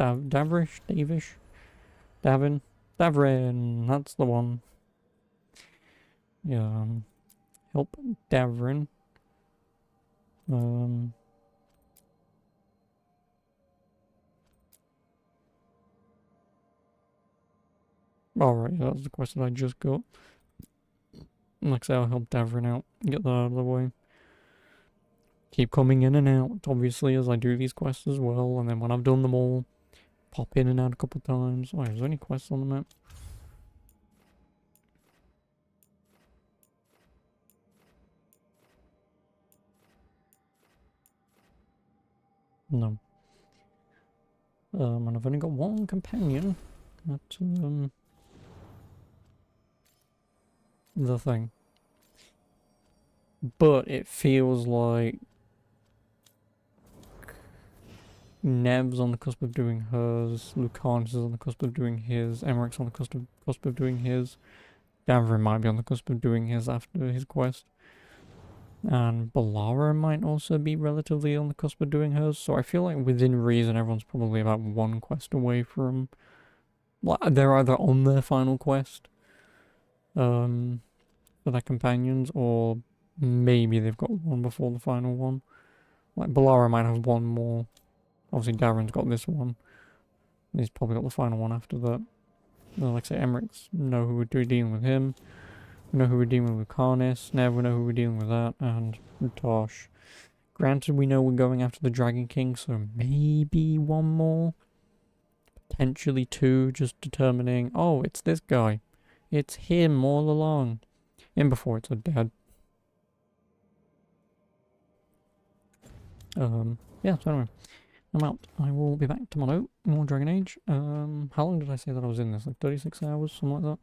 Speaker 1: that's the one. Yeah, help Davin. Alright, that's the quest that I just got. Like I say, I'll help Davin out, get that out of the way. Keep coming in and out, obviously, as I do these quests as well, and then when I've done them all, pop in and out a couple times. Oh, is there any quests on the map? No. And I've only got one companion at, the thing. But it feels like Nev's on the cusp of doing hers, Lucanus is on the cusp of doing his, Emmerich's on the cusp of doing his, Davrin might be on the cusp of doing his after his quest. And Balara might also be relatively on the cusp of doing hers, so I feel like within reason everyone's probably about one quest away from... Like, they're either on their final quest, for their companions, or maybe they've got one before the final one. Like, Balara might have one more. Obviously, Darren's got this one. He's probably got the final one after that. Like I say, Emmerich's know who we're dealing with him. We know who we're dealing with Karnis. Nev, we know who we're dealing with that. And Tosh. Granted, we know we're going after the Dragon King, so maybe one more. Potentially 2, just determining, oh, it's this guy. It's him all along. In before it's a dad. Yeah, so anyway. I'm out. I will be back tomorrow. More Dragon Age. How long did I say that I was in this? Like 36 hours? Something like that?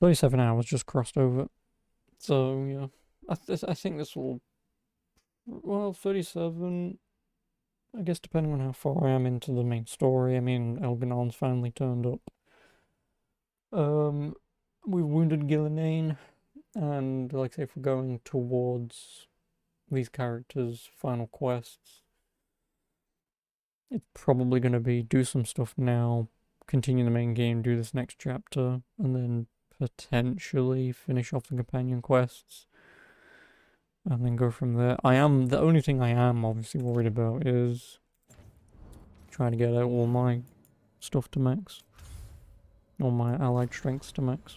Speaker 1: 37 hours just crossed over. So, yeah. I think this will... Well, 37... I guess depending on how far I am into the main story. I mean, Elginon's finally turned up. We've wounded Gillenane. And, like I say, if we're going towards these characters' final quests, it's probably going to be do some stuff now, continue the main game, do this next chapter, and then potentially finish off the companion quests, and then go from there. The only thing I am obviously worried about is trying to get out all my stuff to max. All my allied strengths to max.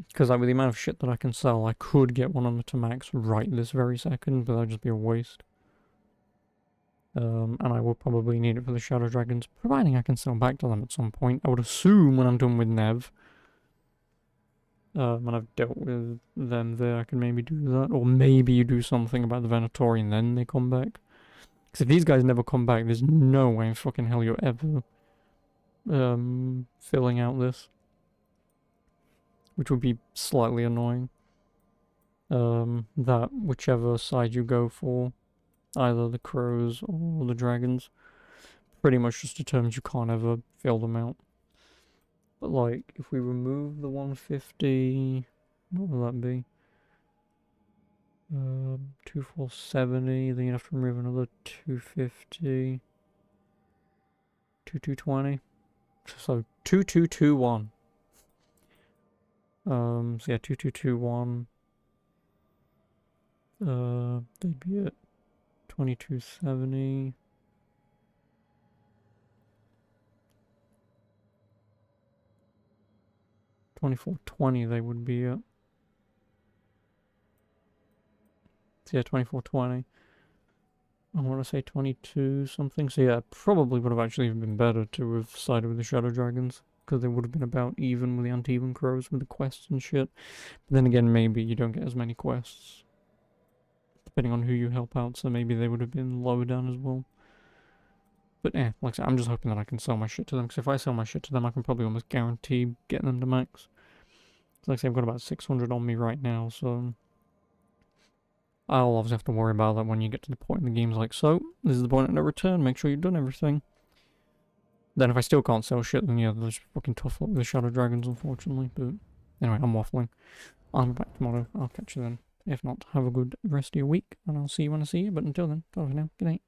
Speaker 1: Because like, with the amount of shit that I can sell, I could get one of them to max right this very second, but that'd just be a waste. And I will probably need it for the Shadow Dragons, providing I can sell back to them at some point. I would assume when I'm done with Nev, when I've dealt with them there, I can maybe do that. Or maybe you do something about the Venatori and then they come back. Because if these guys never come back, there's no way in fucking hell you're ever filling out this. Which would be slightly annoying. That whichever side you go for, either the crows or the dragons, pretty much just determines you can't ever fill them out. But like, if we remove the 150, what will that be? 2470, then you have to remove another 250, 2220. So 2221. So yeah, 2221. They'd be at 2270. $24.20 they would be at. So yeah, 24.20. I want to say 22 something. So yeah, probably would have actually even been better to have sided with the Shadow Dragons, because they would have been about even with the Anti-Even Crows with the quests and shit. But then again, maybe you don't get as many quests, depending on who you help out, so maybe they would have been lower down as well. But yeah, like I said, I'm just hoping that I can sell my shit to them, because if I sell my shit to them, I can probably almost guarantee getting them to max. So like I say, I've got about 600 on me right now, so I'll obviously have to worry about that when you get to the point in the game's like, so, this is the point of no return, make sure you've done everything. Then if I still can't sell shit, then yeah, there's fucking tough luck with the Shadow Dragons, unfortunately. But anyway, I'm waffling. I'll be back tomorrow. I'll catch you then. If not, have a good rest of your week, and I'll see you when I see you. But until then, bye for now. Good night.